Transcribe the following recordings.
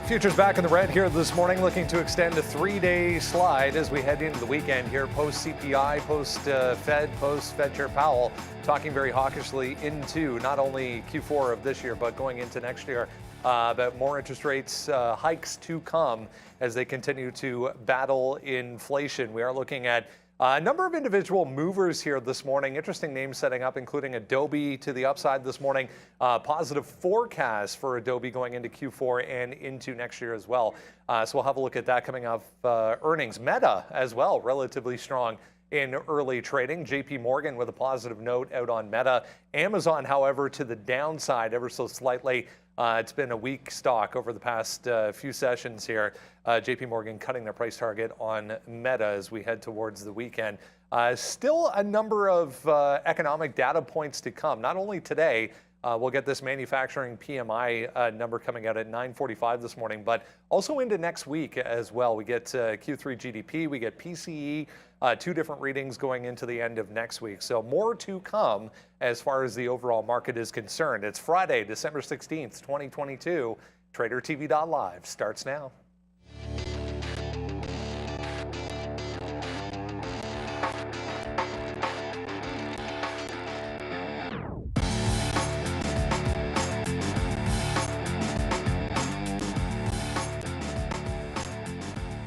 Futures back in the red here this morning, looking to extend a 3-day slide as we head into the weekend here. Post CPI, post Fed Chair Powell talking very hawkishly into not only Q4 of this year, but going into next year about more interest rates hikes to come as they continue to battle inflation. We are looking at a number of individual movers here this morning. Interesting names setting up, including Adobe to the upside this morning. Positive forecast for Adobe going into Q4 and into next year as well. So we'll have a look at that coming off earnings. Meta as well, relatively strong in early trading. JP Morgan with a positive note out on Meta. Amazon, however, to the downside ever so slightly. It's been a weak stock over the past few sessions here. JP Morgan cutting their price target on Meta as we head towards the weekend. Still a number of economic data points to come. Not only today, we'll get this manufacturing PMI number coming out at 9:45 this morning, but also into next week as well. We get Q3 GDP, we get PCE, two different readings going into the end of next week. So more to come as far as the overall market is concerned. It's Friday, December 16th, 2022. TraderTV.live starts now.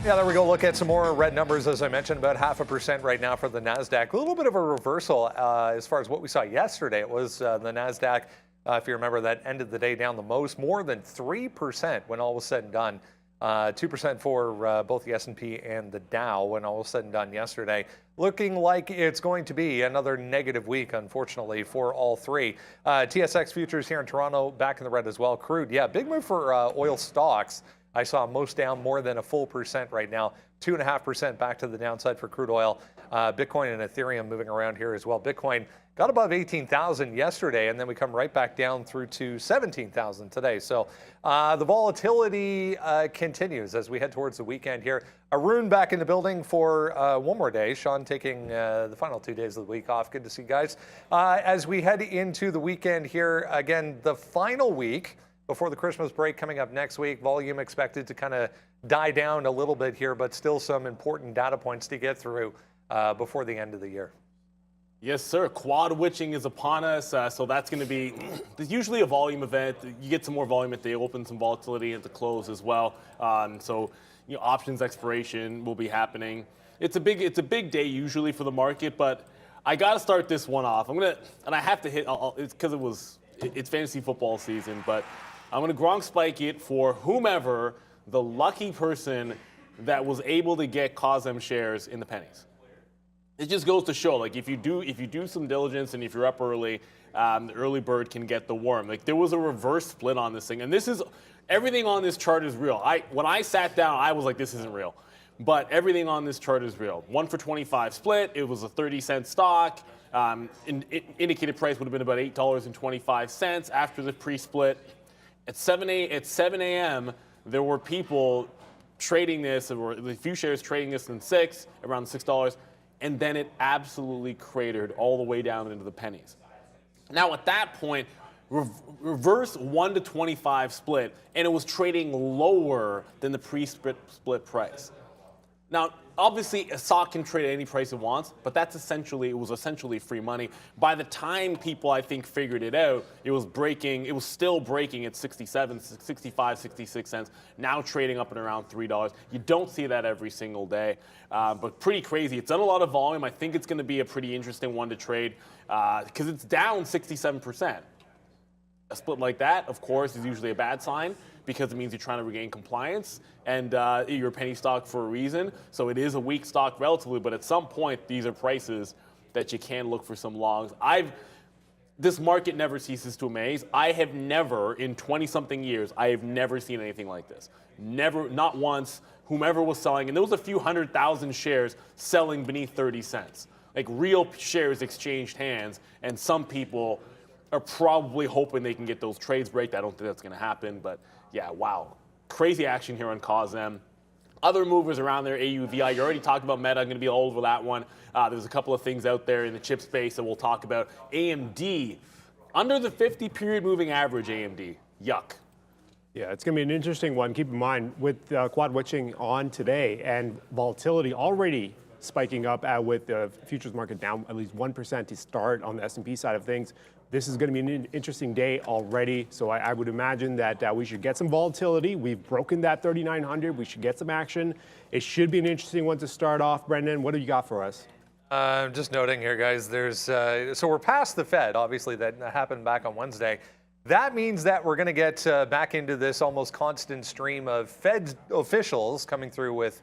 Yeah, there we go. Look at some more red numbers, as I mentioned, about 0.5% right now for the NASDAQ. A little bit of a reversal as far as what we saw yesterday. It was the NASDAQ, if you remember, that ended the day down the most, more than 3% when all was said and done. 2% for both the S&P and the Dow when all was said and done yesterday. Looking like it's going to be another negative week, unfortunately, for all three. TSX futures here in Toronto back in the red as well. Crude, yeah, big move for oil stocks. I saw most down more than a full percent right now, 2.5% back to the downside for crude oil. Bitcoin and Ethereum moving around here as well. Bitcoin got above 18,000 yesterday, and then we come right back down through to 17,000 today. So the volatility continues as we head towards the weekend here. Arun back in the building for one more day. Sean taking the final 2 days of the week off. Good to see you guys. As we head into the weekend here, again, the final week before the Christmas break coming up next week. Volume expected to kind of die down a little bit here, but still some important data points to get through before the end of the year. Yes, sir. Quad witching is upon us, so that's going to be usually a volume event. You get some more volume at the open, some volatility at the close as well. So, options expiration will be happening. It's a big day usually for the market, but I got to start this one off. And I have to hit. It's because it's fantasy football season, but I'm going to Gronk spike it for whomever the lucky person that was able to get COSM shares in the pennies. It just goes to show, like, if you do some diligence and if you're up early, the early bird can get the worm. Like, there was a reverse split on this thing, and everything on this chart is real. When I sat down, I was like, this isn't real, but everything on this chart is real. 1 for 25 split. It was a 30-cent stock. Indicated price would have been about $8.25 after the pre-split. At 7 a.m., there were people trading this, or a few shares trading this in around $6, and then it absolutely cratered all the way down into the pennies. Now, at that point, reverse 1 to 25 split, and it was trading lower than the pre-split price. Now, obviously, a stock can trade at any price it wants, but it was essentially free money. By the time people, I think, figured it out, it was still breaking at 67, 65, 66 cents, now trading up and around $3. You don't see that every single day, but pretty crazy. It's done a lot of volume. I think it's going to be a pretty interesting one to trade because it's down 67%. A split like that, of course, is usually a bad sign because it means you're trying to regain compliance, and you're a penny stock for a reason. So it is a weak stock relatively, but at some point, these are prices that you can look for some longs. This market never ceases to amaze. I have never, in 20-something years, I have never seen anything like this. Never, not once, whomever was selling, and there was a few 100,000 shares selling beneath 30 cents. Like, real shares exchanged hands, and some people are probably hoping they can get those trades break. I don't think that's going to happen, but yeah, wow. Crazy action here on COSM. Other movers around there, AUVI, you already talked about Meta. I'm going to be all over that one. There's a couple of things out there in the chip space that we'll talk about. AMD, under the 50-period moving average, AMD, yuck. Yeah, it's going to be an interesting one. Keep in mind, with quad witching on today and volatility already spiking up with the futures market down at least 1% to start on the S&P side of things, this is going to be an interesting day already. So I would imagine that we should get some volatility. We've broken that 3,900. We should get some action. It should be an interesting one to start off. Brendan, what do you got for us? Just noting here, guys, there's so we're past the Fed, obviously, that happened back on Wednesday. That means that we're going to get back into this almost constant stream of Fed officials coming through with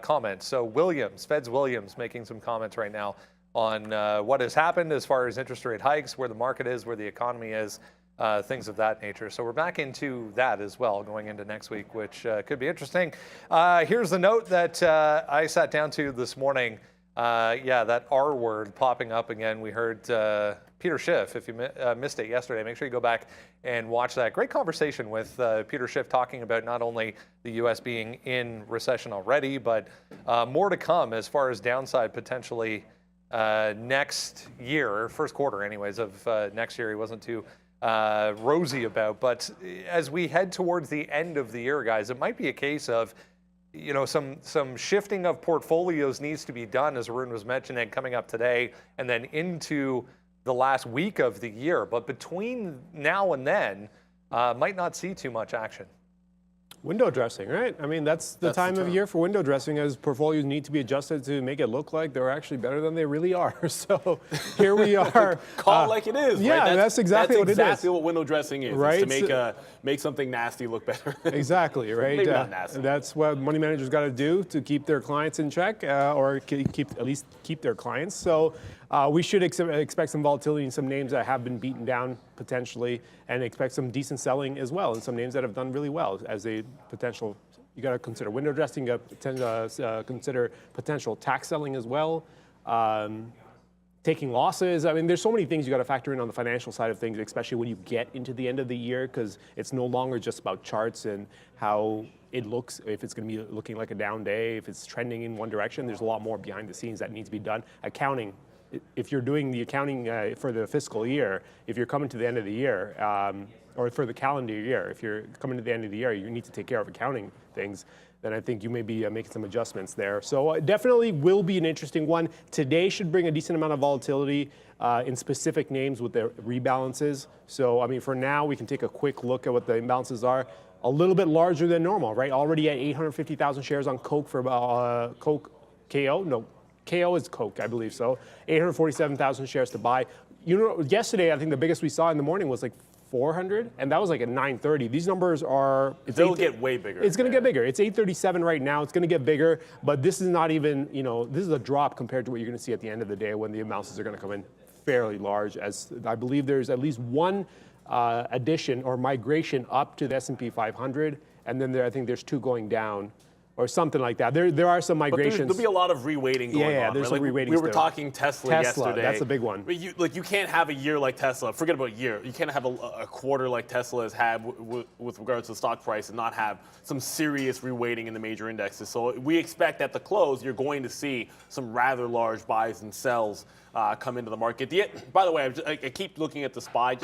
comments. So Fed's Williams making some comments right now on what has happened as far as interest rate hikes, where the market is, where the economy is, things of that nature. So we're back into that as well going into next week, which could be interesting. Here's the note that I sat down to this morning. Yeah, that R word popping up again. We heard Peter Schiff. If you missed it yesterday, make sure you go back and watch that. Great conversation with Peter Schiff talking about not only the U.S. being in recession already, but more to come as far as downside potentially next year, first quarter anyways, of next year. He wasn't too rosy about. But as we head towards the end of the year, guys, it might be a case of some shifting of portfolios needs to be done, as Arun was mentioning, coming up today and then into the last week of the year. But between now and then, might not see too much action. Window dressing, right? I mean, that's the time of year for window dressing, as portfolios need to be adjusted to make it look like they're actually better than they really are. So here we are. Call it like it is. Yeah, right? that's exactly what it is. That's exactly what window dressing is. Right? Is to make something nasty look better. Exactly, right? Maybe not nasty. That's what money managers got to do to keep their clients in check, or at least keep their clients. So we should expect some volatility in some names that have been beaten down potentially, and expect some decent selling as well in some names that have done really well as a potential. You got to consider window dressing. You got to consider potential tax selling as well. Taking losses. I mean, there's so many things you got to factor in on the financial side of things, especially when you get into the end of the year, because it's no longer just about charts and how it looks, if it's going to be looking like a down day, if it's trending in one direction. There's a lot more behind the scenes that needs to be done. Accounting. If you're doing the accounting for the fiscal year, if you're coming to the end of the year, or for the calendar year, if you're coming to the end of the year, you need to take care of accounting things, then I think you may be making some adjustments there. So it definitely will be an interesting one. Today should bring a decent amount of volatility in specific names with their rebalances. So, I mean, for now, we can take a quick look at what the imbalances are. A little bit larger than normal, right? Already at 850,000 shares on Coke for Coke KO. No. KO is Coke, I believe so. 847,000 shares to buy. Yesterday, I think the biggest we saw in the morning was like 400, and that was like at 9:30. These numbers are... They'll get way bigger. It's going to get bigger. It's 837 right now. It's going to get bigger, but this is not even, this is a drop compared to what you're going to see at the end of the day when the amounts are going to come in fairly large, as I believe there's at least one addition or migration up to the S&P 500, and then I think there's two going down, or something like that. There are some migrations. But there'll be a lot of reweighting going on. Yeah, there's some reweighting. We were talking Tesla yesterday. That's a big one. But you can't have a year like Tesla. Forget about a year. You can't have a quarter like Tesla has had with regards to the stock price and not have some serious reweighting in the major indexes. So we expect at the close, you're going to see some rather large buys and sells come into the market. By the way, I keep looking at the SPY.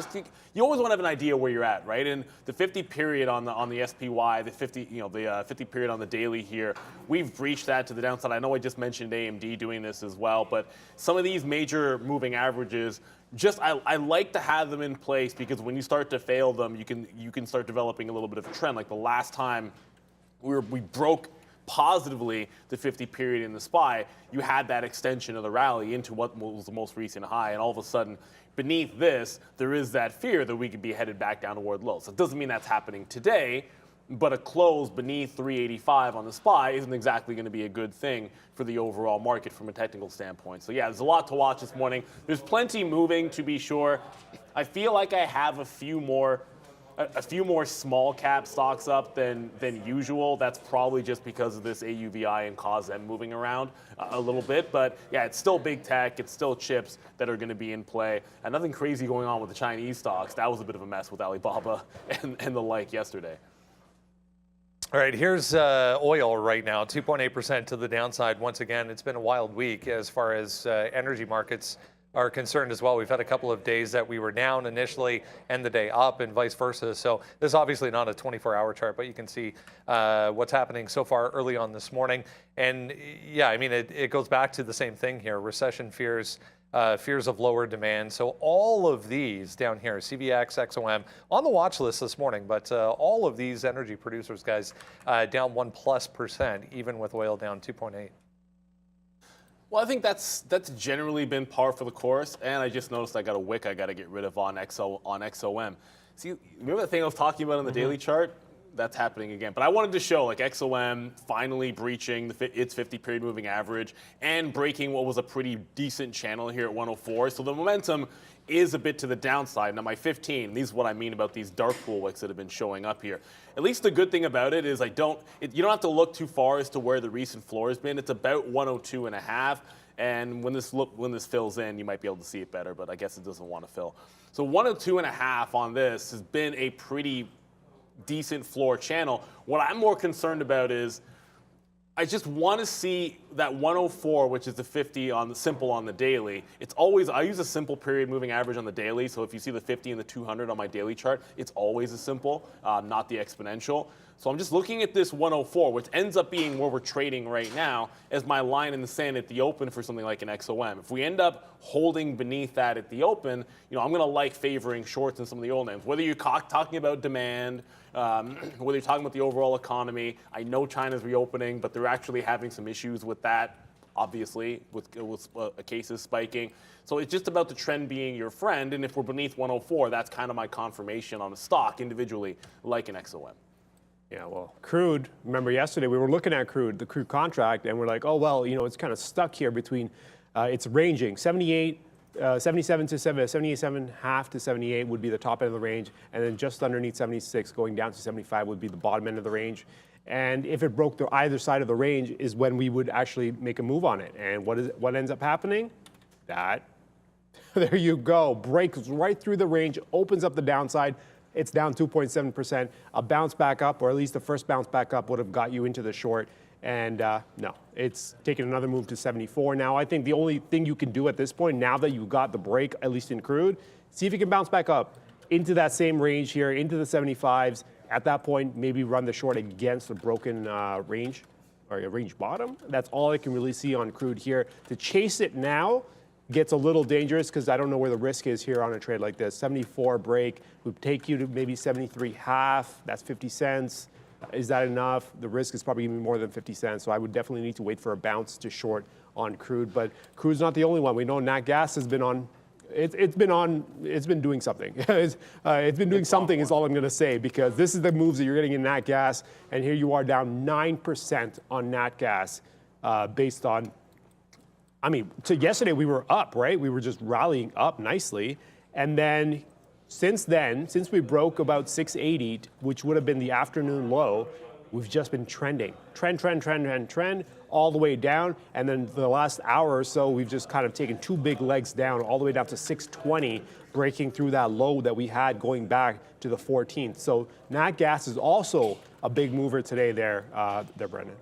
You always want to have an idea where you're at, right? And the 50 period on the SPY, the 50 period on the daily here, we've breached that to the downside. I know I just mentioned AMD doing this as well, but some of these major moving averages, I like to have them in place, because when you start to fail them, you can start developing a little bit of a trend. Like the last time we broke positively the 50 period in the SPY, you had that extension of the rally into what was the most recent high, and all of a sudden beneath this there is that fear that we could be headed back down toward lows. So it doesn't mean that's happening today, but a close beneath 385 on the SPY isn't exactly going to be a good thing for the overall market from a technical standpoint. So yeah, there's a lot to watch this morning. There's plenty moving, to be sure. I feel like I have a few more small cap stocks up than usual. That's probably just because of this AUVI and COSM moving around a little bit. But yeah, it's still big tech. It's still chips that are going to be in play. And nothing crazy going on with the Chinese stocks. That was a bit of a mess with Alibaba and the like yesterday. All right, here's oil right now, 2.8% to the downside. Once again, it's been a wild week as far as energy markets are concerned as well. We've had a couple of days that we were down initially and the day up and vice versa. So this is obviously not a 24-hour chart, but you can see what's happening so far early on this morning. And yeah, I mean, it goes back to the same thing here, recession fears, fears of lower demand. So all of these down here, CVX, XOM, on the watch list this morning, but all of these energy producers, guys, down 1+%, even with oil down 2.8. Well, I think that's generally been par for the course, and I just noticed I got a wick I got to get rid of on XOM. See, remember the thing I was talking about on the daily chart? That's happening again. But I wanted to show like XOM finally breaching its 50-period moving average and breaking what was a pretty decent channel here at 104. So the momentum is a bit to the downside. Now my 15, these is what I mean about these dark pool wicks that have been showing up here. At least the good thing about it is you don't have to look too far as to where the recent floor has been. It's about 102.5. And when this fills in, you might be able to see it better, but I guess it doesn't want to fill. So 102.5 on this has been a pretty decent floor channel. What I'm more concerned about is I just want to see that 104, which is the 50 on the simple on the daily. It's always, I use a simple period moving average on the daily. So if you see the 50 and the 200 on my daily chart, it's always a simple, not the exponential. So I'm just looking at this 104, which ends up being where we're trading right now, as my line in the sand at the open for something like an XOM. If we end up holding beneath that at the open, I'm going to like favoring shorts in some of the old names. Whether you're talking about demand, whether you're talking about the overall economy, I know China's reopening, but they're actually having some issues with that, obviously, with cases spiking. So it's just about the trend being your friend, and if we're beneath 104, that's kind of my confirmation on a stock individually, like an XOM. Yeah, well, crude, remember yesterday we were looking at crude, the crude contract, and we're like, oh, well, it's kind of stuck here between, it's ranging, 77 to 78.5 to 78 would be the top end of the range, and then just underneath 76 going down to 75 would be the bottom end of the range. And if it broke to either side of the range is when we would actually make a move on it. And what ends up happening? That, there you go, breaks right through the range, opens up the downside. It's down 2.7%. A bounce back up, or at least the first bounce back up, would have got you into the short. And no, it's taken another move to 74. Now, I think the only thing you can do at this point, now that you've got the break, at least in crude, see if you can bounce back up into that same range here, into the 75s. At that point, maybe run the short against the broken range, or a range bottom. That's all I can really see on crude here. To chase it now gets a little dangerous because I don't know where the risk is here on a trade like this. 74 break would take you to maybe 73.5. That's 50 cents. Is that enough? The risk is probably even more than 50 cents. So I would definitely need to wait for a bounce to short on crude. But crude's not the only one. We know nat gas has been on. It's been doing something. It's been doing something is all I'm going to say, because this is the moves that you're getting in nat gas, and here you are down 9% on nat gas, based on. I mean, so yesterday we were up, right? We were just rallying up nicely, and then since we broke about 680, which would have been the afternoon low, we've just been trending, trend, all the way down. And then for the last hour or so, we've just kind of taken two big legs down, all the way down to 620, breaking through that low that we had going back to the 14th. So nat gas is also a big mover today there, Brendan.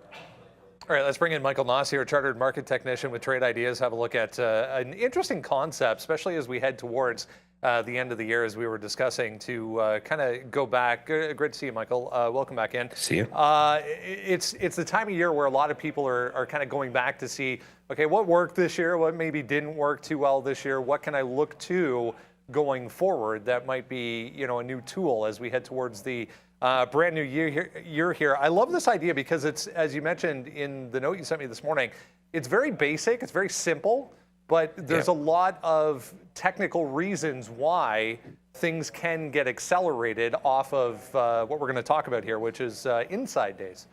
All right, let's bring in Michael Noss here, chartered market technician with Trade Ideas. Have a look at an interesting concept, especially as we head towards the end of the year, as we were discussing, to kind of go back. Great to see you, Michael. Welcome back in. See you. It's the time of year where a lot of people are kind of going back to see, okay, what worked this year, what maybe didn't work too well this year, what can I look to going forward that might be, a new tool as we head towards the brand new year here. I love this idea because it's, as you mentioned in the note you sent me this morning, it's very basic, it's very simple, but there's a lot of technical reasons why things can get accelerated off of what we're going to talk about here, which is inside days.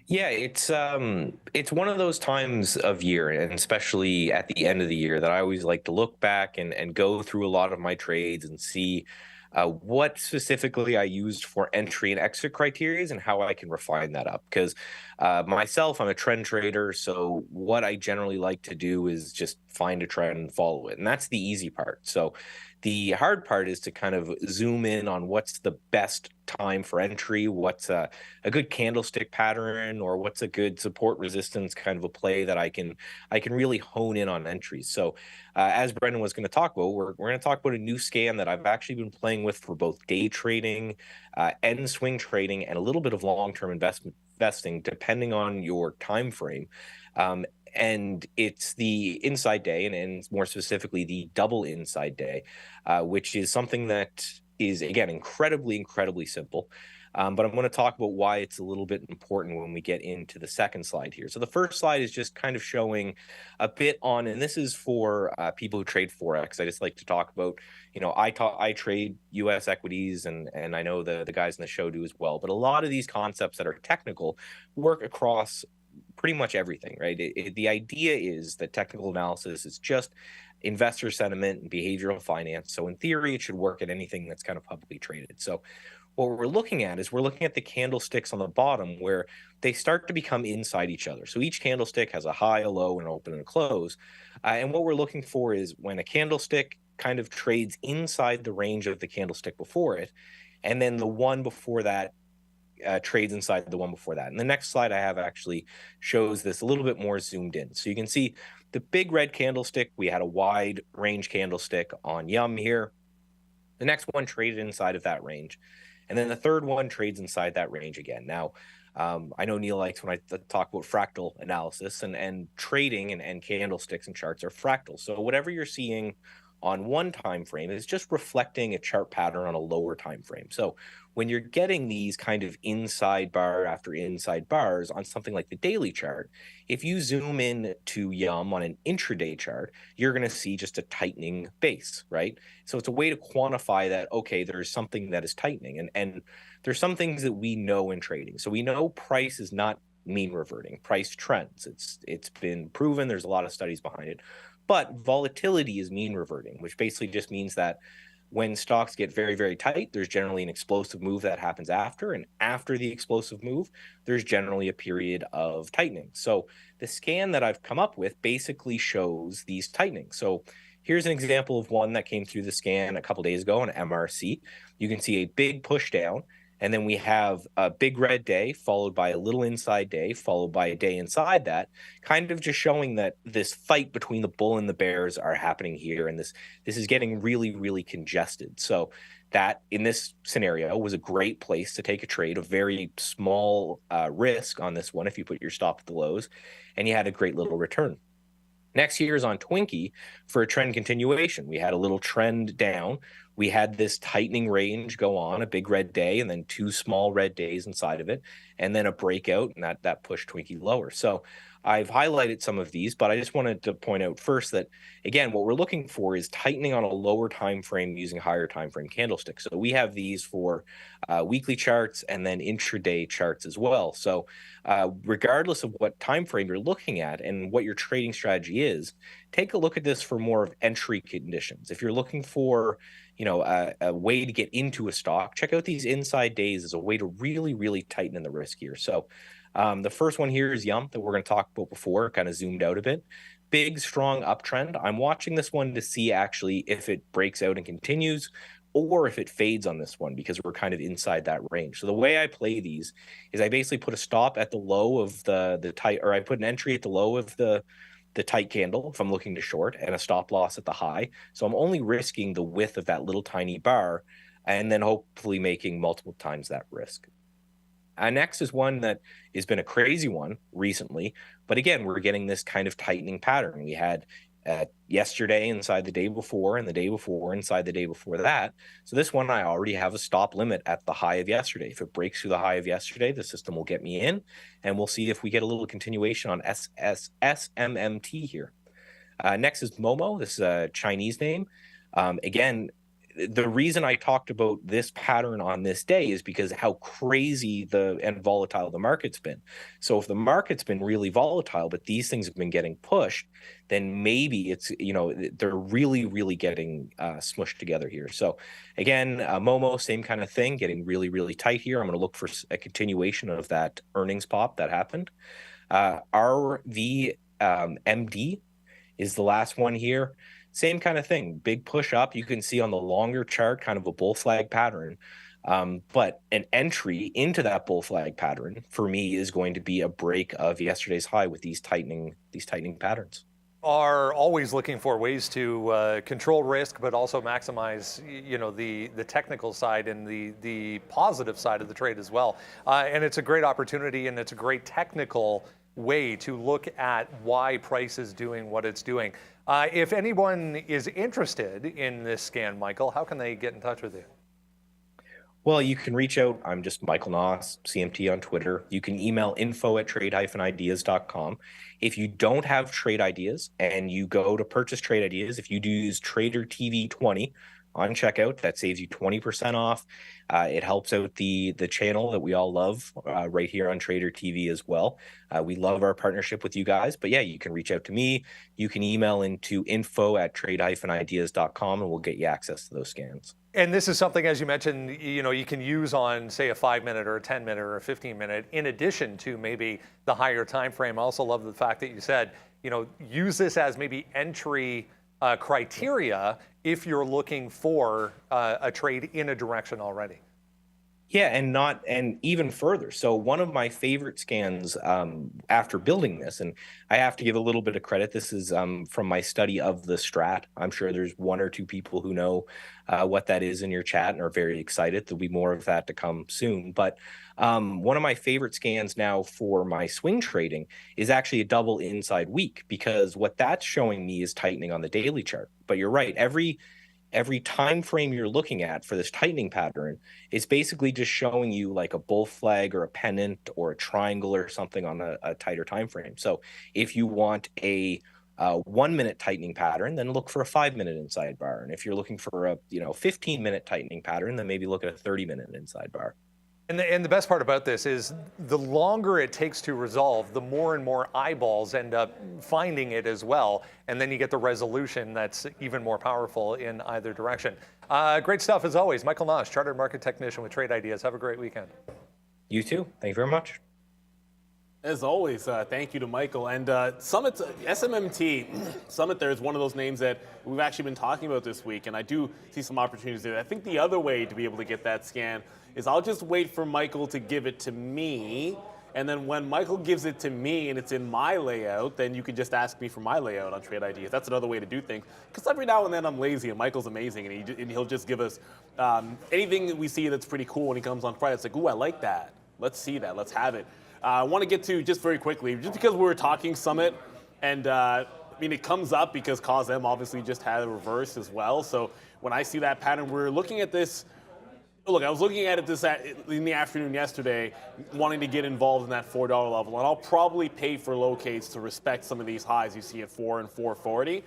Yeah, it's one of those times of year, and especially at the end of the year, that I always like to look back and go through a lot of my trades and see what specifically I used for entry and exit criteria and how I can refine that up. Because myself, I'm a trend trader, so what I generally like to do is just find a trend and follow it. And that's the easy part. So The hard part is to kind of zoom in on what's the best time for entry, what's a good candlestick pattern, or what's a good support resistance kind of a play that I can really hone in on entries. So as Brendan was going to talk about, we're going to talk about a new scan that I've actually been playing with for both day trading and swing trading, and a little bit of long-term investing, depending on your time frame. And it's the inside day, and more specifically, the double inside day, which is something that is, again, incredibly simple. But I'm going to talk about why it's a little bit important when we get into the second slide here. So the first slide is just kind of showing a bit on, and this is for people who trade Forex. I just like to talk about, I trade US equities, and I know the guys in the show do as well. But a lot of these concepts that are technical work across pretty much everything, right? The idea is that technical analysis is just investor sentiment and behavioral finance. So in theory, it should work at anything that's kind of publicly traded. So what we're looking at is we're looking at the candlesticks on the bottom where they start to become inside each other. So each candlestick has a high, a low, an open, and a close. And what we're looking for is when a candlestick kind of trades inside the range of the candlestick before it, and then the one before that trades inside the one before that. And the next slide I have actually shows this a little bit more zoomed in. So you can see the big red candlestick, we had a wide range candlestick on Yum here. The next one traded inside of that range. And then the third one trades inside that range again. Now, I know Neil likes when I talk about fractal analysis, and trading and candlesticks and charts are fractal. So whatever you're seeing on one time frame is just reflecting a chart pattern on a lower time frame. So when you're getting these kind of inside bar after inside bars on something like the daily chart, if you zoom in to Yum on an intraday chart, you're going to see just a tightening base, right? So it's a way to quantify that, okay, there's something that is tightening. And there's some things that we know in trading. So we know price is not mean reverting, price trends. It's been proven, there's a lot of studies behind it. But volatility is mean reverting, which basically just means that when stocks get very tight, there's generally an explosive move that happens after. And after the explosive move, there's generally a period of tightening. So the scan that I've come up with basically shows these tightening. So here's an example of one that came through the scan a couple days ago on MRC. You can see a big push down. And then we have a big red day followed by a little inside day, followed by a day inside that, kind of just showing that this fight between the bull and the bears are happening here. And this is getting really congested. So that in this scenario was a great place to take a trade, a very small risk on this one if you put your stop at the lows, and you had a great little return. Next here is on Twinkie for a trend continuation. We had a little trend down. We had this tightening range go on, a big red day, and then two small red days inside of it, and then a breakout, and that pushed Twinkie lower. So I've highlighted some of these, but I just wanted to point out first that, again, what we're looking for is tightening on a lower time frame using higher time frame candlesticks. So we have these for weekly charts and then intraday charts as well. So regardless of what time frame you're looking at and what your trading strategy is, take a look at this for more of entry conditions. If you're looking for a way to get into a stock, check out these inside days as a way to really tighten in the risk here. So the first one here is Yum that we're going to talk about before, kind of zoomed out a bit. Big, strong uptrend. I'm watching this one to see actually if it breaks out and continues or if it fades on this one, because we're kind of inside that range. So the way I play these is I basically put a stop at the low of the tight, or I put an entry at the low of the tight candle if I'm looking to short, and a stop loss at the high. So I'm only risking the width of that little tiny bar, and then hopefully making multiple times that risk. Next is one that has been a crazy one recently, but again, we're getting this kind of tightening pattern. We had yesterday inside the day before, and the day before inside the day before that. So this one, I already have a stop limit at the high of yesterday. If it breaks through the high of yesterday, the system will get me in, and we'll see if we get a little continuation on SMMT here. Next is Momo. This is a Chinese name. Again, the reason I talked about this pattern on this day is because how crazy and volatile the market's been. So if the market's been really volatile, but these things have been getting pushed, then maybe it's, they're really getting smushed together here. So again, Momo, same kind of thing, getting really tight here. I'm going to look for a continuation of that earnings pop that happened. RVMD is the last one here. same kind of thing. Big push up. You can see on the longer chart kind of a bull flag pattern. But an entry into that bull flag pattern for me is going to be a break of yesterday's high with these tightening patterns. Are always looking for ways to control risk, but also maximize, the technical side and the positive side of the trade as well. And it's a great opportunity, and it's a great technical way to look at why price is doing what it's doing. If anyone is interested in this scan, Michael, how can they get in touch with you? Well, you can reach out. I'm just Michael Noss, CMT on Twitter. You can email info@trade-ideas.com. If you don't have trade ideas and you go to purchase trade ideas, if you do use tradertv.live on checkout, that saves you 20% off. It helps out the channel that we all love right here on Trader TV as well. We love our partnership with you guys. But yeah, you can reach out to me. You can email into info@trade-ideas.com and we'll get you access to those scans. And this is something, as you mentioned, you can use on, say, a 5-minute or a 10-minute or a 15-minute, in addition to maybe the higher time frame. I also love the fact that you said, use this as maybe entry criteria if you're looking for a trade in a direction already. Yeah, and even further. So one of my favorite scans after building this, and I have to give a little bit of credit. This is from my study of the strat. I'm sure there's one or two people who know what that is in your chat and are very excited. There'll be more of that to come soon. But one of my favorite scans now for my swing trading is actually a double inside week, because what that's showing me is tightening on the daily chart. But you're right, every time frame you're looking at for this tightening pattern is basically just showing you like a bull flag or a pennant or a triangle or something on a tighter time frame. So if you want a 1-minute tightening pattern, then look for a 5-minute inside bar. And if you're looking for a 15-minute tightening pattern, then maybe look at a 30-minute inside bar. And the best part about this is the longer it takes to resolve, the more and more eyeballs end up finding it as well. And then you get the resolution that's even more powerful in either direction. Great stuff as always. Michael Noss, Chartered Market Technician with Trade Ideas. Have a great weekend. You too. Thank you very much. As always, thank you to Michael. And Summit, SMMT, Summit there is one of those names that we've actually been talking about this week, and I do see some opportunities there. I think the other way to be able to get that scan is I'll just wait for Michael to give it to me, and then when Michael gives it to me and it's in my layout, then you can just ask me for my layout on Trade Ideas. That's another way to do things, because every now and then I'm lazy, and Michael's amazing, and he'll just give us anything that we see that's pretty cool when he comes on Friday. It's like, ooh, I like that. Let's see that. Let's have it. I want to get to, just very quickly, just because we were talking Summit, and it comes up because COSM obviously just had a reverse as well. So when I see that pattern, we're looking at this. Look, I was looking at it in the afternoon yesterday, wanting to get involved in that $4 level, and I'll probably pay for locates to respect some of these highs you see at 4 and 440.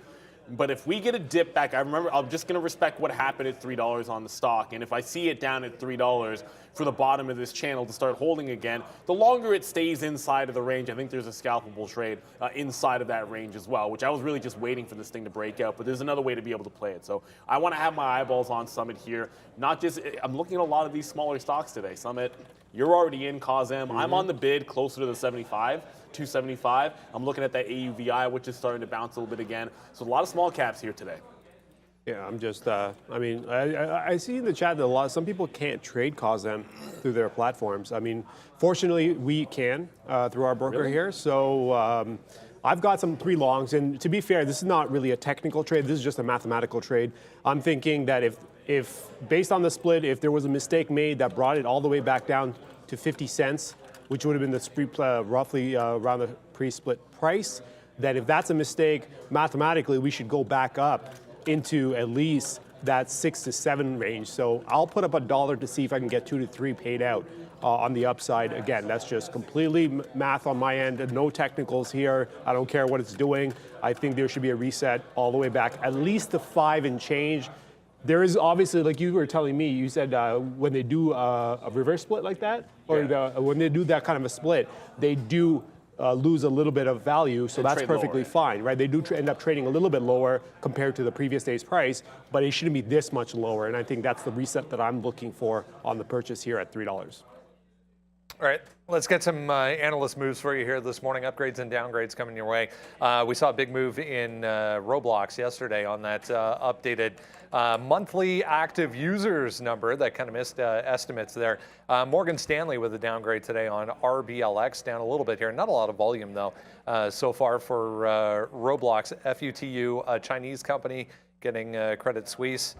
But if we get a dip back, I'm just going to respect what happened at $3 on the stock. And if I see it down at $3 for the bottom of this channel to start holding again, the longer it stays inside of the range, I think there's a scalpable trade inside of that range as well, which I was really just waiting for this thing to break out. But there's another way to be able to play it. So I want to have my eyeballs on Summit here. I'm looking at a lot of these smaller stocks today. Summit, you're already in COSM. I'm on the bid closer to the 275. I'm looking at that AUVI, which is starting to bounce a little bit again. So a lot of small caps here today. Yeah, I'm just, I see in the chat that some people can't trade COSM through their platforms. Fortunately, we can through our broker here. So I've got some 3 longs, and to be fair, this is not really a technical trade. This is just a mathematical trade. I'm thinking that if based on the split, if there was a mistake made that brought it all the way back down to 50 cents, which would have been the roughly around the pre-split price, that if that's a mistake, mathematically, we should go back up into at least that 6 to 7 range. So I'll put up $1 to see if I can get 2 to 3 paid out on the upside. Again, that's just completely math on my end. No technicals here. I don't care what it's doing. I think there should be a reset all the way back, at least to 5 and change. There is obviously, like you were telling me, you said when they do a reverse split like that, or when they do that kind of a split, they do lose a little bit of value, so that's perfectly fine, right? They do end up trading a little bit lower compared to the previous day's price, but it shouldn't be this much lower, and I think that's the reset that I'm looking for on the purchase here at $3. All right, let's get some analyst moves for you here this morning. Upgrades and downgrades coming your way. We saw a big move in Roblox yesterday on that updated monthly active users number that kind of missed estimates there. Morgan Stanley with a downgrade today on RBLX, down a little bit here. Not a lot of volume though so far for Roblox. FUTU, a Chinese company, getting Credit Suisse.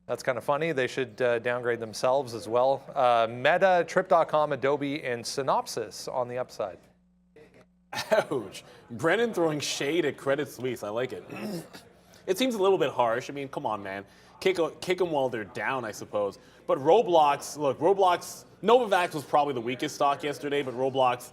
That's kind of funny. They should downgrade themselves as well. Meta, Trip.com, Adobe, and Synopsys on the upside. Ouch. Brennan throwing shade at Credit Suisse. I like it. It seems a little bit harsh. I mean, come on, man. Kick them while they're down, I suppose. But Roblox, look, Roblox, Novavax was probably the weakest stock yesterday, but Roblox,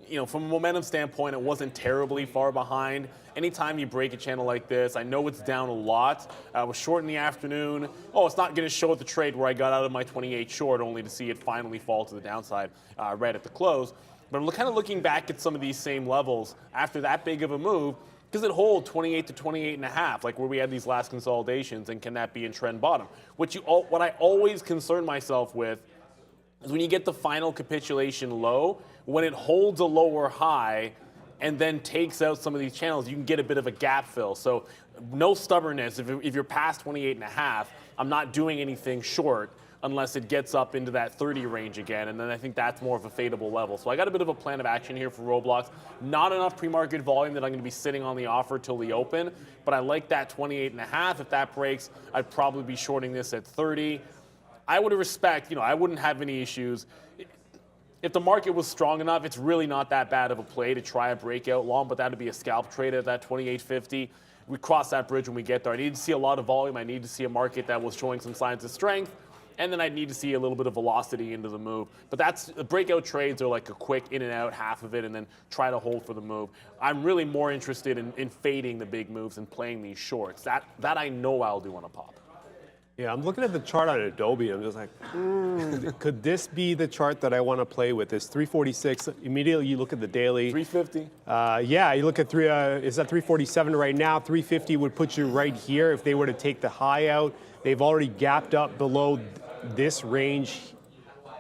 you know, from a momentum standpoint, it wasn't terribly far behind. Anytime you break a channel like this, I know it's down a lot. I was short in the afternoon. Oh, it's not going to show at the trade where I got out of my 28 short, only to see it finally fall to the downside right at the close. But I'm kind of looking back at some of these same levels after that big of a move. Does it hold 28 to 28.5, like where we had these last consolidations, and can that be in trend bottom? What I always concern myself with is when you get the final capitulation low, when it holds a lower high and then takes out some of these channels, you can get a bit of a gap fill. So no stubbornness. If you're past 28.5, I'm not doing anything short unless it gets up into that 30 range again, and then I think that's more of a fadeable level. So I got a bit of a plan of action here for Roblox. Not enough pre-market volume that I'm gonna be sitting on the offer till the open, but I like that 28.5. If that breaks, I'd probably be shorting this at 30. I would respect, you know, I wouldn't have any issues. If the market was strong enough, it's really not that bad of a play to try a breakout long, but that would be a scalp trade at that 28.50. We cross that bridge when we get there. I need to see a lot of volume. I need to see a market that was showing some signs of strength, and then I'd need to see a little bit of velocity into the move. But that's breakout trades are like a quick in and out, half of it, and then try to hold for the move. I'm really more interested in fading the big moves and playing these shorts. That I know I'll do on a pop. Yeah, I'm looking at the chart on Adobe. I'm just like, could this be the chart that I want to play with? It's 346. Immediately, you look at the daily. 350. Yeah, you look at it's at 347 right now. 350 would put you right here if they were to take the high out. They've already gapped up below this range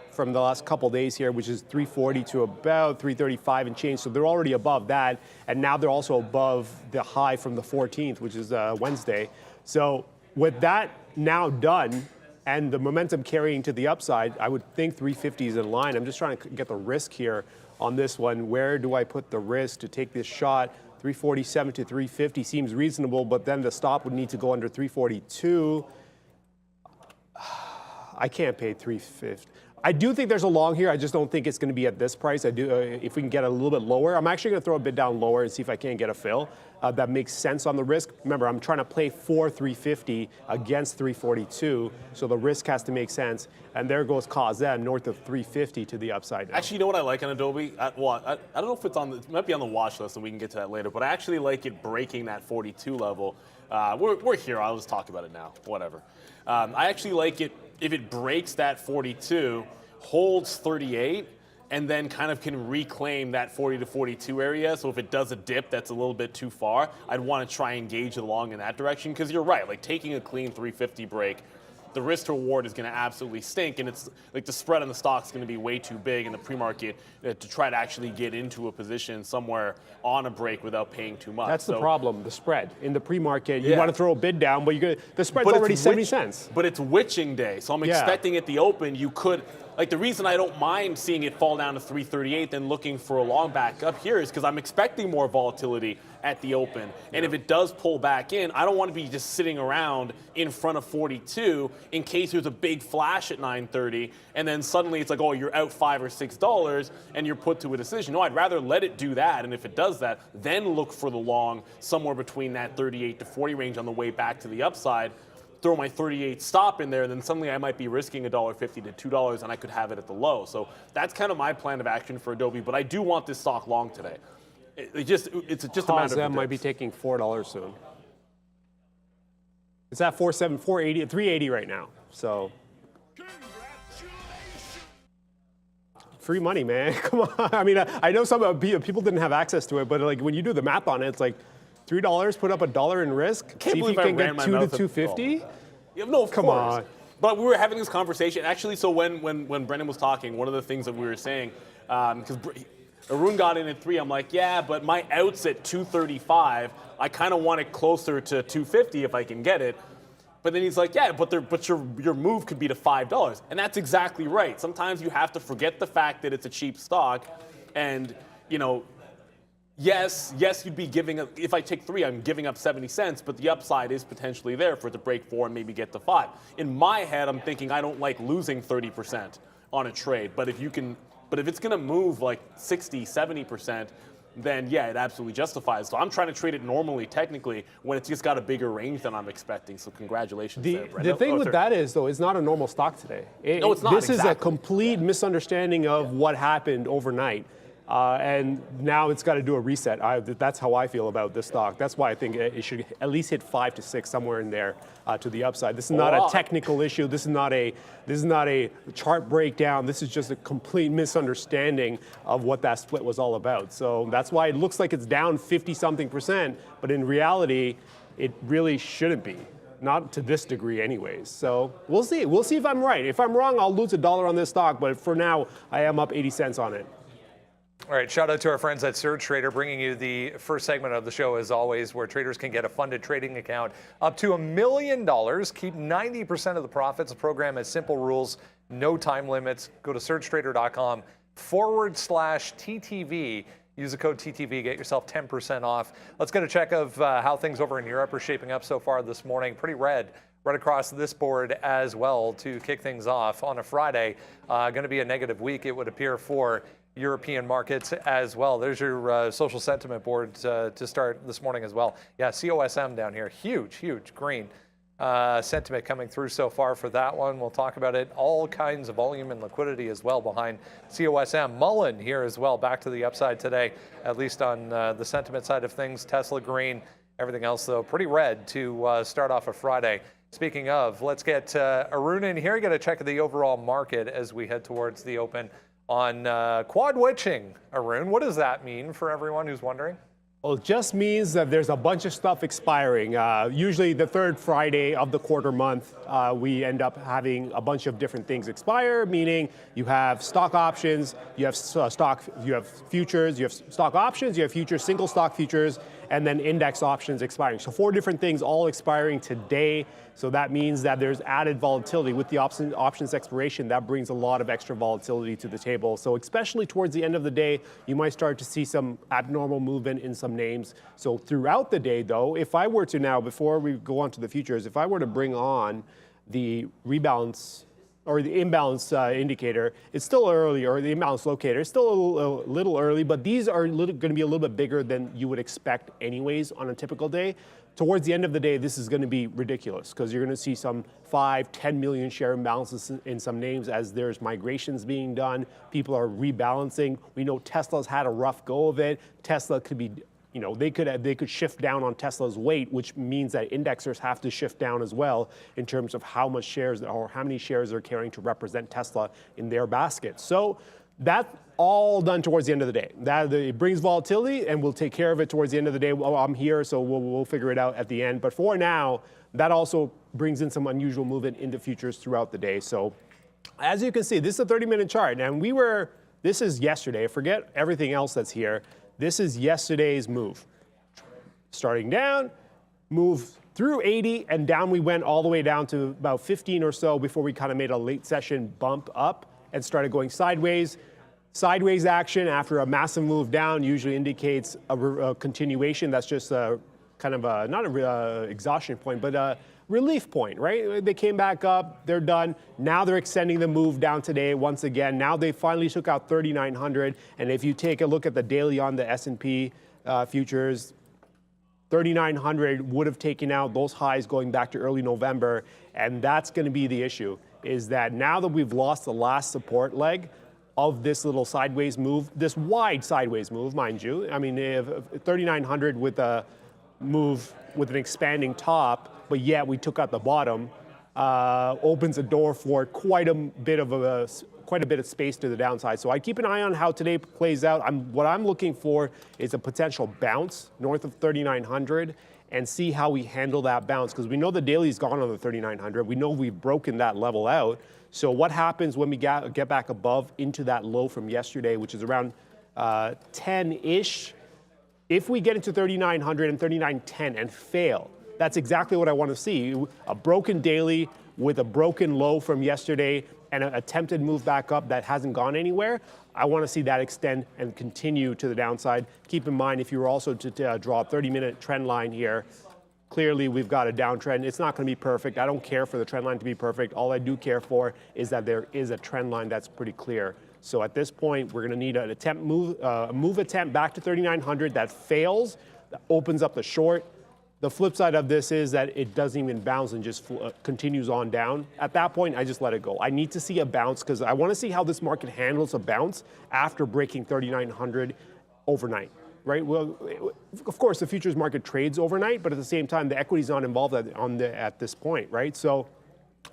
from the last couple days here, which is 340 to about 335 and change. So they're already above that, and now they're also above the high from the 14th, which is Wednesday. So with that now done and the momentum carrying to the upside, I would think 350 is in line. I'm just trying to get the risk here on this one. Where do I put the risk to take this shot? 347 to 350 seems reasonable, but then the stop would need to go under 342. I can't pay 350. I do think there's a long here. I just don't think it's going to be at this price. I do. If we can get a little bit lower, I'm actually going to throw a bit down lower and see if I can't get a fill. That makes sense on the risk. Remember, I'm trying to play for 350 against 342, so the risk has to make sense. And there goes Kazem north of 350 to the upside now. Actually, you know what I like on Adobe? I don't know if it might be on the watch list, and we can get to that later. But I actually like it breaking that 42 level. We're here. I'll just talk about it now. Whatever. I actually like it if it breaks that 42, holds 38, and then kind of can reclaim that 40 to 42 area. So if it does a dip that's a little bit too far, I'd want to try and engage along in that direction, because you're right, like taking a clean 350 break, the risk to reward is going to absolutely stink, and it's like the spread on the stock is going to be way too big in the pre-market to try to actually get into a position somewhere on a break without paying too much. That's the problem, the spread. In the pre-market, you want to throw a bid down, but the spread's already 70 cents. But it's witching day, so I'm expecting at the open you could, like the reason I don't mind seeing it fall down to 338 than looking for a long back up here is because I'm expecting more volatility at the open. And if it does pull back in, I don't want to be just sitting around in front of 42 in case there's a big flash at 9:30 and then suddenly it's like, oh, you're out $5 or $6 and you're put to a decision. No, I'd rather let it do that, and if it does that, then look for the long somewhere between that 38 to 40 range on the way back to the upside. Throw my 38 stop in there, and then suddenly I might be risking $1.50 to $2, and I could have it at the low. So that's kind of my plan of action for Adobe, but I do want this stock long today. It's just a matter of Kazem might be taking $4 soon. It's at 480, 380 right now. So free money, man. Come on. I mean, I know some people didn't have access to it, but like when you do the math on it, it's like $3, put up $1 in risk. See if you can get 2 to 250. No, of Come course. on. But we were having this conversation actually. So when Brendan was talking, one of the things that we were saying, because Arun got in at 3, I'm like, yeah, but my out's at 235. I kind of want it closer to 250 if I can get it. But then he's like, yeah, but your move could be to $5, and that's exactly right. Sometimes you have to forget the fact that it's a cheap stock, and yes, you'd be giving up. If I take 3, I'm giving up 70 cents, but the upside is potentially there for it to break 4 and maybe get to 5. In my head, I'm thinking I don't like losing 30% on a trade, but if it's going to move like 60, 70%, then yeah, it absolutely justifies. So I'm trying to trade it normally, technically, when it's just got a bigger range than I'm expecting. So congratulations there, Brendan. The thing with that is, though, it's not a normal stock today. No, it's not. This is a complete misunderstanding of what happened overnight. And now it's got to do a reset. That's how I feel about this stock. That's why I think it should at least hit 5 to 6 somewhere in there to the upside. This is not a technical issue. This is not a chart breakdown. This is just a complete misunderstanding of what that split was all about. So that's why it looks like it's down 50-something%, but in reality, it really shouldn't be. Not to this degree anyways. So we'll see. We'll see if I'm right. If I'm wrong, I'll lose $1 on this stock, but for now, I am up 80 cents on it. All right, shout out to our friends at Surge Trader, bringing you the first segment of the show, as always, where traders can get a funded trading account up to $1 million. Keep 90% of the profits. The program has simple rules, no time limits. Go to surgetraders.com/TTV. Use the code TTV, get yourself 10% off. Let's get a check of how things over in Europe are shaping up so far this morning. Pretty red right across this board as well to kick things off on a Friday. Going to be a negative week, it would appear, for European markets as well. There's your social sentiment board to start this morning as well. Yeah, COSM down here, huge green sentiment coming through so far for that one. We'll talk about it. All kinds of volume and liquidity as well behind COSM. Mullen here as well, back to the upside today, at least on the sentiment side of things. Tesla green, everything else though pretty red to start off a Friday. Speaking of, let's get Arun in here, get a check of the overall market as we head towards the open on quad witching. Arun, what does that mean for everyone who's wondering? Well, it just means that there's a bunch of stuff expiring. Usually the third Friday of the quarter month, we end up having a bunch of different things expire, meaning you have stock options, you have futures, you have stock options, you have futures, single stock futures, and then index options expiring. So 4 different things all expiring today. So that means that there's added volatility. With the options expiration, that brings a lot of extra volatility to the table. So especially towards the end of the day, you might start to see some abnormal movement in some names. So throughout the day, though, if I were to now, before we go on to the futures, if I were to bring on the rebalance or the imbalance indicator, it's still early, or the imbalance locator, it's still a little early, but these are going to be a little bit bigger than you would expect anyways on a typical day. Towards the end of the day, this is going to be ridiculous because you're going to see some 5-10 million share imbalances in some names as there's migrations being done. People are rebalancing. We know Tesla's had a rough go of it. Tesla could be, they could shift down on Tesla's weight, which means that indexers have to shift down as well in terms of how much shares or how many shares they're carrying to represent Tesla in their basket. So that's all done towards the end of the day. It brings volatility, and we'll take care of it towards the end of the day. Well, I'm here, so we'll figure it out at the end. But for now, that also brings in some unusual movement into futures throughout the day. So as you can see, this is a 30-minute chart, and this is yesterday. Forget everything else that's here. This is yesterday's move. Starting down, move through 80, and down we went all the way down to about 15 or so before we kind of made a late session bump up and started going sideways. Sideways action after a massive move down usually indicates a continuation. That's just kind of not a exhaustion point, but a relief point, right? They came back up, they're done. Now they're extending the move down today once again. Now they finally took out 3,900. And if you take a look at the daily on the S&P futures, 3,900 would have taken out those highs going back to early November. And that's going to be the issue, is that now that we've lost the last support leg of this little sideways move, this wide sideways move, mind you. I mean, 3,900 with a move with an expanding top, but yet we took out the bottom, opens a door for quite a bit of space to the downside. So I keep an eye on how today plays out. What I'm looking for is a potential bounce north of 3,900 and see how we handle that bounce, because we know the daily's gone on the 3,900. We know we've broken that level out. So what happens when we get back above into that low from yesterday, which is around 10-ish? If we get into 3,900 and 3,910 and fail, that's exactly what I want to see. A broken daily with a broken low from yesterday and an attempted move back up that hasn't gone anywhere. I want to see that extend and continue to the downside. Keep in mind, if you were also to draw a 30-minute trend line here, clearly we've got a downtrend. It's not going to be perfect. I don't care for the trend line to be perfect. All I do care for is that there is a trend line that's pretty clear. So at this point, we're going to need an move attempt back to 3,900 that fails, that opens up the short. The flip side of this is that it doesn't even bounce and just continues on down. At that point, I just let it go. I need to see a bounce because I want to see how this market handles a bounce after breaking 3,900 overnight, right? Well, of course, the futures market trades overnight, but at the same time, the equity's not involved at this point, right? So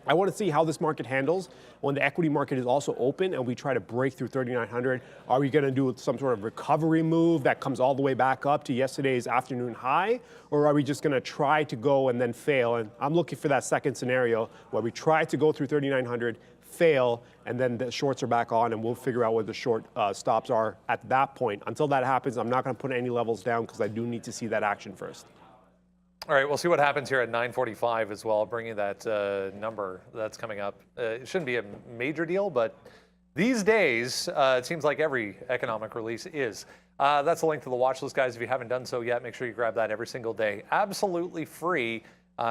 I want to see how this market handles when the equity market is also open and we try to break through 3,900. Are we going to do some sort of recovery move that comes all the way back up to yesterday's afternoon high? Or are we just going to try to go and then fail? And I'm looking for that second scenario where we try to go through 3,900, fail, and then the shorts are back on and we'll figure out what the short stops are at that point. Until that happens, I'm not going to put any levels down because I do need to see that action first. All right, we'll see what happens here at 9:45 as well. I'll bring you that number that's coming up. It shouldn't be a major deal, but these days, it seems like every economic release is. That's a link to the watch list, guys. If you haven't done so yet, make sure you grab that every single day. Absolutely free.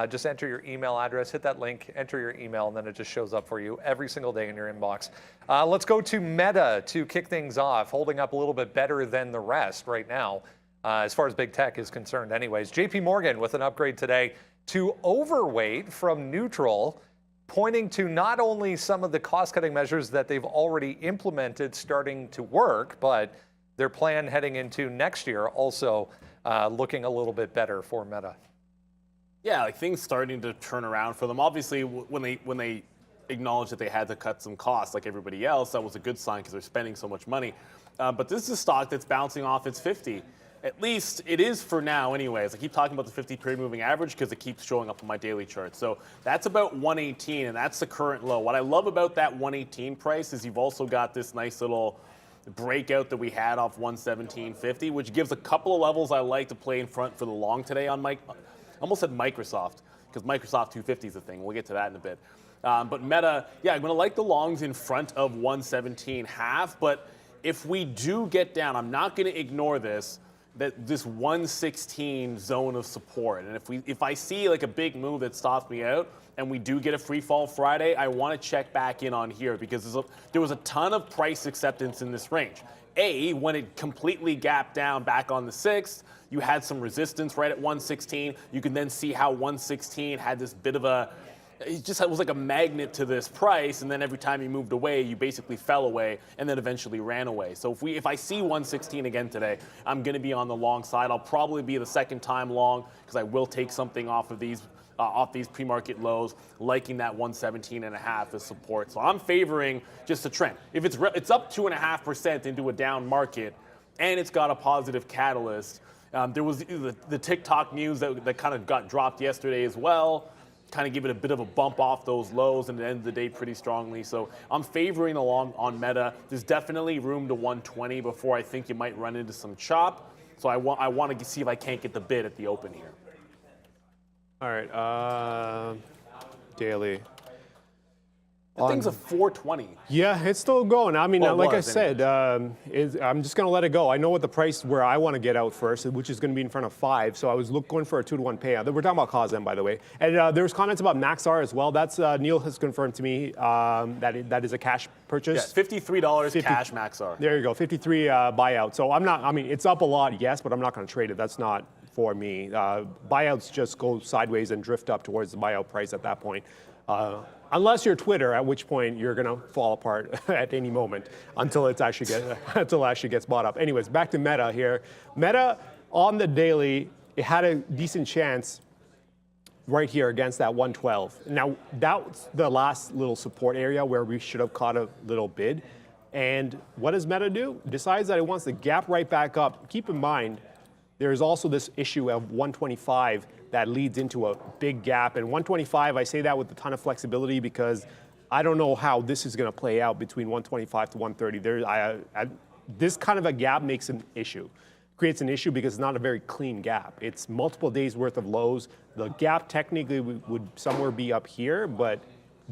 Just enter your email address, hit that link, enter your email, and then it just shows up for you every single day in your inbox. Let's go to Meta to kick things off, holding up a little bit better than the rest right now. As far as big tech is concerned anyways. JP Morgan with an upgrade today to overweight from neutral, pointing to not only some of the cost-cutting measures that they've already implemented starting to work, but their plan heading into next year also looking a little bit better for Meta. Yeah, like things starting to turn around for them. Obviously, when they acknowledged that they had to cut some costs like everybody else, that was a good sign because they're spending so much money. But this is a stock that's bouncing off its 50. At least it is for now anyways. I keep talking about the 50-period moving average because it keeps showing up on my daily chart. So that's about 118, and that's the current low. What I love about that 118 price is you've also got this nice little breakout that we had off 117.50, which gives a couple of levels I like to play in front for the long today on I almost said Microsoft, because Microsoft 250 is a thing. We'll get to that in a bit. But Meta, yeah, I'm going to like the longs in front of 117.5, but if we do get down, I'm not going to ignore this 116 zone of support. And if I see like a big move that stops me out and we do get a free fall Friday, I want to check back in on here because there was a ton of price acceptance in this range. When it completely gapped down back on the 6th, you had some resistance right at 116. You can then see how 116 had this bit of it was like a magnet to this price, and then every time you moved away, you basically fell away and then eventually ran away. So if I see 116 again today, I'm going to be on the long side. I'll probably be the second time long because I will take something off of these pre-market lows, liking that 117.5 as support. So I'm favoring just a trend. If it's up 2.5% into a down market, and it's got a positive catalyst. There was the TikTok news that kind of got dropped yesterday as well. Kind of give it a bit of a bump off those lows and end the day pretty strongly. So I'm favoring along on Meta. There's definitely room to 120 before I think you might run into some chop. So I want to see if I can't get the bid at the open here. All right, daily. That thing's a 420. Yeah, it's still going. I mean, Well, like I was, said, I'm just going to let it go. I know what the price where I want to get out first, which is going to be in front of 5. So I was going for a 2-to-1 payout. We're talking about COSM, by the way. And there was comments about Maxar as well. That's Neil has confirmed to me that is a cash purchase. Yeah, $53 cash Maxar. There you go, 53 buyout. So it's up a lot, yes, but I'm not going to trade it. That's not for me. Buyouts just go sideways and drift up towards the buyout price at that point. Unless you're Twitter, at which point you're going to fall apart at any moment until it actually gets bought up. Anyways, back to Meta here. Meta on the daily, it had a decent chance right here against that 112. Now, that's the last little support area where we should have caught a little bid. And what does Meta do? Decides that it wants to gap right back up. Keep in mind, there's also this issue of 125 that leads into a big gap. And 125, I say that with a ton of flexibility because I don't know how this is going to play out between 125 to 130. This kind of a gap makes an issue. Creates an issue because it's not a very clean gap. It's multiple days worth of lows. The gap technically would somewhere be up here, but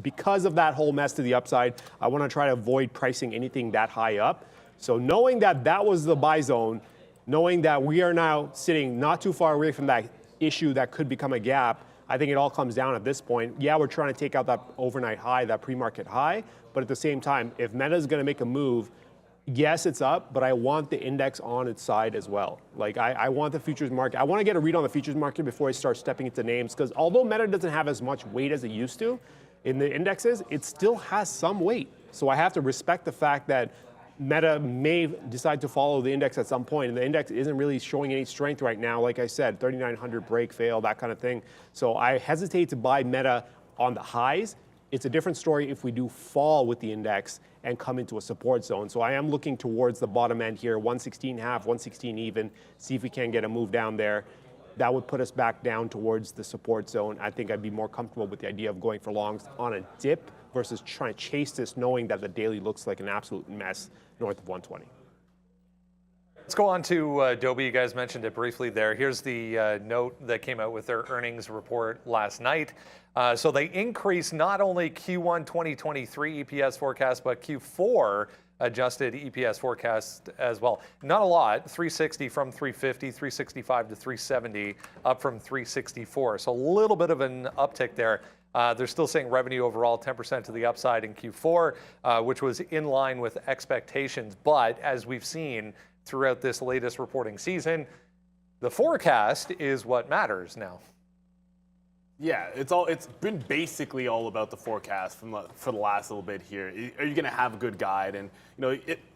because of that whole mess to the upside, I want to try to avoid pricing anything that high up. So knowing that that was the buy zone, knowing that we are now sitting not too far away from that issue that could become a gap, I think it all comes down at this point. Yeah, we're trying to take out that overnight high, that pre-market high, but at the same time, if Meta is going to make a move, yes, it's up, but I want the index on its side as well. Like I want the futures market. I want to get a read on the futures market before I start stepping into names, because although Meta doesn't have as much weight as it used to in the indexes, it still has some weight. So I have to respect the fact that Meta may decide to follow the index at some point, and the index isn't really showing any strength right now. Like I said, 3,900 break, fail, that kind of thing. So I hesitate to buy Meta on the highs. It's a different story if we do fall with the index and come into a support zone. So I am looking towards the bottom end here, 116.5, 116 even, see if we can get a move down there. That would put us back down towards the support zone. I think I'd be more comfortable with the idea of going for longs on a dip versus trying to chase this knowing that the daily looks like an absolute mess north of 120. Let's go on to Adobe. You guys mentioned it briefly there. Here's the note that came out with their earnings report last night. So they increased not only Q1 2023 EPS forecast, but Q4 adjusted EPS forecast as well. Not a lot, 360 from 350, 365 to 370, up from 364. So a little bit of an uptick there. They're still saying revenue overall 10% to the upside in Q4, which was in line with expectations. But as we've seen throughout this latest reporting season, the forecast is what matters now. Yeah, it's been basically all about the forecast for the last little bit here. Are you going to have a good guide? And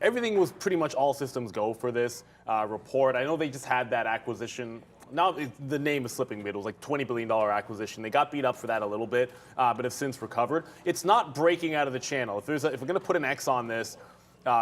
everything was pretty much all systems go for this report. I know they just had that acquisition. Now the name is slipping me. It was like $20 billion acquisition. They got beat up for that a little bit, but have since recovered. It's not breaking out of the channel. If we're going to put an X on this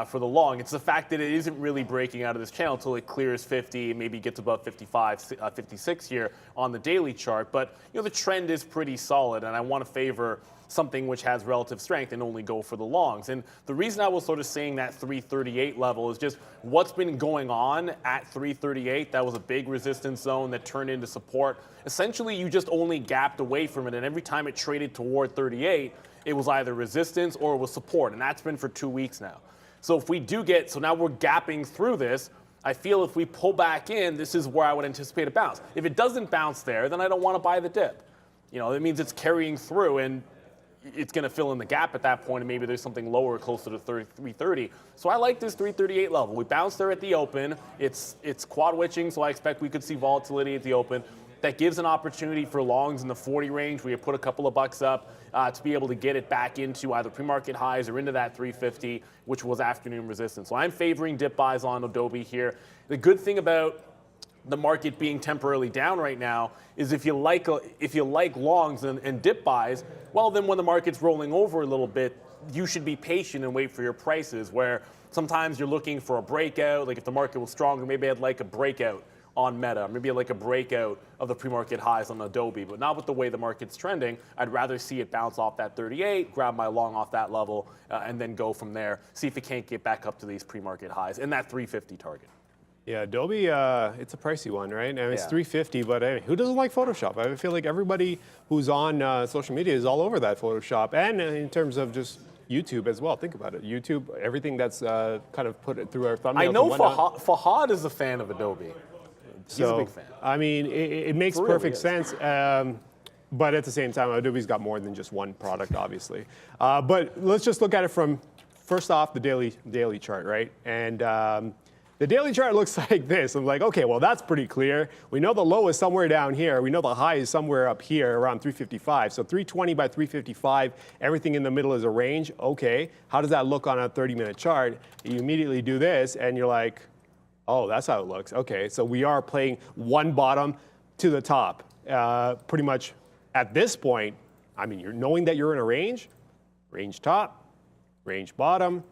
for the long, it's the fact that it isn't really breaking out of this channel until it clears 50, maybe gets above 55, 56 here on the daily chart. But the trend is pretty solid, and I want to favor something which has relative strength and only go for the longs. And the reason I was sort of saying that 338 level is just what's been going on at 338. That was a big resistance zone that turned into support. Essentially, you just only gapped away from it, and every time it traded toward 38, it was either resistance or it was support, and that's been for 2 weeks now. So if we do get, so now we're gapping through this, I feel if we pull back in, this is where I would anticipate a bounce. If it doesn't bounce there, then I don't want to buy the dip. That means it's carrying through, and it's going to fill in the gap at that point, and maybe there's something lower closer to 330. So I like this 338 level. We bounced there at the open. It's quad witching, so I expect we could see volatility at the open. That gives an opportunity for longs in the 40 range. We have put a couple of bucks up to be able to get it back into either pre-market highs or into that 350, which was afternoon resistance. So I'm favoring dip buys on Adobe here. The good thing about the market being temporarily down right now is if you like longs and dip buys, well, then when the market's rolling over a little bit, you should be patient and wait for your prices, where sometimes you're looking for a breakout. Like if the market was stronger, maybe I'd like a breakout on Meta, maybe like a breakout of the pre-market highs on Adobe, but not with the way the market's trending. I'd rather see it bounce off that 38, grab my long off that level, and then go from there, see if it can't get back up to these pre-market highs and that 350 target. Yeah, Adobe, it's a pricey one, right? It's 350, but who doesn't like Photoshop? I feel like everybody who's on social media is all over that Photoshop, and in terms of just YouTube as well. Think about it. YouTube, everything that's kind of put it through our thumbnails. I know Fahad is a fan of Adobe. He's a big fan. I mean, it makes perfect sense. But at the same time, Adobe's got more than just one product, obviously. But let's just look at it from, first off, the daily chart, right? And the daily chart looks like this. I'm like, okay, well, that's pretty clear. We know the low is somewhere down here. We know the high is somewhere up here around 355. So 320 by 355, everything in the middle is a range. Okay, how does that look on a 30-minute chart? You immediately do this, and you're like, oh, that's how it looks. Okay, so we are playing one bottom to the top. Pretty much at this point, I mean, you're knowing that you're in a range top, range bottom,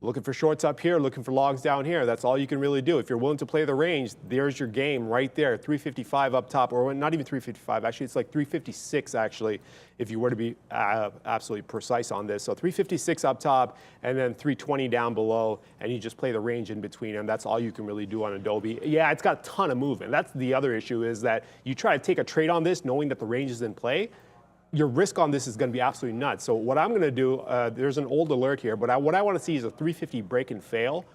Looking for shorts up here, looking for longs down here. That's all you can really do. If you're willing to play the range, there's your game right there. 355 up top, or not even 355. Actually, it's like 356 actually, if you were to be absolutely precise on this. So 356 up top, and then 320 down below, and you just play the range in between, and that's all you can really do on Adobe. Yeah, it's got a ton of movement. That's the other issue, is that you try to take a trade on this knowing that the range is in play. Your risk on this is going to be absolutely nuts. So what I'm going to do, there's an old alert here, but what I want to see is a 350 break and fail.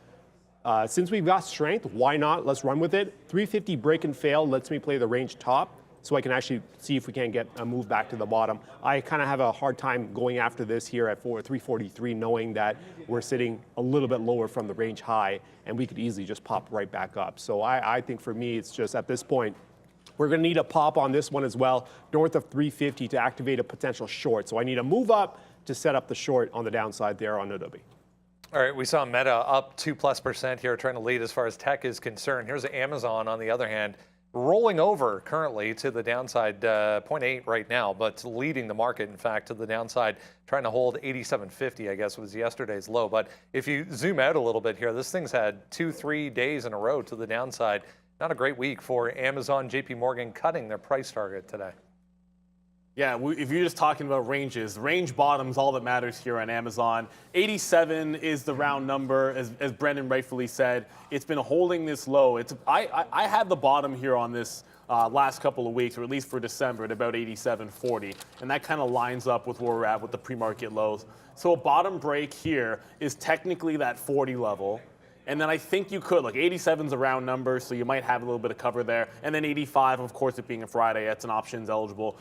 Since we've got strength, why not? Let's run with it. 350 break and fail lets me play the range top, so I can actually see if we can get a move back to the bottom. I kind of have a hard time going after this here at 343, knowing that we're sitting a little bit lower from the range high, and we could easily just pop right back up. So I think for me, it's just at this point, we're going to need a pop on this one as well, north of 350 to activate a potential short. So I need a move up to set up the short on the downside there on Adobe. All right, we saw Meta up 2+% here, trying to lead as far as tech is concerned. Here's Amazon, on the other hand, rolling over currently to the downside, 0.8 right now, but leading the market, in fact, to the downside, trying to hold 87.50, I guess, was yesterday's low. But if you zoom out a little bit here, this thing's had 2-3 days in a row to the downside. Not a great week for Amazon. JP Morgan cutting their price target today. Yeah, if you're just talking about ranges, range bottoms, all that matters here on Amazon. 87 is the round number, as Brendan rightfully said. It's been holding this low. I had the bottom here on this last couple of weeks, or at least for December, at about 87.40, and that kind of lines up with where we're at with the pre-market lows. So a bottom break here is technically that 40 level. And then I think you could, like 87's a round number, so you might have a little bit of cover there. And then 85, of course, it being a Friday, that's an options eligible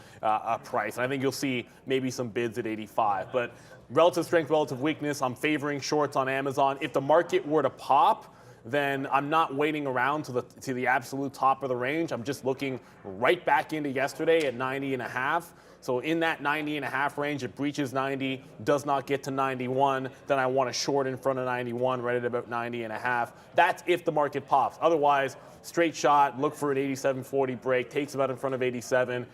price. And I think you'll see maybe some bids at 85. But relative strength, relative weakness, I'm favoring shorts on Amazon. If the market were to pop, then I'm not waiting around to the absolute top of the range. I'm just looking right back into yesterday at 90.5. So in that 90.5 range, it breaches 90, does not get to 91, then I want a short in front of 91, right at about 90.5. That's if the market pops. Otherwise, straight shot, look for an 87.40 break, takes about in front of 87.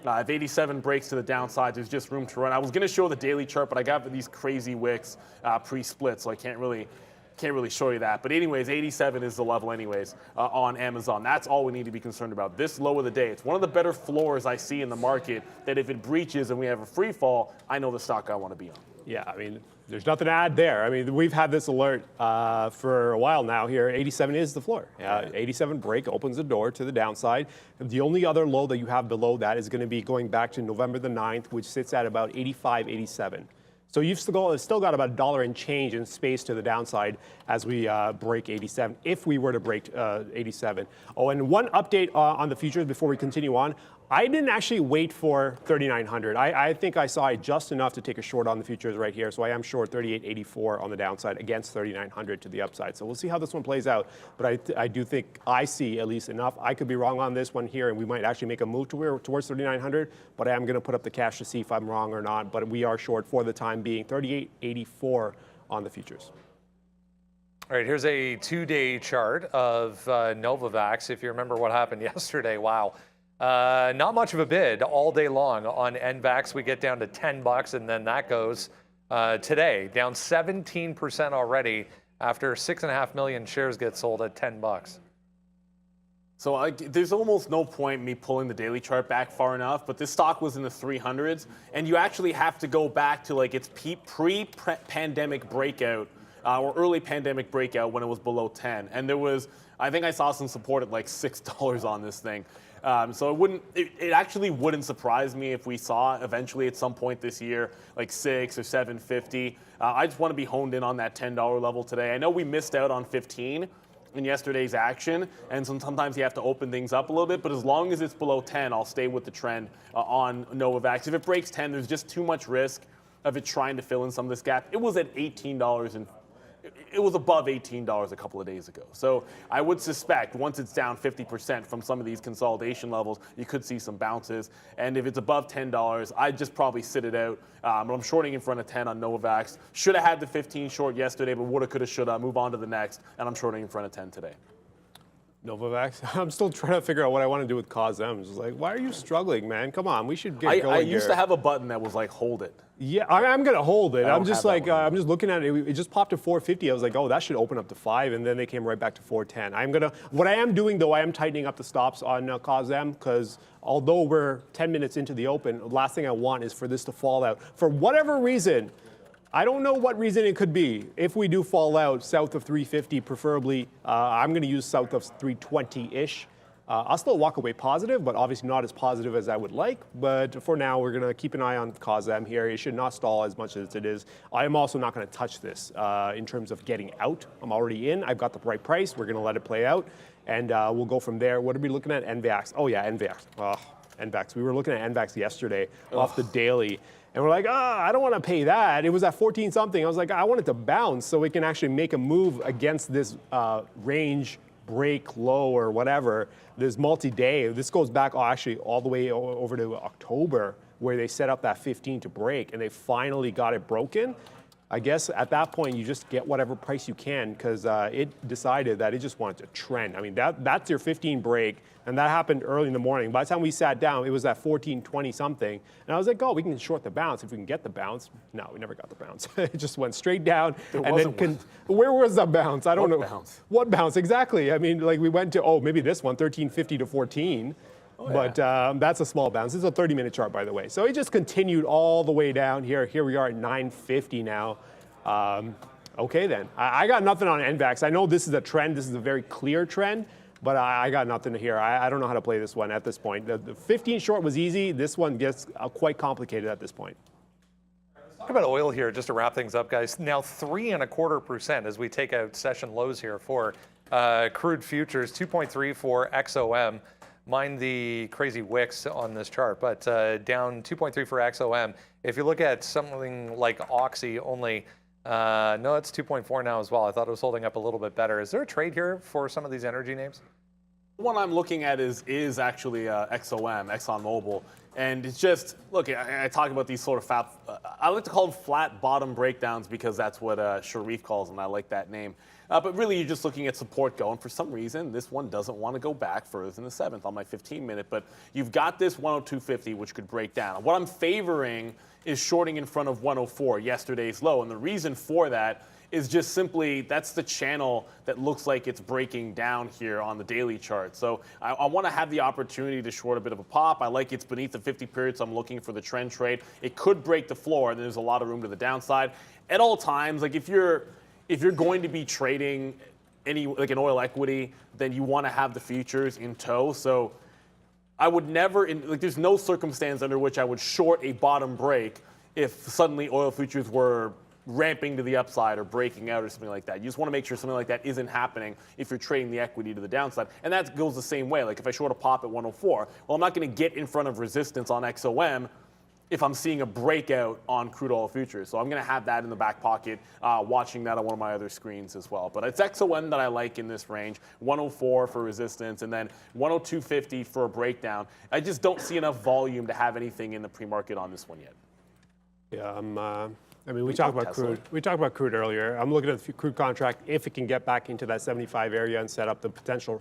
If 87 breaks to the downside, there's just room to run. I was going to show the daily chart, but I got these crazy wicks pre-split, so I can't really show you that. But anyways, 87 is the level anyways on Amazon. That's all we need to be concerned about. This low of the day, it's one of the better floors I see in the market, that if it breaches and we have a free fall, I know the stock I want to be on. Yeah, I mean, there's nothing to add there. I mean, we've had this alert for a while now here. 87 is the floor. 87 break opens the door to the downside. The only other low that you have below that is going to be going back to November the 9th, which sits at about 85, 87. So you've still got about $1 and change in space to the downside as we break 87, if we were to break 87. Oh, and one update on the futures before we continue on. I didn't actually wait for 3,900. I think I saw it just enough to take a short on the futures right here. So I am short 38.84 on the downside against 3,900 to the upside. So we'll see how this one plays out. But I do think I see at least enough. I could be wrong on this one here, and we might actually make a move towards 3,900. But I am going to put up the cash to see if I'm wrong or not. But we are short for the time being, 38.84 on the futures. All right, here's a 2-day chart of Novavax. If you remember what happened yesterday, wow. Not much of a bid all day long on NVAX. We get down to $10, and then that goes today, down 17% already after 6.5 million shares get sold at $10. So there's almost no point in me pulling the daily chart back far enough, but this stock was in the 300s, and you actually have to go back to like its pre-pandemic breakout or early pandemic breakout when it was below 10. And there was, I think I saw some support at like $6 on this thing. So it actually wouldn't surprise me if we saw eventually at some point this year like 6 or 7.50. I just want to be honed in on that $10 level today. I know we missed out on 15 in yesterday's action, and sometimes you have to open things up a little bit, but as long as it's below 10, I'll stay with the trend on Novavax. If it breaks 10, there's just too much risk of it trying to fill in some of this gap. It was at $18 and it was above $18 a couple of days ago. So I would suspect once it's down 50% from some of these consolidation levels, you could see some bounces. And if it's above $10, I'd just probably sit it out. But I'm shorting in front of 10 on Novavax. Should have had the 15 short yesterday, but woulda, coulda, shoulda. Move on to the next, and I'm shorting in front of 10 today. Novavax. I'm still trying to figure out what I want to do with COSM. It's like, why are you struggling, man? Come on, we should get going I used here. to have a button that was like, hold it. Yeah, I'm gonna hold it. I'm just like, I'm just looking at it. It just popped to 450. I was like, oh, that should open up to 5, and then they came right back to 410. What I am doing though, I am tightening up the stops on COSM because although we're 10 minutes into the open, the last thing I want is for this to fall out for whatever reason. I don't know what reason it could be. If we do fall out south of 350, preferably, I'm going to use south of 320-ish. I'll still walk away positive, but obviously not as positive as I would like. But for now, we're going to keep an eye on COSM here. It should not stall as much as it is. I am also not going to touch this in terms of getting out. I'm already in. I've got the right price. We're going to let it play out, and we'll go from there. What are we looking at? NVAX. Oh, yeah, NVAX. Oh, NVAX. We were looking at NVAX yesterday off the daily. And we're like, I don't want to pay that. It was at 14 something. I was like, I want it to bounce so we can actually make a move against this range break low or whatever. This multi-day. This goes back actually all the way over to October where they set up that 15 to break and they finally got it broken. I guess at that point you just get whatever price you can because it decided that it just wanted to trend. I mean, that's your 15 break, and that happened early in the morning. By the time we sat down, it was at 14.20 something, and I was like, oh, we can short the bounce if we can get the bounce. No, we never got the bounce. It just went straight down. Where was the bounce? I don't know. Bounce? What bounce? Exactly. I mean, like we went to, maybe this one, 13.50 to 14. Oh, but that's a small bounce. It's a 30-minute chart, by the way. So it just continued all the way down here. Here we are at 950 now. Okay, then. I got nothing on NVAX. I know this is a trend. This is a very clear trend, but I got nothing here. I don't know how to play this one at this point. The 15 short was easy. This one gets quite complicated at this point. Talk about oil here, just to wrap things up, guys. Now 3.25% as we take out session lows here for crude futures, 2.3 for XOM. Mind the crazy wicks on this chart, but down 2.3 for XOM. If you look at something like Oxy, only, no, it's 2.4 now as well. I thought it was holding up a little bit better. Is there a trade here for some of these energy names? The one I'm looking at is actually XOM, ExxonMobil. And it's just, look, I talk about these sort of I like to call them flat bottom breakdowns because that's what Sharif calls them. I like that name. But really, you're just looking at support going. For some reason, this one doesn't want to go back further than the 7th on my 15-minute. But you've got this 102.50, which could break down. What I'm favoring is shorting in front of 104, yesterday's low. And the reason for that is just simply that's the channel that looks like it's breaking down here on the daily chart. So I want to have the opportunity to short a bit of a pop. I like it's beneath the 50 period, so I'm looking for the trend trade. It could break the floor, and there's a lot of room to the downside. At all times, like if you're going to be trading like an oil equity, then you want to have the futures in tow. So I would never, there's no circumstance under which I would short a bottom break if suddenly oil futures were ramping to the upside or breaking out or something like that. You just want to make sure something like that isn't happening if you're trading the equity to the downside. And that goes the same way. Like if I short a pop at 104, well, I'm not going to get in front of resistance on XOM if I'm seeing a breakout on crude oil futures. So I'm going to have that in the back pocket, watching that on one of my other screens as well. But it's XOM that I like in this range, 104 for resistance, and then 102.50 for a breakdown. I just don't see enough volume to have anything in the pre-market on this one yet. Yeah, I mean, we talked about crude. We talked about crude earlier. I'm looking at the crude contract. If it can get back into that 75 area and set up the potential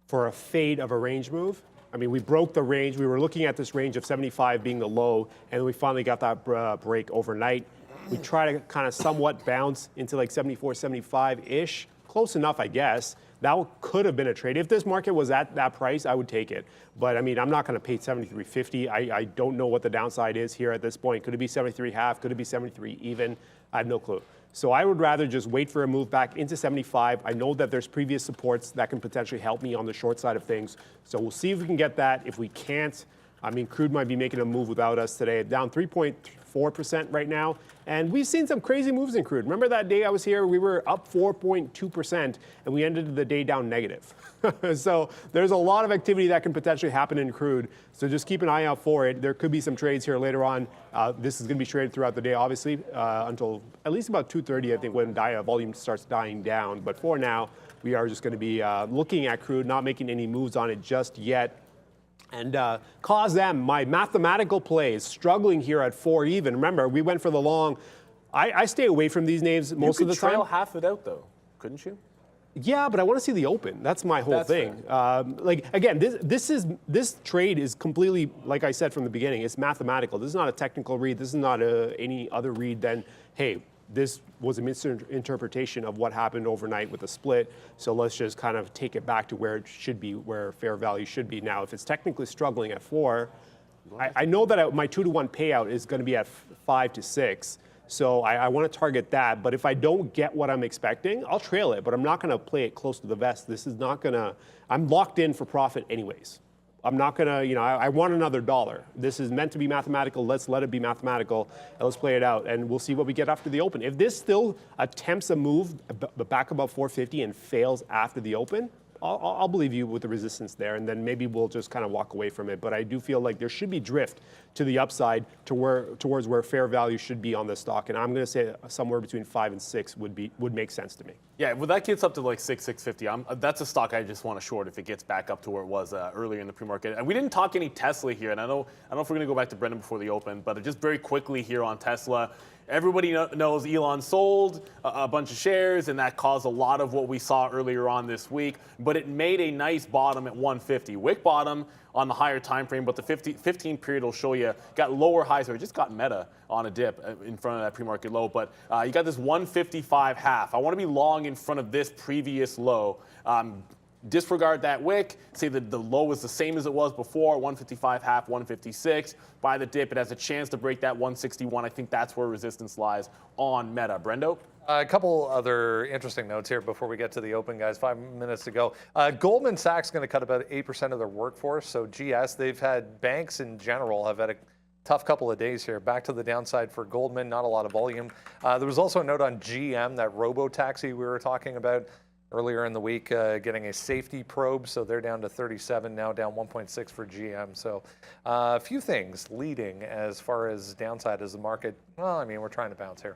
for a fade of a range move. I mean, we broke the range. We were looking at this range of 75 being the low, and we finally got that break overnight. We try to kind of somewhat bounce into like 74, 75-ish. Close enough, I guess. That could have been a trade. If this market was at that price, I would take it. But I mean, I'm not going to pay 73.50. I don't know what the downside is here at this point. Could it be 73.5? Could it be 73 even? I have no clue. So I would rather just wait for a move back into 75. I know that there's previous supports that can potentially help me on the short side of things. So we'll see if we can get that. If we can't, I mean, crude might be making a move without us today. Down 3.4% right now. And we've seen some crazy moves in crude. Remember that day I was here? We were up 4.2%, and we ended the day down negative. So there's a lot of activity that can potentially happen in crude. So just keep an eye out for it. There could be some trades here later on. This is going to be traded throughout the day, obviously, until at least about 2:30, I think, when volume starts dying down. But for now, we are just going to be looking at crude, not making any moves on it just yet. And COSM, my mathematical plays, struggling here at 4 even. Remember, we went for the long. I stay away from these names most of the time. You could trail half it out, though, couldn't you? Yeah, but I want to see the open. That's my whole thing. Like again, this trade is completely, like I said from the beginning, it's mathematical. This is not a technical read. This is not any other read than, hey, this was a misinterpretation of what happened overnight with the split. So let's just kind of take it back to where it should be, where fair value should be. Now, if it's technically struggling at 4, I know that my 2-to-1 payout is going to be at 5 to 6. So I want to target that, but if I don't get what I'm expecting, I'll trail it, but I'm not going to play it close to the vest. This is not going to, I'm locked in for profit anyways. I'm not going to, I want another dollar. This is meant to be mathematical. Let's let it be mathematical, and let's play it out, and we'll see what we get after the open. If this still attempts a move back above 450 and fails after the open, I'll believe you with the resistance there, and then maybe we'll just kind of walk away from it. But I do feel like there should be drift to the upside towards where fair value should be on this stock, and I'm going to say somewhere between 5 and 6 would make sense to me. Yeah, well, that gets up to like 650. That's a stock I just want to short if it gets back up to where it was earlier in the pre-market. And we didn't talk any Tesla here, and I don't know if we're going to go back to Brendan before the open, but just very quickly here on Tesla. Everybody knows Elon sold a bunch of shares, and that caused a lot of what we saw earlier on this week. But it made a nice bottom at 150. Wick bottom on the higher time frame, but the 15 period will show you got lower highs, or it just got meta on a dip in front of that pre-market low. But you got this 155 half. I want to be long in front of this previous low. Disregard that wick, say that the low is the same as it was before, 155 half, 156. Buy the dip, it has a chance to break that 161. I think that's where resistance lies on Meta. Brendo? A couple other interesting notes here before we get to the open, guys. 5 minutes to go. Goldman Sachs is going to cut about 8% of their workforce. So GS, they've had banks in general have had a tough couple of days here. Back to the downside for Goldman, not a lot of volume. There was also a note on GM, that robo-taxi we were talking about earlier in the week, getting a safety probe, so they're down to 37, now down 1.6 for GM. So a few things leading as far as downside as the market. Well, I mean, we're trying to bounce here.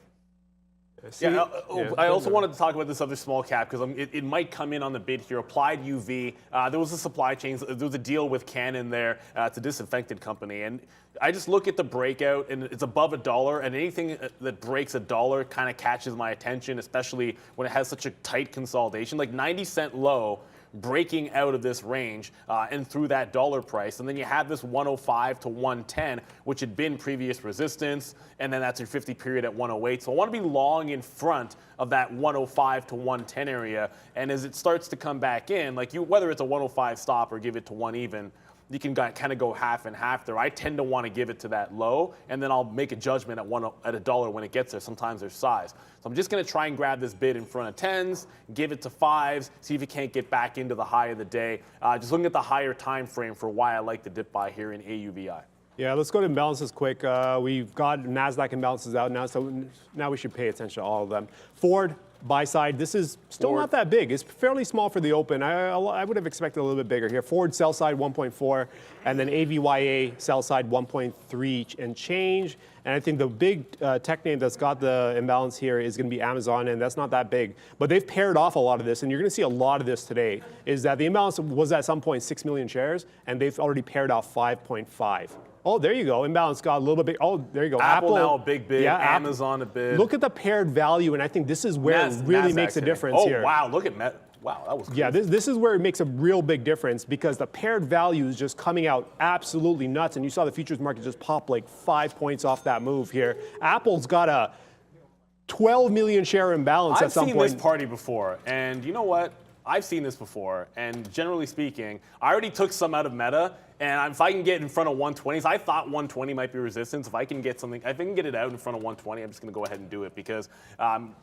I also wanted to talk about this other small cap because it might come in on the bid here. Applied UV. There was a supply chain. There was a deal with Canon there. It's a disinfectant company, and I just look at the breakout, and it's above $1, and anything that breaks $1 kind of catches my attention, especially when it has such a tight consolidation, like 90-cent low. Breaking out of this range and through that dollar price. And then you have this 105 to 110, which had been previous resistance. And then that's your 50 period at 108. So I want to be long in front of that 105 to 110 area. And as it starts to come back in, like whether it's a 105 stop or give it to 1 even, you can kind of go half and half there. I tend to want to give it to that low, and then I'll make a judgment at $1 when it gets there. Sometimes there's size. So I'm just going to try and grab this bid in front of 10s, give it to 5s, see if it can't get back into the high of the day. Just looking at the higher time frame for why I like the dip buy here in AUVI. Yeah, let's go to imbalances quick. We've got NASDAQ imbalances out now, so now we should pay attention to all of them. Ford, buy side, this is still not that big. It's fairly small for the open. I would have expected a little bit bigger here. Ford sell side 1.4, and then AVYA sell side 1.3 and change. And I think the big tech name that's got the imbalance here is going to be Amazon, and that's not that big. But they've paired off a lot of this, and you're going to see a lot of this today, is that the imbalance was at some point 6 million shares, and they've already paired off 5.5. Oh, there you go. Imbalance got a little bit big. Oh, there you go. Apple now a big bid. Yeah, Amazon a bid. Look at the paired value, and I think this is where it really makes a difference here. Oh, wow. Look at Met. Wow, that was crazy. Yeah, this is where it makes a real big difference because the paired value is just coming out absolutely nuts. And you saw the futures market just pop like 5 points off that move here. Apple's got a 12 million share imbalance at some point. I've seen this party before, and you know what? I've seen this before, and generally speaking, I already took some out of Meta, and if I can get in front of 120s, I thought 120 might be resistance. If I can get something, if I can get it out in front of 120, I'm just going to go ahead and do it because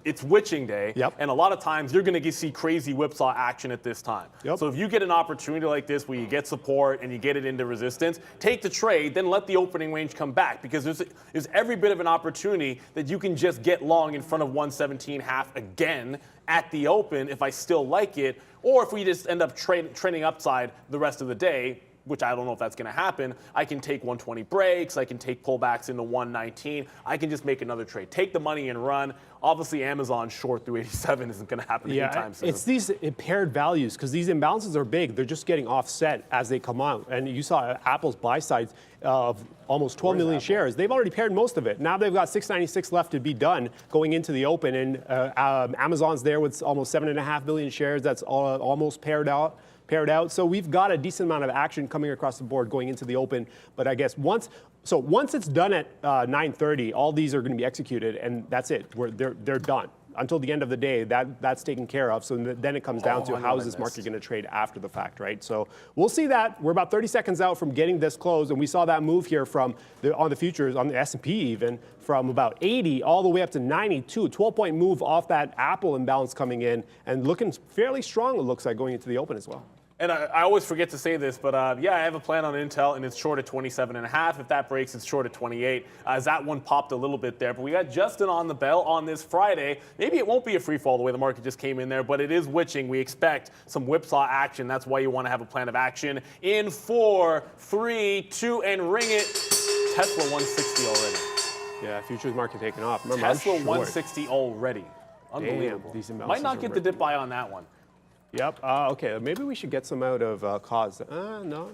it's witching day, and a lot of times you're going to see crazy whipsaw action at this time. So if you get an opportunity like this where you get support and you get it into resistance, take the trade, then let the opening range come back because there's every bit of an opportunity that you can just get long in front of 117.5 again at the open if I still like it, or if we just end up trending upside the rest of the day, which I don't know if that's going to happen, I can take 120 breaks, I can take pullbacks into 119, I can just make another trade. Take the money and run. Obviously, Amazon short through 87 isn't going to happen anytime soon. It's these impaired values because these imbalances are big. They're just getting offset as they come out. And you saw Apple's buy side of almost 12 million shares. They've already paired most of it. Now they've got 696 left to be done going into the open. And Amazon's there with almost 7.5 million shares. That's almost paired out. So we've got a decent amount of action coming across the board going into the open. But I guess once it's done at 9:30, all these are going to be executed, and that's it. They're done. Until the end of the day, that's taken care of. So then it comes down to how is this market going to trade after the fact, right? So we'll see that. We're about 30 seconds out from getting this closed, and we saw that move here from on the futures, on the S&P even, from about 80 all the way up to 92. 12-point move off that Apple imbalance coming in, and looking fairly strong, it looks like, going into the open as well. And I always forget to say this, but yeah, I have a plan on Intel, and it's short at 27.5. If that breaks, it's short at 28. As that one popped a little bit there, but we got Justin on the bell on this Friday. Maybe it won't be a free fall the way the market just came in there, but it is witching. We expect some whipsaw action. That's why you want to have a plan of action. In 4, 3, 2, and ring it. Tesla 160 already. Yeah, futures market taking off. Remember, Tesla 160 already. Unbelievable. Damn, these imbalances Might not are get the dip buy on that one. Yep. Okay. Maybe we should get some out of cause. No.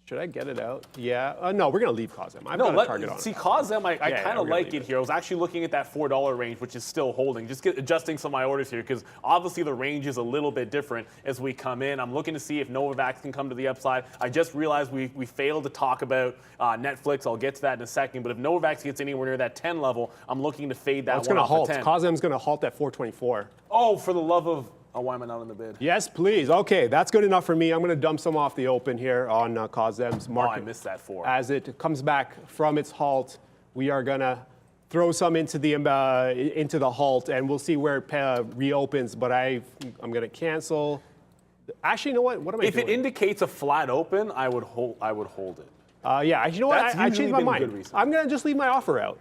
Should I get it out? Yeah. No, we're going to leave COSM. I've got a target on it. See, COSM, I kind of like it here. I was actually looking at that $4 range, which is still holding. Just adjusting some of my orders here because obviously the range is a little bit different as we come in. I'm looking to see if Novavax can come to the upside. I just realized we failed to talk about Netflix. I'll get to that in a second. But if Novavax gets anywhere near that 10 level, I'm looking to fade that one off the 10. COSM's going to halt at 424. Oh, for the love of... Oh, why am I not in the bid? Yes, please. Okay, that's good enough for me. I'm going to dump some off the open here on COSM's market. Oh, I missed that 4. As it comes back from its halt, we are going to throw some into the halt, and we'll see where it reopens. But I'm going to cancel. Actually, you know what? What am I doing? If it indicates a flat open, I would hold it. Yeah, you know what? I changed my mind. I'm going to just leave my offer out.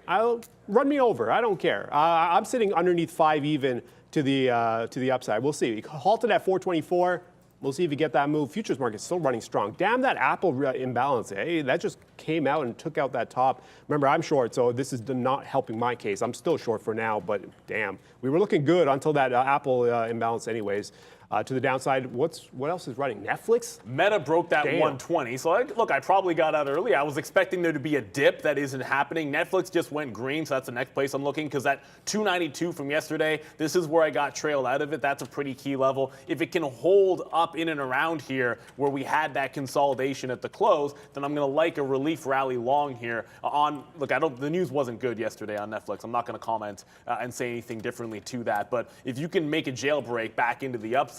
Run me over. I don't care. I'm sitting underneath 5 even to the upside. We'll see. It halted at 424. We'll see if you get that move. Futures market's still running strong. Damn that Apple imbalance. Hey, that just came out and took out that top. Remember, I'm short, so this is not helping my case. I'm still short for now, but damn. We were looking good until that Apple imbalance anyways. To the downside, what else is running? Netflix? Meta broke that 120. So, I probably got out early. I was expecting there to be a dip that isn't happening. Netflix just went green, so that's the next place I'm looking because that 292 from yesterday, this is where I got trailed out of it. That's a pretty key level. If it can hold up in and around here where we had that consolidation at the close, then I'm going to like a relief rally long here. The news wasn't good yesterday on Netflix. I'm not going to comment and say anything differently to that. But if you can make a jailbreak back into the upside,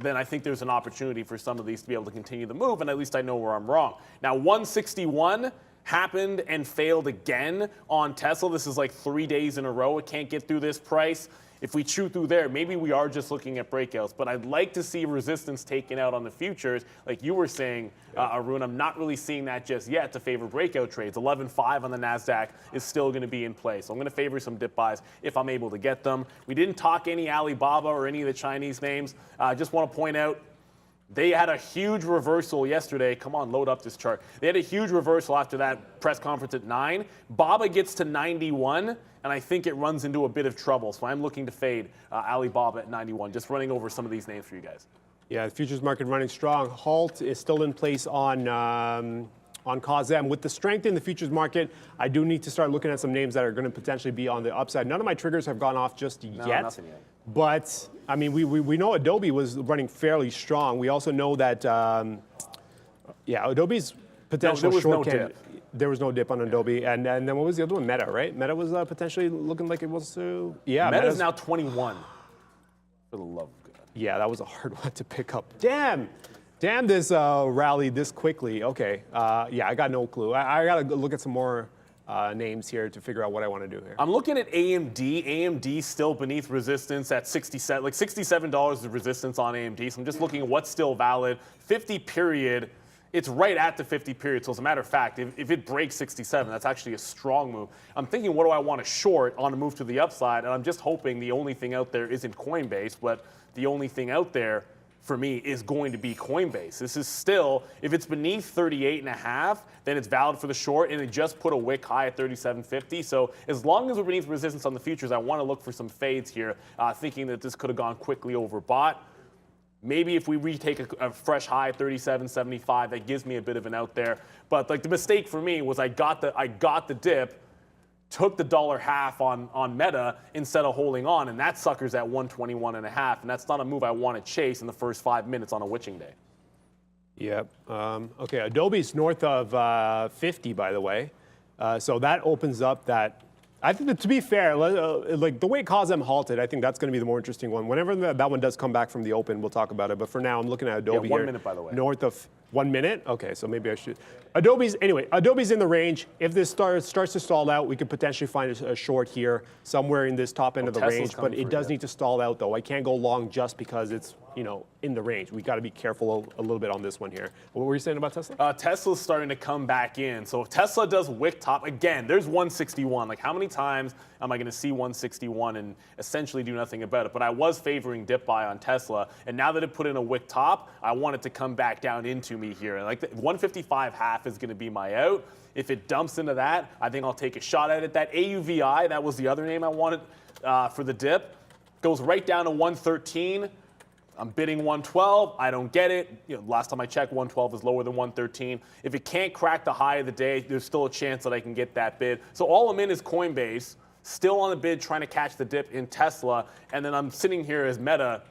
then I think there's an opportunity for some of these to be able to continue the move, and at least I know where I'm wrong. Now, 161 happened and failed again on Tesla. This is like 3 days in a row. It can't get through this price. If we chew through there, maybe we are just looking at breakouts. But I'd like to see resistance taken out on the futures. Like you were saying, Arun, I'm not really seeing that just yet to favor breakout trades. 11.5 on the NASDAQ is still going to be in play. So I'm going to favor some dip buys if I'm able to get them. We didn't talk any Alibaba or any of the Chinese names. I just want to point out, they had a huge reversal yesterday. Come on, load up this chart. They had a huge reversal after that press conference at 9. Baba gets to 91, and I think it runs into a bit of trouble. So I'm looking to fade Alibaba at 91. Just running over some of these names for you guys. Yeah, the futures market running strong. Halt is still in place on COSM. With the strength in the futures market, I do need to start looking at some names that are going to potentially be on the upside. None of my triggers have gone off just yet. Nothing yet. But, I mean, we know Adobe was running fairly strong. We also know that, Adobe's potential short candidate. There was no dip on Adobe. And then what was the other one? Meta, right? Meta was potentially looking like it was Meta's now 21. For the love of God. Yeah, that was a hard one to pick up. Damn this rally this quickly. Okay, I got no clue. I got to look at some more names here to figure out what I want to do here. I'm looking at AMD. AMD still beneath resistance at 67, like $67 is resistance on AMD. So I'm just looking at what's still valid. 50 period, it's right at the 50 period. So as a matter of fact, if it breaks 67, that's actually a strong move. I'm thinking, what do I want to short on a move to the upside? And I'm just hoping the only thing out there isn't Coinbase, but the only thing out there, for me is going to be Coinbase. This is still, if it's beneath 38.5, then it's valid for the short, and it just put a wick high at 37.50. So as long as we're beneath resistance on the futures, I want to look for some fades here, thinking that this could have gone quickly overbought. Maybe if we retake a fresh high, 37.75, that gives me a bit of an out there. But like the mistake for me was I got the dip, took the $1.50 on Meta instead of holding on, and that sucker's at 121.5, and that's not a move I want to chase in the first 5 minutes on a witching day. Yep. Okay, Adobe's north of 50, by the way. So that opens up that. I think that, to be fair, like the way COSM halted, I think that's going to be the more interesting one. Whenever that one does come back from the open, we'll talk about it. But for now, I'm looking at Adobe here. 1 minute, by the way. North of 1 minute? Okay, so maybe I should. Adobe's in the range. If this starts to stall out, we could potentially find a short here somewhere in this top end of the Tesla's range. But it does need to stall out, though. I can't go long just because it's, in the range. We got to be careful a little bit on this one here. What were you saying about Tesla? Tesla's starting to come back in. So if Tesla does wick top, again, there's 161. Like, how many times am I going to see 161 and essentially do nothing about it? But I was favoring dip buy on Tesla. And now that it put in a wick top, I want it to come back down into me here. And like 155.5 is going to be my out. If it dumps into that, I think I'll take a shot at it. That AUVI, that was the other name I wanted for the dip, goes right down to 113. I'm bidding 112. I don't get it. Last time I checked, 112 is lower than 113. If it can't crack the high of the day, there's still a chance that I can get that bid. So all I'm in is Coinbase, still on the bid, trying to catch the dip in Tesla, and then I'm sitting here as Meta.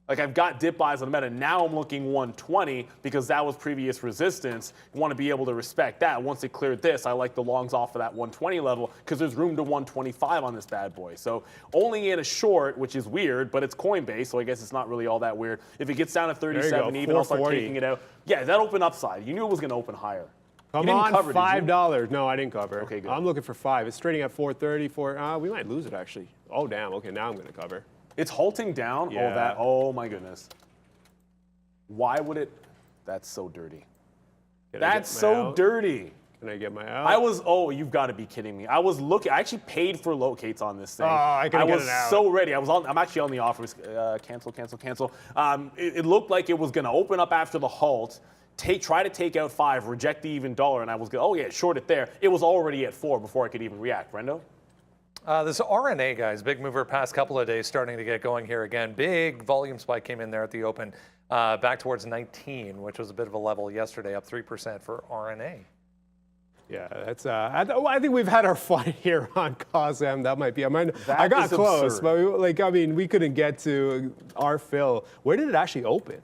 Like, I've got dip buys on Meta. Now I'm looking 120 because that was previous resistance. You want to be able to respect that. Once it cleared this, I like the longs off of that 120 level because there's room to 125 on this bad boy. So only in a short, which is weird, but it's Coinbase, so I guess it's not really all that weird. If it gets down to 37 even, I'll start taking it out. Yeah, that open upside. You knew it was going to open higher. Come on, cover, $5. No, I didn't cover. Okay, good. I'm looking for 5. It's trading at 430. We might lose it, actually. Oh, damn. Okay, now I'm going to cover. It's halting down. Yeah. Oh my goodness. Why would it? That's so dirty. That's so dirty. Can I get my out? You've got to be kidding me. I actually paid for locates on this thing. I was so ready. I'm actually on the offers. Cancel. It looked like it was going to open up after the halt. Try to take out 5, reject the even dollar, and I was going, short it there. It was already at 4 before I could even react. Brendo? This RNA, guys, big mover past couple of days, starting to get going here again. Big volume spike came in there at the open, back towards 19, which was a bit of a level yesterday, up 3% for RNA. Yeah, that's. I think we've had our fun here on COSM. That might be. I got close, absurd. but we couldn't get to our fill. Where did it actually open?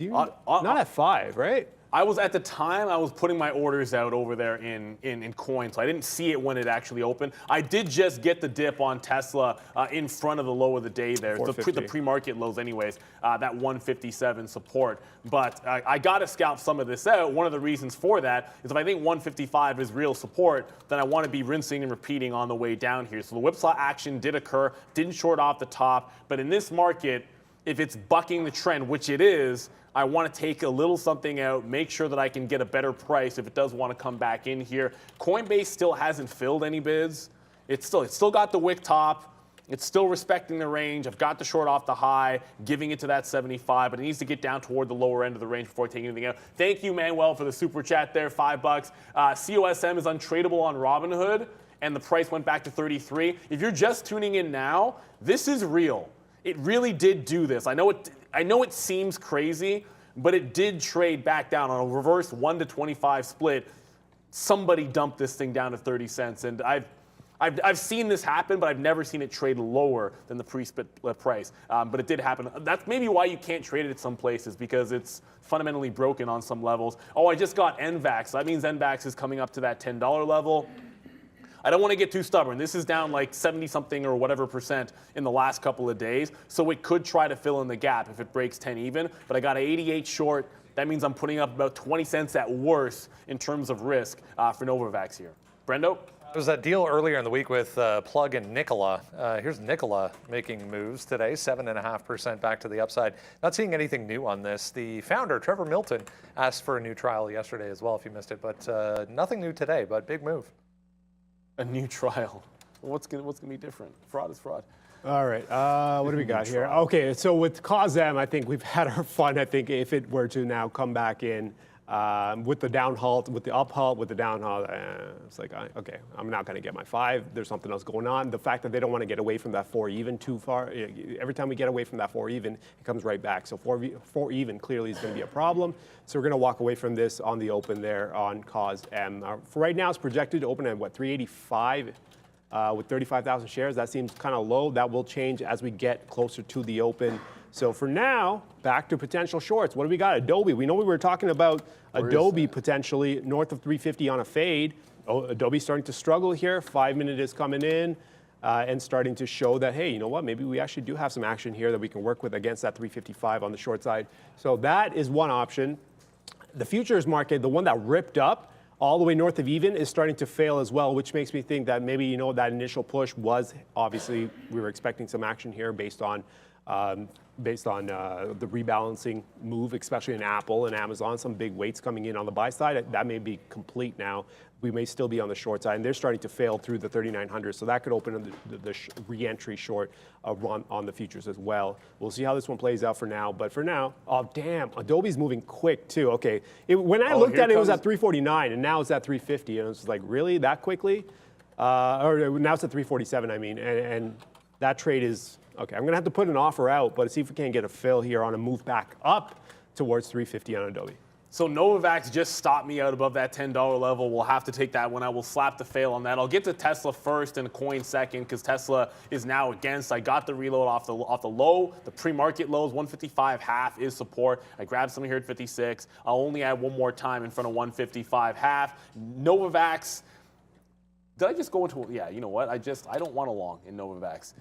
Not at 5, right? I was at the time I was putting my orders out over there in coin, so I didn't see it when it actually opened. I did just get the dip on Tesla in front of the low of the day there, the pre-market lows anyways, that 157 support. But I got to scalp some of this out. One of the reasons for that is if I think 155 is real support, then I want to be rinsing and repeating on the way down here. So the whipsaw action did occur, didn't short off the top, but in this market, if it's bucking the trend, which it is, I want to take a little something out, make sure that I can get a better price if it does want to come back in here. Coinbase still hasn't filled any bids. It's still got the wick top. It's still respecting the range. I've got the short off the high, giving it to that 75, but it needs to get down toward the lower end of the range before taking anything out. Thank you, Manuel, for the super chat there, $5. COSM is untradeable on Robinhood, and the price went back to 33. If you're just tuning in now, this is real. It really did do this. I know it seems crazy, but it did trade back down on a reverse 1 to 25 split. Somebody dumped this thing down to 30 cents, and I've seen this happen, but I've never seen it trade lower than the pre-split price. But it did happen. That's maybe why you can't trade it at some places, because it's fundamentally broken on some levels. Oh, I just got NVAX. So that means NVAX is coming up to that $10 level. I don't want to get too stubborn. This is down like 70-something or whatever % in the last couple of days, so it could try to fill in the gap if it breaks 10 even, but I got an 88 short. That means I'm putting up about 20 cents at worst in terms of risk for Novavax here. Brendo? There was that deal earlier in the week with Plug and Nikola. Here's Nikola making moves today, 7.5% back to the upside. Not seeing anything new on this. The founder, Trevor Milton, asked for a new trial yesterday as well, if you missed it, but nothing new today, but big move. A new trial. What's gonna be different? Fraud is fraud. All right, what do we got here? Okay, so with COSM, I think we've had our fun. I think if it were to now come back in with the down halt, with the up halt, with the down halt, it's like, okay, I'm not going to get my 5. There's something else going on. The fact that they don't want to get away from that 4 even too far, every time we get away from that 4 even, it comes right back. So 4 even clearly is going to be a problem. So we're going to walk away from this on the open there on COSM. For right now, it's projected to open at, what, 385? With 35,000 shares, that seems kind of low. That will change as we get closer to the open. So for now, back to potential shorts. What do we got? Adobe. We know we were talking about Adobe potentially north of 350 on a fade. Oh, Adobe's starting to struggle here. 5-minute is coming in and starting to show that, hey, you know what? Maybe we actually do have some action here that we can work with against that 355 on the short side. So that is one option. The futures market, the one that ripped up all the way north of even, is starting to fail as well, which makes me think that maybe, you know, that initial push was obviously we were expecting some action here based on the rebalancing move, especially in Apple and Amazon, some big weights coming in on the buy side. That may be complete now. We may still be on the short side, and they're starting to fail through the 3,900, so that could open the re-entry short on the futures as well. We'll see how this one plays out for now, but for now, oh damn, Adobe's moving quick too. Okay, when I looked at it, it was at 349, and now it's at 350, and it's like, really, that quickly? Or now it's at 347, I mean, and that trade is, okay, I'm gonna have to put an offer out, but see if we can get a fill here on a move back up towards 350 on Adobe. So Novavax just stopped me out above that $10 level. We'll have to take that one. I will slap the fail on that. I'll get to Tesla first and coin second because Tesla is now against. I got the reload off the low, the pre-market lows. 155.5 is support. I grabbed some here at 56. I'll only add one more time in front of 155.5. Novavax. Did I just go into? Yeah, you know what? I don't want a long in Novavax.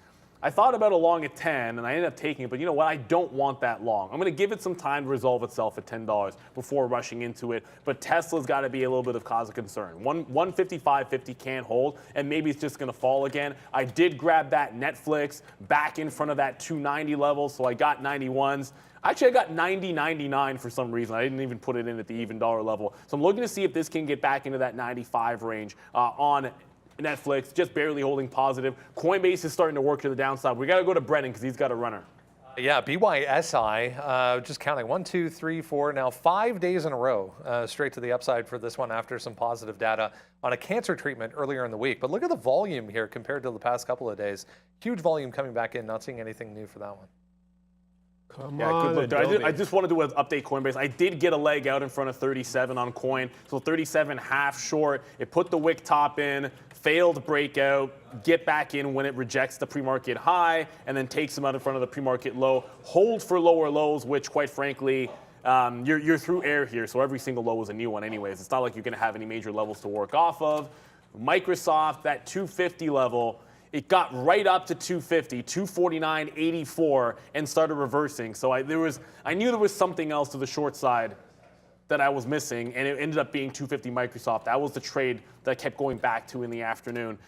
I thought about a long at 10, and I ended up taking it, but you know what? I don't want that long. I'm going to give it some time to resolve itself at $10 before rushing into it, but Tesla's got to be a little bit of cause of concern. 155.50 can't hold, and maybe it's just going to fall again. I did grab that Netflix back in front of that 290 level, so I got 91s. Actually, I got 90.99 for some reason. I didn't even put it in at the even dollar level. So I'm looking to see if this can get back into that 95 range on Netflix, just barely holding positive. Coinbase is starting to work to the downside. We got to go to Brennan because he's got a runner. Yeah, BYSI, just counting 1, 2, 3, 4, now 5 days in a row straight to the upside for this one after some positive data on a cancer treatment earlier in the week. But look at the volume here compared to the past couple of days. Huge volume coming back in, not seeing anything new for that one. Come on, good look. I just want to do an update Coinbase. I did get a leg out in front of 37 on coin, so 37 half short. It put the wick top in, failed breakout, get back in when it rejects the pre-market high, and then takes them out in front of the pre-market low. Hold for lower lows, which quite frankly, you're through air here, so every single low is a new one anyways. It's not like you're going to have any major levels to work off of. Microsoft, that 250 level, it got right up to 250, 249.84, and started reversing. So I knew there was something else to the short side that I was missing, and it ended up being 250 Microsoft. That was the trade that I kept going back to in the afternoon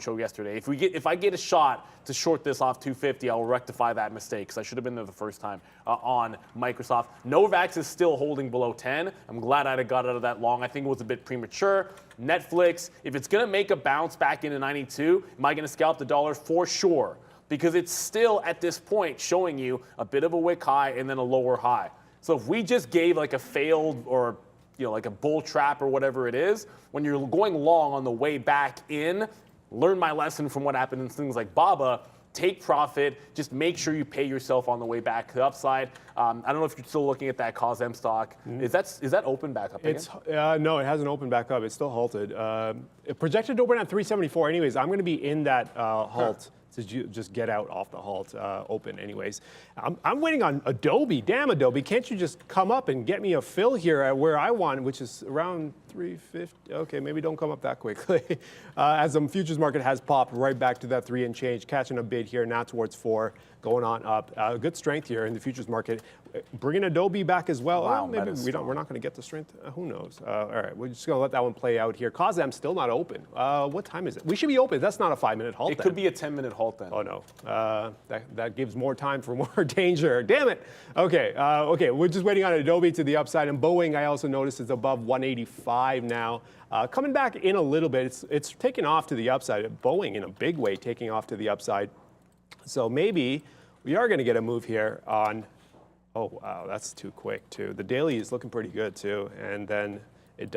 show yesterday. If I get a shot to short this off 250, I'll rectify that mistake because I should have been there the first time on Microsoft. Novavax is still holding below 10. I'm glad I got out of that long. I think it was a bit premature. Netflix, if it's going to make a bounce back into 92, am I going to scalp the dollar? For sure, because it's still at this point showing you a bit of a wick high and then a lower high. So if we just gave like a failed or like a bull trap or whatever it is, when you're going long on the way back in, learn my lesson from what happened in things like BABA, take profit, just make sure you pay yourself on the way back to the upside. I don't know if you're still looking at that COSM stock. Is that open back up again? No, it hasn't opened back up. It's still halted. It projected to open at 374 anyways. I'm going to be in that halt. To just get out off the halt open anyways. I'm waiting on Adobe. Damn, Adobe, can't you just come up and get me a fill here at where I want, which is around 350? Okay, maybe don't come up that quickly. As the futures market has popped right back to that 3 and change, catching a bid here, now towards 4, going on up. Good strength here in the futures market. bringing Adobe back as well. Wow, Maybe Meta's we're not going to get the strength. Who knows? All right, we're just going to let that one play out here. COSM's still not open. What time is it? We should be open. That's not a 5-minute halt. It could be a 10-minute halt then. Oh no, that gives more time for more danger. Damn it. Okay, we're just waiting on Adobe to the upside, and Boeing I also noticed is above 185 now. Coming back in a little bit. It's taking off to the upside. Boeing in a big way taking off to the upside. So maybe we are going to get a move here on. Oh wow, that's too quick too. The daily is looking pretty good too, and then it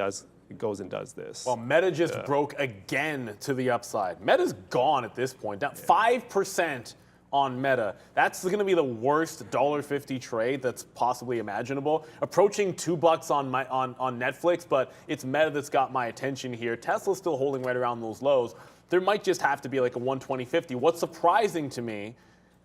goes and does this. Well, Meta just broke again to the upside. Meta's gone at this point, down 5% on Meta. That's going to be the worst $1.50 trade that's possibly imaginable. Approaching $2 on Netflix, but it's Meta that's got my attention here. Tesla's still holding right around those lows. There might just have to be like a 120.50. What's surprising to me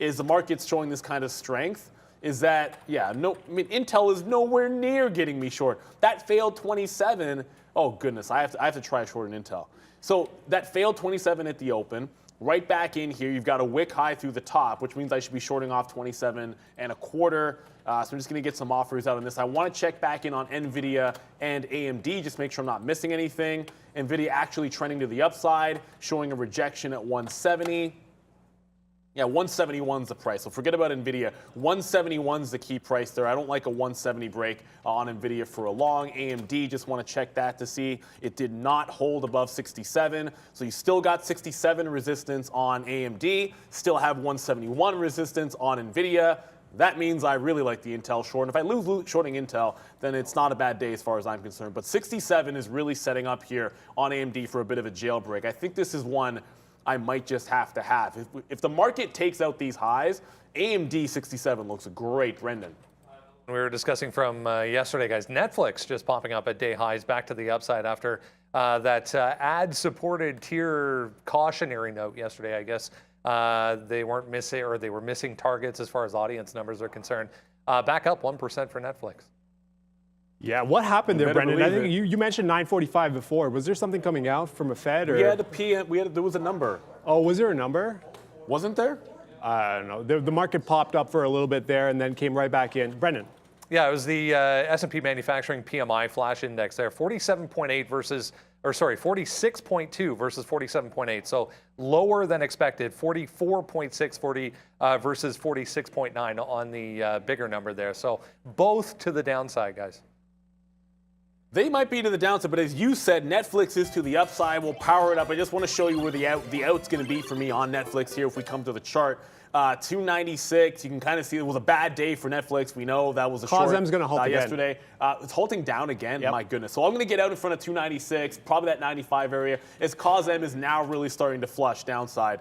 is the market's showing this kind of strength. Is that, Intel is nowhere near getting me short. That failed 27. Oh, goodness, I have to try short in Intel. So that failed 27 at the open. Right back in here, you've got a wick high through the top, which means I should be shorting off 27 and a quarter. So I'm just going to get some offers out on this. I want to check back in on NVIDIA and AMD, just make sure I'm not missing anything. NVIDIA actually trending to the upside, showing a rejection at 170. Yeah, 171 is the price. So forget about NVIDIA. 171 is the key price there. I don't like a 170 break on NVIDIA for a long. AMD, just want to check that to see. It did not hold above 67. So you still got 67 resistance on AMD. Still have 171 resistance on NVIDIA. That means I really like the Intel short. And if I lose shorting Intel, then it's not a bad day as far as I'm concerned. But 67 is really setting up here on AMD for a bit of a jailbreak. I think this is one I might just have to have. If the market takes out these highs, AMD 67 looks great, Brendan. We were discussing from yesterday, guys, Netflix just popping up at day highs back to the upside after that ad-supported tier cautionary note yesterday, I guess. They weren't missing, or they were missing targets as far as audience numbers are concerned. Back up 1% for Netflix. Yeah, what happened there, Brendan? I believe think you mentioned 9:45 before. Was there something coming out from a Fed? Or? We had a PM. There was a number. Oh, was there a number? Wasn't there? I don't know. The market popped up for a little bit there and then came right back in. Brendan. Yeah, it was the S&P Manufacturing PMI flash index there, 47.8 versus, or sorry, 46.2 versus 47.8. So lower than expected, 44.6 versus 46.9 on the bigger number there. So both to the downside, guys. They might be to the downside, but as you said, Netflix is to the upside. We'll power it up. I just want to show you where the out's going to be for me on Netflix here if we come to the chart. 296, you can kind of see it was a bad day for Netflix. We know that was a short COSM's going to halt yesterday. It's halting down again. Yep. My goodness. So I'm going to get out in front of 296, probably that 95 area, as COSM is now really starting to flush downside.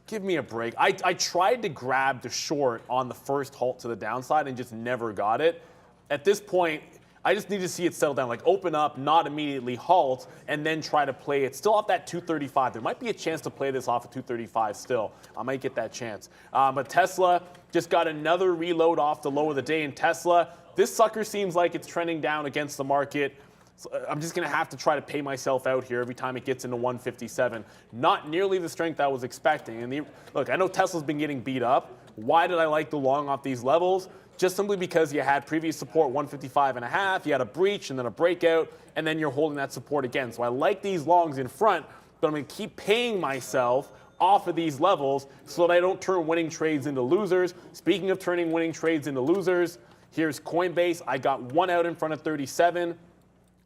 Give me a break. I tried to grab the short on the first halt to the downside and just never got it. At this point, I just need to see it settle down, like open up, not immediately halt, and then try to play it still off that 235. There might be a chance to play this off of 235 still. I might get that chance. But Tesla just got another reload off the low of the day in Tesla. This sucker seems like it's trending down against the market. So I'm just going to have to try to pay myself out here every time it gets into 157. Not nearly the strength I was expecting. And look, I know Tesla's been getting beat up. Why did I like the long off these levels? Just simply because you had previous support 155.5, you had a breach and then a breakout, and then you're holding that support again. So I like these longs in front, but I'm going to keep paying myself off of these levels so that I don't turn winning trades into losers. Speaking of turning winning trades into losers, here's Coinbase. I got one out in front of 37.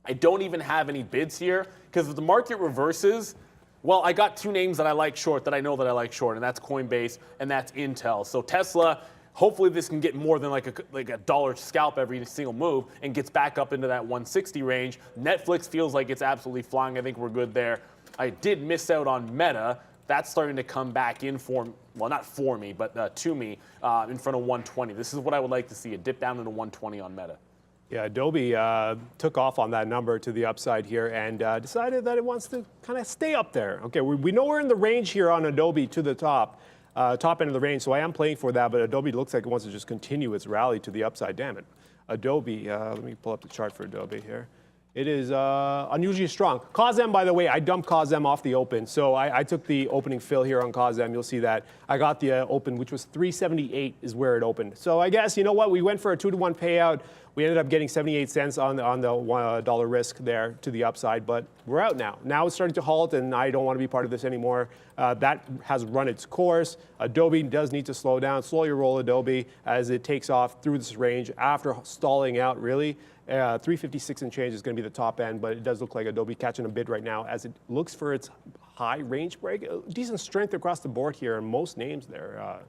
I don't even have any bids here because if the market reverses, well, I got two names that I like short that I know that I like short, and that's Coinbase and that's Intel. So Tesla, hopefully this can get more than like a dollar scalp every single move and gets back up into that 160 range. Netflix feels like it's absolutely flying. I think we're good there. I did miss out on Meta. That's starting to come back in for, well, not for me, but to me in front of 120. This is what I would like to see, a dip down into 120 on Meta. Yeah, Adobe took off on that number to the upside here and decided that it wants to kind of stay up there. Okay, we know we're in the range here on Adobe to the top end of the range, so I am playing for that, but Adobe looks like it wants to just continue its rally to the upside. Damn it. Adobe, let me pull up the chart for Adobe here. It is unusually strong. COSM, by the way, I dumped COSM off the open. So I took the opening fill here on COSM. You'll see that. I got the open, which was 378 is where it opened. So I guess, you know what? We went for a 2-to-1 payout. We ended up getting 78 cents on the $1 risk there to the upside, but we're out now. Now it's starting to halt, and I don't want to be part of this anymore. That has run its course. Adobe does need to slow down. Slow your roll, Adobe, as it takes off through this range after stalling out, really. 356 and change is going to be the top end, but it does look like Adobe catching a bid right now as it looks for its high range break. Decent strength across the board here, and most names there,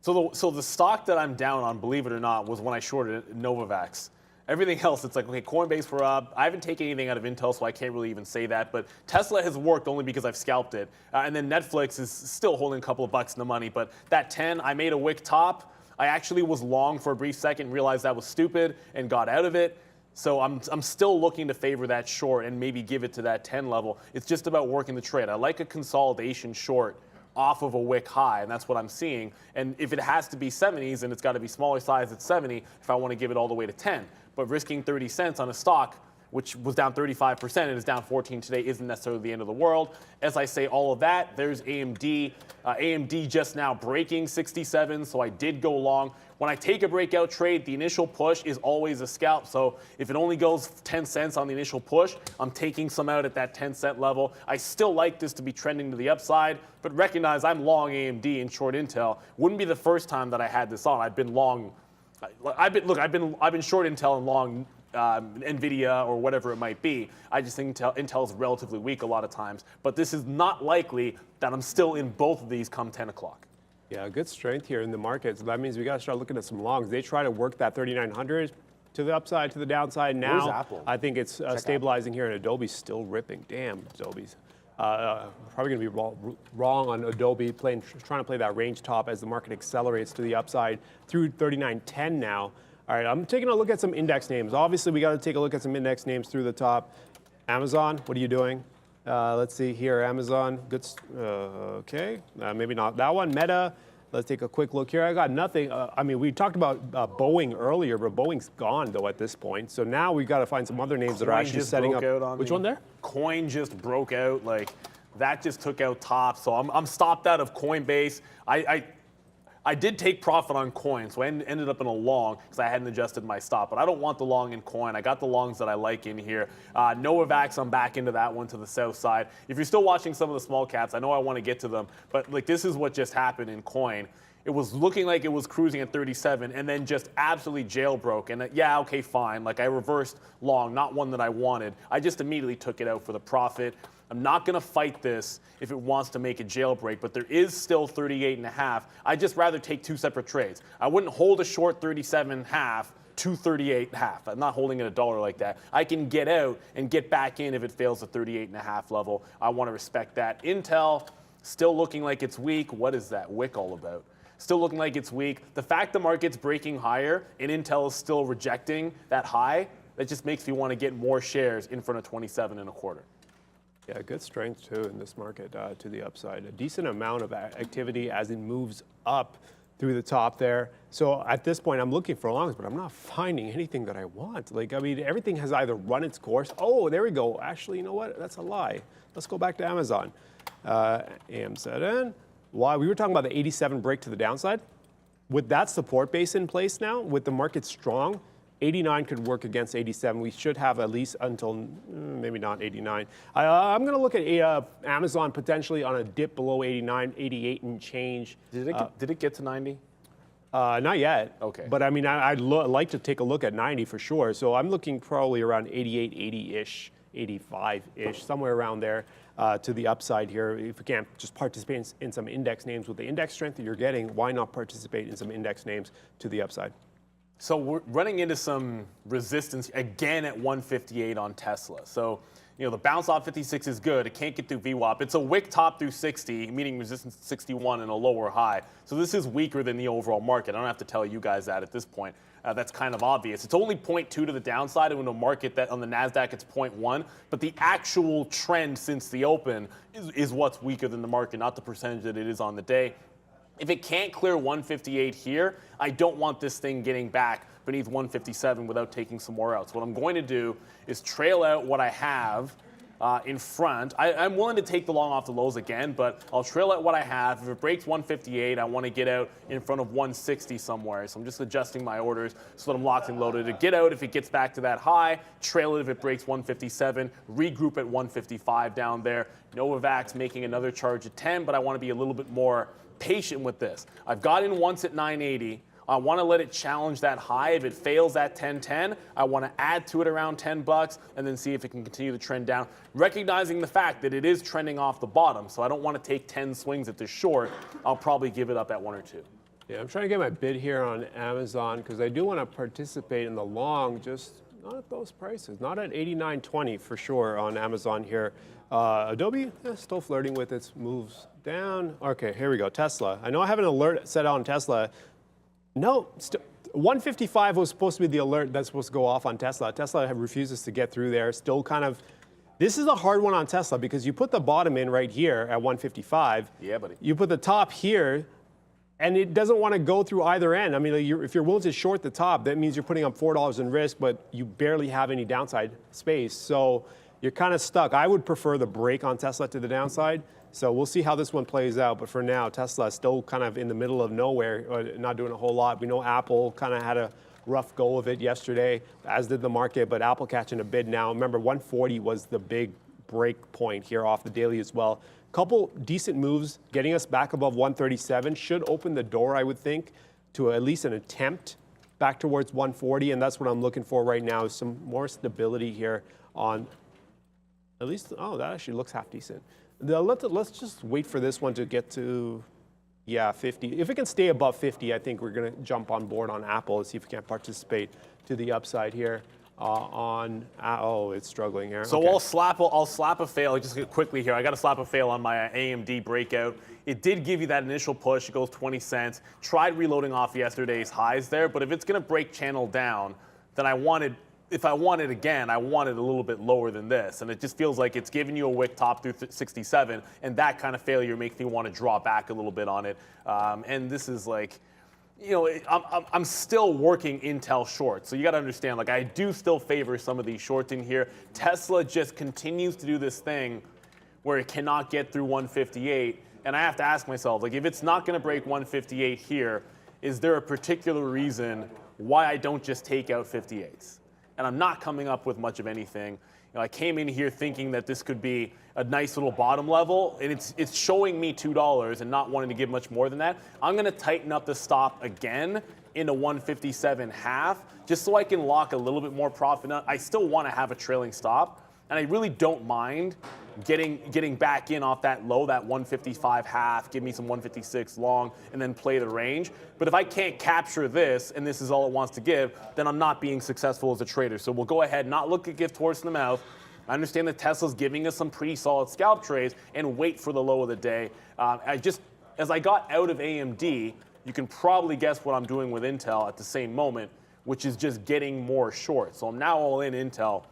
So the stock that I'm down on, believe it or not, was when I shorted Novavax. Everything else, it's like, okay, Coinbase were up. I haven't taken anything out of Intel, so I can't really even say that. But Tesla has worked only because I've scalped it. And then Netflix is still holding a couple of bucks in the money. But that 10, I made a wick top. I actually was long for a brief second, realized that was stupid, and got out of it. So I'm still looking to favor that short and maybe give it to that 10 level. It's just about working the trade. I like a consolidation short off of a wick high, and that's what I'm seeing. And if it has to be 70s, and it's got to be smaller size at 70 if I want to give it all the way to 10. But risking 30 cents on a stock, which was down 35% and is down 14 today, isn't necessarily the end of the world. As I say all of that, there's AMD. AMD just now breaking 67, so I did go long. When I take a breakout trade, the initial push is always a scalp. So if it only goes 10 cents on the initial push, I'm taking some out at that 10-cent level. I still like this to be trending to the upside, but recognize I'm long AMD and short Intel. Wouldn't be the first time that I had this on. I've been long. I've been short Intel and long NVIDIA or whatever it might be. I just think Intel is relatively weak a lot of times, but this is not likely that I'm still in both of these come 10 o'clock. Yeah, good strength here in the market. So that means we got to start looking at some longs. They try to work that 3,900 to the upside, to the downside. Now, Apple? I think it's stabilizing here, and Adobe's still ripping. Damn, Adobe's. Probably going to be wrong on Adobe, trying to play that range top as the market accelerates to the upside through 39.10 now. All right, I'm taking a look at some index names. Obviously, we got to take a look at some index names through the top. Amazon, what are you doing? Let's see here, Amazon, good, okay, maybe not that one. Meta, let's take a quick look here. I got nothing. I mean, we talked about Boeing earlier, but Boeing's gone though at this point. So now we've got to find some other names that are actually setting up. Which one there? Coin just broke out, like that just took out top. So I'm stopped out of Coinbase. I did take profit on coin, so I ended up in a long because I hadn't adjusted my stop. But I don't want the long in coin. I got the longs that I like in here. Novavax, I'm back into that one to the south side. If you're still watching some of the small caps, I know I want to get to them, but like this is what just happened in coin. It was looking like it was cruising at 37 and then just absolutely jailbroke. And yeah, okay, fine. Like I reversed long, not one that I wanted. I just immediately took it out for the profit. I'm not going to fight this if it wants to make a jailbreak, but there is still 38.5. I'd just rather take two separate trades. I wouldn't hold a short 37.5 to 38.5. I'm not holding it a dollar like that. I can get out and get back in if it fails the 38.5 level. I want to respect that. Intel, still looking like it's weak. What is that wick all about? Still looking like it's weak. The fact the market's breaking higher and Intel is still rejecting that high, that just makes me want to get more shares in front of 27.25. Yeah, good strength too in this market to the upside. A decent amount of activity as it moves up through the top there. So at this point, I'm looking for longs, but I'm not finding anything that I want. Like, I mean, everything has either run its course. Oh, there we go. Actually, you know what? That's a lie. Let's go back to Amazon. AMZN. Why? We were talking about the 87 break to the downside. With that support base in place now, with the market strong, 89 could work against 87. We should have at least until maybe not 89. I'm going to look at Amazon potentially on a dip below 89, 88 and change. Did it get to 90? Not yet. Okay. But I mean, I'd like to take a look at 90 for sure. So I'm looking probably around 88, 80-ish, 85-ish, somewhere around there to the upside here. If we can't just participate in some index names with the index strength that you're getting, why not participate in some index names to the upside? So we're running into some resistance again at 158 on Tesla. So, you know, the bounce off 56 is good. It can't get through VWAP. It's a wick top through 60, meaning resistance 61 and a lower high. So this is weaker than the overall market. I don't have to tell you guys that at this point. That's kind of obvious. It's only 0.2 to the downside in a market that on the NASDAQ it's 0.1. But the actual trend since the open is what's weaker than the market, not the percentage that it is on the day. If it can't clear 158 here, I don't want this thing getting back beneath 157 without taking some more out. So what I'm going to do is trail out what I have in front. I'm willing to take the long off the lows again, but I'll trail out what I have. If it breaks 158, I want to get out in front of 160 somewhere. So I'm just adjusting my orders so that I'm locked and loaded to get out if it gets back to that high, trail it if it breaks 157, regroup at 155 down there. Novavax making another charge at 10, but I want to be a little bit more patient with this. I've got in once at 980. I want to let it challenge that high. If it fails at 1010, I want to add to it around $10 and then see if it can continue the trend down, recognizing the fact that it is trending off the bottom. So I don't want to take 10 swings at this short. I'll probably give it up at 1 or 2. Yeah, I'm trying to get my bid here on Amazon because I do want to participate in the long, just not at those prices, not at 89.20 for sure on Amazon here. Adobe, still flirting with its moves down. Okay, here we go. Tesla. I know I have an alert set on Tesla. No, 155 was supposed to be the alert that's supposed to go off on Tesla. Tesla refuses to get through there. Still kind of, this is a hard one on Tesla because you put the bottom in right here at 155. Yeah, buddy. You put the top here, and it doesn't want to go through either end. I mean, if you're willing to short the top, that means you're putting up $4 in risk, but you barely have any downside space. So you're kind of stuck. I would prefer the break on Tesla to the downside. So we'll see how this one plays out. But for now, Tesla is still kind of in the middle of nowhere, not doing a whole lot. We know Apple kind of had a rough go of it yesterday, as did the market, but Apple catching a bid now. Remember, 140 was the big break point here off the daily as well. Couple decent moves, getting us back above 137 should open the door, I would think, to at least an attempt back towards 140, and that's what I'm looking for right now, is some more stability here on, at least, oh, that actually looks half decent. Let's just wait for this one to get to, yeah, 50. If it can stay above 50, I think we're going to jump on board on Apple and see if we can participate to the upside here. Oh, it's struggling here. So okay. I'll slap a fail just quickly here. I got to slap a fail on my AMD breakout. It did give you that initial push. It goes 20 cents. Tried reloading off yesterday's highs there, but if it's going to break channel down, then if I want it again, I want it a little bit lower than this. And it just feels like it's giving you a wick top through 67, and that kind of failure makes me want to draw back a little bit on it. And this is like, you know, I'm still working Intel short. So you got to understand, like, I do still favor some of these shorts in here. Tesla just continues to do this thing where it cannot get through 158. And I have to ask myself, like, if it's not going to break 158 here, is there a particular reason why I don't just take out 58s? And I'm not coming up with much of anything. You know, I came in here thinking that this could be a nice little bottom level, and it's showing me $2 and not wanting to give much more than that. I'm going to tighten up the stop again into 157.5 just so I can lock a little bit more profit. I still want to have a trailing stop, and I really don't mind getting back in off that low, that 155.5, give me some 156 long, and then play the range. But if I can't capture this, and this is all it wants to give, then I'm not being successful as a trader. So we'll go ahead, not look a gift horse in the mouth. I understand that Tesla's giving us some pretty solid scalp trades, and wait for the low of the day. As I got out of AMD, you can probably guess what I'm doing with Intel at the same moment, which is just getting more short. So I'm now all in Intel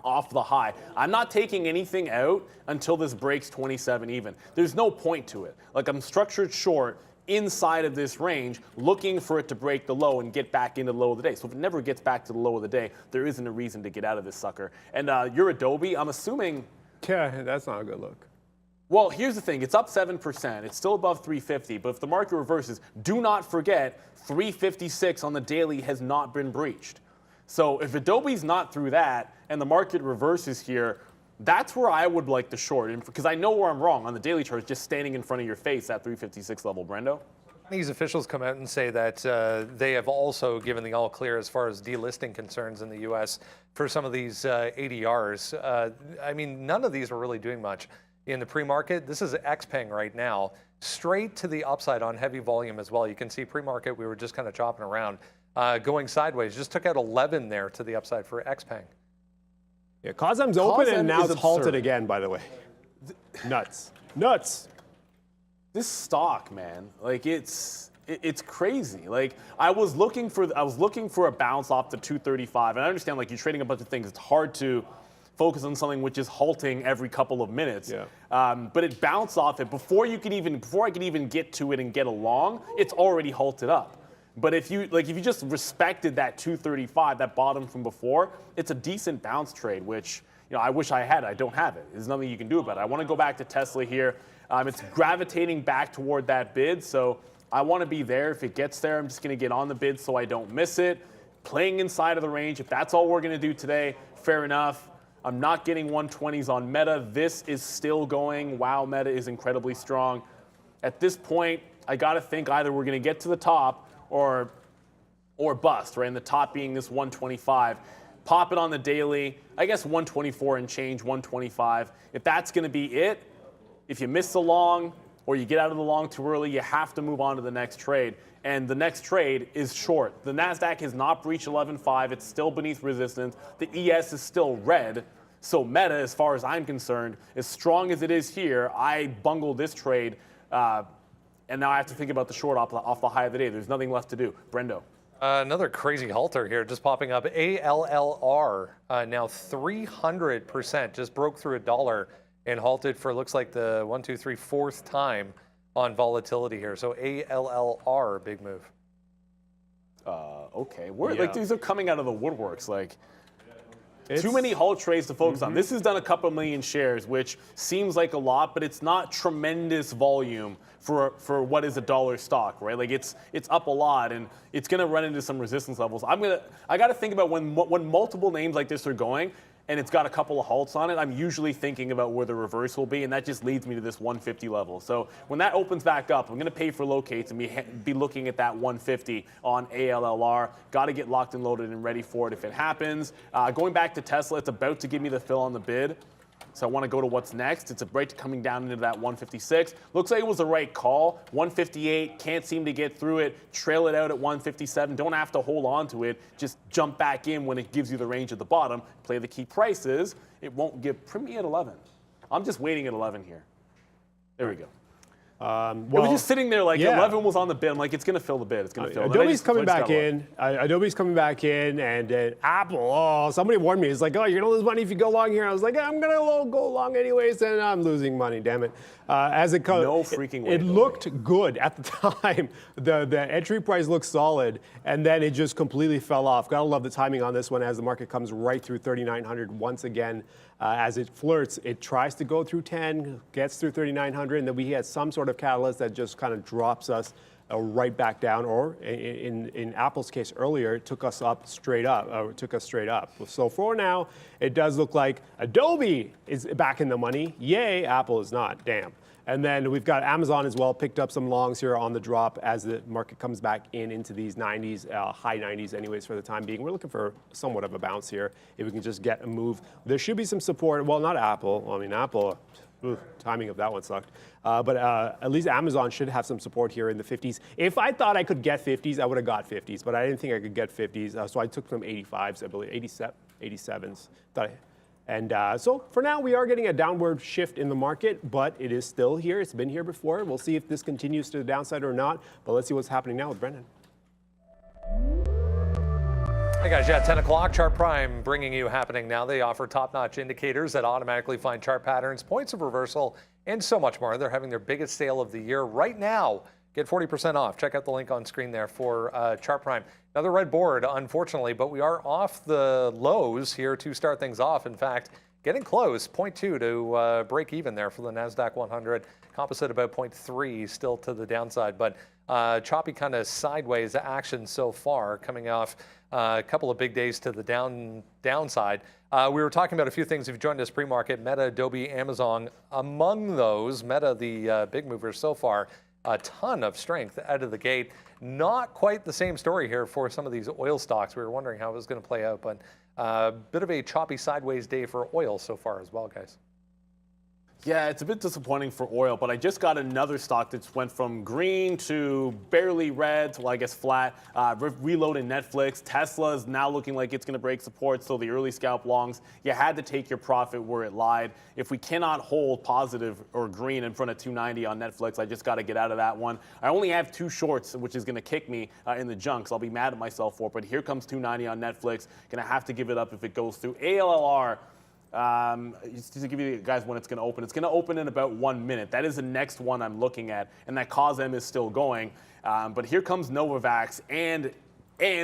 off the high. I'm not taking anything out until this breaks 27 even. There's no point to it. Like, I'm structured short inside of this range, looking for it to break the low and get back into the low of the day. So if it never gets back to the low of the day, there isn't a reason to get out of this sucker. And your Adobe, I'm assuming. Yeah, that's not a good look. Well, here's the thing. It's up 7%. It's still above 350. But if the market reverses, do not forget 356 on the daily has not been breached. So if Adobe's not through that and the market reverses here, that's where I would like to short. Because I know where I'm wrong on the daily chart, just standing in front of your face at 356 level, Brendo. These officials come out and say that they have also given the all clear as far as delisting concerns in the U.S. for some of these ADRs. I mean, none of these are really doing much in the pre-market. This is XPeng right now, straight to the upside on heavy volume as well. You can see pre-market, we were just kind of chopping around. Going sideways, just took out 11 there to the upside for XPeng. Yeah, Cosm's open and now it's halted again, by the way. Nuts. Nuts. This stock, man, like it's crazy. Like I was looking for a bounce off the 235, and I understand like you're trading a bunch of things. It's hard to focus on something which is halting every couple of minutes. Yeah. But it bounced off it before I could even get to it and get along. It's already halted up. But if you just respected that 235, that bottom from before, it's a decent bounce trade, which I wish I had. I don't have it. There's nothing you can do about it. I want to go back to Tesla here. It's gravitating back toward that bid, so I want to be there. If it gets there, I'm just going to get on the bid so I don't miss it. Playing inside of the range. If that's all we're going to do today, fair enough. I'm not getting 120s on Meta. This is still going. Wow, Meta is incredibly strong. At this point, I got to think either we're going to get to the top or bust, right? And the top being this 125. Pop it on the daily. I guess 124 and change, 125. If that's going to be it, if you miss the long or you get out of the long too early, you have to move on to the next trade. And the next trade is short. The NASDAQ has not breached 11.5. It's still beneath resistance. The ES is still red. So Meta, as far as I'm concerned, as strong as it is here, I bungled this trade. And now I have to think about the short off the high of the day. There's nothing left to do. Brendo. Another crazy halter here just popping up. ALLR now 300%, just broke through $1 and halted for looks like the 4th time on volatility here. So ALLR, big move. Okay. Like these are coming out of the woodworks. Like too many halt trades to focus on. This has done a couple million shares, which seems like a lot, but it's not tremendous volume for what is a $1 stock, right? Like it's up a lot, and it's going to run into some resistance levels. I got to think about when multiple names like this are going, and it's got a couple of halts on it, I'm usually thinking about where the reverse will be, and that just leads me to this 150 level. So when that opens back up, I'm going to pay for locates and be looking at that 150 on ALLR. Got to get locked and loaded and ready for it if it happens. Going back to Tesla, it's about to give me the fill on the bid. So I want to go to what's next. It's a break coming down into that 156. Looks like it was the right call. 158, can't seem to get through it. Trail it out at 157. Don't have to hold on to it. Just jump back in when it gives you the range at the bottom. Play the key prices. It won't give. Print me at 11. I'm just waiting at 11 here. There we go. It was just sitting there like 11 was on the bid. I'm like, it's going to fill the bid. It's going to fill. Adobe's coming back in. Adobe's coming back in, and Apple. Oh, somebody warned me. It's like, oh, you're going to lose money if you go long here. I was like, I'm going to go long anyways, and I'm losing money. Damn it. As it comes, no freaking way. It looked good at the time. The entry price looked solid, and then it just completely fell off. Gotta love the timing on this one as the market comes right through 3,900 once again. As it flirts, it tries to go through 10, gets through 3,900, and then we had some sort of catalyst that just kind of drops us right back down, or in Apple's case earlier, it took us straight up. So for now, it does look like Adobe is back in the money. Yay, Apple is not. Damn. And then we've got Amazon as well, picked up some longs here on the drop as the market comes back into these 90s, high 90s anyways for the time being. We're looking for somewhat of a bounce here. If we can just get a move. There should be some support. Well, not Apple. I mean, Apple, timing of that one sucked. But at least Amazon should have some support here in the 50s. If I thought I could get 50s, I would have got 50s. But I didn't think I could get 50s. So I took some 85s, I believe, 87s. And so for now, we are getting a downward shift in the market, but it is still here. It's been here before. We'll see if this continues to the downside or not. But let's see what's happening now with Brendan. Hey guys, 10 o'clock, Chart Prime bringing you happening now. They offer top-notch indicators that automatically find chart patterns, points of reversal, and so much more. They're having their biggest sale of the year right now. Get 40% off. Check out the link on screen there for Chart Prime. Another red board, unfortunately, but we are off the lows here to start things off. In fact, getting close, 0.2 to break even there for the NASDAQ 100. Composite about 0.3, still to the downside, but choppy kind of sideways action so far, coming off a couple of big days to the downside. We were talking about a few things. If you joined us pre-market, Meta, Adobe, Amazon. Among those, Meta, the big movers so far, a ton of strength out of the gate. Not quite the same story here for some of these oil stocks. We were wondering how it was going to play out, but a bit of a choppy sideways day for oil so far as well, guys. Yeah, it's a bit disappointing for oil, but I just got another stock that went from green to barely red to, well, I guess, flat. Reloading Netflix. Tesla is now looking like it's going to break support, so the early scalp longs, you had to take your profit where it lied. If we cannot hold positive or green in front of 290 on Netflix, I just got to get out of that one. I only have 2 shorts, which is going to kick me in the junk, so I'll be mad at myself for it, but here comes 290 on Netflix. Going to have to give it up if it goes through. ALLR. Just to give you guys when it's going to open in about 1 minute. That is the next one I'm looking at, and that COSM is still going. But here comes Novavax and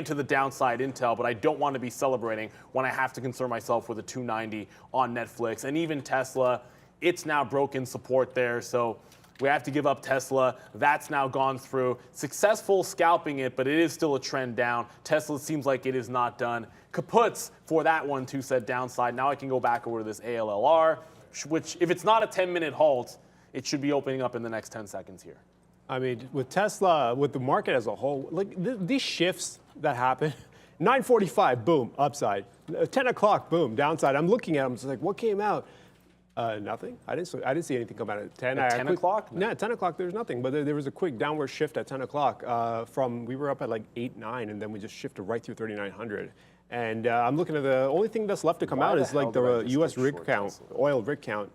to the downside Intel, but I don't want to be celebrating when I have to concern myself with a 290 on Netflix. And even Tesla, it's now broken support there, so we have to give up Tesla. That's now gone through. Successful scalping it, but it is still a trend down. Tesla seems like it is not done. Kaputs for that one too said downside. Now I can go back over to this ALLR, which if it's not a 10-minute halt, it should be opening up in the next 10 seconds here. I mean, with Tesla, with the market as a whole, like these shifts that happen, 9:45, boom, upside. 10 o'clock, boom, downside. I'm looking at them, it's like, what came out? Nothing. I didn't see anything come out at 10. At 10 o'clock? No, at 10 o'clock there's nothing. But there was a quick downward shift at 10 o'clock. We were up at like 8, 9, and then we just shifted right through 3,900. And I'm looking at the only thing that's left to come out is like the U.S. rig count, oil rig count.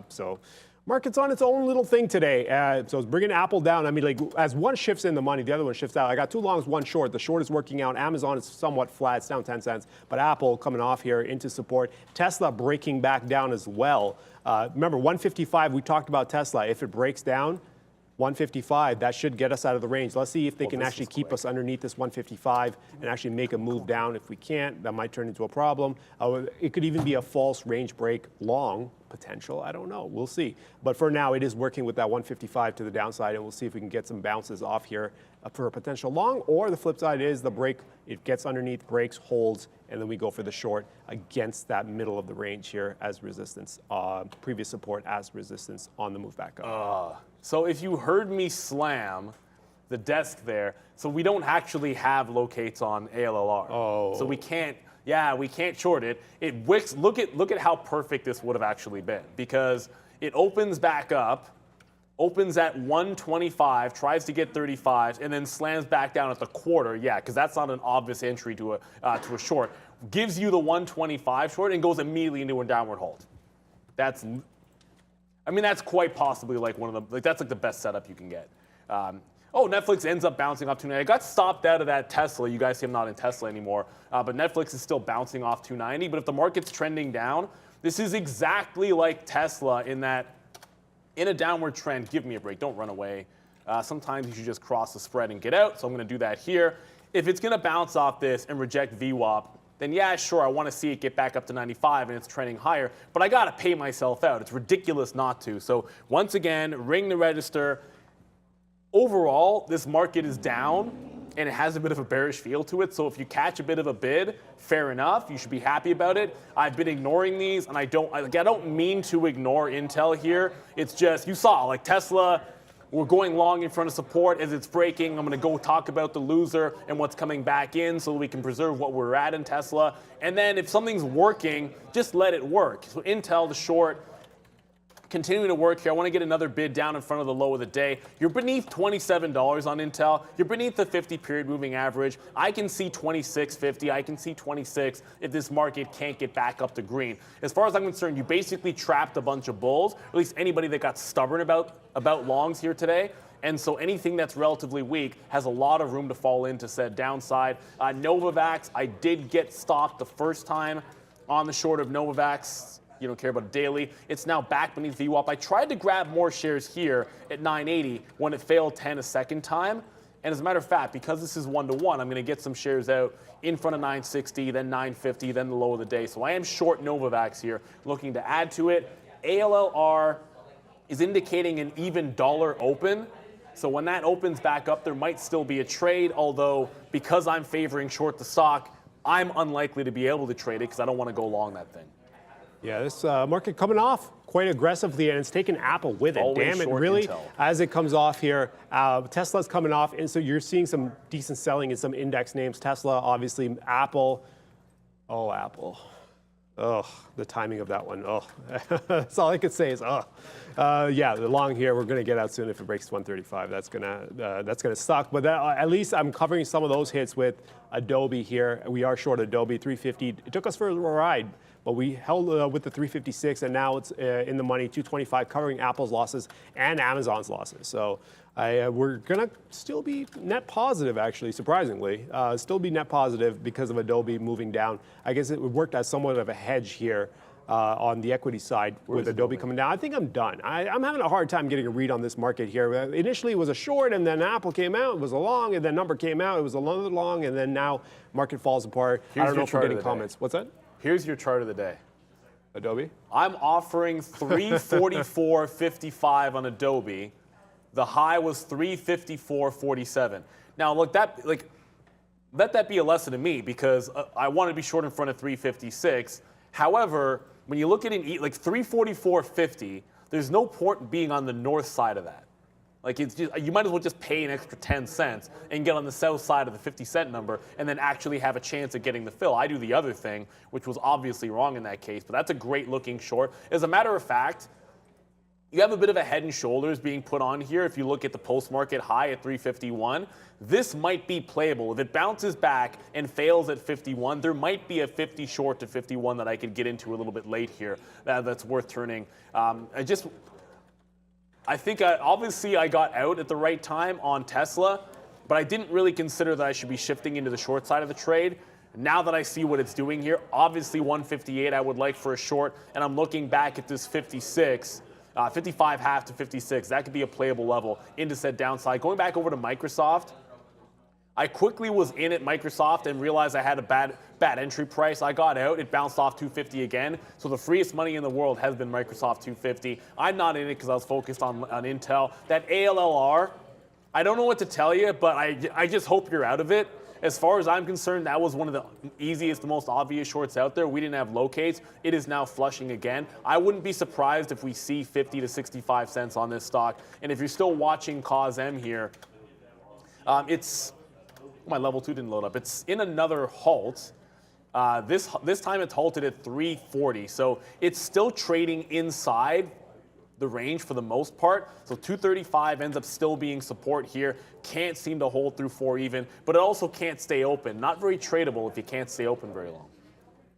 So market's on its own little thing today. So it's bringing Apple down. I mean, like as one shifts in the money, the other one shifts out. I got 2 longs, 1 short. The short is working out. Amazon is somewhat flat. It's down 10 cents. But Apple coming off here into support. Tesla breaking back down as well. Remember, 155, we talked about Tesla. If it breaks down, 155, that should get us out of the range. Let's see if they can actually keep us underneath this 155 and actually make a move down. If we can't, that might turn into a problem. It could even be a false range break long potential. I don't know. We'll see. But for now, it is working with that 155 to the downside, and we'll see if we can get some bounces off here for a potential long. Or the flip side is the break, it gets underneath, breaks, holds, and then we go for the short against that middle of the range here as resistance, previous support as resistance on the move back up. So if you heard me slam the desk there, so we don't actually have locates on ALLR. Oh. So we can't short it. Look at how perfect this would have actually been, because it opens back up, opens at 125, tries to get 35, and then slams back down at the quarter. Yeah, because that's not an obvious entry to a short. Gives you the 125 short and goes immediately into a downward hold. That's quite possibly like that's like the best setup you can get. Netflix ends up bouncing off 290. I got stopped out of that Tesla. You guys see I'm not in Tesla anymore, but Netflix is still bouncing off 290. But if the market's trending down, this is exactly like Tesla in that in a downward trend, give me a break. Don't run away. Sometimes you should just cross the spread and get out. So I'm going to do that here. If it's going to bounce off this and reject VWAP, then yeah, sure, I want to see it get back up to 95 and it's trending higher, but I got to pay myself out. It's ridiculous not to. So once again, ring the register. Overall, this market is down and it has a bit of a bearish feel to it. So if you catch a bit of a bid, fair enough. You should be happy about it. I've been ignoring these, and I don't mean to ignore Intel here. It's just, you saw, like Tesla, we're going long in front of support as it's breaking. I'm going to go talk about the loser and what's coming back in so we can preserve what we're at in Tesla. And then if something's working, just let it work. So Intel, the short, continuing to work here. I want to get another bid down in front of the low of the day. You're beneath $27 on Intel. You're beneath the 50-period moving average. I can see 26.50. I can see 26 if this market can't get back up to green. As far as I'm concerned, you basically trapped a bunch of bulls, or at least anybody that got stubborn about longs here today. And so anything that's relatively weak has a lot of room to fall into said downside. Novavax, I did get stopped the first time on the short of Novavax. You don't care about daily. It's now back beneath VWAP. I tried to grab more shares here at 980 when it failed 10 a second time. And as a matter of fact, because this is 1-to-1, I'm going to get some shares out in front of 960, then 950, then the low of the day. So I am short Novavax here, looking to add to it. ALLR is indicating an even dollar open. So when that opens back up, there might still be a trade, although because I'm favoring short the stock, I'm unlikely to be able to trade it because I don't want to go long that thing. Yeah, this market coming off quite aggressively, and it's taken Apple with it. Always Damn it, short really, Intel. as it comes off here. Tesla's coming off, and so you're seeing some decent selling in some index names. Tesla, obviously, Apple. Oh, Apple. Oh, the timing of that one. Oh, that's all I could say is, oh. Yeah, the long here, we're going to get out soon if it breaks 135. That's gonna suck. But at least I'm covering some of those hits with Adobe here. We are short Adobe, 350. It took us for a ride, but we held with the 356, and now it's in the money, 225, covering Apple's losses and Amazon's losses. So we're going to still be net positive, actually, surprisingly. Still be net positive because of Adobe moving down. I guess it worked as somewhat of a hedge here on the equity side with Adobe coming down. I think I'm done. I'm having a hard time getting a read on this market here. Initially it was a short, and then Apple came out, it was a long, and then number came out, it was another long, and then now market falls apart. I don't know if we're getting comments. What's that? Here's your chart of the day. Adobe? I'm offering 344.55 on Adobe. The high was 354.47. Now, look, let that be a lesson to me, because I want to be short in front of 356. However, when you look at it, like 344.50, there's no point being on the north side of that. Like, it's just, you might as well just pay an extra 10 cents and get on the south side of the 50-cent number and then actually have a chance at getting the fill. I do the other thing, which was obviously wrong in that case, but that's a great looking short. As a matter of fact, you have a bit of a head and shoulders being put on here. If you look at the post-market high at 351, this might be playable. If it bounces back and fails at 51, there might be a 50 short to 51 that I could get into a little bit late here. That's worth turning. I think obviously I got out at the right time on Tesla, but I didn't really consider that I should be shifting into the short side of the trade. Now that I see what it's doing here, obviously 158 I would like for a short, and I'm looking back at this 56. 55 half to 56, that could be a playable level into said downside. Going back over to Microsoft, I quickly was in at Microsoft and realized I had a bad entry price. I got out, it bounced off 250 again. So the freest money in the world has been Microsoft 250. I'm not in it because I was focused on Intel. That ALLR, I don't know what to tell you, but I just hope you're out of it. As far as I'm concerned, that was one of the easiest, the most obvious shorts out there. We didn't have locates. It is now flushing again. I wouldn't be surprised if we see 50 to 65 cents on this stock. And if you're still watching CAUSM here, my level 2 didn't load up. It's in another halt. This time it's halted at 340. So it's still trading inside the range for the most part. So 235 ends up still being support here. Can't seem to hold through 4 even, but it also can't stay open. Not very tradable if you can't stay open very long.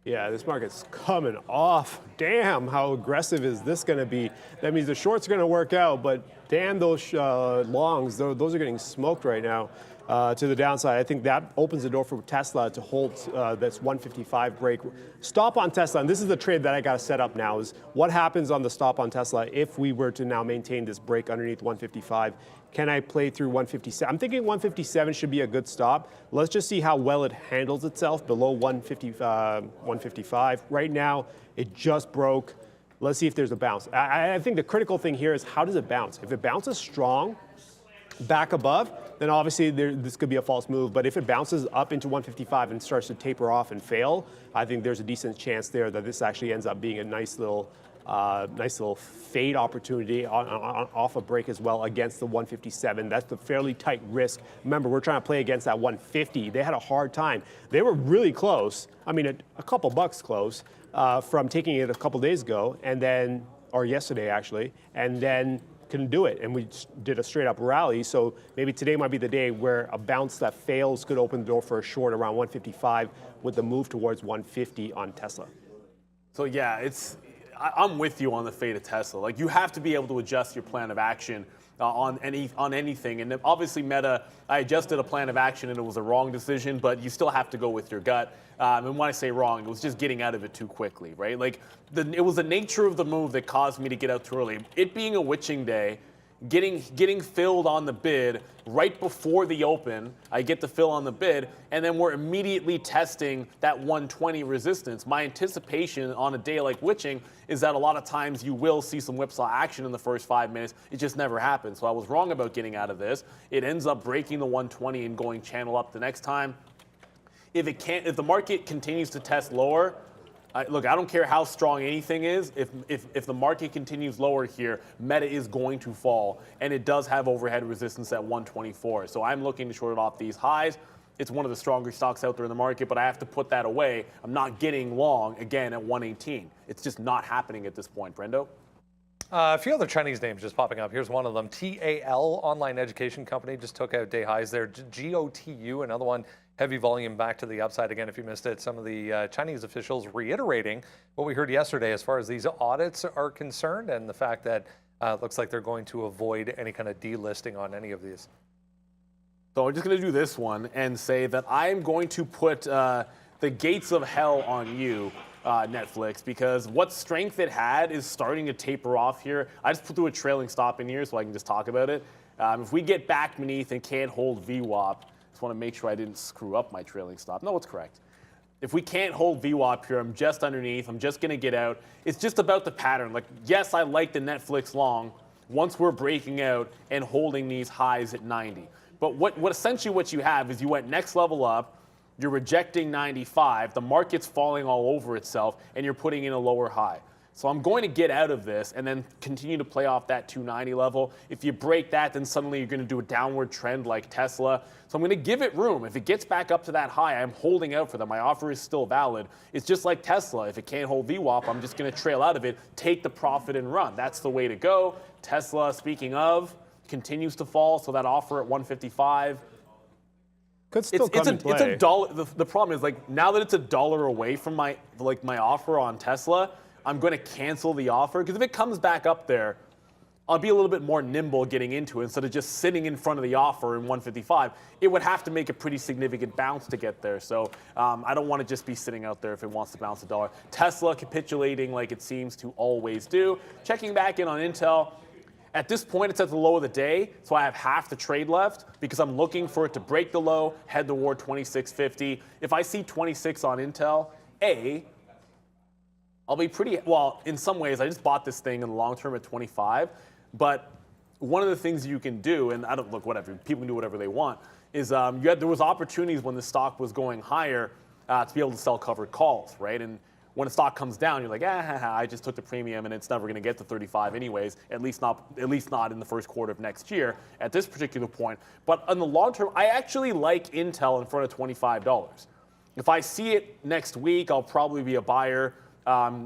Yeah, this market's coming off. Damn, how aggressive is this going to be? That means the shorts are going to work out, but damn those longs, those are getting smoked right now to the downside. I think that opens the door for Tesla to hold this 155 break. Stop on Tesla, and this is the trade that I got to set up now, is what happens on the stop on Tesla if we were to now maintain this break underneath 155. Can I play through 157? I'm thinking 157 should be a good stop. Let's just see how well it handles itself below 155. Right now, it just broke. Let's see if there's a bounce. I think the critical thing here is how does it bounce? If it bounces strong back above, then obviously this could be a false move. But if it bounces up into 155 and starts to taper off and fail, I think there's a decent chance there that this actually ends up being a nice little fade opportunity off a break as well against the 157. That's the fairly tight risk. Remember, we're trying to play against that 150. They had a hard time. They were really close. I mean, a couple bucks close from taking it a couple days ago, and then, or yesterday actually, and then couldn't do it. And we did a straight up rally. So maybe today might be the day where a bounce that fails could open the door for a short around 155 with the move towards 150 on Tesla. So yeah, I'm with you on the fate of Tesla. Like, you have to be able to adjust your plan of action on anything. And obviously Meta, I adjusted a plan of action and it was a wrong decision, but you still have to go with your gut. And when I say wrong, it was just getting out of it too quickly, right? Like, it was the nature of the move that caused me to get out too early. It being a witching day, getting filled on the bid right before the open. I get the fill on the bid, and then we're immediately testing that 120 resistance. My anticipation on a day like witching is that a lot of times you will see some whipsaw action in the first 5 minutes. It just never happens. So I was wrong about getting out of this. It ends up breaking the 120 and going channel up the next time. If the market continues to test lower, look, I don't care how strong anything is. If the market continues lower here, Meta is going to fall, and it does have overhead resistance at 124. So I'm looking to short it off these highs. It's one of the stronger stocks out there in the market, but I have to put that away. I'm not getting long again at 118. It's just not happening at this point, Brendo. A few other Chinese names just popping up. Here's one of them. TAL, online education company, just took out day highs there. GOTU, another one, heavy volume back to the upside again if you missed it. Some of the Chinese officials reiterating what we heard yesterday as far as these audits are concerned, and the fact that it looks like they're going to avoid any kind of delisting on any of these. So I'm just going to do this one and say that I'm going to put the gates of hell on you Netflix, because what strength it had is starting to taper off here. I just threw a trailing stop in here so I can just talk about it. If we get back beneath and can't hold VWAP, just want to make sure I didn't screw up my trailing stop. No, it's correct. If we can't hold VWAP here, I'm just underneath. I'm just going to get out. It's just about the pattern. Like, yes, I like the Netflix long once we're breaking out and holding these highs at 90. But what essentially what you have is you went next level up, you're rejecting 95, the market's falling all over itself, and you're putting in a lower high. So I'm going to get out of this and then continue to play off that 290 level. If you break that, then suddenly you're going to do a downward trend like Tesla. So I'm going to give it room. If it gets back up to that high, I'm holding out for them. My offer is still valid. It's just like Tesla. If it can't hold VWAP, I'm just going to trail out of it, take the profit and run. That's the way to go. Tesla, speaking of, continues to fall, so that offer at 155. Could still come in play. It's a dollar. The problem is, like, now that it's $1 away from my offer on Tesla, I'm going to cancel the offer, because if it comes back up there, I'll be a little bit more nimble getting into it instead of just sitting in front of the offer in 155. It would have to make a pretty significant bounce to get there. So I don't want to just be sitting out there if it wants to bounce $1. Tesla capitulating like it seems to always do. Checking back in on Intel. At this point, it's at the low of the day, so I have half the trade left because I'm looking for it to break the low, head toward 26.50. If I see 26 on Intel, I'll be pretty, well, in some ways, I just bought this thing in the long term at 25, but one of the things you can do, and I don't, look, whatever, people can do whatever they want, is there was opportunities when the stock was going higher to be able to sell covered calls, right? And when a stock comes down, you're like, I just took the premium and it's never going to get to 35 anyways, at least not in the first quarter of next year at this particular point. But on the long term, I actually like Intel in front of $25. If I see it next week, I'll probably be a buyer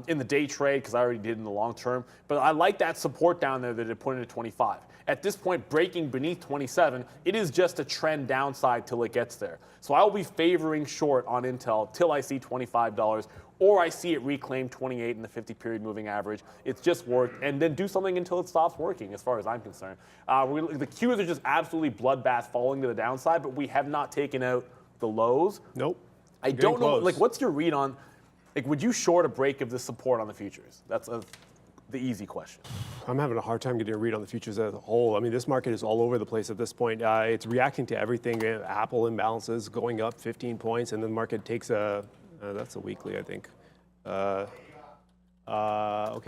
in the day trade because I already did in the long term. But I like that support down there that it put into 25. At this point, breaking beneath 27, it is just a trend downside till it gets there. So I'll be favoring short on Intel till I see $25, or I see it reclaim 28 in the 50-period moving average. It's just worked, and then do something until it stops working, as far as I'm concerned. The Qs are just absolutely bloodbath falling to the downside, but we have not taken out the lows. Nope. I don't know, like, what's your read on, like, would you short a break of this support on the futures? That's the easy question. I'm having a hard time getting a read on the futures as a whole. I mean, this market is all over the place at this point. It's reacting to everything. Apple imbalances going up 15 points, and then the market takes that's a weekly, I think. Okay,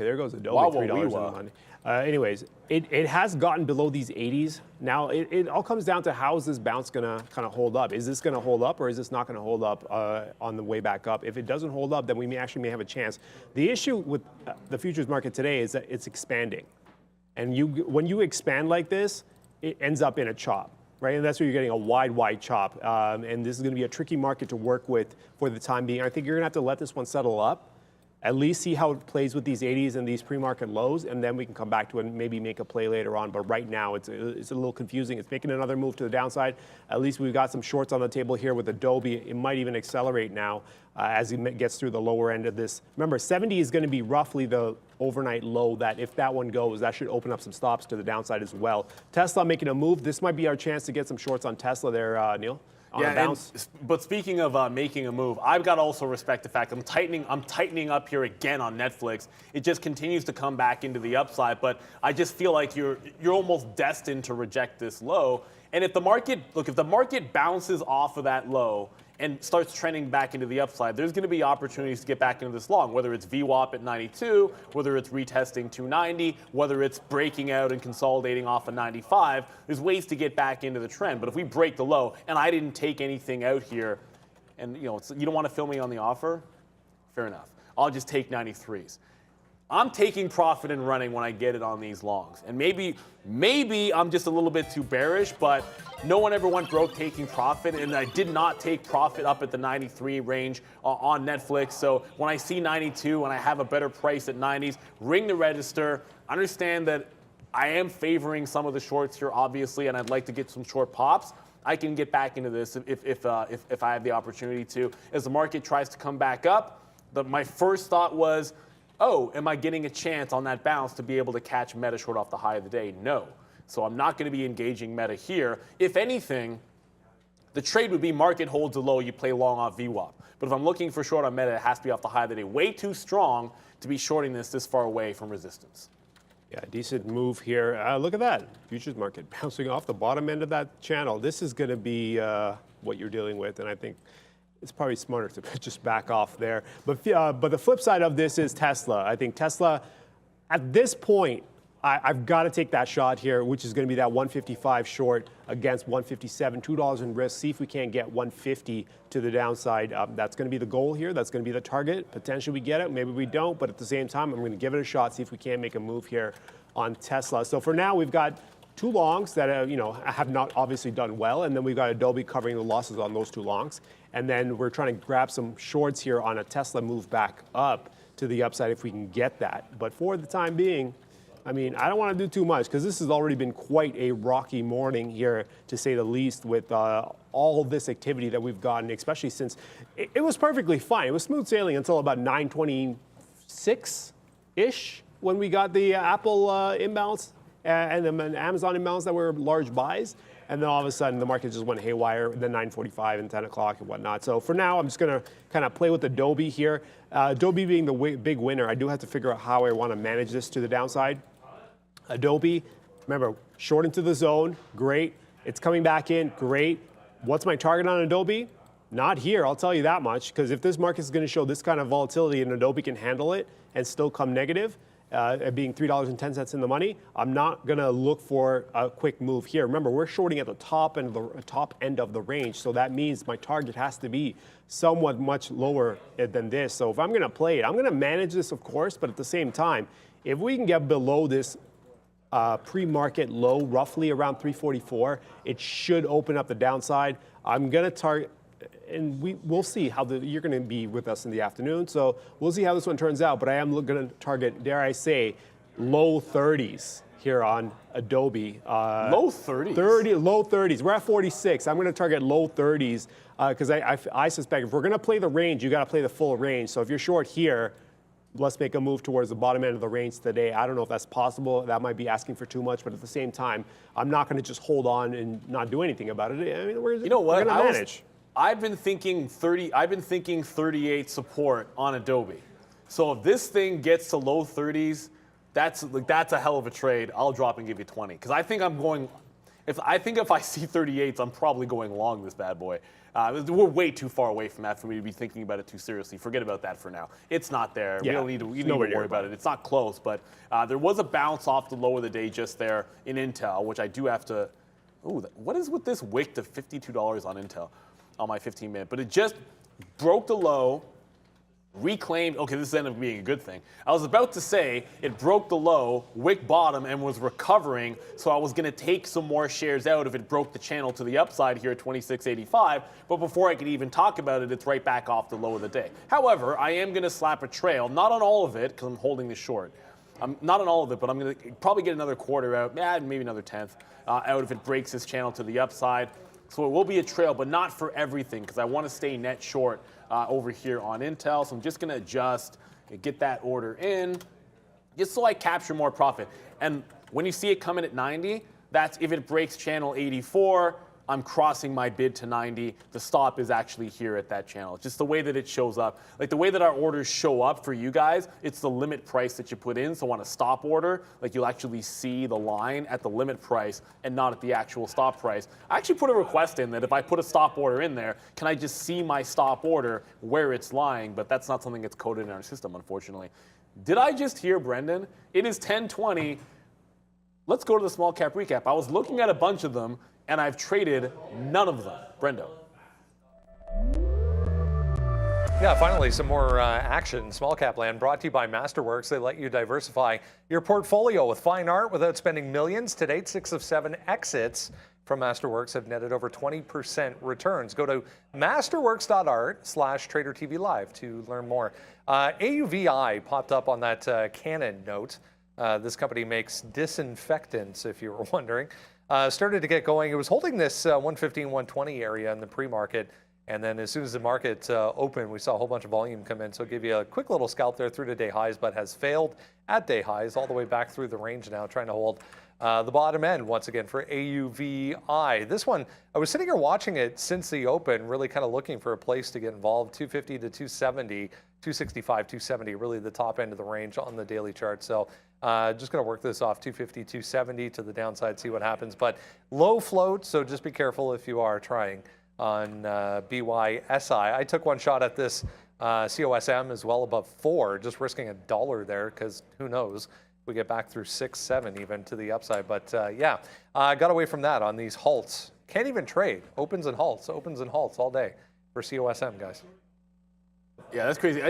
there goes Adobe, $3 on Monday. Anyways, it has gotten below these 80s. Now, it all comes down to how is this bounce going to kind of hold up? Is this going to hold up, or is this not going to hold up on the way back up? If it doesn't hold up, then we may have a chance. The issue with the futures market today is that it's expanding. And when you expand like this, it ends up in a chop. Right, and that's where you're getting a wide chop. And this is going to be a tricky market to work with for the time being. I think you're going to have to let this one settle up, at least see how it plays with these 80s and these pre-market lows, and then we can come back to it and maybe make a play later on. But right now, it's a little confusing. It's making another move to the downside. At least we've got some shorts on the table here with Adobe. It might even accelerate now as it gets through the lower end of this. Remember, 70 is going to be roughly the overnight low that if that one goes, that should open up some stops to the downside as well. Tesla making a move. This might be our chance to get some shorts on Tesla there, Neil. But speaking of making a move, I've got to also respect the fact I'm tightening up here again on Netflix. It just continues to come back into the upside, but I just feel like you're almost destined to reject this low. And if the market bounces off of that low and starts trending back into the upside, there's going to be opportunities to get back into this long, whether it's VWAP at 92, whether it's retesting 290, whether it's breaking out and consolidating off of 95. There's ways to get back into the trend. But if we break the low, and I didn't take anything out here, and you don't want to fill me on the offer, fair enough. I'll just take 93s. I'm taking profit and running when I get it on these longs. And maybe I'm just a little bit too bearish, but no one ever went broke taking profit, and I did not take profit up at the 93 range on Netflix. So when I see 92 and I have a better price at 90s, ring the register. Understand that I am favoring some of the shorts here, obviously, and I'd like to get some short pops. I can get back into this if I have the opportunity to. As the market tries to come back up, my first thought was, oh, am I getting a chance on that bounce to be able to catch Meta short off the high of the day? No. So I'm not going to be engaging Meta here. If anything, the trade would be market holds a low, you play long off VWAP. But if I'm looking for short on Meta, it has to be off the high of the day. Way too strong to be shorting this far away from resistance. Yeah, decent move here. Look at that. Futures market bouncing off the bottom end of that channel. This is going to be what you're dealing with, and I think it's probably smarter to just back off there. But the flip side of this is Tesla. I think Tesla, at this point, I've got to take that shot here, which is going to be that 155 short against 157, $2 in risk. See if we can't get 150 to the downside. That's going to be the goal here. That's going to be the target. Potentially we get it, maybe we don't. But at the same time, I'm going to give it a shot, see if we can't make a move here on Tesla. So for now, we've got two longs that have not obviously done well, and then we've got Adobe covering the losses on those two longs. And then we're trying to grab some shorts here on a Tesla move back up to the upside if we can get that. But for the time being, I mean, I don't want to do too much because this has already been quite a rocky morning here, to say the least, with all this activity that we've gotten, especially since it was perfectly fine. It was smooth sailing until about 9:26-ish when we got the Apple imbalance and the Amazon imbalance that were large buys. And then all of a sudden, the market just went haywire at 9:45 and 10 o'clock and whatnot. So for now, I'm just going to kind of play with Adobe here. Adobe being the big winner, I do have to figure out how I want to manage this to the downside. Adobe, remember, short into the zone, great. It's coming back in, great. What's my target on Adobe? Not here, I'll tell you that much, because if this market is going to show this kind of volatility and Adobe can handle it and still come negative, being $3.10 in the money, I'm not going to look for a quick move here. Remember, we're shorting at the top end of the range, so that means my target has to be somewhat much lower than this. So if I'm going to play it, I'm going to manage this, of course, but at the same time, if we can get below this pre-market low, roughly around 344, it should open up the downside. I'm going to target, and we'll see how you're going to be with us in the afternoon, so we'll see how this one turns out. But I am going to target, dare I say, low 30s here on Adobe. Low 30s? Low 30s. We're at 46. I'm going to target low 30s because I suspect if we're going to play the range, you got to play the full range. So if you're short here, let's make a move towards the bottom end of the range today. I don't know if that's possible. That might be asking for too much, but at the same time, I'm not going to just hold on and not do anything about it. I mean, we're going to manage. I've been thinking 38 support on Adobe. So if this thing gets to low 30s, that's a hell of a trade. I'll drop and give you 20 because I think I'm going. If I see 38s, I'm probably going long this bad boy. We're way too far away from that for me to be thinking about it too seriously. Forget about that for now. It's not there. Yeah, we don't need to worry about it. It's not close, but there was a bounce off the low of the day just there in Intel, which I do have to. Ooh, what is with this wick to $52 on Intel on my 15-minute? But it just broke the low, reclaimed. Okay, this ended up being a good thing. I was about to say it broke the low, wick bottom, and was recovering. So I was going to take some more shares out if it broke the channel to the upside here at 26.85. But before I could even talk about it, it's right back off the low of the day. However, I am going to slap a trail, not on all of it because I'm holding this short. Not on all of it, but I'm going to probably get another quarter out, maybe another tenth out if it breaks this channel to the upside. So it will be a trail, but not for everything because I want to stay net short over here on Intel. So I'm just going to adjust, get that order in, just so I capture more profit. And when you see it coming at 90, that's if it breaks channel 84, I'm crossing my bid to 90. The stop is actually here at that channel. Just the way that it shows up. Like the way that our orders show up for you guys, it's the limit price that you put in. So on a stop order, like you'll actually see the line at the limit price and not at the actual stop price. I actually put a request in that if I put a stop order in there, can I just see my stop order where it's lying? But that's not something that's coded in our system, unfortunately. Did I just hear Brendan? It is 10:20. Let's go to the small cap recap. I was looking at a bunch of them, and I've traded none of them. Brendo. Yeah, finally, some more action. Small cap land brought to you by Masterworks. They let you diversify your portfolio with fine art without spending millions. To date, 6 of 7 exits from Masterworks have netted over 20% returns. Go to masterworks.art/tradertv.live to learn more. AUVI popped up on that Canon note. This company makes disinfectants, if you were wondering. Started to get going. It was holding this 115, 120 area in the pre-market. And then as soon as the market opened, we saw a whole bunch of volume come in. So I'll give you a quick little scalp there through to day highs, but has failed at day highs all the way back through the range now, trying to hold The bottom end, once again, for AUVI. This one, I was sitting here watching it since the open, really kind of looking for a place to get involved. 250 to 270, 265, 270, really the top end of the range on the daily chart. So just going to work this off 250, 270 to the downside, see what happens. But low float, so just be careful if you are trying on BYSI. I took one shot at this COSM as well above 4, just risking $1 there because who knows. We get back through 6, 7 even to the upside. But yeah, got away from that on these halts. Can't even trade. Opens and halts all day for COSM, guys. Yeah, that's crazy.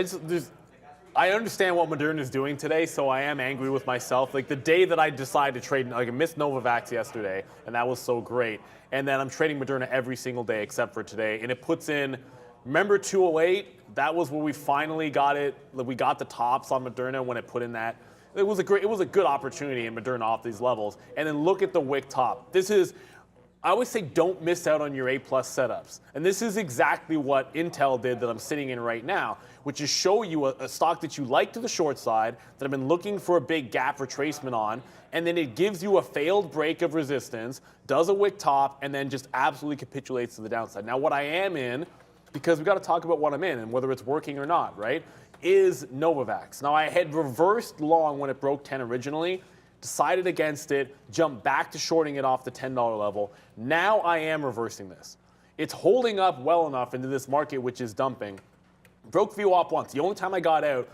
I understand what Moderna is doing today, so I am angry with myself. Like the day that I decided to trade, like I missed Novavax yesterday, and that was so great. And then I'm trading Moderna every single day except for today. And it puts in, remember 208? That was where we finally got it. We got the tops on Moderna when it put in that. It was a good opportunity in Moderna off these levels. And then look at the wick top. I always say don't miss out on your A+ setups. And this is exactly what Intel did that I'm sitting in right now, which is show you a stock that you like to the short side, that I've been looking for a big gap retracement on, and then it gives you a failed break of resistance, does a wick top, and then just absolutely capitulates to the downside. Now what I am in, because we've got to talk about what I'm in and whether it's working or not, right, is Novavax. Now I had reversed long when it broke 10 originally, decided against it, jumped back to shorting it off the $10 level. Now I am reversing this. It's holding up well enough into this market, which is dumping. Broke VWAP once. The only time I got out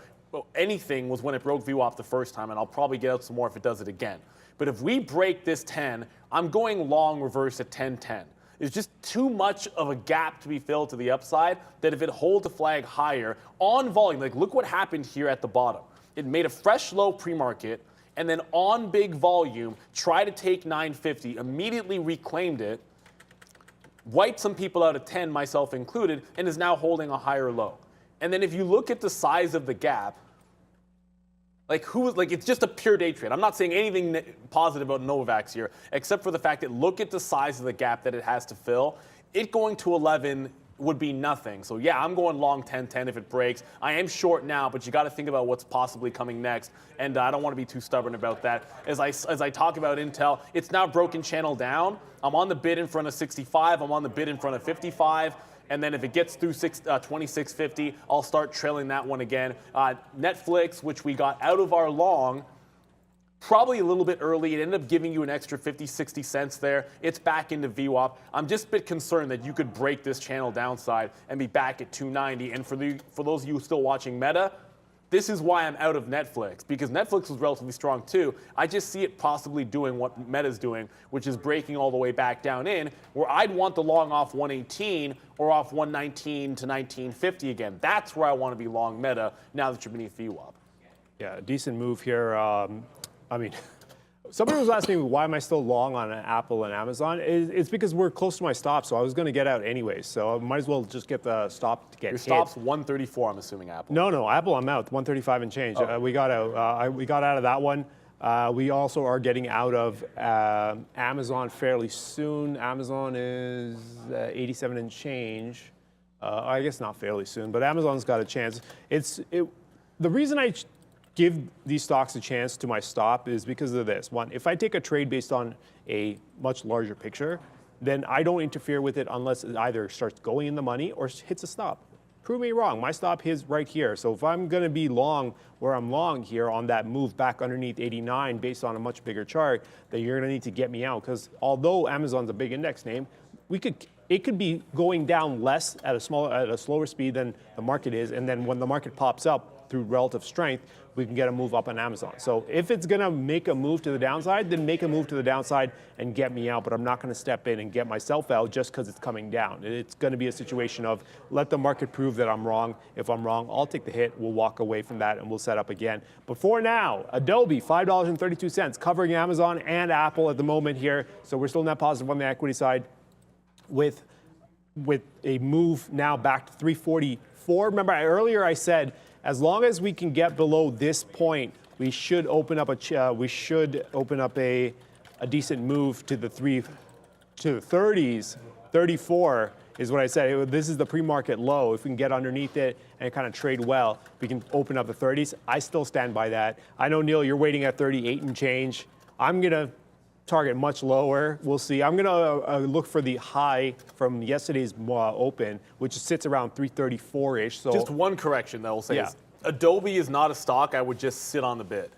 anything was when it broke VWAP the first time, and I'll probably get out some more if it does it again. But if we break this 10, I'm going long reverse at 10.10. It's just too much of a gap to be filled to the upside that if it holds a flag higher on volume, like look what happened here at the bottom. It made a fresh low pre-market, and then on big volume, tried to take 950, immediately reclaimed it, wiped some people out at 10, myself included, and is now holding a higher low. And then if you look at the size of the gap, it's just a pure day trade. I'm not saying anything positive about Novavax here, except for the fact that look at the size of the gap that it has to fill. It going to 11 would be nothing. So yeah, I'm going long 10-10 if it breaks. I am short now, but you got to think about what's possibly coming next, and I don't want to be too stubborn about that. As I talk about Intel, it's now broken channel down. I'm on the bid in front of 65. I'm on the bid in front of 55. And then if it gets through 26.50, I'll start trailing that one again. Netflix, which we got out of our long, probably a little bit early. It ended up giving you an extra 50, 60 cents there. It's back into VWAP. I'm just a bit concerned that you could break this channel downside and be back at 290. And for those of you still watching Meta, this is why I'm out of Netflix, because Netflix was relatively strong too. I just see it possibly doing what Meta's doing, which is breaking all the way back down in, where I'd want the long off 118 or off 119 to 1950 again. That's where I want to be long Meta now that you're beneath VWAP. Yeah, decent move here. I mean, somebody was asking me why am I still long on Apple and Amazon. It's because we're close to my stop, so I was going to get out anyways. So I might as well just get the stop to get Your hit. stop's 134, I'm assuming, Apple. No, Apple I'm out, 135 and change. Oh. We got out. We got out of that one. We also are getting out of Amazon fairly soon. Amazon is 87 and change. I guess not fairly soon, but Amazon's got a chance. The reason I give these stocks a chance to my stop is because of this. One, if I take a trade based on a much larger picture, then I don't interfere with it unless it either starts going in the money or hits a stop. Prove me wrong, my stop is right here. So if I'm gonna be long where I'm long here on that move back underneath 89 based on a much bigger chart, then you're gonna need to get me out, because although Amazon's a big index name, it could be going down less at a slower speed than the market is, and then when the market pops up through relative strength, we can get a move up on Amazon. So if it's gonna make a move to the downside, then make a move to the downside and get me out, but I'm not gonna step in and get myself out just because it's coming down. It's gonna be a situation of let the market prove that I'm wrong. If I'm wrong, I'll take the hit, we'll walk away from that and we'll set up again. But for now, Adobe, $5.32, covering Amazon and Apple at the moment here. So we're still net positive on the equity side with a move now back to 344. Remember earlier I said, as long as we can get below this point, we should open up a decent move to the 30s. 34 is what I said. This is the pre-market low. If we can get underneath it and kind of trade well, we can open up the 30s. I still stand by that. I know, Neil, you're waiting at 38 and change. I'm gonna target much lower. We'll see. I'm going to look for the high from yesterday's open, which sits around 334-ish. So just one correction that I will say Yeah. is Adobe is not a stock I would just sit on the bid.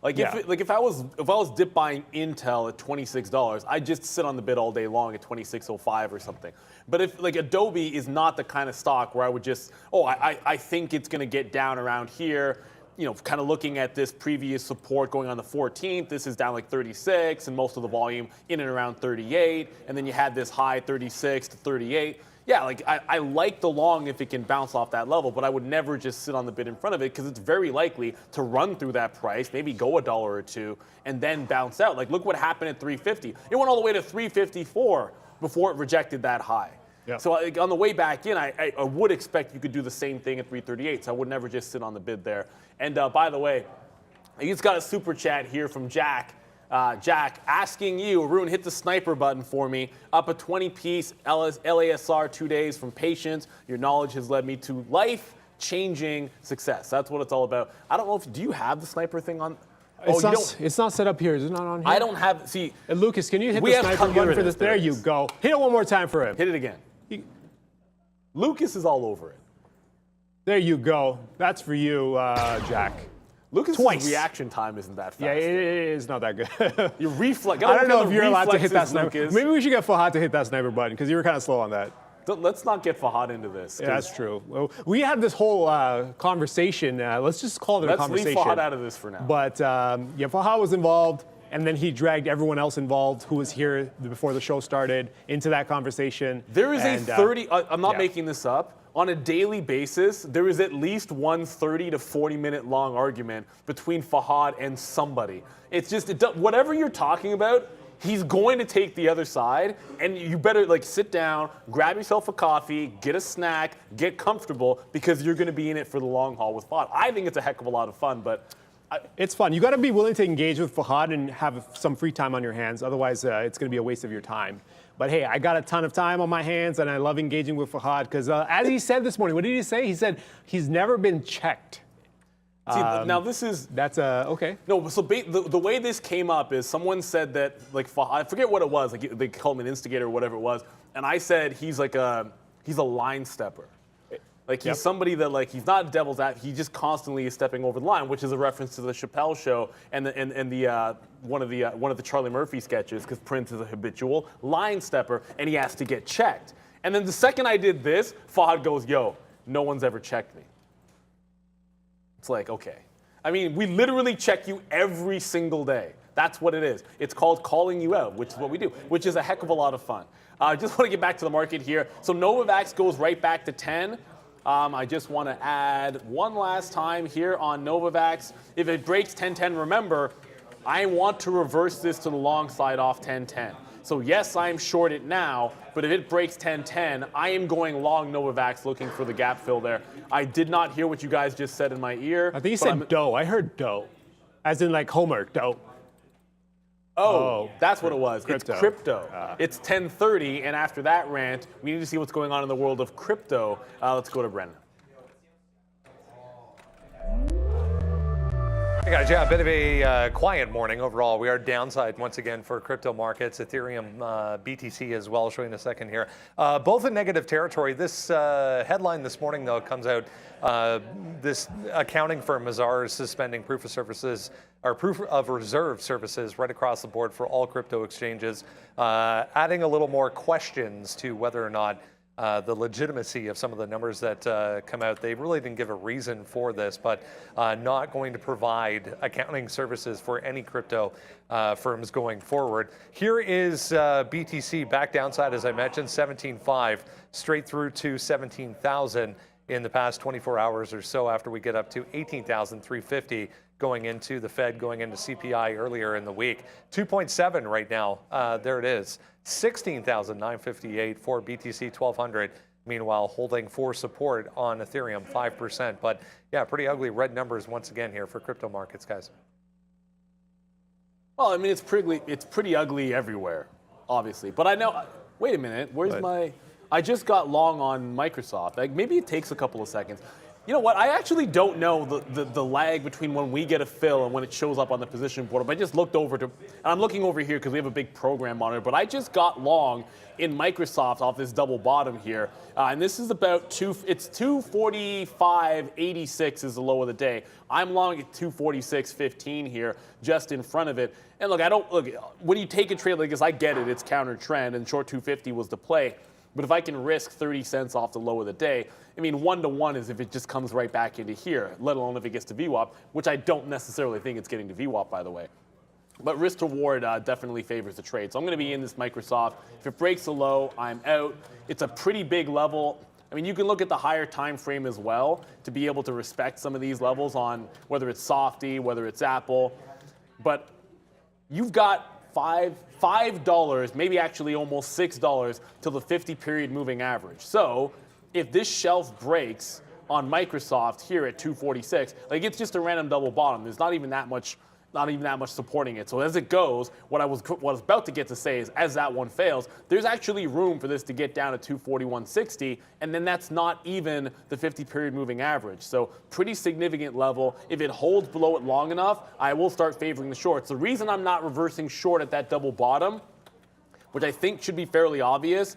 Like Yeah. if I was dip buying Intel at $26, I'd just sit on the bid all day long at 26.05 or something. But if like Adobe is not the kind of stock where I would just, I think it's going to get down around here. You know, kind of looking at this previous support going on the 14th, this is down like 36 and most of the volume in and around 38. And then you had this high 36 to 38. Yeah, like I like the long if it can bounce off that level, but I would never just sit on the bid in front of it because it's very likely to run through that price, maybe go $1 or $2, and then bounce out. Like look what happened at 350. It went all the way to 354 before it rejected that high. Yeah. So on the way back in, I would expect you could do the same thing at 338. So I would never just sit on the bid there. And by the way, I just got a super chat here from Jack. Jack, asking you, Arun, hit the sniper button for me. Up a 20-piece LASR 2 days from patience. Your knowledge has led me to life-changing success. That's what it's all about. I don't know if, do you have the sniper thing on? It's not set up here. Is it not on here? I don't have, see. And Lucas, can you hit we the have sniper button for this? this? There you go. Hit it one more time for him. Hit it again. Lucas is all over it. There you go. That's for you, Jack. Lucas's Twice. reaction time isn't that fast. Yeah, it is not that good. Your reflex. I don't know if you're allowed to hit that sniper. Lucas. Maybe we should get Fahad to hit that sniper button because you were kind of slow on that. Let's not get Fahad into this. Yeah, that's true. Well, we had this whole conversation. Let's just call it a conversation. Let's leave Fahad out of this for now. But yeah, Fahad was involved, and then he dragged everyone else involved who was here before the show started into that conversation. There is a 30, I'm not yeah. making this up, on a daily basis, there is at least one 30 to 40 minute long argument between Fahad and somebody. It's just, whatever you're talking about, he's going to take the other side, and you better like sit down, grab yourself a coffee, get a snack, get comfortable, because you're going to be in it for the long haul with Fahad. I think it's a heck of a lot of fun, but it's fun. You got to be willing to engage with Fahad and have some free time on your hands. Otherwise, it's going to be a waste of your time. But hey, I got a ton of time on my hands, and I love engaging with Fahad because, as he said this morning, what did he say? He said he's never been checked. See, now this is... That's okay. No, so the way this came up is someone said that, like, I forget what it was, like they called him an instigator or whatever it was, and I said he's a line stepper. Like he's somebody that like he's not a devil's advocate. He just constantly is stepping over the line, which is a reference to the Chappelle Show and the one of the Charlie Murphy sketches, because Prince is a habitual line stepper and he has to get checked. And then the second I did this, Fahad goes, "Yo, no one's ever checked me." It's like, okay. I mean, we literally check you every single day. That's what it is. It's called calling you out, which is what we do, which is a heck of a lot of fun. I just want to get back to the market here. So Novavax goes right back to 10. I just want to add one last time here on Novavax. If it breaks 1010, remember, I want to reverse this to the long side off 1010. So yes, I'm short it now, but if it breaks 1010, I am going long Novavax looking for the gap fill there. I did not hear what you guys just said in my ear. I think you said dough. I heard dough, as in like Homer, dough. Oh, that's what it was. Crypto. It's crypto. It's 10:30, and after that rant, we need to see what's going on in the world of crypto. Let's go to Brendan. Hey guys, yeah, a bit of a quiet morning overall. We are downside once again for crypto markets, Ethereum, BTC as well, showing a second here. Both in negative territory. This headline this morning, though, comes out. This accounting firm Mazars is suspending proof of services or proof of reserve services right across the board for all crypto exchanges, adding a little more questions to whether or not the legitimacy of some of the numbers that come out. They really didn't give a reason for this, but not going to provide accounting services for any crypto firms going forward. Here is BTC back downside, as I mentioned, 17.5 straight through to 17,000 in the past 24 hours or so after we get up to 18,350 going into the Fed, going into CPI earlier in the week. 2.7 right now. There it is. 16,958 for BTC 1200. Meanwhile, holding for support on Ethereum 5%. But yeah, pretty ugly red numbers once again here for crypto markets, guys. Well, I mean, it's pretty ugly everywhere, obviously. But I know. Wait a minute. Where's my? I just got long on Microsoft. Like, maybe it takes a couple of seconds. You know what? I actually don't know the lag between when we get a fill and when it shows up on the position board. I just looked over and I'm looking over here because we have a big program monitor, but I just got long in Microsoft off this double bottom here. And this is about it's 245.86 is the low of the day. I'm long at 246.15 here, just in front of it. And look, when you take a trade like this, I get it, it's counter trend, and short 250 was the play. But if I can risk 30 cents off the low of the day, I mean, 1-to-1 is if it just comes right back into here, let alone if it gets to VWAP, which I don't necessarily think it's getting to VWAP, by the way. But risk to reward definitely favors the trade. So I'm going to be in this Microsoft. If it breaks the low, I'm out. It's a pretty big level. I mean, you can look at the higher time frame as well to be able to respect some of these levels on whether it's Softy, whether it's Apple. But you've got $5, maybe actually almost $6 till the 50-period moving average. So if this shelf breaks on Microsoft here at 246, like it's just a random double bottom. There's not even that much supporting it. So as it goes, what I was about to get to say is as that one fails, there's actually room for this to get down to 241.60, and then that's not even the 50-period moving average. So pretty significant level. If it holds below it long enough, I will start favoring the shorts. The reason I'm not reversing short at that double bottom, which I think should be fairly obvious,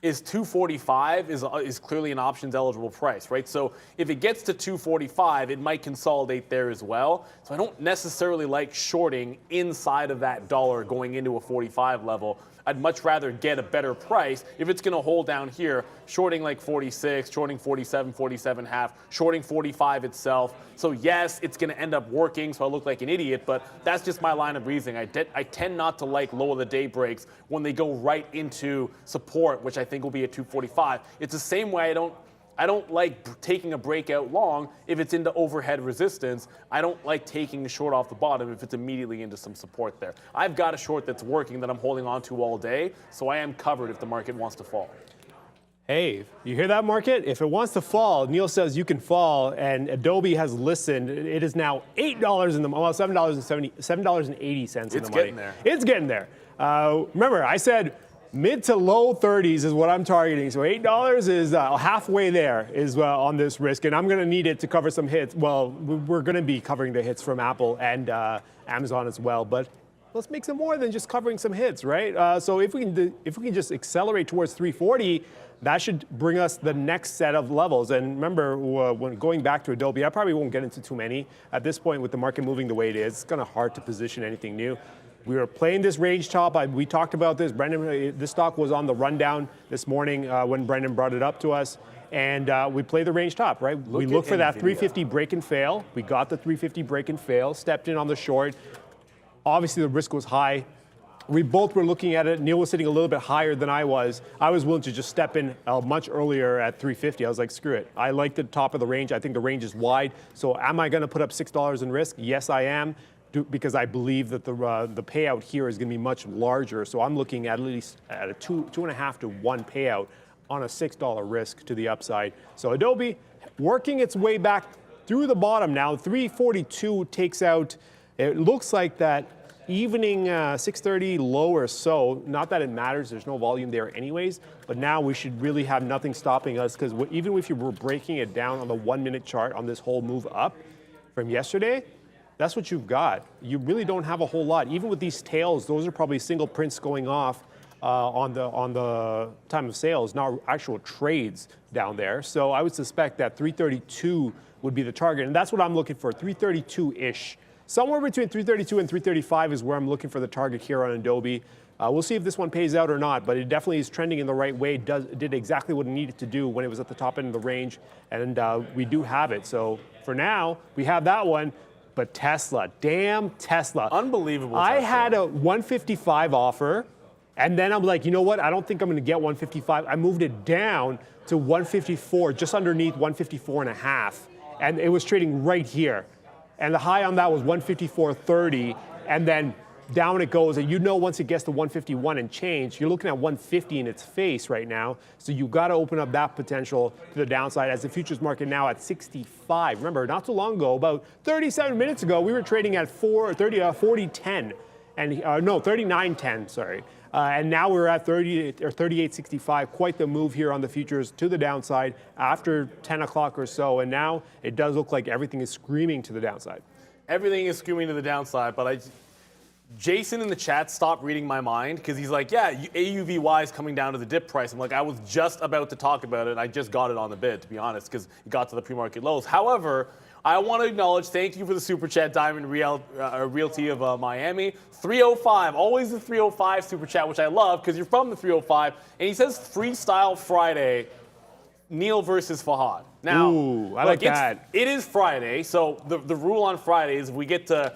is 245 is clearly an options eligible price, right? So if it gets to 245, it might consolidate there as well. So I don't necessarily like shorting inside of that dollar going into a 45 level. I'd much rather get a better price if it's going to hold down here, shorting like 46, shorting 47, 47.5, shorting 45 itself. So yes, it's going to end up working, so I look like an idiot, but that's just my line of reasoning. I tend not to like low of the day breaks when they go right into support, which I think will be at 245. It's the same way I don't like taking a breakout long if it's into overhead resistance. I don't like taking a short off the bottom if it's immediately into some support there. I've got a short that's working that I'm holding on to all day, so I am covered if the market wants to fall. Hey, you hear that, market? If it wants to fall, Neil says you can fall, and Adobe has listened. It is now $8 in the well, $7.80 in the money. It's getting there. It's getting there. Remember, I said mid to low 30s is what I'm targeting. So $8 is halfway there is on this risk, and I'm going to need it to cover some hits. Well, we're going to be covering the hits from Apple and Amazon as well, but let's make some more than just covering some hits, right? So if we can just accelerate towards 340, that should bring us the next set of levels. And remember, when going back to Adobe, I probably won't get into too many at this point with the market moving the way it is. It's kind of hard to position anything new. We were playing this range top. We talked about this. Brendan, this stock was on the rundown this morning when Brendan brought it up to us. And we played the range top, right? We looked for that 350 break and fail. We got the 350 break and fail, stepped in on the short. Obviously, the risk was high. We both were looking at it. Neil was sitting a little bit higher than I was. I was willing to just step in much earlier at 350. I was like, screw it. I like the top of the range. I think the range is wide. So am I going to put up $6 in risk? Yes, I am. Because I believe that the payout here is going to be much larger. So I'm looking at least at a 2.5 to 1 payout on a $6 risk to the upside. So Adobe working its way back through the bottom now. 342 takes out, it looks like that evening 630 low or so. Not that it matters, there's no volume there anyways, but now we should really have nothing stopping us, because even if you were breaking it down on the 1 minute chart on this whole move up from yesterday, that's what you've got. You really don't have a whole lot. Even with these tails, those are probably single prints going off on the time of sales, not actual trades down there. So I would suspect that 332 would be the target, and that's what I'm looking for, 332-ish. Somewhere between 332 and 335 is where I'm looking for the target here on Adobe. We'll see if this one pays out or not, but it definitely is trending in the right way. Did exactly what it needed to do when it was at the top end of the range, and we do have it. So for now, we have that one. But Tesla, damn Tesla. Unbelievable. I had a 155 offer, and then I'm like, you know what? I don't think I'm going to get 155. I moved it down to 154, just underneath 154.5, and it was trading right here. And the high on that was 154.30, and then down it goes. And you know, once it gets to 151 and change, you're looking at 150 in its face right now. So you've got to open up that potential to the downside as the futures market now at 65. Remember, not too long ago, about 37 minutes ago, we were trading at 40.10. And no, 39.10, sorry. And now we're at 30 or 38.65. Quite the move here on the futures to the downside after 10 o'clock or so. And now it does look like everything is screaming to the downside. Everything is screaming to the downside, but Jason in the chat stopped reading my mind because he's like, yeah, AUVY is coming down to the dip price. I'm like, I was just about to talk about it. I just got it on the bid, to be honest, because it got to the pre-market lows. However, I want to acknowledge, thank you for the super chat, Diamond Realty of Miami. 305, always the 305 super chat, which I love because you're from the 305. And he says Freestyle Friday, Neil versus Fahad. Now, ooh, I like that. It is Friday, so the rule on Friday is if we get to,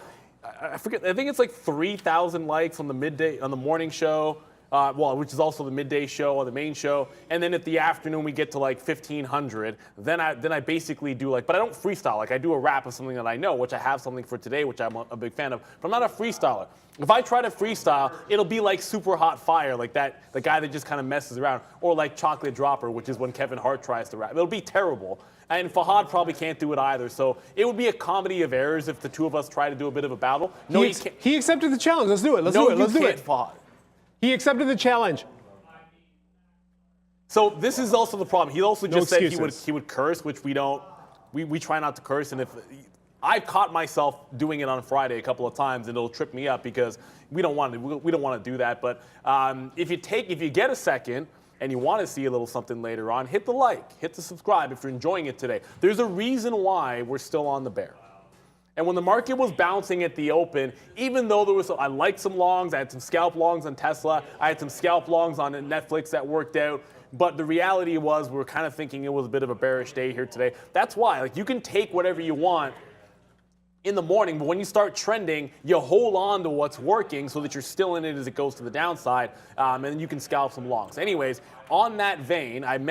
I think it's like 3,000 likes on the morning show, which is also the midday show or the main show, and then at the afternoon we get to like 1,500. Then I basically do but I don't freestyle. Like I do a rap of something that I know, which I have something for today, which I'm a big fan of. But I'm not a freestyler. If I try to freestyle, it'll be like Super Hot Fire, like the guy that just kind of messes around, or like Chocolate Dropper, which is when Kevin Hart tries to rap. It'll be terrible. And Fahad probably can't do it either. So it would be a comedy of errors if the two of us try to do a bit of a battle. No, he accepted the challenge. Let's do it. Let's do it. Fahad. He accepted the challenge. So this is also the problem. He also just said excuses. he would curse, which we don't. We try not to curse. And if I've caught myself doing it on Friday a couple of times, and it'll trip me up because we don't want to do that. But if you get a second and you want to see a little something later on, hit the like, hit the subscribe if you're enjoying it today. There's a reason why we're still on the bear. And when the market was bouncing at the open, even though I liked some longs, I had some scalp longs on Tesla, I had some scalp longs on Netflix that worked out, but the reality was we were kind of thinking it was a bit of a bearish day here today. That's why, you can take whatever you want in the morning, but when you start trending, you hold on to what's working so that you're still in it as it goes to the downside, and then you can scalp some longs. Anyways, on that vein, I'm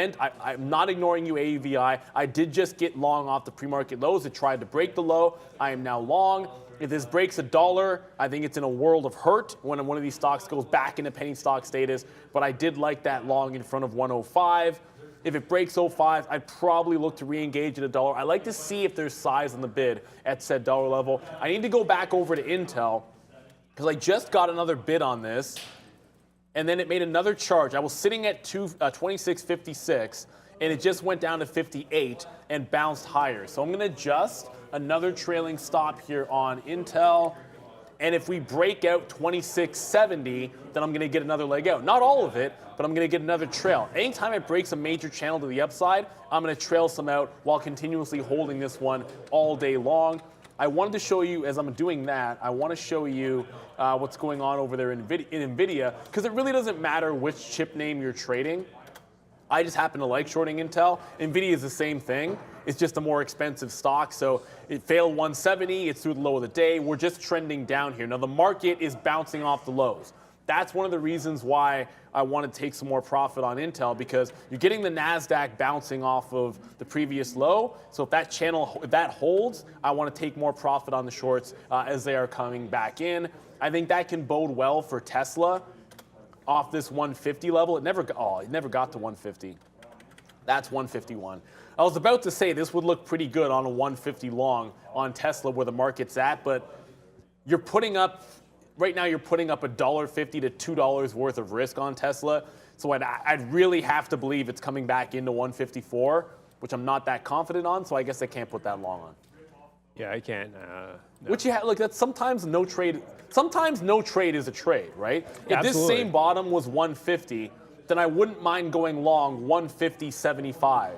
not ignoring you, AUVI. I did just get long off the pre-market lows. It tried to break the low. I am now long. If this breaks $1, I think it's in a world of hurt when one of these stocks goes back into penny stock status, but I did like that long in front of 105. If it breaks 05, I'd probably look to re-engage at $1. I like to see if there's size in the bid at said dollar level. I need to go back over to Intel because I just got another bid on this, and then it made another charge. I was sitting at 26.56, and it just went down to 58 and bounced higher. So I'm going to adjust another trailing stop here on Intel. And if we break out 26.70, then I'm going to get another leg out. Not all of it, but I'm going to get another trail. Anytime it breaks a major channel to the upside, I'm going to trail some out while continuously holding this one all day long. I wanted to show you, as I'm doing that, I want to show you what's going on over there in NVIDIA, because it really doesn't matter which chip name you're trading. I just happen to like shorting Intel. NVIDIA is the same thing. It's just a more expensive stock. So it failed 170. It's through the low of the day. We're just trending down here. Now the market is bouncing off the lows. That's one of the reasons why I want to take some more profit on Intel, because you're getting the NASDAQ bouncing off of the previous low. So if that holds, I want to take more profit on the shorts as they are coming back in. I think that can bode well for Tesla off this 150 level. It never got to 150. That's 151. I was about to say this would look pretty good on a 150 long on Tesla where the market's at, but you're putting up, right now you're putting up $1.50 to $2 worth of risk on Tesla. So I'd really have to believe it's coming back into 154, which I'm not that confident on, so I guess I can't put that long on. Yeah, I can't. No. Which that's sometimes no trade. Sometimes no trade is a trade, right? If this same bottom was 150, then I wouldn't mind going long 150.75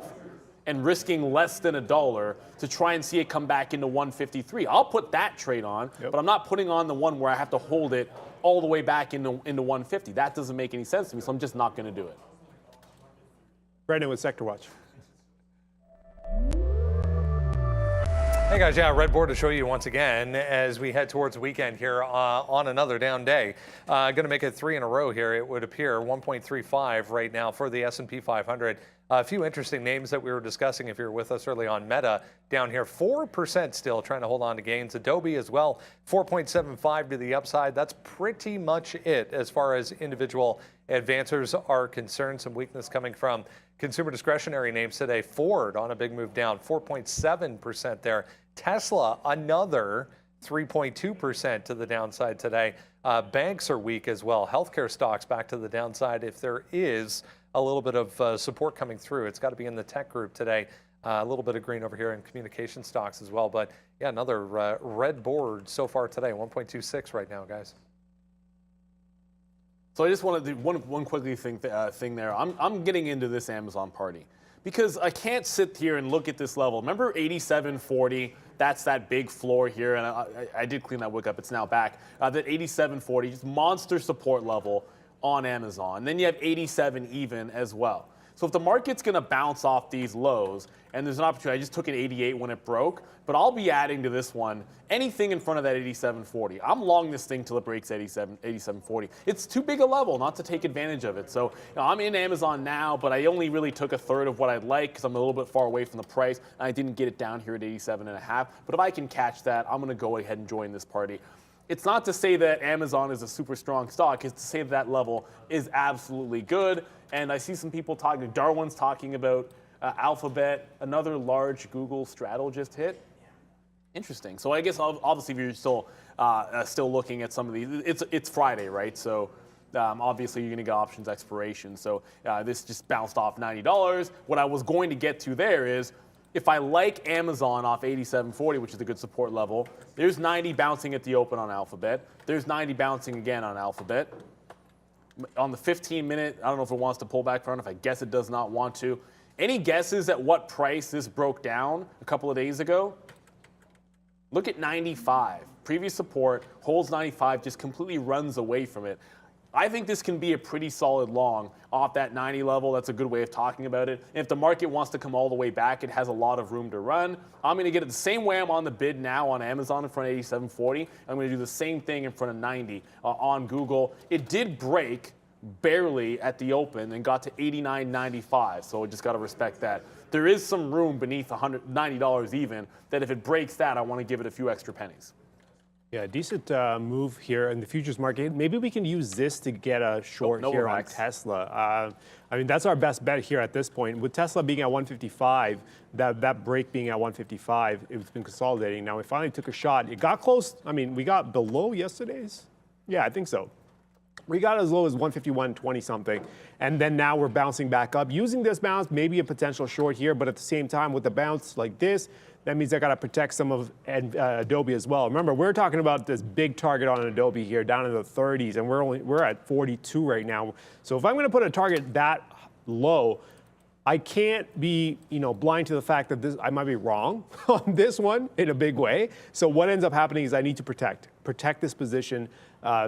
and risking less than $1 to try and see it come back into 153. I'll put that trade on, but I'm not putting on the one where I have to hold it all the way back into 150. That doesn't make any sense to me, so I'm just not going to do it. Brandon with Sector Watch. Hey guys, red board to show you once again as we head towards the weekend here on another down day. Going to make it 3 in a row here, it would appear. 1.35 right now for the S&P 500. A few interesting names that we were discussing if you were with us early on. Meta down here, 4% still trying to hold on to gains. Adobe as well, 4.75 to the upside. That's pretty much it as far as individual advancers are concerned. Some weakness coming from consumer discretionary names today. Ford on a big move down, 4.7% there. Tesla, another 3.2% to the downside today. Banks are weak as well. Healthcare stocks back to the downside. If there is a little bit of support coming through, it's got to be in the tech group today. A little bit of green over here in communication stocks as well. But yeah, another red board so far today, 1.26 right now, guys. So I just want to do one quickly thing there. I'm getting into this Amazon party because I can't sit here and look at this level. Remember 87.40? That's that big floor here, and I did clean that wick up. It's now back. That 87.40, just monster support level on Amazon. And then you have 87 even as well. So if the market's going to bounce off these lows, and there's an opportunity, I just took an 88 when it broke, but I'll be adding to this one anything in front of that 87.40. I'm long this thing till it breaks 87.40. It's too big a level not to take advantage of it. So I'm in Amazon now, but I only really took a third of what I'd like because I'm a little bit far away from the price. And I didn't get it down here at 87.5. But if I can catch that, I'm going to go ahead and join this party. It's not to say that Amazon is a super strong stock. It's to say that level is absolutely good. And I see some people talking, Darwin's talking about Alphabet, another large Google straddle just hit. Interesting. So I guess obviously if you're still looking at some of these, it's Friday, right? So obviously you're going to get options expiration. So this just bounced off $90. What I was going to get to there is, if I like Amazon off 87.40, which is a good support level, there's 90 bouncing at the open on Alphabet. There's 90 bouncing again on Alphabet. On the 15-minute, I don't know if it wants to pull back far enough. I guess it does not want to. Any guesses at what price this broke down a couple of days ago? Look at 95. Previous support, holds 95, just completely runs away from it. I think this can be a pretty solid long off that 90 level. That's a good way of talking about it. And if the market wants to come all the way back, it has a lot of room to run. I'm going to get it the same way I'm on the bid now on Amazon in front of 87.40. I'm going to do the same thing in front of 90 on Google. It did break barely at the open and got to 89.95, so I just got to respect that. There is some room beneath $90 even that if it breaks that, I want to give it a few extra pennies. Yeah, decent move here in the futures market. Maybe we can use this to get a short here on Tesla. I mean, that's our best bet here at this point. With Tesla being at 155, that break being at 155, it's been consolidating. Now, we finally took a shot. It got close. I mean, we got below yesterday's. Yeah, I think so. We got as low as 151.20 something, and then now we're bouncing back up. Using this bounce, maybe a potential short here, but at the same time, with the bounce like this, that means I got to protect some of Adobe as well. Remember, we're talking about this big target on Adobe here, down in the 30s, and we're at 42 right now. So if I'm going to put a target that low, I can't be, blind to the fact that I might be wrong on this one in a big way. So what ends up happening is I need to protect this position.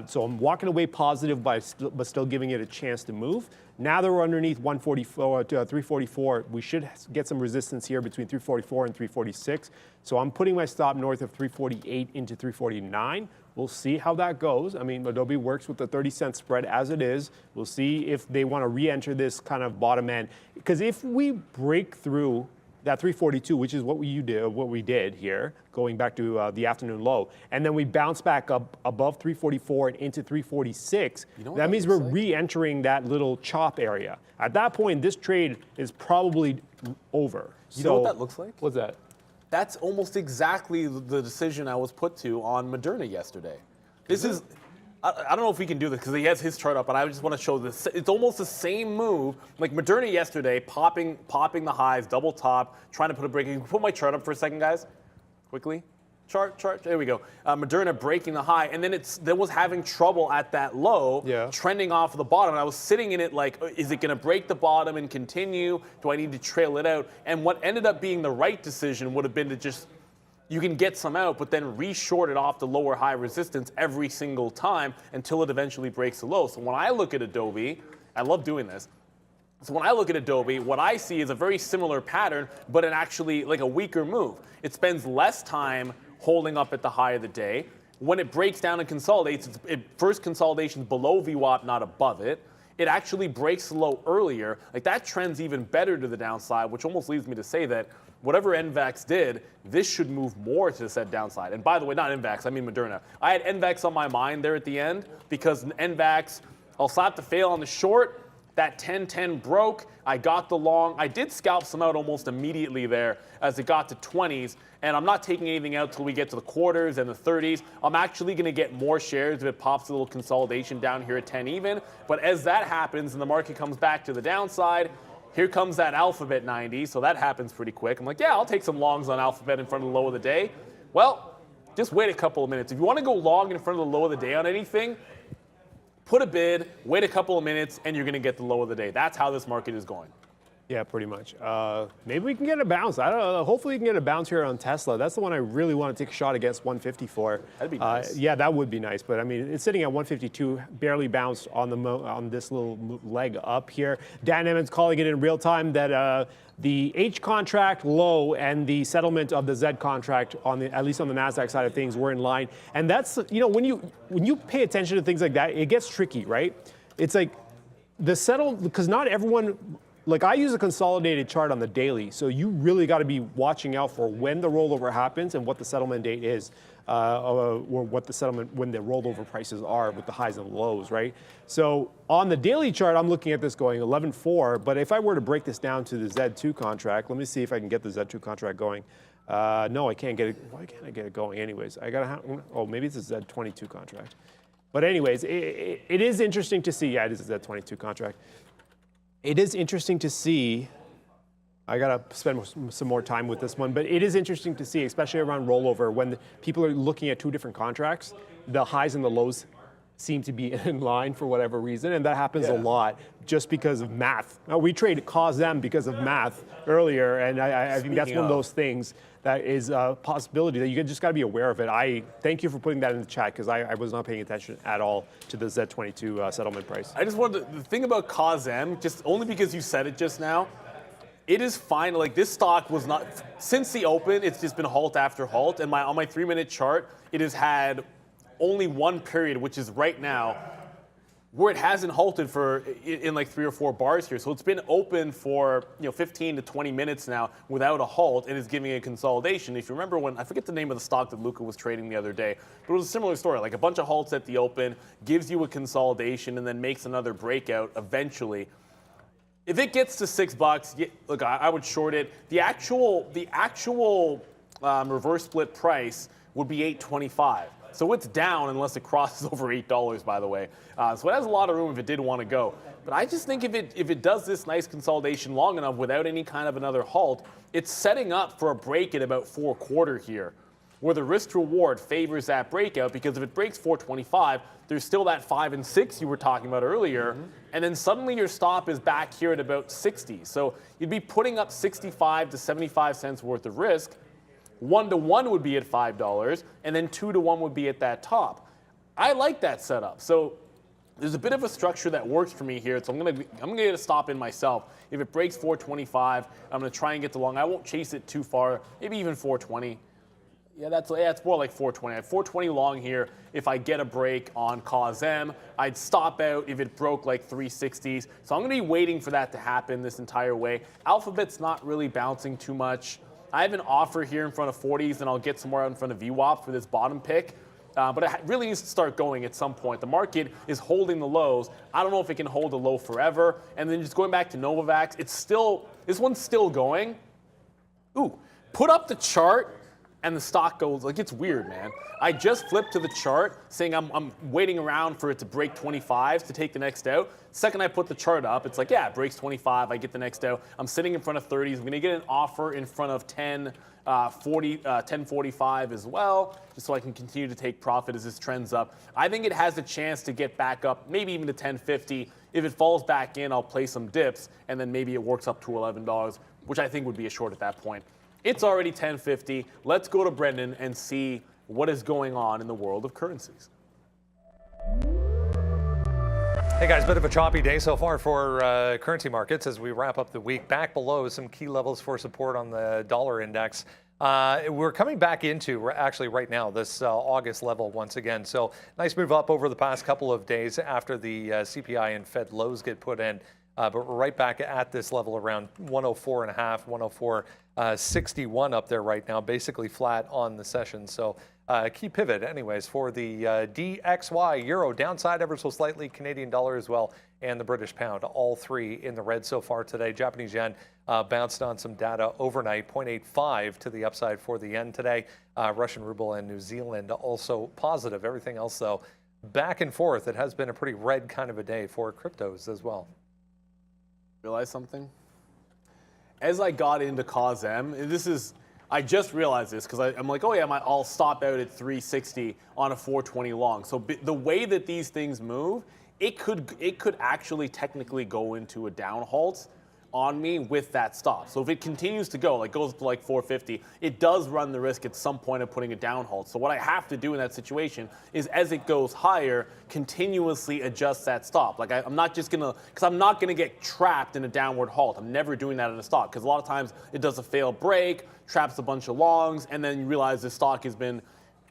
So I'm walking away positive, but still giving it a chance to move. Now that we're underneath 144 to 344, we should get some resistance here between 344 and 346. So I'm putting my stop north of 348 into 349. We'll see how that goes. I mean, Adobe works with the 30-cent spread as it is. We'll see if they want to re-enter this kind of bottom end. Because if we break through that 342, which is what we did here, going back to the afternoon low, and then we bounce back up above 344 and into 346, that means we're re-entering that little chop area. At that point, this trade is probably over. You know what that looks like? What's that? That's almost exactly the decision I was put to on Moderna yesterday. This is, I don't know if we can do this because he has his chart up, but I just want to show this. It's almost the same move. Like Moderna yesterday, popping the highs, double top, trying to put a break. Can you put my chart up for a second, guys? Quickly. Chart, there we go. Moderna breaking the high, and then that was having trouble at that low, trending off of the bottom. And I was sitting in it like, is it going to break the bottom and continue? Do I need to trail it out? And what ended up being the right decision would have been to just, you can get some out, but then re-short it off the lower high resistance every single time until it eventually breaks the low. So when I look at Adobe, I love doing this. So when I look at Adobe, what I see is a very similar pattern, but an actually like a weaker move. It spends less time holding up at the high of the day. When it breaks down and consolidates, first consolidation below VWAP, not above it. It actually breaks low earlier. Like that trend's even better to the downside, which almost leads me to say that whatever NVAX did, this should move more to the said downside. And by the way, not NVAX, I mean Moderna. I had NVAX on my mind there at the end because NVAX, I'll slap the fail on the short, That 10-10 broke. I got the long. I did scalp some out almost immediately there as it got to 20s. And I'm not taking anything out till we get to the quarters and the 30s. I'm actually going to get more shares if it pops a little consolidation down here at 10 even. But as that happens and the market comes back to the downside, here comes that Alphabet 90. So that happens pretty quick. I'm like, yeah, I'll take some longs on Alphabet in front of the low of the day. Well, just wait a couple of minutes. If you want to go long in front of the low of the day on anything, put a bid, wait a couple of minutes, and you're going to get the low of the day. That's how this market is going. Yeah, pretty much. Maybe we can get a bounce. I don't know. Hopefully we can get a bounce here on Tesla. That's the one I really want to take a shot against 154. That'd be nice. Yeah, that would be nice. But I mean, it's sitting at 152, barely bounced on on this little leg up here. Dan Emmons calling it in real time that the H contract low and the settlement of the Z contract on at least on the NASDAQ side of things were in line. And that's, when you pay attention to things like that, it gets tricky, right? It's like because not everyone. Like I use a consolidated chart on the daily, so you really got to be watching out for when the rollover happens and what the settlement date is, or what the settlement, when the rollover prices are with the highs and lows, right? So on the daily chart, I'm looking at this going 11.4, but if I were to break this down to the Z2 contract, let me see if I can get the Z2 contract going. No, I can't get it. Why can't I get it going anyways? I gotta maybe it's a Z22 contract. But anyways, it is interesting to see. Yeah, it is a Z22 contract. It is interesting to see. I gotta spend some more time with this one, but it is interesting to see, especially around rollover, when people are looking at two different contracts, the highs and the lows seem to be in line for whatever reason, and that happens a lot just because of math. Now, we trade COSM because of math earlier, and I think that's one of those things that is a possibility that you just got to be aware of it. I thank you for putting that in the chat because I was not paying attention at all to the Z22 settlement price. I just wanted the thing about COSM, just only because you said it just now, it is fine. Like this stock was not, since the open, it's just been halt after halt, and on my 3-minute chart, it has had only one period, which is right now, where it hasn't halted for in like 3 or 4 bars here. So it's been open for 15 to 20 minutes now without a halt, and is giving a consolidation. If you remember when, I forget the name of the stock that Luca was trading the other day, but it was a similar story, like a bunch of halts at the open, gives you a consolidation, and then makes another breakout eventually. If it gets to $6, look, I would short it. The actual reverse split price would be $8.25. So it's down unless it crosses over $8, by the way. So it has a lot of room if it did want to go. But I just think if it does this nice consolidation long enough without any kind of another halt, it's setting up for a break at about 4.25 here, where the risk to reward favors that breakout, because if it breaks 4.25, there's still that 5 and 6 you were talking about earlier, and then suddenly your stop is back here at about 60. So you'd be putting up 65 to 75 cents worth of risk. 1-to-1 would be at $5, and then 2-to-1 would be at that top. I like that setup. So there's a bit of a structure that works for me here. So I'm gonna get a stop in myself. If it breaks 4.25, I'm gonna try and get the long. I won't chase it too far, maybe even 4.20. Yeah, it's more like 4.20. I have 4.20 long here. If I get a break on COSM, I'd stop out if it broke like 360s. So I'm gonna be waiting for that to happen this entire way. Alphabet's not really bouncing too much. I have an offer here in front of 40s, and I'll get some more out in front of VWAP for this bottom pick. But it really needs to start going at some point. The market is holding the lows. I don't know if it can hold a low forever. And then just going back to Novavax, this one's still going. Ooh, put up the chart, and the stock goes, like, it's weird, man. I just flipped to the chart saying I'm waiting around for it to break 25s to take the next out. Second I put the chart up, it's like, yeah, it breaks 25, I get the next out. I'm sitting in front of 30s. I'm gonna get an offer in front of 1045 as well, just so I can continue to take profit as this trends up. I think it has a chance to get back up, maybe even to 1050. If it falls back in, I'll play some dips, and then maybe it works up to $11, which I think would be a short at that point. It's already 1050. Let's go to Brendan and see what is going on in the world of currencies. Hey guys, bit of a choppy day so far for currency markets as we wrap up the week. Back below some key levels for support on the dollar index. We're coming back into, actually right now, this August level once again. So nice move up over the past couple of days after the CPI and Fed lows get put in. but we're right back at this level around 104.5, 104.61 up there right now, basically flat on the session. So key pivot anyways for the DXY, euro downside ever so slightly, Canadian dollar as well, and the British pound, all three in the red so far today. Japanese yen bounced on some data overnight, 0.85 to the upside for the yen today. Russian ruble and New Zealand also positive. Everything else, though, back and forth. It has been a pretty red kind of a day for cryptos as well. Realize something? As I got into COSM, I just realized this because I'm like, oh yeah, I'll stop out at 360 on a 420 long. So the way that these things move, it could actually technically go into a down halt on me with that stop. So if it continues to go, like goes to like 450, it does run the risk at some point of putting a down halt. So what I have to do in that situation is, as it goes higher, continuously adjust that stop. Like I'm not just gonna, because I'm not gonna get trapped in a downward halt. I'm never doing that in a stock, because a lot of times it does a failed break, traps a bunch of longs, and then you realize the stock has been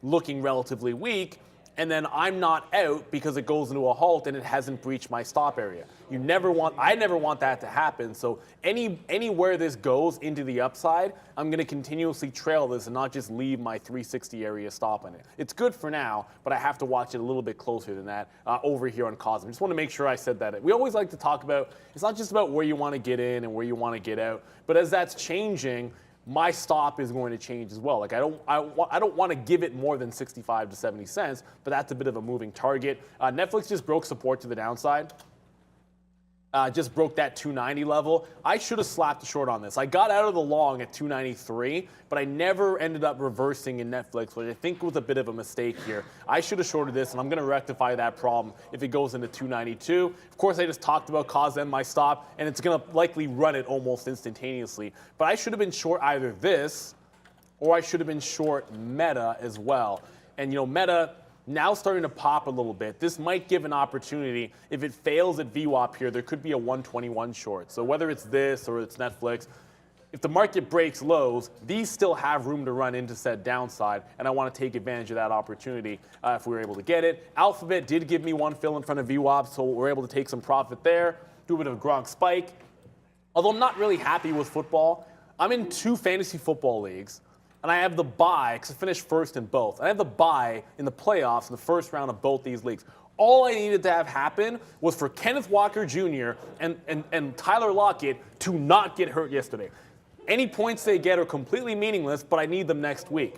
looking relatively weak, and then I'm not out because it goes into a halt and it hasn't breached my stop area. I never want that to happen. So anywhere this goes into the upside, I'm going to continuously trail this and not just leave my 360 area stop on it. It's good for now, but I have to watch it a little bit closer than that over here on COSM. Just want to make sure I said that. We always like to talk about, it's not just about where you want to get in and where you want to get out, but as that's changing, my stop is going to change as well. Like I don't want to give it more than 65 to 70 cents, but that's a bit of a moving target. Netflix just broke support to the downside. Just broke that 290 level. I should have slapped a short on this. I got out of the long at 293, but I never ended up reversing in Netflix, which I think was a bit of a mistake here. I should have shorted this, and I'm going to rectify that problem if it goes into 292. Of course, I just talked about COSM, my stop, and it's going to likely run it almost instantaneously. But I should have been short either this, or I should have been short Meta as well. And, you know, Meta now starting to pop a little bit. This might give an opportunity. If it fails at VWAP here, there could be a 121 short. So whether it's this or it's Netflix, if the market breaks lows, these still have room to run into said downside, and I want to take advantage of that opportunity if we were able to get it. Alphabet did give me one fill in front of VWAP, so we're able to take some profit there, do a bit of a Gronk spike. Although I'm not really happy with football, I'm in 2 fantasy football leagues, and I have the bye, because I finished first in both. I have the bye in the playoffs in the first round of both these leagues. All I needed to have happen was for Kenneth Walker Jr. and Tyler Lockett to not get hurt yesterday. Any points they get are completely meaningless, but I need them next week.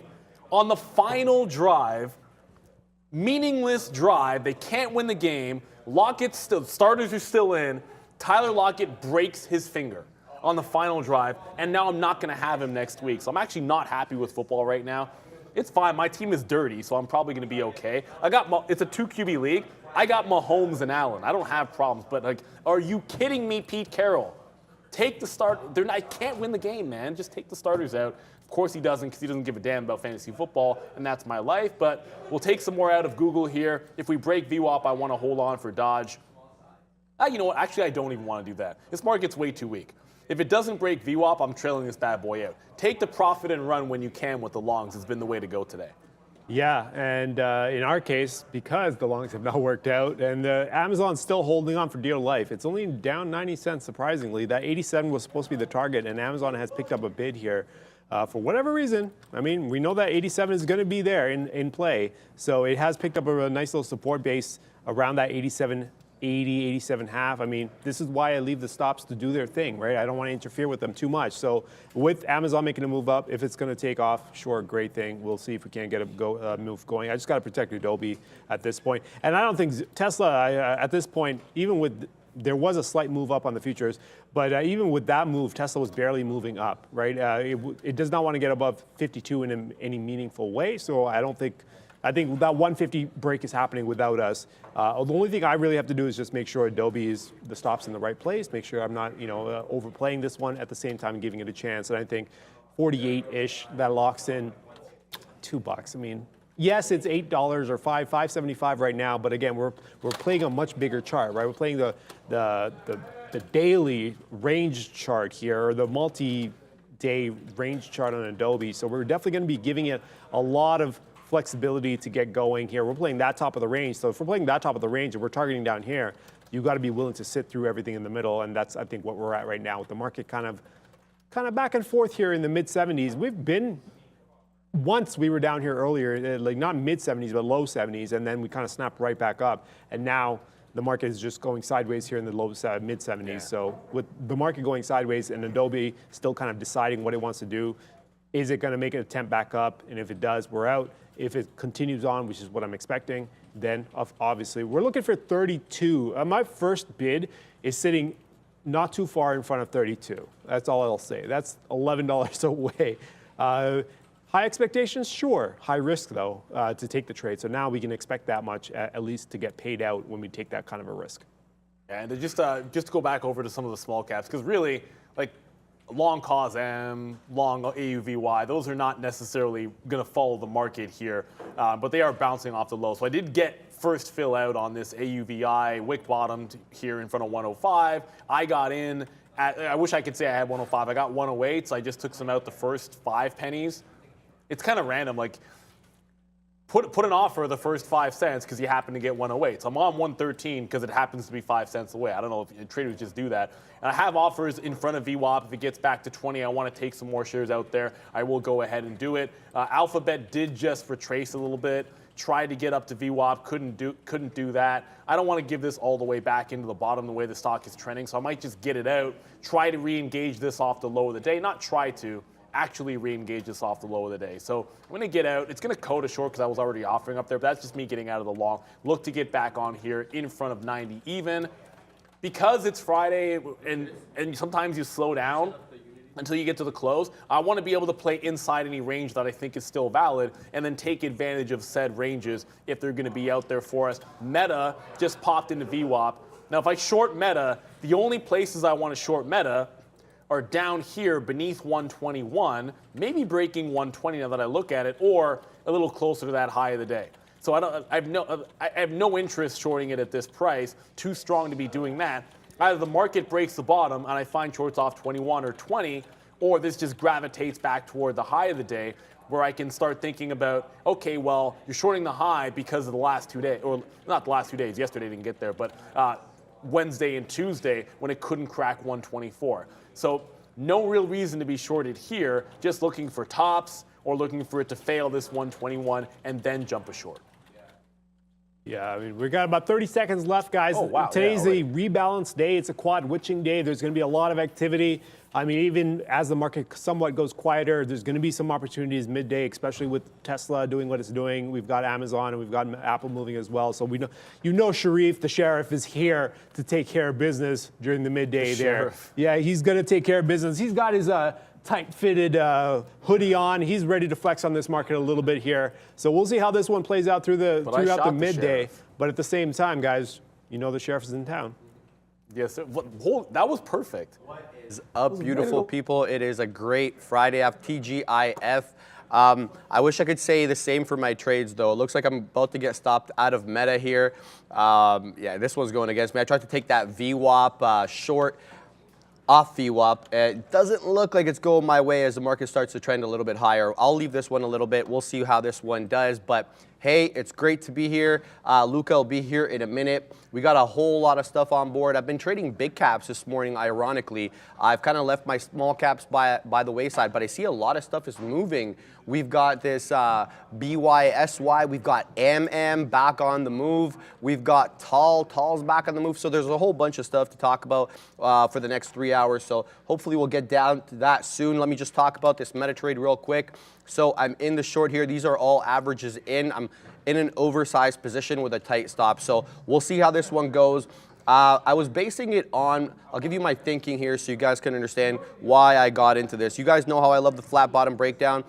On the final drive, meaningless drive, they can't win the game. Starters are still in. Tyler Lockett breaks his finger on the final drive, and now I'm not going to have him next week. So I'm actually not happy with football right now. It's fine. My team is dirty, so I'm probably going to be okay. It's a 2 QB league. I got Mahomes and Allen. I don't have problems, but like, are you kidding me, Pete Carroll? Take the start. I can't win the game, man. Just take the starters out. Of course he doesn't, because he doesn't give a damn about fantasy football, and that's my life. But we'll take some more out of Google here. If we break VWAP, I want to hold on for Dodge. You know what? Actually, I don't even want to do that. This market's way too weak. If it doesn't break VWAP, I'm trailing this bad boy out. Take the profit and run when you can with the longs. It's been the way to go today. Yeah, and in our case, because the longs have not worked out, and Amazon's still holding on for dear life. It's only down 90 cents, surprisingly. That 87 was supposed to be the target, and Amazon has picked up a bid here for whatever reason. I mean, we know that 87 is going to be there in play, so it has picked up a nice little support base around that 87.80, 87.5. I mean, this is why I leave the stops to do their thing, right? I don't want to interfere with them too much. So with Amazon making a move up, if it's going to take off, sure, great thing. We'll see if we can't get a move going. I just got to protect Adobe at this point. And I don't think Tesla, at this point, even with, there was a slight move up on the futures, but even with that move, Tesla was barely moving up, right? It does not want to get above 52 in any meaningful way. So I think that 150 break is happening without us. The only thing I really have to do is just make sure Adobe is the stops in the right place, make sure I'm not, overplaying this one at the same time and giving it a chance. And I think 48-ish, that locks in $2. I mean, yes, it's $8 or $5.75 right now, but again, we're playing a much bigger chart, right? We're playing the daily range chart here, or the multi-day range chart on Adobe. So we're definitely going to be giving it a lot of flexibility to get going here. We're playing that top of the range. So if we're playing that top of the range and we're targeting down here, you got to be willing to sit through everything in the middle, and that's, I think, what we're at right now with the market kind of back and forth here in the mid-70s. We've been, once we were down here earlier, like not mid-70s, but low 70s, and then we kind of snapped right back up, and now the market is just going sideways here in the low mid-70s. Yeah. So with the market going sideways and Adobe still kind of deciding what it wants to do, is it going to make an attempt back up? And if it does, we're out. If it continues on, which is what I'm expecting, then obviously we're looking for 32. My first bid is sitting not too far in front of 32. That's all I'll say. That's $11 away. High expectations, sure. High risk, though, to take the trade. So now we can expect that much, at least to get paid out when we take that kind of a risk. And just to go back over to some of the small caps, because really, like long cause M, long AUVY, those are not necessarily going to follow the market here, but they are bouncing off the low. So I did get first fill out on this AUVI, wick bottomed here in front of 105. I got in I wish I could say I had 105. I got 108, so I just took some out the first 5 pennies. It's kind of random, like put an offer the first 5 cents because you happen to get 108. So I'm on 113 because it happens to be 5 cents away. I don't know if traders just do that. And I have offers in front of VWAP. If it gets back to 20, I want to take some more shares out there. I will go ahead and do it. Alphabet did just retrace a little bit. Tried to get up to VWAP, couldn't do that. I don't want to give this all the way back into the bottom the way the stock is trending, so I might just get it out, try to re-engage this off the low of the day. Not try to, actually re-engage this off the low of the day. So I'm going to get out. It's going to code a short because I was already offering up there, but that's just me getting out of the long. Look to get back on here in front of 90 even. Because it's Friday and sometimes you slow down until you get to the close, I want to be able to play inside any range that I think is still valid and then take advantage of said ranges if they're going to be out there for us. Meta just popped into VWAP. Now, if I short Meta, the only places I want to short Meta are down here beneath 121, maybe breaking 120 now that I look at it, or a little closer to that high of the day. So I have no interest shorting it at this price. Too strong to be doing that. Either the market breaks the bottom and I find shorts off 21 or 20, or this just gravitates back toward the high of the day where I can start thinking about, okay, well, you're shorting the high because of the last 2 days, or not the last 2 days, yesterday didn't get there, but Wednesday and Tuesday when it couldn't crack 124. So no real reason to be shorted here, just looking for tops or looking for it to fail this 121 and then jump a short. Yeah, I mean, we got about 30 seconds left, guys. Oh, wow. Today's a rebalance day. It's a quad witching day. There's going to be a lot of activity. I mean, even as the market somewhat goes quieter, there's going to be some opportunities midday, especially with Tesla doing what it's doing. We've got Amazon and we've got Apple moving as well. So we know, Sharif, the sheriff, is here to take care of business during the midday there. Sheriff. Yeah, he's going to take care of business. He's got his tight-fitted hoodie on. He's ready to flex on this market a little bit here. So we'll see how this one plays out throughout the midday. But at the same time, guys, you know the sheriff is in town. Yes, sir. That was perfect. What is up, beautiful people? It is a great Friday after TGIF. I wish I could say the same for my trades, though. It looks like I'm about to get stopped out of Meta here. Yeah, this one's going against me. I tried to take that VWAP short off VWAP. It doesn't look like it's going my way as the market starts to trend a little bit higher. I'll leave this one a little bit. We'll see how this one does. But hey, it's great to be here. Luca will be here in a minute. We got a whole lot of stuff on board. I've been trading big caps this morning, ironically. I've kind of left my small caps by the wayside, but I see a lot of stuff is moving. We've got this BYSY. We've got MM back on the move. We've got Tall's back on the move. So there's a whole bunch of stuff to talk about for the next 3 hours. So hopefully we'll get down to that soon. Let me just talk about this meta trade real quick. So I'm in the short here. These are all averages in. I'm in an oversized position with a tight stop. So we'll see how this one goes. I was basing it on, I'll give you my thinking here so you guys can understand why I got into this. You guys know how I love the flat bottom breakdown.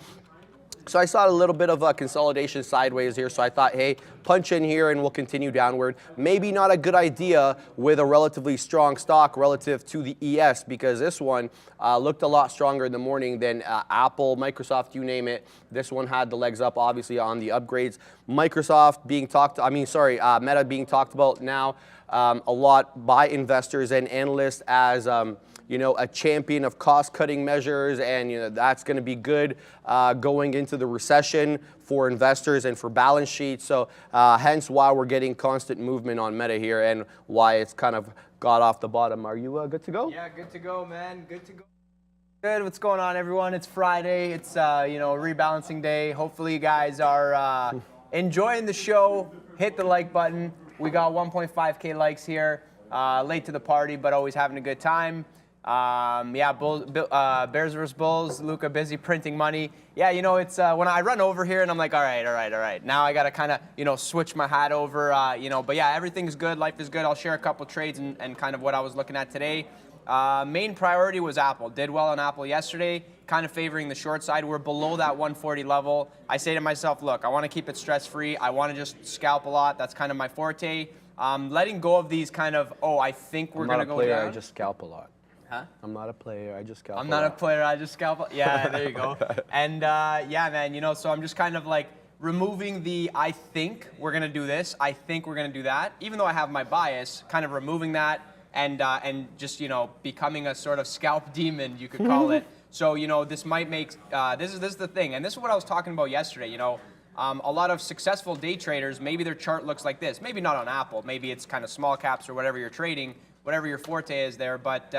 So I saw a little bit of a consolidation sideways here, so I thought, hey, punch in here and we'll continue downward. Maybe not a good idea with a relatively strong stock relative to the ES, because this one looked a lot stronger in the morning than Apple, Microsoft, you name it. This one had the legs up, obviously, on the upgrades. Microsoft being Meta being talked about now a lot by investors and analysts as a champion of cost-cutting measures, and that's going to be good going into the recession for investors and for balance sheets. So hence why we're getting constant movement on Meta here and why it's kind of got off the bottom. Are you good to go? Yeah, good to go, man. Good to go. Good. What's going on, everyone? It's Friday. It's rebalancing day. Hopefully, you guys are enjoying the show. Hit the like button. We got 1.5K likes here. Late to the party, but always having a good time. Bears versus Bulls. Luca busy printing money. Yeah, it's when I run over here and I'm like, all right. Now I got to kind of, switch my hat over, But yeah, everything's good. Life is good. I'll share a couple trades and kind of what I was looking at today. Main priority was Apple. Did well on Apple yesterday, kind of favoring the short side. We're below that 140 level. I say to myself, look, I want to keep it stress-free. I want to just scalp a lot. That's kind of my forte. Letting go of these kind of, I think we're going to go down. I'm not a player, I just scalp a lot. Huh? I'm not a player, I just scalp a lot. I'm not a player, I just scalp a lot. Yeah, there you go. And yeah, man, so I'm just kind of like removing the I think we're going to do this, I think we're going to do that. Even though I have my bias, kind of removing that and just, becoming a sort of scalp demon, you could call it. So, this might make, this is the thing. And this is what I was talking about yesterday, a lot of successful day traders, maybe their chart looks like this. Maybe not on Apple. Maybe it's kind of small caps or whatever you're trading, whatever your forte is there. But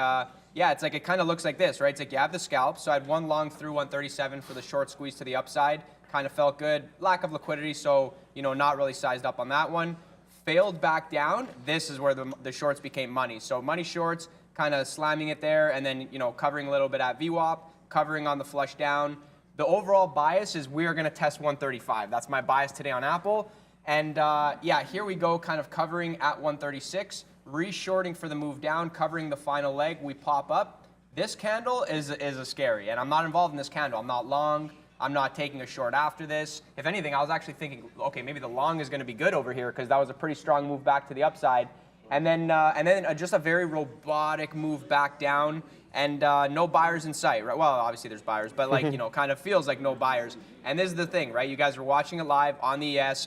yeah, it's like it kind of looks like this, right? It's like you have the scalp. So I had one long through 137 for the short squeeze to the upside. Kind of felt good. Lack of liquidity, so not really sized up on that one. Failed back down. This is where the shorts became money. So money shorts, kind of slamming it there, and then covering a little bit at VWAP, covering on the flush down. The overall bias is we are going to test 135. That's my bias today on Apple. And yeah, here we go, kind of covering at 136, re-shorting for the move down, covering the final leg. We pop up. This candle is a scary, and I'm not involved in this candle. I'm not long. I'm not taking a short after this. If anything, I was actually thinking, okay, maybe the long is going to be good over here because that was a pretty strong move back to the upside. And then just a very robotic move back down. And no buyers in sight, right? Well, obviously there's buyers, but like, kind of feels like no buyers. And this is the thing, right? You guys are watching it live on the ES,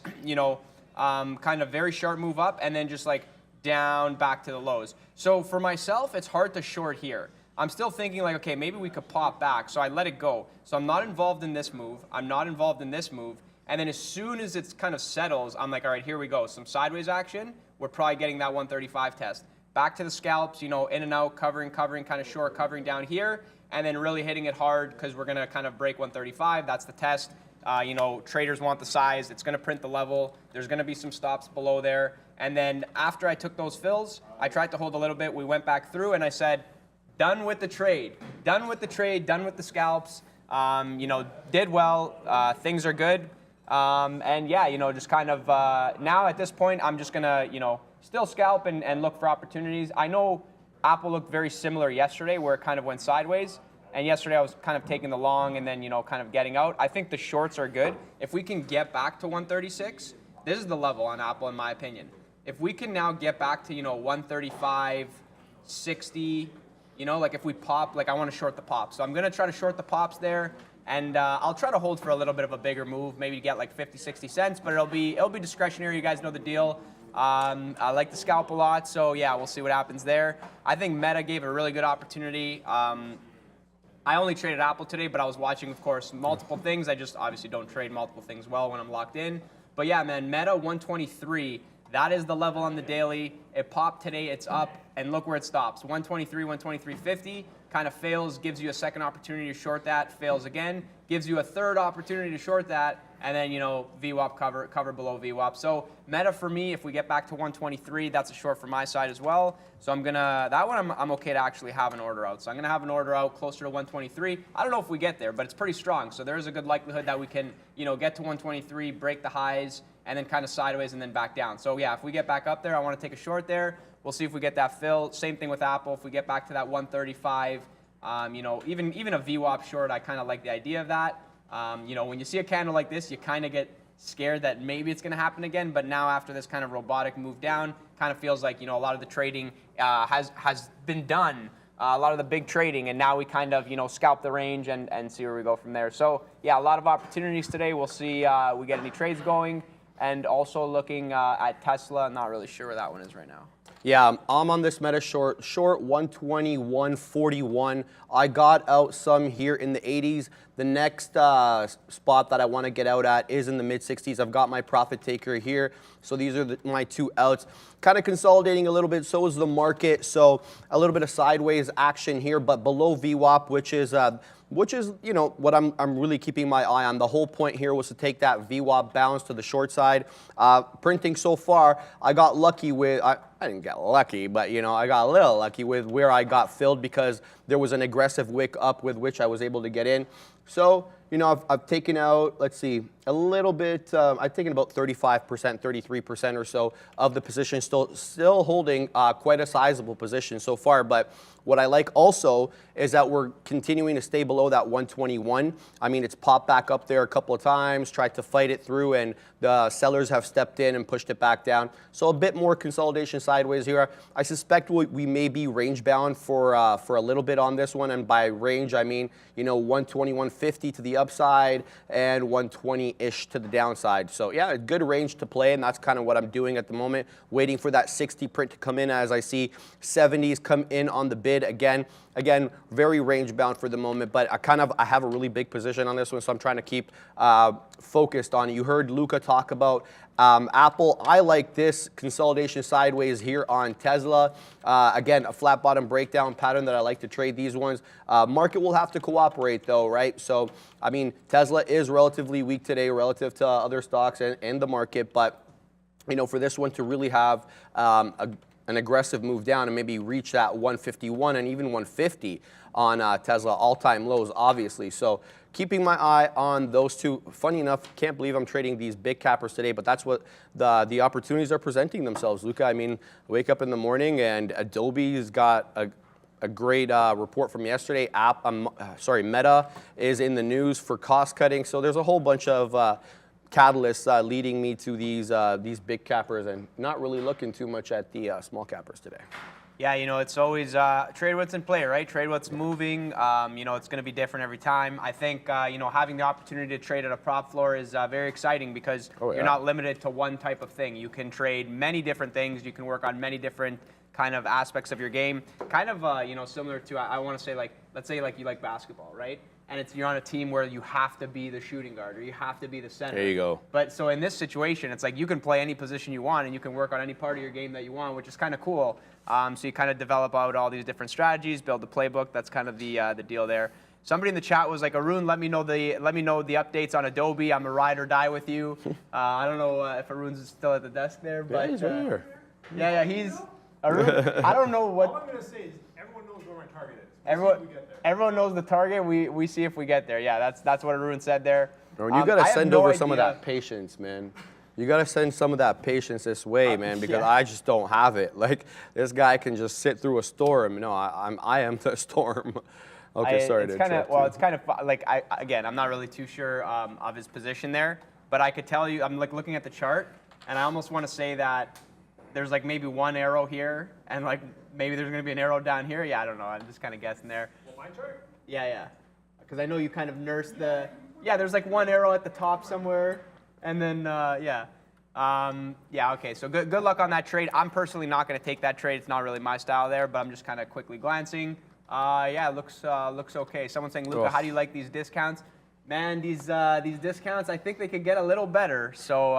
kind of very sharp move up and then just like down back to the lows. So for myself, it's hard to short here. I'm still thinking like, okay, maybe we could pop back. So I let it go. So I'm not involved in this move. I'm not involved in this move. And then as soon as it kind of settles, I'm like, all right, here we go. Some sideways action. We're probably getting that 135 test. Back to the scalps, in and out, covering, kind of short, covering down here, and then really hitting it hard because we're going to kind of break 135. That's the test. Traders want the size. It's going to print the level. There's going to be some stops below there. And then after I took those fills, I tried to hold a little bit. We went back through, and I said, done with the trade. Done with the trade, done with the scalps. Did well. Things are good. And yeah, just kind of now at this point, I'm just going to, still scalp and look for opportunities. I know Apple looked very similar yesterday where it kind of went sideways. And yesterday I was kind of taking the long and then, kind of getting out. I think the shorts are good. If we can get back to 136, this is the level on Apple in my opinion. If we can now get back to, 135, 60, like if we pop, like I want to short the pops. So I'm going to try to short the pops there. And I'll try to hold for a little bit of a bigger move, maybe get like 50, 60 cents, but it'll be discretionary. You guys know the deal. I like the scalp a lot, so yeah, we'll see what happens there. I think Meta gave a really good opportunity. I only traded Apple today, but I was watching, of course, multiple things. I just obviously don't trade multiple things well when I'm locked in. But yeah, man, Meta 123, that is the level on the daily. It popped today, it's up, and look where it stops. 123, 123.50, kind of fails, gives you a second opportunity to short that, fails again, gives you a third opportunity to short that, and then, VWAP cover below VWAP. So Meta for me, if we get back to 123, that's a short from my side as well. So that one I'm okay to actually have an order out. So I'm gonna have an order out closer to 123. I don't know if we get there, but it's pretty strong. So there is a good likelihood that we can, get to 123, break the highs, and then kind of sideways and then back down. So yeah, if we get back up there, I want to take a short there. We'll see if we get that fill. Same thing with Apple. If we get back to that 135, even a VWAP short, I kind of like the idea of that. When you see a candle like this, you kind of get scared that maybe it's going to happen again. But now after this kind of robotic move down, kind of feels like, a lot of the trading has been done. A lot of the big trading, and now we kind of, scalp the range and see where we go from there. So yeah, a lot of opportunities today. We'll see we get any trades going. And also looking at Tesla. I'm not really sure where that one is right now. Yeah, I'm on this meta short 120, 141. I got out some here in the 80s. The next spot that I want to get out at is in the mid 60s. I've got my profit taker here. So these are my 2 outs. Kind of consolidating a little bit, so is the market. So a little bit of sideways action here, but below VWAP, which is what I'm really keeping my eye on. The whole point here was to take that VWAP bounce to the short side. Printing so far, I got lucky with, I didn't get lucky, but I got a little lucky with where I got filled because there was an aggressive wick up with which I was able to get in. So, I've taken out, let's see, a little bit, I've taken about 35%, 33% or so of the position, still holding quite a sizable position so far. But what I like also is that we're continuing to stay below that 121. I mean, it's popped back up there a couple of times, tried to fight it through, and the sellers have stepped in and pushed it back down. So a bit more consolidation sideways here. I suspect we may be range bound for a little bit on this one, and by range I mean 120, 150 to the upside and 120-ish to the downside. So yeah, a good range to play, and that's kind of what I'm doing at the moment, waiting for that 60 print to come in as I see 70s come in on the bid again. Again, very range bound for the moment, but I have a really big position on this one, so I'm trying to keep focused on it. You heard Luca talk about Apple. I like this consolidation sideways here on Tesla. Again, a flat bottom breakdown pattern that I like to trade these ones. Market will have to cooperate though, right? So, I mean, Tesla is relatively weak today relative to other stocks and the market, but for this one to really have an aggressive move down and maybe reach that 151 and even 150 on Tesla, all-time lows, obviously. So keeping my eye on those two. Funny enough, can't believe I'm trading these big cappers today, but that's what the opportunities are presenting themselves, Luca. I mean, I wake up in the morning and Adobe's got a great report from yesterday. Meta is in the news for cost cutting. So there's a whole bunch of catalysts leading me to these big cappers and not really looking too much at the small cappers today. Yeah, it's always trade what's in play, right? Trade what's moving. It's going to be different every time. I think, having the opportunity to trade at a prop floor is very exciting because you're not limited to one type of thing. You can trade many different things. You can work on many different kind of aspects of your game. Kind of, similar to, I want to say, let's say you like basketball, right? And you're on a team where you have to be the shooting guard or you have to be the center. There you go. But so in this situation, it's like you can play any position you want and you can work on any part of your game that you want, which is kind of cool. So you kind of develop out all these different strategies, build the playbook. That's kind of the deal there. Somebody in the chat was like, Arun, let me know the updates on Adobe. I'm a ride or die with you. I don't know if Arun's still at the desk there, but he's right here. Yeah, he's Arun. I don't know what. All I'm gonna say is everyone knows where my target is. Everyone knows the target. We see if we get there. Yeah, that's what Arun said there. Arun, you gotta send over some of that patience, man. You gotta send some of that patience this way, man, because I just don't have it. Like this guy can just sit through a storm. No, I am the storm. Okay, sorry to interrupt. Well, it's kind of like I'm not really too sure of his position there, but I could tell you, I'm like looking at the chart, and I almost want to say that there's like maybe one arrow here, and like maybe there's gonna be an arrow down here. Yeah, I don't know. I'm just kind of guessing there. Well, my chart? Yeah. Because I know you kind of nursed the. Yeah, there's like one arrow at the top somewhere, and then okay. So good luck on that trade. I'm personally not gonna take that trade. It's not really my style there, but I'm just kind of quickly glancing. Yeah, it looks okay. Someone's saying, Luca, how do you like these discounts? Man, these discounts, I think they could get a little better. So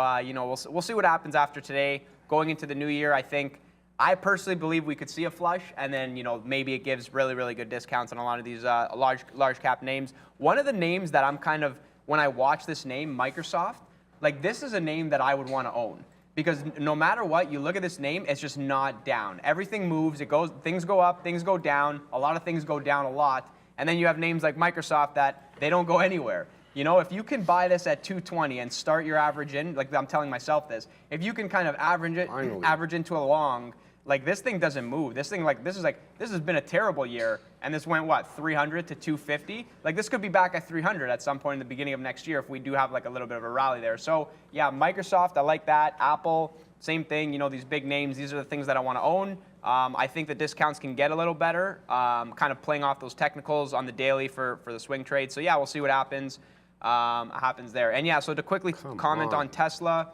we'll see what happens after today. Going into the new year, I personally believe we could see a flush, and then maybe it gives really, really good discounts on a lot of these large cap names. One of the names that I'm kind of, when I watch this name, Microsoft, like this is a name that I would want to own. Because no matter what, you look at this name, it's just not down. Everything moves, things go up, things go down, a lot of things go down a lot, and then you have names like Microsoft that they don't go anywhere. If you can buy this at 220 and start your average in, like I'm telling myself this, if you can kind of average into a long, like this thing doesn't move. This has been a terrible year, and this went what, 300 to 250? Like this could be back at 300 at some point in the beginning of next year if we do have like a little bit of a rally there. So yeah, Microsoft, I like that. Apple, same thing. These big names, these are the things that I want to own. I think the discounts can get a little better, kind of playing off those technicals on the daily for the swing trade. So yeah, we'll see what happens there. And yeah, so to quickly comment on Tesla,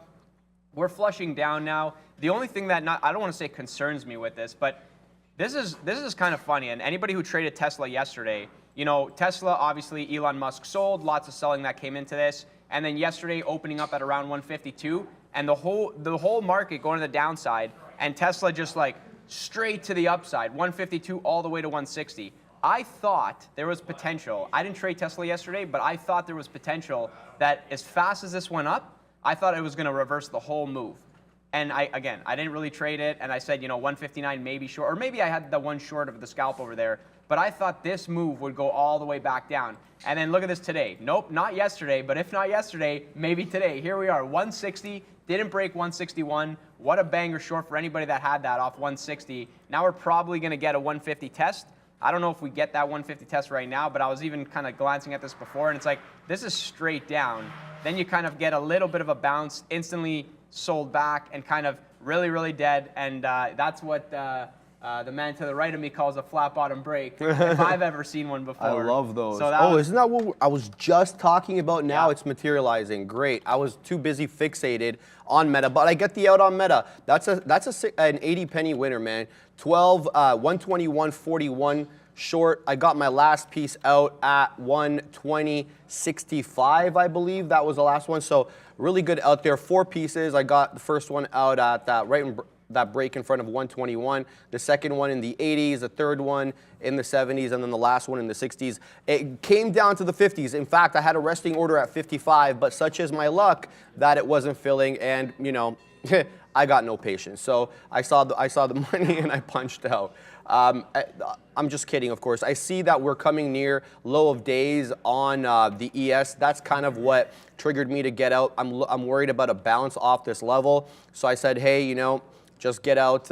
we're flushing down now. The only thing that I don't want to say concerns me with this, but this is kind of funny. And anybody who traded Tesla yesterday, you know, Tesla, obviously Elon Musk sold, lots of selling that came into this. And then yesterday opening up at around 152, and the whole market going to the downside, and Tesla just like straight to the upside, 152 all the way to 160. I thought there was potential. I didn't trade Tesla yesterday, but I thought there was potential that as fast as this went up, I thought it was going to reverse the whole move. And I didn't really trade it, and I said, you know, 159 maybe short, or maybe I had the one short of the scalp over there, but I thought this move would go all the way back down. And then look at this today. Nope, not yesterday, but if not yesterday, maybe today. Here we are, 160, didn't break 161. What a banger short for anybody that had that off 160. Now we're probably going to get a 150 test. I don't know if we get that 150 test right now, but I was even kind of glancing at this before, and it's like, this is straight down. Then you kind of get a little bit of a bounce, instantly sold back, and kind of really, really dead. And that's what the man to the right of me calls a flat bottom break, if I've ever seen one before. I love those. So isn't that what I was just talking about? Now Yeah. it's materializing. Great. I was too busy fixated on Meta, but I get the out on Meta. That's an 80 penny winner, man. 121.41 short. I got my last piece out at 120.65, I believe. That was the last one. So really good out there. 4 pieces. I got the first one out at that that break in front of 121, the second one in the 80s, the third one in the 70s, and then the last one in the 60s. It came down to the 50s. In fact, I had a resting order at 55, but such is my luck that it wasn't filling, and you know, I got no patience. So I saw the money and I punched out. I'm just kidding, of course. I see that we're coming near low of days on the ES. That's kind of what triggered me to get out. I'm worried about a bounce off this level. So I said, hey, you know, just get out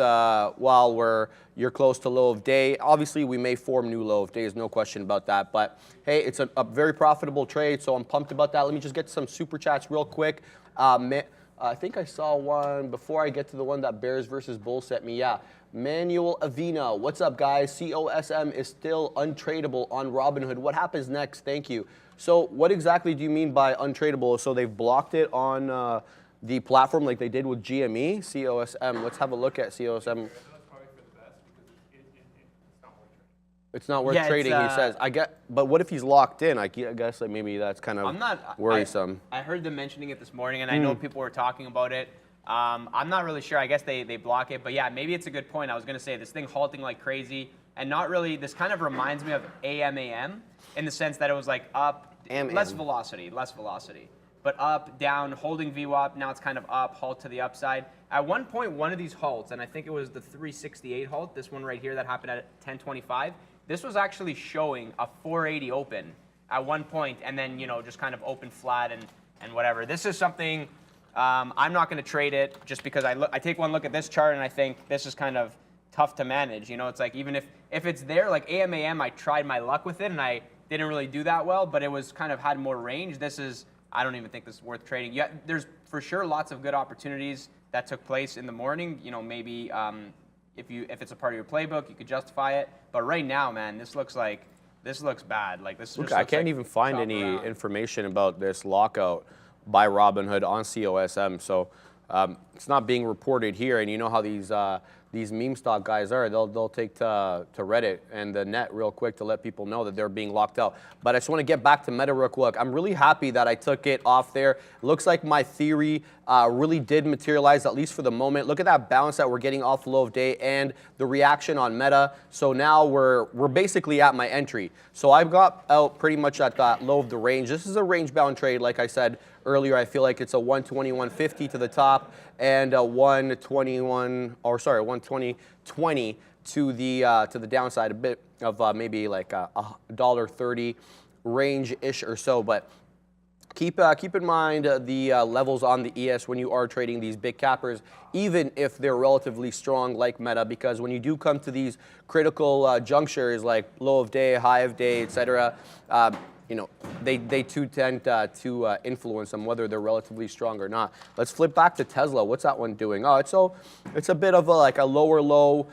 while you're close to low of day. Obviously, we may form new low of days, no question about that. But hey, it's a very profitable trade, so I'm pumped about that. Let me just get some super chats real quick. I think I saw one before I get to the one that Bears versus Bulls sent me. Yeah, Manuel Avina, what's up, guys? COSM is still untradeable on Robinhood. What happens next? Thank you. So what exactly do you mean by untradeable? So they've blocked it on the platform like they did with GME, COSM. Let's have a look at COSM. It's not worth trading, he says. But what if he's locked in? I guess like maybe that's kind of worrisome. I heard them mentioning it this morning, and I know people were talking about it. I'm not really sure. I guess they block it. But yeah, maybe it's a good point. I was going to say this thing halting like crazy, and not really. This kind of reminds me of AM in the sense that it was like up, less velocity. But up, down, holding VWAP. Now it's kind of up, halt to the upside. At one point, one of these halts, and I think it was the 368 halt, this one right here that happened at 1025, this was actually showing a 480 open at one point, and then, you know, just kind of open flat and whatever. This is something, I'm not going to trade it just because I take one look at this chart and I think this is kind of tough to manage. You know, it's like even if it's there, like AM, I tried my luck with it and I didn't really do that well, but it was kind of had more range. This is, I don't even think this is worth trading. Yeah, there's for sure lots of good opportunities that took place in the morning. You know, maybe if it's a part of your playbook, you could justify it. But right now, man, this looks bad. Like this. I can't even find any information about this lockout by Robinhood on COSM. So it's not being reported here. And you know how these meme stock guys are. They'll take to Reddit and the net real quick to let people know that they're being locked out. But I just want to get back to Meta real quick. I'm really happy that I took it off there. Looks like my theory really did materialize, at least for the moment. Look at that bounce that we're getting off the low of day and the reaction on Meta. So now we're basically at my entry. So I've got out pretty much at that low of the range. This is a range-bound trade, like I said earlier. I feel like it's a 121.50 to the top and a 120.20 to the downside, a bit of maybe like a $1.30 range-ish or so. But keep in mind the levels on the ES when you are trading these big cappers, even if they're relatively strong like Meta, because when you do come to these critical junctures like low of day, high of day, etc., you know, they too tend to influence them, whether they're relatively strong or not. Let's flip back to Tesla. What's that one doing? Oh, it's a bit of like a lower low,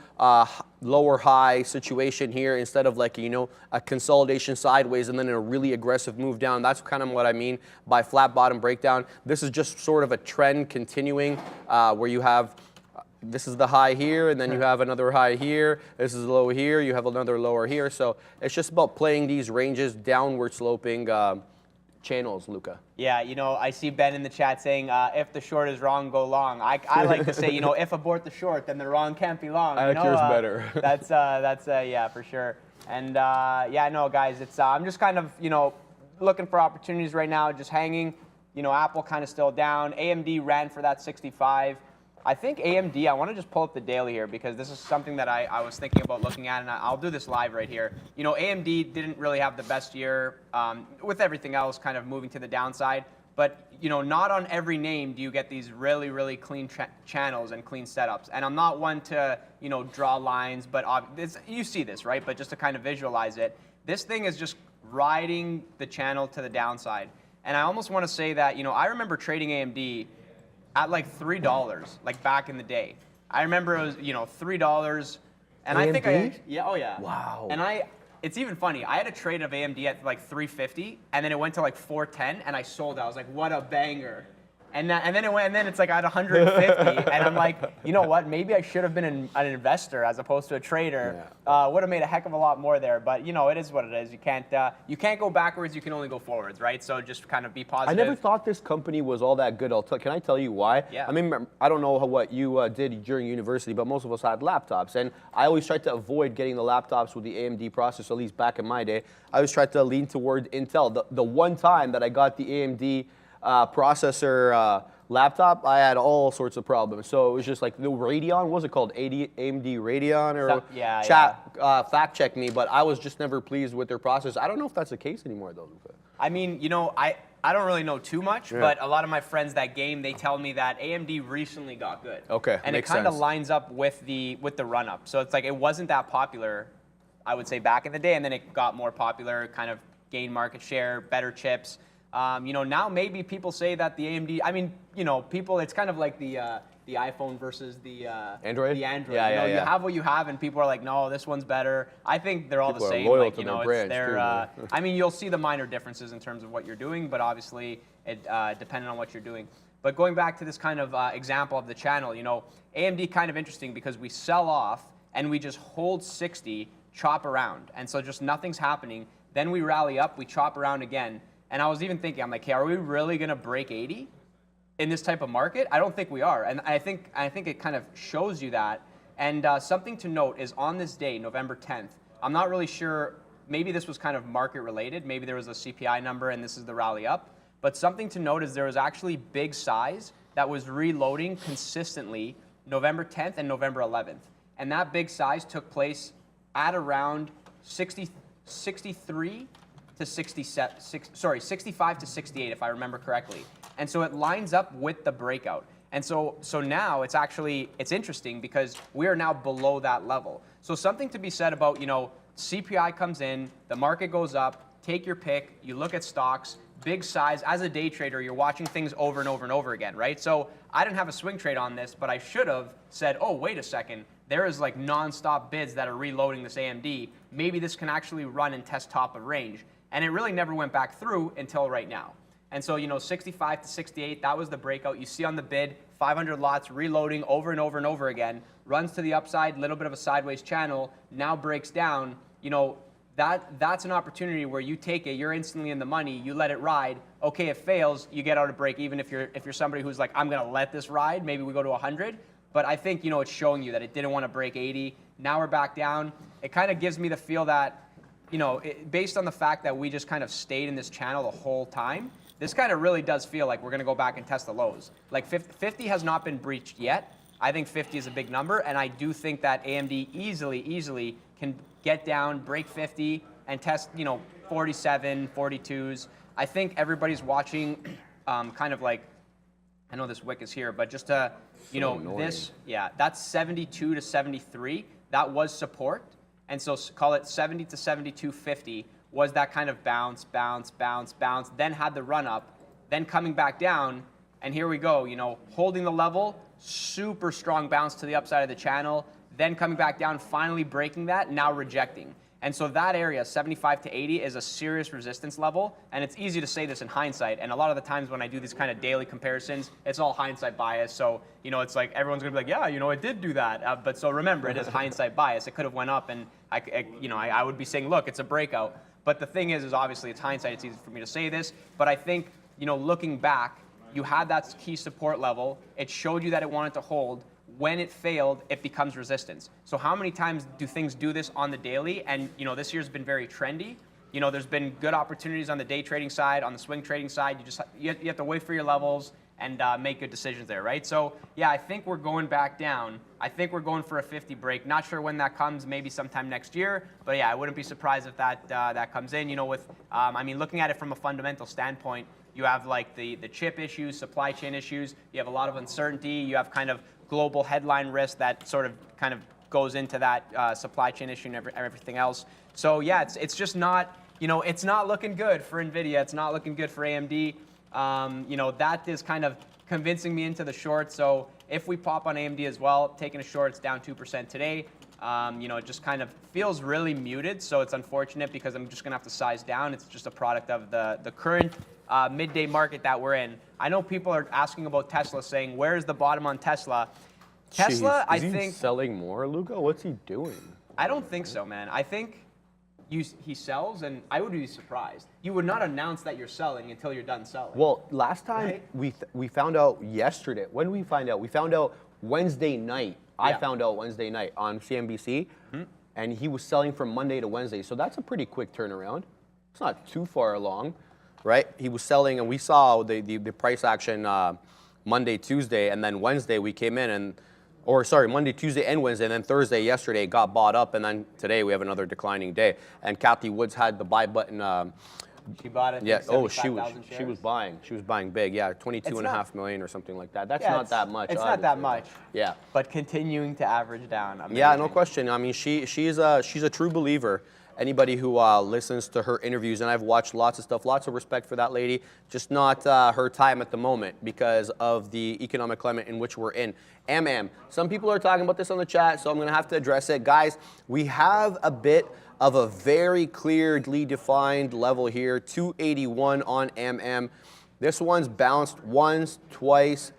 lower high situation here instead of like, you know, a consolidation sideways and then a really aggressive move down. That's kind of what I mean by flat bottom breakdown. This is just sort of a trend continuing where you have this is the high here, and then you have another high here. This is low here. You have another lower here. So it's just about playing these ranges, downward sloping channels, Luca. Yeah, you know, I see Ben in the chat saying, if the short is wrong, go long. I like to say, you know, if abort the short, then the wrong can't be long. I like yours better. That's yeah, for sure. And yeah, no, guys, it's I'm just kind of, you know, looking for opportunities right now, just hanging. You know, Apple kind of still down. AMD ran for that 65. I think AMD, I want to just pull up the daily here because this is something that I was thinking about looking at, and I'll do this live right here. You know, AMD didn't really have the best year with everything else kind of moving to the downside. But, you know, not on every name do you get these really, really clean channels and clean setups. And I'm not one to, you know, draw lines, but you see this, right? But just to kind of visualize it, this thing is just riding the channel to the downside. And I almost want to say that, you know, I remember trading AMD at like $3, like back in the day. I remember it was, you know, $3, and AMD? I think yeah, oh yeah. Wow. And it's even funny. I had a trade of AMD at like 350, and then it went to like 410, and I sold it. I was like, what a banger. And then it's like at 150, and I'm like, you know what? Maybe I should have been an investor as opposed to a trader. Yeah. Would have made a heck of a lot more there. But you know, it is what it is. You can't go backwards. You can only go forwards, right? So just kind of be positive. I never thought this company was all that good. Can I tell you why? Yeah. I mean, I don't know what you did during university, but most of us had laptops, and I always tried to avoid getting the laptops with the AMD processor. At least back in my day, I always tried to lean toward Intel. The one time that I got the AMD processor laptop, I had all sorts of problems. So it was just like the Radeon, what was it called? AMD Radeon or fact check me, but I was just never pleased with their processor. I don't know if that's the case anymore though. I mean, you know, I don't really know too much, but a lot of my friends that game, they tell me that AMD recently got good. Okay, and it kind of lines up with the run up. So it's like it wasn't that popular, I would say, back in the day, and then it got more popular, kind of gained market share, better chips. You know, now maybe people say that the AMD, I mean, you know, people, it's kind of like the iPhone versus the Android. The Android. Yeah, you know, yeah. You have what you have, and people are like, no, this one's better. I think they're all People the are same. loyal like, to you their know, brands, it's too, I mean, you'll see the minor differences in terms of what you're doing, but obviously it depending on what you're doing. But going back to this kind of example of the channel, you know, AMD kind of interesting because we sell off and we just hold 60, chop around, and so just nothing's happening. Then we rally up, we chop around again. And I was even thinking, I'm like, hey, are we really going to break 80 in this type of market? I don't think we are. And I think it kind of shows you that. And something to note is on this day, November 10th, I'm not really sure, maybe this was kind of market related. Maybe there was a CPI number and this is the rally up. But something to note is there was actually big size that was reloading consistently November 10th and November 11th. And that big size took place at around 63 to 65 to 68, if I remember correctly. And so it lines up with the breakout. And so now it's interesting because we are now below that level. So something to be said about, you know, CPI comes in, the market goes up, take your pick, you look at stocks, big size. As a day trader, you're watching things over and over and over again, right? So I didn't have a swing trade on this, but I should have said, oh, wait a second. There is like nonstop bids that are reloading this AMD. Maybe this can actually run and test top of range. And it really never went back through until right now. And so, you know, 65 to 68, that was the breakout. You see on the bid, 500 lots reloading over and over and over again, runs to the upside, little bit of a sideways channel, now breaks down. You know, that's an opportunity where you take it, you're instantly in the money, you let it ride. Okay, it fails, you get out of break, even if you're somebody who's like, I'm gonna let this ride, maybe we go to 100. But I think, you know, it's showing you that it didn't want to break 80. Now we're back down. It kind of gives me the feel that, you know, based on the fact that we just kind of stayed in this channel the whole time, this kind of really does feel like we're going to go back and test the lows. Like 50 has not been breached yet. I think 50 is a big number, and I do think that AMD easily can get down, break 50, and test, you know, 47, 42s. I think everybody's watching kind of like, I know this wick is here, but just to, you know, annoying. That's 72 to 73. That was support. And so call it 70 to 72.50 was that kind of bounce, then had the run up, then coming back down, and here we go, you know, holding the level, super strong bounce to the upside of the channel, then coming back down, finally breaking that, now rejecting. And so that area, 75 to 80, is a serious resistance level. And it's easy to say this in hindsight. And a lot of the times when I do these kind of daily comparisons, it's all hindsight bias. So, it's like everyone's going to be like, yeah, it did do that. But so remember, it is hindsight bias. It could have went up, and I would be saying, look, it's a breakout. But the thing is obviously it's hindsight. It's easy for me to say this. But I think, looking back, you had that key support level. It showed you that it wanted to hold. When it failed, it becomes resistance. So how many times do things do this on the daily? And this year's been very trendy. There's been good opportunities on the day trading side, on the swing trading side. You have to wait for your levels and make good decisions there, right? So yeah, I think we're going back down. I think we're going for a 50 break. Not sure when that comes. Maybe sometime next year. But yeah, I wouldn't be surprised if that comes in. Looking at it from a fundamental standpoint, you have like the chip issues, supply chain issues. You have a lot of uncertainty. You have kind of global headline risk that sort of kind of goes into that supply chain issue and everything else. So yeah, it's just not, it's not looking good for NVIDIA. It's not looking good for AMD. That is kind of convincing me into the short. So if we pop on AMD as well, taking a short, it's down 2% today. It just kind of feels really muted. So it's unfortunate because I'm just going to have to size down. It's just a product of the current midday market that we're in. I know people are asking about Tesla, saying, where's the bottom on Tesla? Tesla, Jeez, I is he think... selling more, Luca? What's he doing? I don't think so, man. I think he sells, and I would be surprised. You would not announce that you're selling until you're done selling. Well, last time Right? we found out yesterday. When did we find out? We found out Wednesday night. I found out Wednesday night on CNBC, and he was selling from Monday to Wednesday. So that's a pretty quick turnaround. It's not too far along, right? He was selling, and we saw the price action Monday, Tuesday, and then Wednesday we came in Monday, Tuesday, and Wednesday, and then Thursday, yesterday, it got bought up, and then today we have another declining day. And Kathy Woods had the buy button. She bought it. Yeah. Oh, she was buying. She was buying big. Yeah, 22.5 million or something like that. That's not that much. It's not that much. Yeah. But continuing to average down. Amazing. Yeah, no question. I mean, she's a true believer. Anybody who listens to her interviews, and I've watched lots of stuff, lots of respect for that lady, just not her time at the moment because of the economic climate in which we're in. Some people are talking about this on the chat, so I'm going to have to address it. Guys, we have a bit of a very clearly defined level here, 281 on This one's bounced once, twice,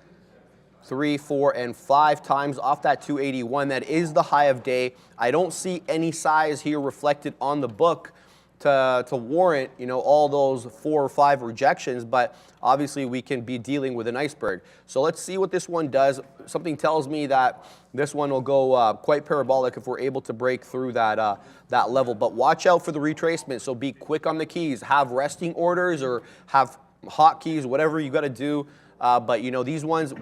3, 4, and 5 times off that 281. That is the high of day. I don't see any size here reflected on the book to warrant, all those 4 or 5 rejections, but obviously we can be dealing with an iceberg. So let's see what this one does. Something tells me that this one will go quite parabolic if we're able to break through that level. But watch out for the retracement. So be quick on the keys. Have resting orders or have hot keys, whatever you got to do. But these ones,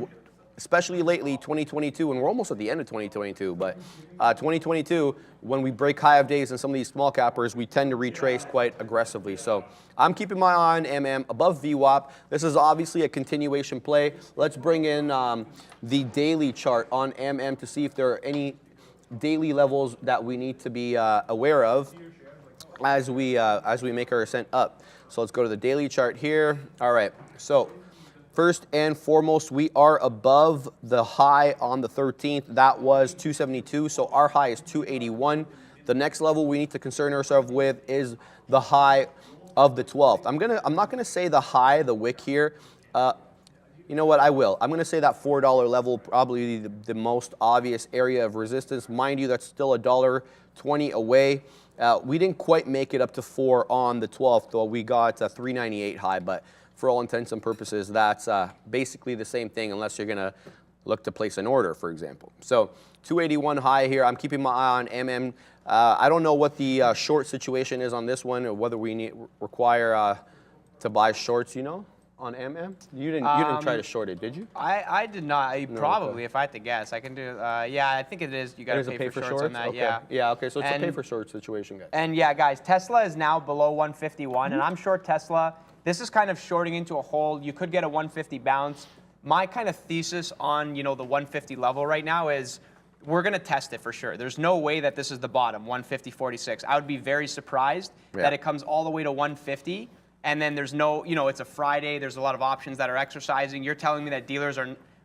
especially lately, 2022, and we're almost at the end of 2022, but 2022, when we break high of days in some of these small cappers, we tend to retrace quite aggressively. So I'm keeping my eye on above VWAP. This is obviously a continuation play. Let's bring in the daily chart on to see if there are any daily levels that we need to be aware of as we make our ascent up. So let's go to the daily chart here. All right, so first and foremost, we are above the high on the 13th. That was 272, so our high is 281. The next level we need to concern ourselves with is the high of the 12th. I'm not gonna say the high, the wick here. You know what, I will. I'm gonna say that $4 level, probably the most obvious area of resistance. Mind you, that's still $1.20 away. We didn't quite make it up to 4 on the 12th, though we got a 398 high, but for all intents and purposes, that's basically the same thing unless you're going to look to place an order, for example. So 281 high here. I'm keeping my eye on I don't know what the short situation is on this one or whether we require to buy shorts, on You didn't try to short it, did you? I did not. No, Probably, okay. if I had to guess. I can do, yeah, I think it is. You got to pay for shorts on that, okay. yeah. Yeah, okay, so it's a pay for short situation, guys. And yeah, guys, Tesla is now below 151, and I'm short Tesla. This is kind of shorting into a hole. You could get a 150 bounce. My kind of thesis on, the 150 level right now is we're going to test it for sure. There's no way that this is the bottom, 150.46. I would be very surprised that it comes all the way to 150, and then there's no, it's a Friday. There's a lot of options that are exercising. You're telling me that dealers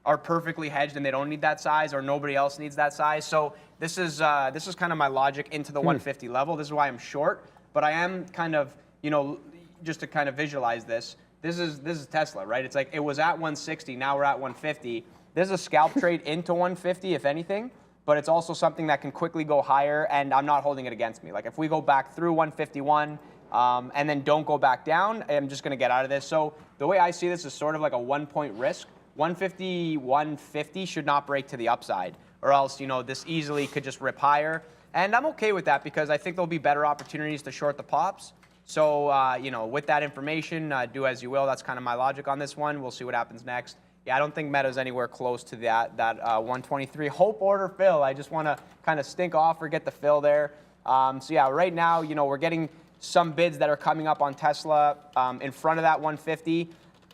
are perfectly hedged and they don't need that size, or nobody else needs that size. So this is kind of my logic into the 150 level. This is why I'm short, but I am kind of, you know, just to kind of visualize this. This is Tesla, right? It's like it was at 160, now we're at 150. This is a scalp trade into 150, if anything, but it's also something that can quickly go higher, and I'm not holding it against me. Like if we go back through 151 and then don't go back down, I'm just going to get out of this. So the way I see this is sort of like a 1-point risk. 150, 150 should not break to the upside, or else, you know, this easily could just rip higher. And I'm okay with that because I think there'll be better opportunities to short the pops. So, you know, with that information, do as you will. That's kind of my logic on this one. We'll see what happens next. Yeah, I don't think Meta's anywhere close to that 123 hope order fill. I just want to kind of stink off or get the fill there. So yeah, right now, you know, we're getting some bids that are coming up on Tesla in front of that 150.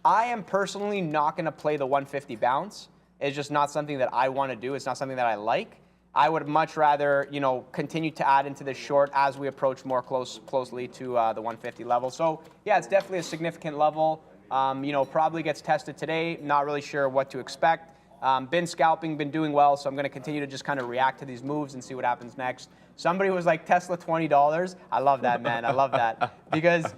I am personally not going to play the 150 bounce. It's just not something that I want to do. It's not something that I like. I would much rather, you know, continue to add into this short as we approach more closely to the 150 level. So yeah, it's definitely a significant level. You know, probably gets tested today. Not really sure what to expect. Been scalping, been doing well, so I'm going to continue to just kind of react to these moves and see what happens next. Somebody was like, Tesla $20. I love that, man. I love that. Because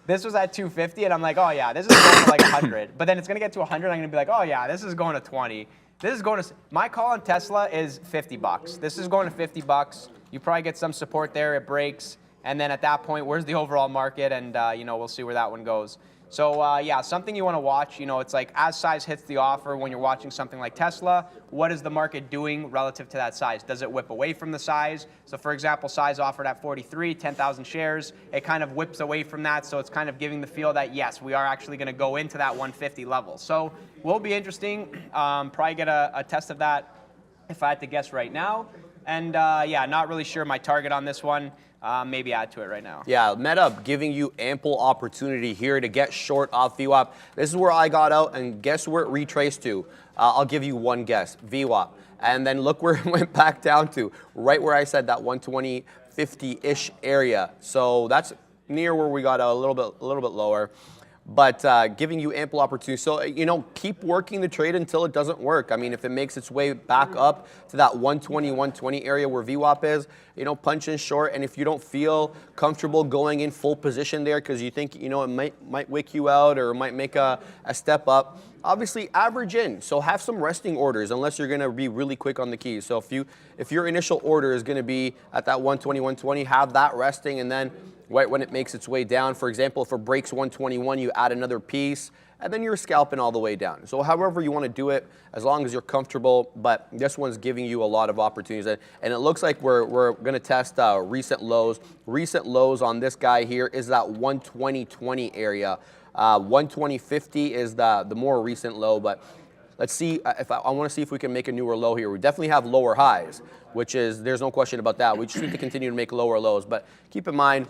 this was at 250, and I'm like, oh, yeah, this is going to like 100. But then it's going to get to 100, and I'm going to be like, oh, yeah, this is going to 20. This is going to, my call on Tesla is $50. This is going to $50. You probably get some support there. It breaks. And then at that point, where's the overall market? And, you know, we'll see where that one goes. So, yeah, something you want to watch. You know, it's like as size hits the offer when you're watching something like Tesla, what is the market doing relative to that size? Does it whip away from the size? So, for example, size offered at 43, 10,000 shares. It kind of whips away from that. So it's kind of giving the feel that, yes, we are actually going to go into that 150 level. So will be interesting. Probably get a test of that if I had to guess right now. And, yeah, not really sure my target on this one. Maybe add to it right now. Yeah, Meta giving you ample opportunity here to get short off VWAP. This is where I got out, and guess where it retraced to? I'll give you one guess, VWAP. And then look where it went back down to, right where I said that 120, 50-ish area. So that's near where we got out, a little bit lower. But giving you ample opportunity. So, you know, keep working the trade until it doesn't work. I mean, if it makes its way back up to that 120, 120 area where VWAP is, you know, punch in short. And if you don't feel comfortable going in full position there because you think, you know, it might wick you out or might make a step up, obviously average in. So have some resting orders unless you're going to be really quick on the keys. So if your initial order is going to be at that 120, 120, have that resting, and then right when it makes its way down, for example, if it breaks 121, you add another piece, and then you're scalping all the way down. So however you want to do it, as long as you're comfortable, but this one's giving you a lot of opportunities. And it looks like we're going to test recent lows. Recent lows on this guy here is that 120.20 area. 120.50 is the more recent low, but let's see if I want to see if we can make a newer low here. We definitely have lower highs, which is, there's no question about that. We just need to continue to make lower lows, but keep in mind,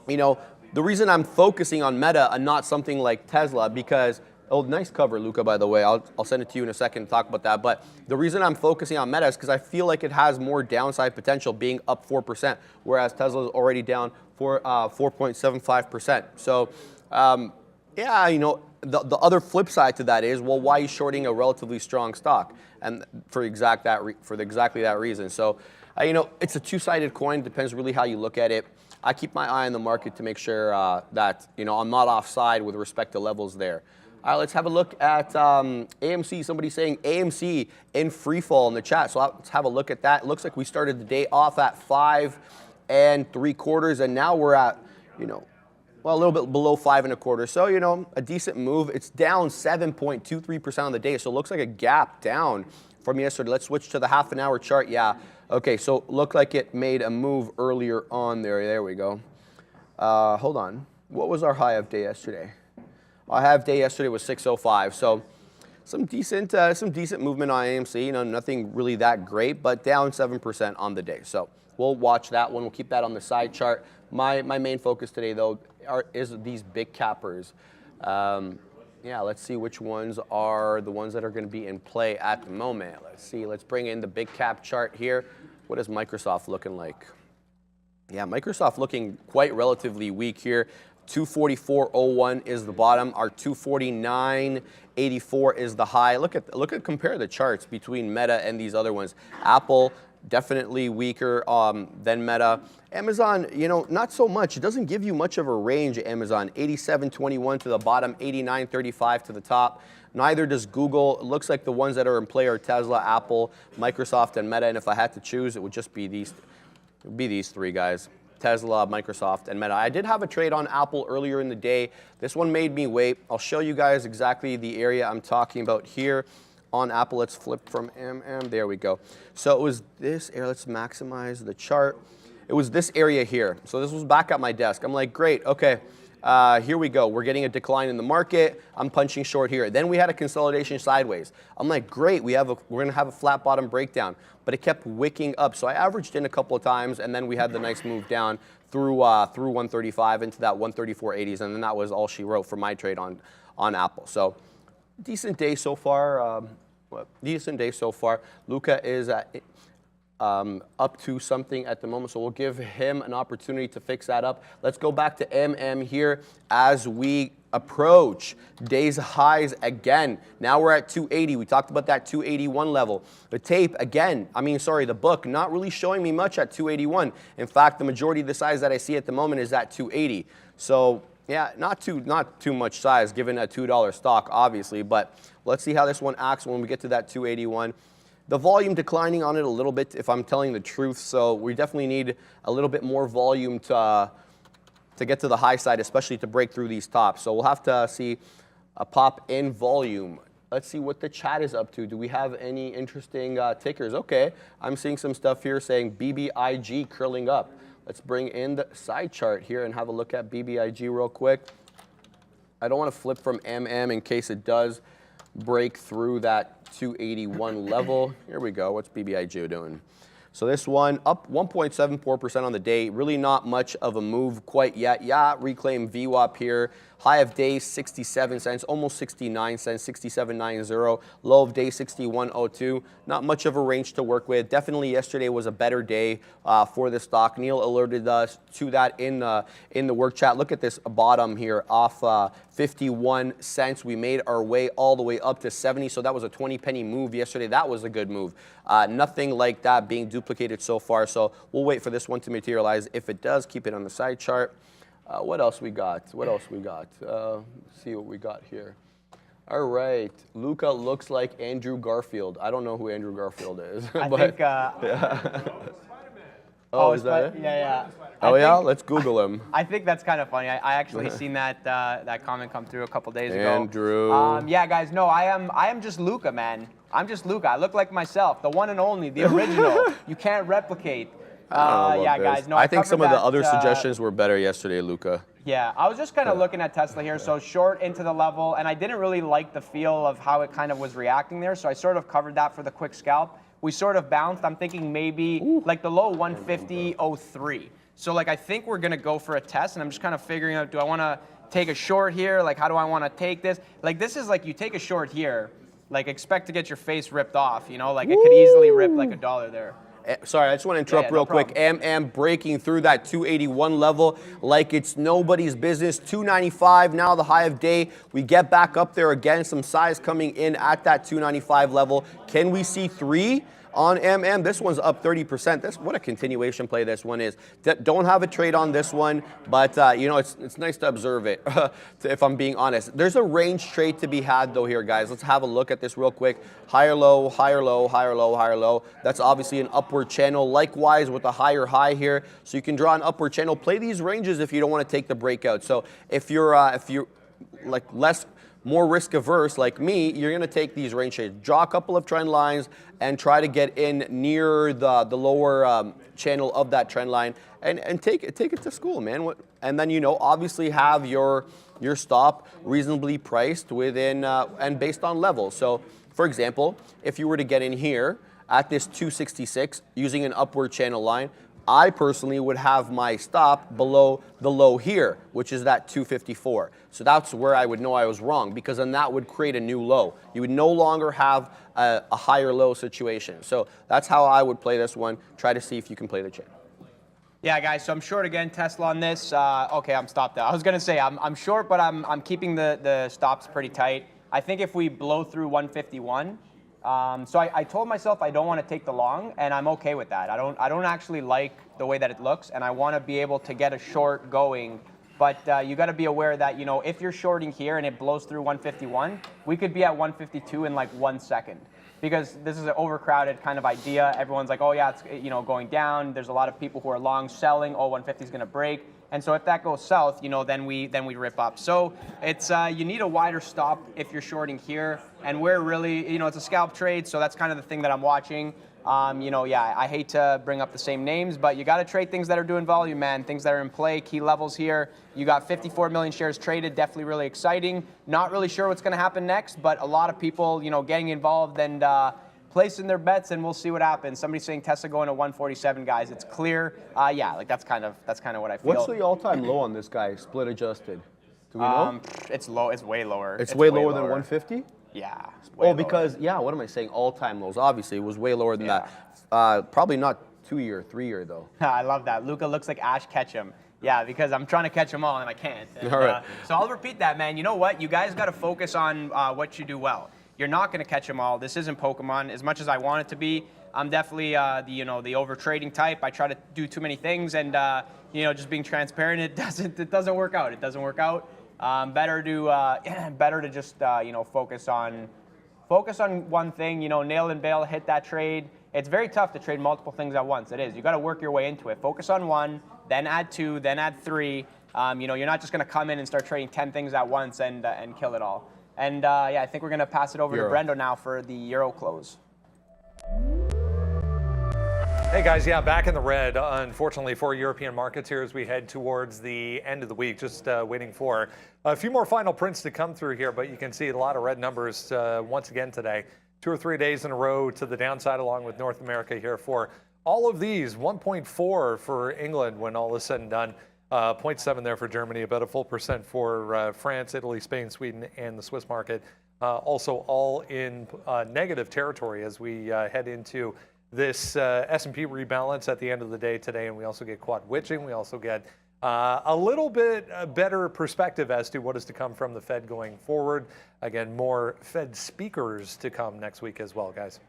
you know, the reason I'm focusing on Meta and not something like Tesla, because, oh, nice cover, Luca, by the way. I'll send it to you in a second to talk about that. But the reason I'm focusing on Meta is because I feel like it has more downside potential being up 4%, whereas Tesla is already down 4.75%. So, yeah, you know, the other flip side to that is, well, why are you shorting a relatively strong stock? And for exactly that reason. So, you know, it's a two-sided coin. Depends really how you look at it. I keep my eye on the market to make sure that, you know, I'm not offside with respect to levels there. All right, let's have a look at AMC. Somebody saying AMC in free fall in the chat. So let's have a look at that. It looks like we started the day off at 5 3/4, and now we're at, you know, well, a little bit below 5 1/4. So, you know, a decent move. It's down 7.23% on the day. So it looks like a gap down from yesterday. Let's switch to the half an hour chart. Yeah. Okay, so looked like it made a move earlier on there. There we go. Hold on. What was our high of day yesterday? Our high of day yesterday was 605. So some decent movement on AMC. You know, nothing really that great, but down 7% on the day. So we'll watch that one. We'll keep that on the side chart. My main focus today, though, is these big cappers. Yeah, let's see which ones are the ones that are going to be in play at the moment. Let's see. Let's bring in the big cap chart here. What is Microsoft looking like? Yeah, Microsoft looking quite relatively weak here. 244.01 is the bottom. Our 249.84 is the high. Compare the charts between Meta and these other ones. Apple, definitely weaker than Meta. Amazon, not so much. It doesn't give you much of a range, Amazon. 87.21 to the bottom, 89.35 to the top. Neither does Google. It looks like the ones that are in play are Tesla, Apple, Microsoft, and Meta. And if I had to choose, it would just be these three guys. Tesla, Microsoft, and Meta. I did have a trade on Apple earlier in the day. This one made me wait. I'll show you guys exactly the area I'm talking about here on Apple. Let's flip from MM. There we go. So it was this area. Let's maximize the chart. It was this area here. So this was back at my desk. I'm like, great, okay. Here we go. We're getting a decline in the market. I'm punching short here. Then we had a consolidation sideways. I'm like, great. We're going to have a flat bottom breakdown, but it kept wicking up. So I averaged in a couple of times, and then we had the nice move down through 135 into that 134.80s, and then that was all she wrote for my trade on Apple. So decent day so far. Luca is up to something at the moment, so we'll give him an opportunity to fix that up. Let's go back to MM here as we approach day's highs again. Now we're at 280. We talked about that 281 level. The tape again, the book not really showing me much at 281. In fact, the majority of the size that I see at the moment is at 280. So yeah, not too much size given a $2 stock, obviously, but let's see how this one acts when we get to that 281. The volume declining on it a little bit, if I'm telling the truth, so we definitely need a little bit more volume to get to the high side, especially to break through these tops. So we'll have to see a pop in volume. Let's see what the chat is up to. Do we have any interesting tickers? Okay, I'm seeing some stuff here saying BBIG curling up. Let's bring in the side chart here and have a look at BBIG real quick. I don't want to flip from MM in case it does break through that 281 level. Here we go. What's BBIG doing? So this one up 1.74% on the day. Really not much of a move quite yet. Yeah, reclaim VWAP here. High of day 67 cents, almost 69 cents, 67.90. Low of day 61.02. Not much of a range to work with. Definitely yesterday was a better day for the stock. Neil alerted us to that in the work chat. Look at this bottom here off 51 cents. We made our way all the way up to 70. So that was a 20-penny move yesterday. That was a good move. Nothing like that being duplicated so far. So we'll wait for this one to materialize. If it does, keep it on the side chart. What else we got? See what we got here. All right. Luca looks like Andrew Garfield. I don't know who Andrew Garfield is. I think. Yeah. Oh, is that it? Yeah. Oh, yeah? Let's Google him. I think that's kind of funny. I actually seen that comment come through a couple days ago. Andrew. Yeah, guys. No, I am just Luca, man. I'm just Luca. I look like myself, the one and only, the original. You can't replicate. Yeah, guys. No, I think some of the that, other suggestions were better yesterday, Luca. Yeah, I was just kind of looking at Tesla here. So short into the level, and I didn't really like the feel of how it kind of was reacting there. So I sort of covered that for the quick scalp. We sort of bounced. I'm thinking maybe like the low 150.03. So like I think we're gonna go for a test, and I'm just kind of figuring out, do I want to take a short here? Like how do I want to take this? Like this is like you take a short here, like expect to get your face ripped off. Like it could easily rip like $1 there. Sorry, I just want to interrupt real quick. MM breaking through that 281 level like it's nobody's business. 295 now, the high of day. We get back up there again. Some size coming in at that 295 level. Can we see 3 on MM? This one's up 30%. What a continuation play this one is. Don't have a trade on this one, but it's nice to observe it, if I'm being honest. There's a range trade to be had though here, guys. Let's have a look at this real quick. Higher low, higher low, higher low, higher low. That's obviously an upward channel. Likewise with a higher high here. So you can draw an upward channel. Play these ranges if you don't want to take the breakout. So if you're like more risk averse like me, you're going to take these range trades. Draw a couple of trend lines and try to get in near the lower channel of that trend line and take it to school, man. And then obviously have your stop reasonably priced within and based on levels. So for example, if you were to get in here at this 266 using an upward channel line, I personally would have my stop below the low here, which is that 254. So that's where I would know I was wrong, because then that would create a new low. You would no longer have a higher low situation. So that's how I would play this one. Try to see if you can play the channel. Yeah, guys, so I'm short again, Tesla on this. Okay, I'm stopped there. I was gonna say I'm short, but I'm keeping the stops pretty tight. I think if we blow through 151, so I told myself I don't want to take the long, and I'm okay with that. I don't actually like the way that it looks, and I want to be able to get a short going. But you got to be aware that, you know, if you're shorting here and it blows through 151, we could be at 152 in like 1 second. Because this is an overcrowded kind of idea. Everyone's like, oh yeah, it's, you know, going down. There's a lot of people who are long selling. Oh, 150 is going to break. And so if that goes south, you know, then we rip up. So it's you need a wider stop if you're shorting here. And we're really, you know, it's a scalp trade. So that's kind of the thing that I'm watching. You know, yeah, I hate to bring up the same names, but you got to trade things that are doing volume, man. Things that are in play, key levels here. You got 54 million shares traded, definitely really exciting. Not really sure what's going to happen next, but a lot of people, you know, getting involved and placing their bets, and we'll see what happens. Somebody's saying Tesla going to 147, guys. It's clear. Yeah, like that's kind of what I feel. What's the all-time low on this guy, split adjusted? Do we know? It's low. It's way lower. It's way lower than 150? Yeah. Oh, because, yeah, what am I saying? All-time lows. Obviously, it was way lower than that. Probably not 2-year, 3-year, though. I love that. Luca looks like Ash Ketchum. Yeah, because I'm trying to catch them all and I can't. And, all right. So I'll repeat that, man. You know what? You guys got to focus on what you do well. You're not going to catch them all. This isn't Pokemon. As much as I want it to be, I'm definitely the over trading type. I try to do too many things, and you know, just being transparent, it doesn't work out. It doesn't work out. Better to just you know, focus on one thing. You know, nail and bail, hit that trade. It's very tough to trade multiple things at once. It is. You got to work your way into it. Focus on one, then add two, then add three. You know, you're not just going to come in and start trading 10 things at once and kill it all. And yeah, I think we're going to pass it over to Brendo now for the Euro close. Hey guys, yeah, back in the red, unfortunately, for European markets here as we head towards the end of the week. Just waiting for a few more final prints to come through here, but you can see a lot of red numbers once again today. 2 or 3 days in a row to the downside, along with North America here for all of these. 1.4 for England when all is said and done. 0.7 there for Germany, about a full % for France, Italy, Spain, Sweden, and the Swiss market. Also all in negative territory as we head into this S&P rebalance at the end of the day today. And we also get quad witching. We also get a little bit better perspective as to what is to come from the Fed going forward. Again, more Fed speakers to come next week as well, guys.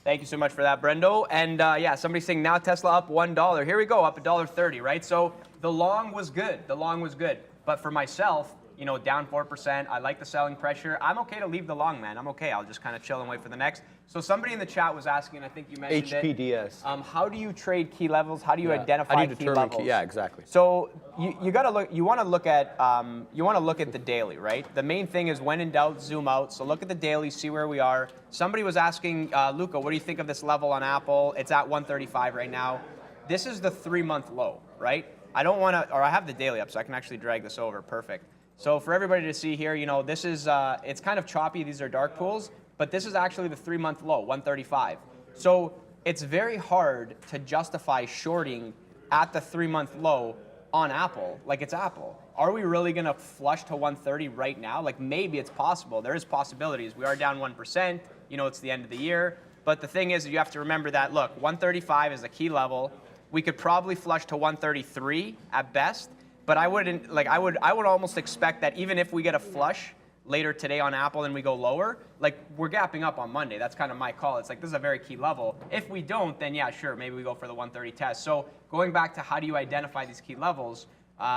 Thank you so much for that, Brendo. And yeah, somebody's saying now Tesla up $1. Here we go, up $1.30, right? So the long was good. The long was good. But for myself, you know, down 4%. I like the selling pressure. I'm okay to leave the long, man. I'm okay. I'll just kind of chill and wait for the next. So somebody in the chat was asking, I think you mentioned HPDS. How do you trade key levels? How do you identify key levels? Yeah, exactly. So you got to look. You want to look at the daily, right? The main thing is when in doubt, zoom out. So look at the daily, see where we are. Somebody was asking, Luca, what do you think of this level on Apple? It's at 135 right now. This is the 3-month low, right? I don't want to, or I have the daily up, so I can actually drag this over. Perfect. So for everybody to see here, you know, this is, it's kind of choppy. These are dark pools, but this is actually the 3-month low, 135. So it's very hard to justify shorting at the 3-month low on Apple, like it's Apple. Are we really going to flush to 130 right now? Like maybe it's possible. There is possibilities. We are down 1%. You know, it's the end of the year. But the thing is, you have to remember that, look, 135 is a key level. We could probably flush to 133 at best. But I wouldn't, like, I would almost expect that even if we get a flush later today on Apple and we go lower, like, we're gapping up on Monday. That's kind of my call. It's like, this is a very key level. If we don't, then yeah, sure, maybe we go for the 130 test. So going back to how do you identify these key levels,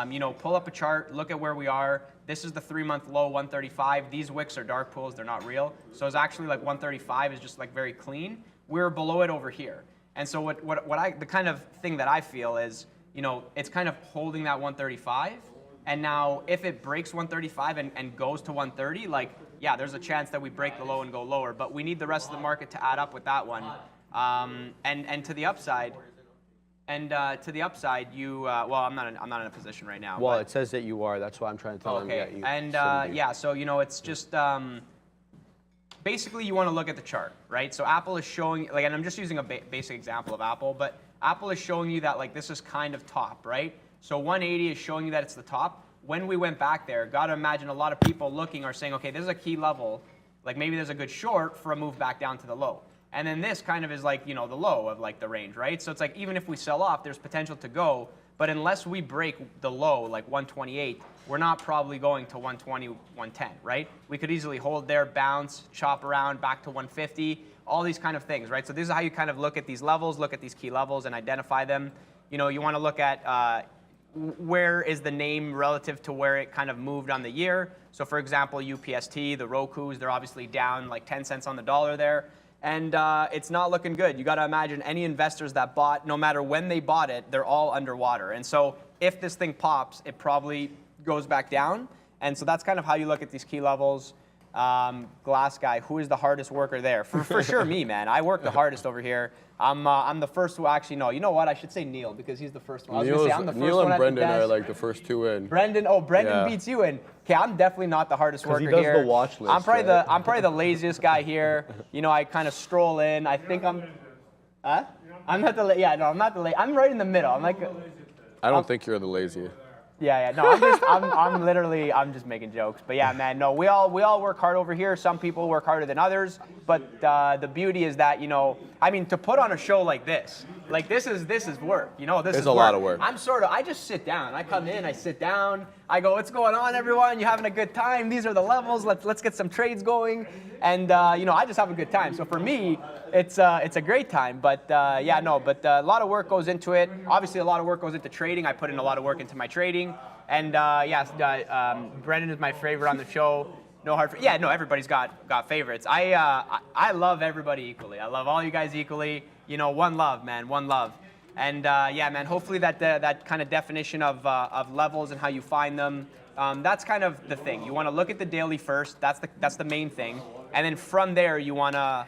you know, pull up a chart, look at where we are. This is the 3-month low, 135. These wicks are dark pools. They're not real. So it's actually like 135 is just like very clean. We're below it over here. And so the kind of thing that I feel is, you know, it's kind of holding that 135. And now if it breaks 135 and goes to 130, like, yeah, there's a chance that we break the low and go lower. But we need the rest of the market to add up with that one. And to the upside, you, well, I'm not in a position right now. Well, it says that you are. That's why I'm trying to tell them. Okay. And yeah, so, you know, it's just, basically you want to look at the chart, right? So Apple is showing, like, and I'm just using a basic example of Apple, but Apple is showing you that, like, this is kind of top, right? So 180 is showing you that it's the top. When we went back there, got to imagine a lot of people looking are saying, okay, this is a key level. Like, maybe there's a good short for a move back down to the low. And then this kind of is like, the low of like the range, right? So it's like, even if we sell off, there's potential to go, but unless we break the low, like 128, we're not probably going to 120, 110, right? We could easily hold there, bounce, chop around back to 150, all these kind of things, right? So this is how you kind of look at these levels, look at these key levels and identify them. You want to look at where is the name relative to where it kind of moved on the year. So for example, UPST, the Rokus, they're obviously down like 10 cents on the dollar there. And it's not looking good. You got to imagine any investors that bought, no matter when they bought it, they're all underwater. And so if this thing pops, it probably goes back down. And so that's kind of how you look at these key levels. Glass guy, who is the hardest worker there? For sure, me, man. I work the hardest over here. I'm the first one. Actually, no. You know what? I should say Neil because he's the first one. I was gonna say I'm the first Neil one and at Brendan the desk. are like the first two in. Brendan beats you in. Okay, I'm definitely not the hardest worker he does here. the watch list, I'm probably right? I'm probably the laziest guy here. I kind of stroll in. I think I'm. Huh? I'm not the. Yeah, no, I'm not the. I'm right in the middle. I'm like. I don't think you're the lazy. Yeah, no, I'm just making jokes. But yeah, man, no, we all work hard over here. Some people work harder than others. But the beauty is that, to put on a show like this is work. This is a lot of work. I just sit down. I come in, I sit down. I go, what's going on, everyone? You having a good time? These are the levels. Let's get some trades going. And I just have a good time. So for me, it's a great time. But a lot of work goes into it. Obviously, a lot of work goes into trading. I put in a lot of work into my trading. And Brendan is my favorite on the show. No hard. Everybody's got favorites. I love everybody equally. I love all you guys equally. One love, man. One love. And man, hopefully that kind of definition of levels and how you find them, that's kind of the thing. You want to look at the daily first. That's the main thing. And then from there, you want to,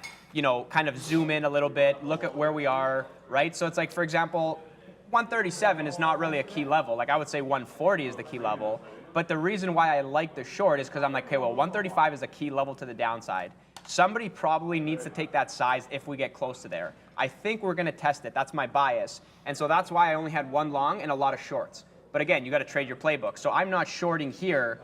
kind of zoom in a little bit, look at where we are, right? So it's like, for example, 137 is not really a key level. Like I would say 140 is the key level. But the reason why I like the short is because I'm like, okay, well, 135 is a key level to the downside. Somebody probably needs to take that size if we get close to there. I think we're going to test it. That's my bias. And so that's why I only had one long and a lot of shorts. But again, you got to trade your playbook. So I'm not shorting here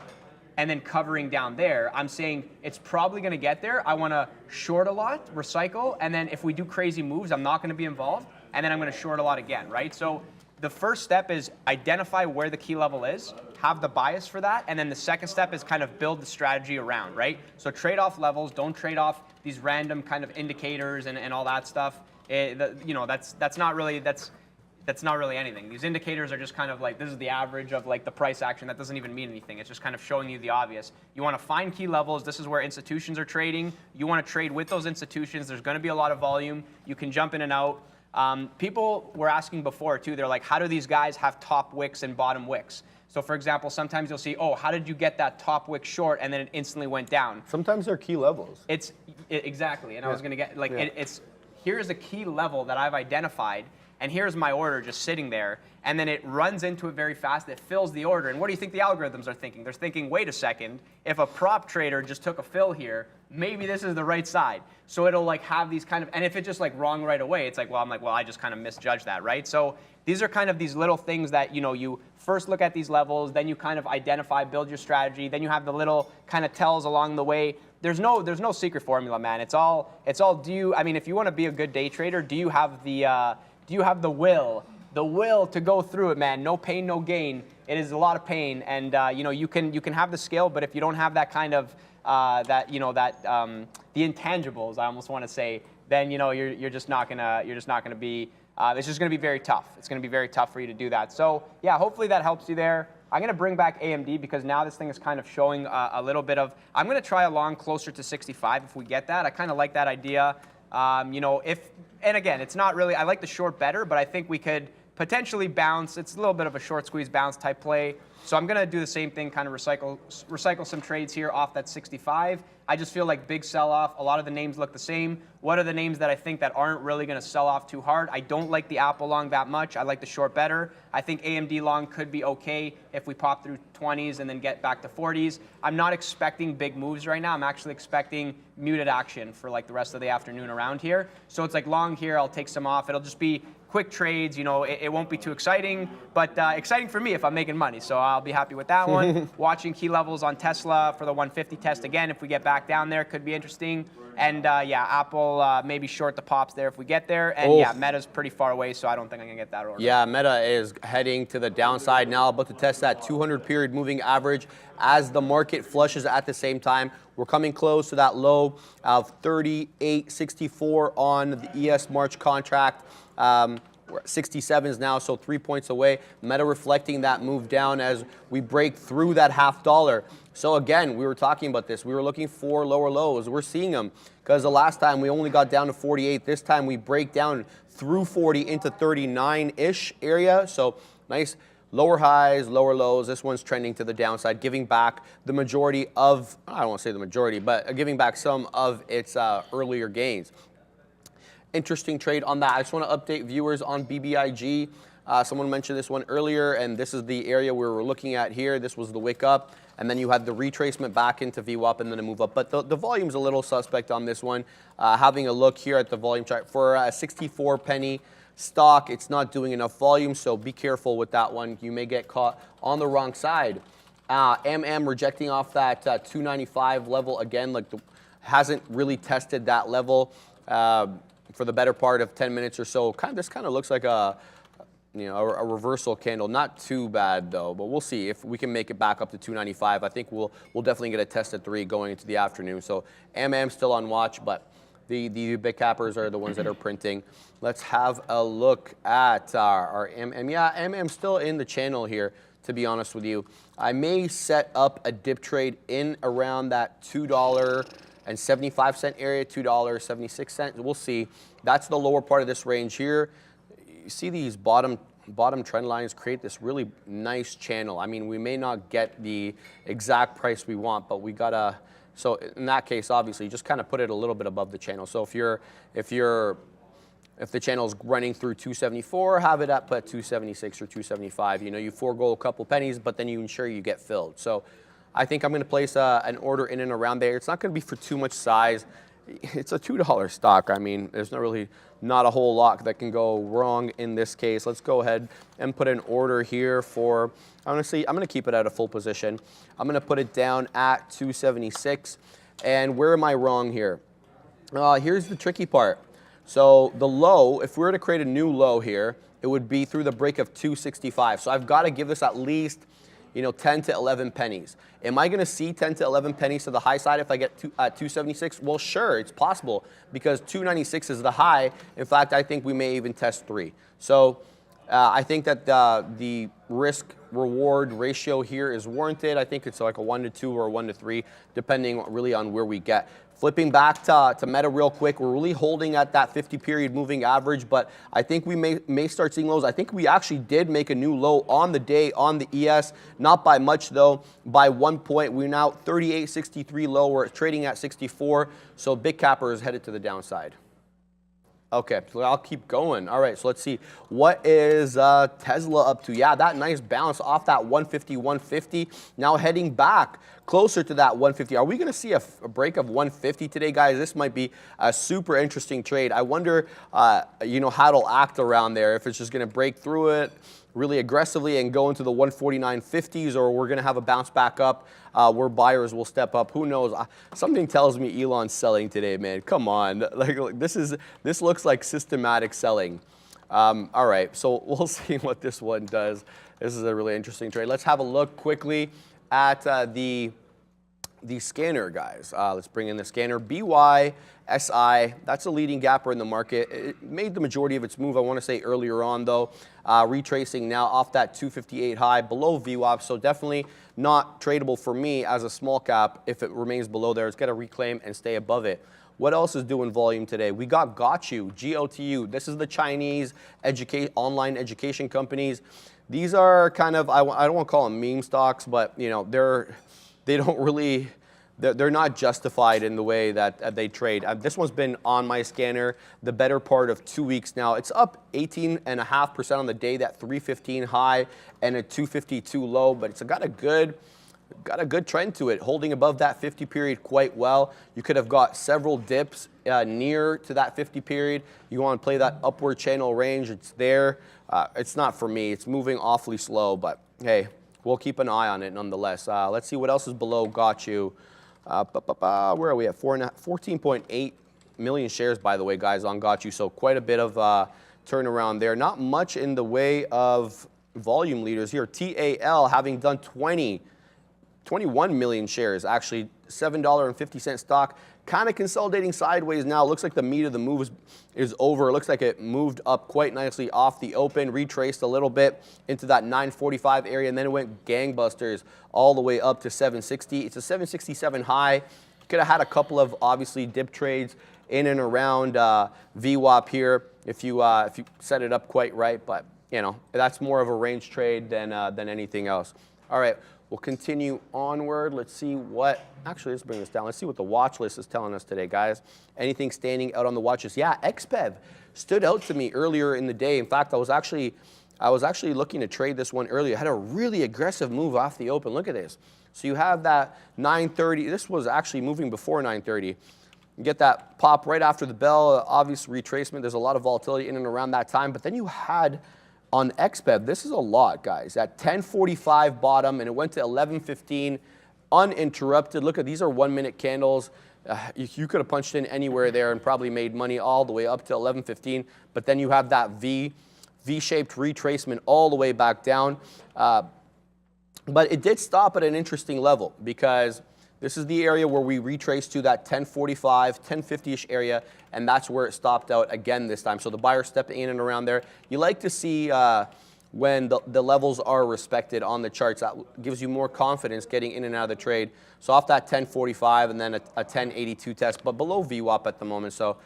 and then covering down there. I'm saying it's probably going to get there. I want to short a lot, recycle, and then if we do crazy moves, I'm not going to be involved, and then I'm going to short a lot again, right? So the first step is identify where the key level is, have the bias for that, and then the second step is kind of build the strategy around, right? So trade off levels, don't trade off these random kind of indicators and all that stuff. That's not really anything. These indicators are just kind of like, this is the average of like the price action. That doesn't even mean anything. It's just kind of showing you the obvious. You want to find key levels. This is where institutions are trading. You want to trade with those institutions. There's going to be a lot of volume. You can jump in and out. People were asking before too, they're like, how do these guys have top wicks and bottom wicks? So for example, sometimes you'll see, how did you get that top wick short and then it instantly went down? Sometimes they're key levels. Exactly. And I was going to get, here's a key level that I've identified, and here's my order just sitting there, and then it runs into it very fast. It fills the order. And what do you think the algorithms are thinking? They're thinking, wait a second, if a prop trader just took a fill here, maybe this is the right side. So it'll like have these kind of, and if it's just like wrong right away, it's like, well, I just kind of misjudged that, right? So these are kind of these little things that, you first look at these levels, then you kind of identify, build your strategy, then you have the little kind of tells along the way. There's no secret formula, man. It's all if you want to be a good day trader, do you have the will to go through it, man? No pain, no gain. It is a lot of pain, and you can have the skill, but if you don't have that kind of the intangibles, I almost want to say, then you're just not gonna be. It's just gonna be very tough. It's gonna be very tough for you to do that. So yeah, hopefully that helps you there. I'm going to bring back AMD because now this thing is kind of showing a little bit of, I'm going to try a long closer to 65 if we get that. I kind of like that idea. And again, it's not really, I like the short better, but I think we could potentially bounce. It's a little bit of a short squeeze bounce type play. So I'm going to do the same thing, kind of recycle some trades here off that 65. I just feel like big sell-off. A lot of the names look the same. What are the names that I think that aren't really going to sell off too hard? I don't like the Apple long that much. I like the short better. I think AMD long could be okay if we pop through 20s and then get back to 40s. I'm not expecting big moves right now. I'm actually expecting muted action for like the rest of the afternoon around here. So it's like long here. I'll take some off. It'll just be quick trades. You know, it won't be too exciting, but exciting for me if I'm making money. So I'll be happy with that one. Watching key levels on Tesla for the 150 test again. If we get back down there, could be interesting. And yeah, Apple maybe short the pops there if we get there. And yeah, Meta's pretty far away, so I don't think I can get that order. Yeah, Meta is heading to the downside now, about to test that 200 period moving average as the market flushes at the same time. We're coming close to that low of 38.64 on the ES March contract. We're at 67s now, so 3 points away. Meta reflecting that move down as we break through that $0.50. So again, we were talking about this. We were looking for lower lows. We're seeing them because the last time we only got down to 48. This time we break down through 40 into 39-ish area. So nice lower highs, lower lows. This one's trending to the downside, giving back the majority of, I don't want to say the majority, but giving back some of its earlier gains. Interesting trade on that. I just want to update viewers on BBIG. Someone mentioned this one earlier, and this is the area we were looking at here. This was the wick up, and then you had the retracement back into VWAP and then a move up. But the volume's a little suspect on this one. Having a look here at the volume chart for a 64 penny stock, it's not doing enough volume, so be careful with that one. You may get caught on the wrong side. Rejecting off that 295 level again, like hasn't really tested that level for the better part of 10 minutes or so. This kind of looks like a reversal candle. Not too bad though, but we'll see if we can make it back up to 295. I think we'll definitely get a test at 3 going into the afternoon. So still on watch, but the big cappers are the ones that are printing. Let's have a look at our MM. Yeah, still in the channel here, to be honest with you. I may set up a dip trade in around that $2.75 area, $2.76. We'll see. That's the lower part of this range here. You see these bottom trend lines create this really nice channel. I mean, we may not get the exact price we want, but we gotta. So in that case, obviously, just kind of put it a little bit above the channel. So if the channel's running through 274, have it up at 276 or 275. You know, you forego a couple pennies, but then you ensure you get filled. So I think I'm going to place an order in and around there. It's not going to be for too much size. It's a $2 stock. I mean, there's not a whole lot that can go wrong in this case. Let's go ahead and put an order here for, honestly, I'm going to keep it at a full position. I'm going to put it down at 276. And where am I wrong here? Here's the tricky part. So the low, if we were to create a new low here, it would be through the break of 265. So I've got to give this at least 10 to 11 pennies. Am I going to see 10 to 11 pennies to the high side if I get 276? Well, sure, it's possible because 296 is the high. In fact, I think we may even test 3. So I think that the risk-reward ratio here is warranted. I think it's like a 1-to-2 or a 1-to-3, depending really on where we get. Flipping back to Meta real quick, we're really holding at that 50-period moving average, but I think we may start seeing lows. I think we actually did make a new low on the day on the ES, not by much though, by 1 point. We're now 38.63 low. We're trading at 64, so big capper is headed to the downside. Okay, so I'll keep going. All right, so let's see. What is Tesla up to? Yeah, that nice bounce off that 150, 150. Now heading back closer to that 150. Are we going to see a break of 150 today, guys? This might be a super interesting trade. I wonder, how it'll act around there. If it's just going to break through it really aggressively and go into the 149.50s, or we're going to have a bounce back up where buyers will step up. Who knows? Something tells me Elon's selling today, man. Come on. Like this looks like systematic selling. All right, so we'll see what this one does. This is a really interesting trade. Let's have a look quickly at the scanner, guys. Let's bring in the scanner. BYSI, that's a leading gapper in the market. It made the majority of its move, I want to say, earlier on, though. Retracing now off that 258 high, below VWAP, so definitely not tradable for me as a small cap. If it remains below there, it's got to reclaim and stay above it. What else is doing volume today? We got GOTU, G-O-T-U. This is the Chinese online education companies. These are kind of, I don't want to call them meme stocks, but they're not justified in the way that they trade. This one's been on my scanner the better part of 2 weeks now. It's up 18.5% on the day, that 315 high and a 252 low, but it's got a good got a good trend to it, holding above that 50 period quite well. You could have got several dips near to that 50 period. You want to play that upward channel range, it's there. It's not for me. It's moving awfully slow, but hey, we'll keep an eye on it nonetheless. Let's see what else is below got you. Where are we at? 14.8 million shares, by the way, guys, on got you. So quite a bit of turnaround there. Not much in the way of volume leaders here. TAL having done 21 million shares, actually $7.50 stock, kind of consolidating sideways now. Looks like the meat of the move is over. It looks like it moved up quite nicely off the open, retraced a little bit into that 945 area, and then it went gangbusters all the way up to 760. It's a 767 high. Could have had a couple of obviously dip trades in and around VWAP here if you set it up quite right, but you know, that's more of a range trade than anything else. All right, we'll continue onward. Let's see what, actually, let's bring this down. Let's see what the watch list is telling us today, guys. Anything standing out on the watch list? Yeah, XPEV stood out to me earlier in the day. In fact, I was actually looking to trade this one earlier. It had a really aggressive move off the open. Look at this. So you have that 930. This was actually moving before 930. You get that pop right after the bell, obvious retracement. There's a lot of volatility in and around that time. But then you had on XPEV, this is a lot, guys, at 1045 bottom, and it went to 1115 uninterrupted. Look at these are 1 minute candles. You could have punched in anywhere there and probably made money all the way up to 1115. But then you have that V-shaped retracement all the way back down. But it did stop at an interesting level because this is the area where we retraced to that 1045, 1050-ish area, and that's where it stopped out again this time. So the buyer stepping in and around there. You like to see when the levels are respected on the charts. That gives you more confidence getting in and out of the trade. So off that 1045 and then a 1082 test, but below VWAP at the moment. So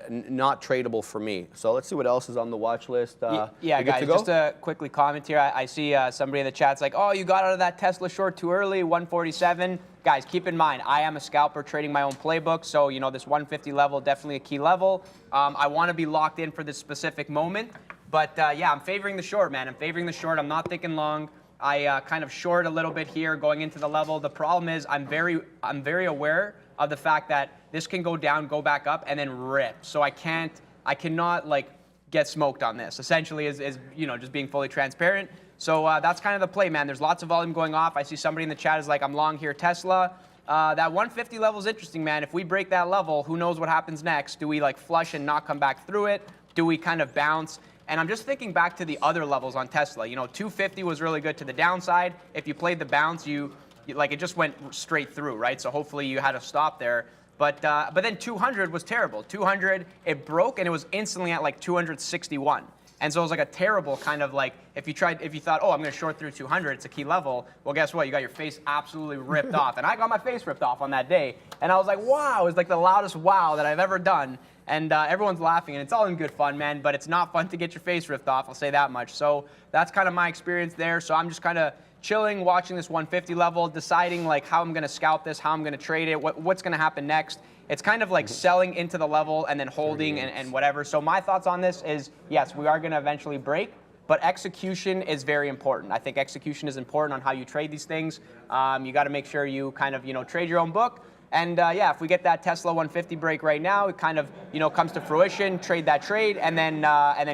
not tradable for me. So let's see what else is on the watch list. Yeah, guys, just to quickly comment here. I see somebody in the chat's like, oh, you got out of that Tesla short too early, 147. Guys, keep in mind, I am a scalper trading my own playbook, so you know this 150 level, definitely a key level. I want to be locked in for this specific moment, but yeah, I'm favoring the short, man. I'm favoring the short. I'm not thinking long. I kind of short a little bit here going into the level. The problem is I'm very aware of the fact that this can go down, go back up, and then rip. So I cannot like get smoked on this. Essentially, is you know, just being fully transparent. So that's kind of the play, man. There's lots of volume going off. I see somebody in the chat is like, I'm long here Tesla. That 150 level is interesting, man. If we break that level, who knows what happens next? Do we like flush and not come back through it? Do we kind of bounce? And I'm just thinking back to the other levels on Tesla. You know, 250 was really good to the downside. If you played the bounce, you like it just went straight through, right? So hopefully you had to stop there. But then 200 was terrible. 200, it broke and it was instantly at like 261. And so it was like a terrible kind of like, if you thought, oh, I'm going to short through 200, it's a key level. Well, guess what? You got your face absolutely ripped off. And I got my face ripped off on that day. And I was like, wow, it was like the loudest wow that I've ever done. And everyone's laughing, and it's all in good fun, man. But it's not fun to get your face ripped off, I'll say that much. So that's kind of my experience there. So I'm just kind of chilling, watching this 150 level, deciding like how I'm going to scalp this, how I'm going to trade it, what's going to happen next. It's kind of like selling into the level and then holding and whatever. So my thoughts on this is, yes, we are going to eventually break, but execution is very important. I think execution is important on how you trade these things. You got to make sure you kind of, you know, trade your own book. And yeah, if we get that Tesla 150 break right now, it kind of, you know, comes to fruition, trade that trade, and then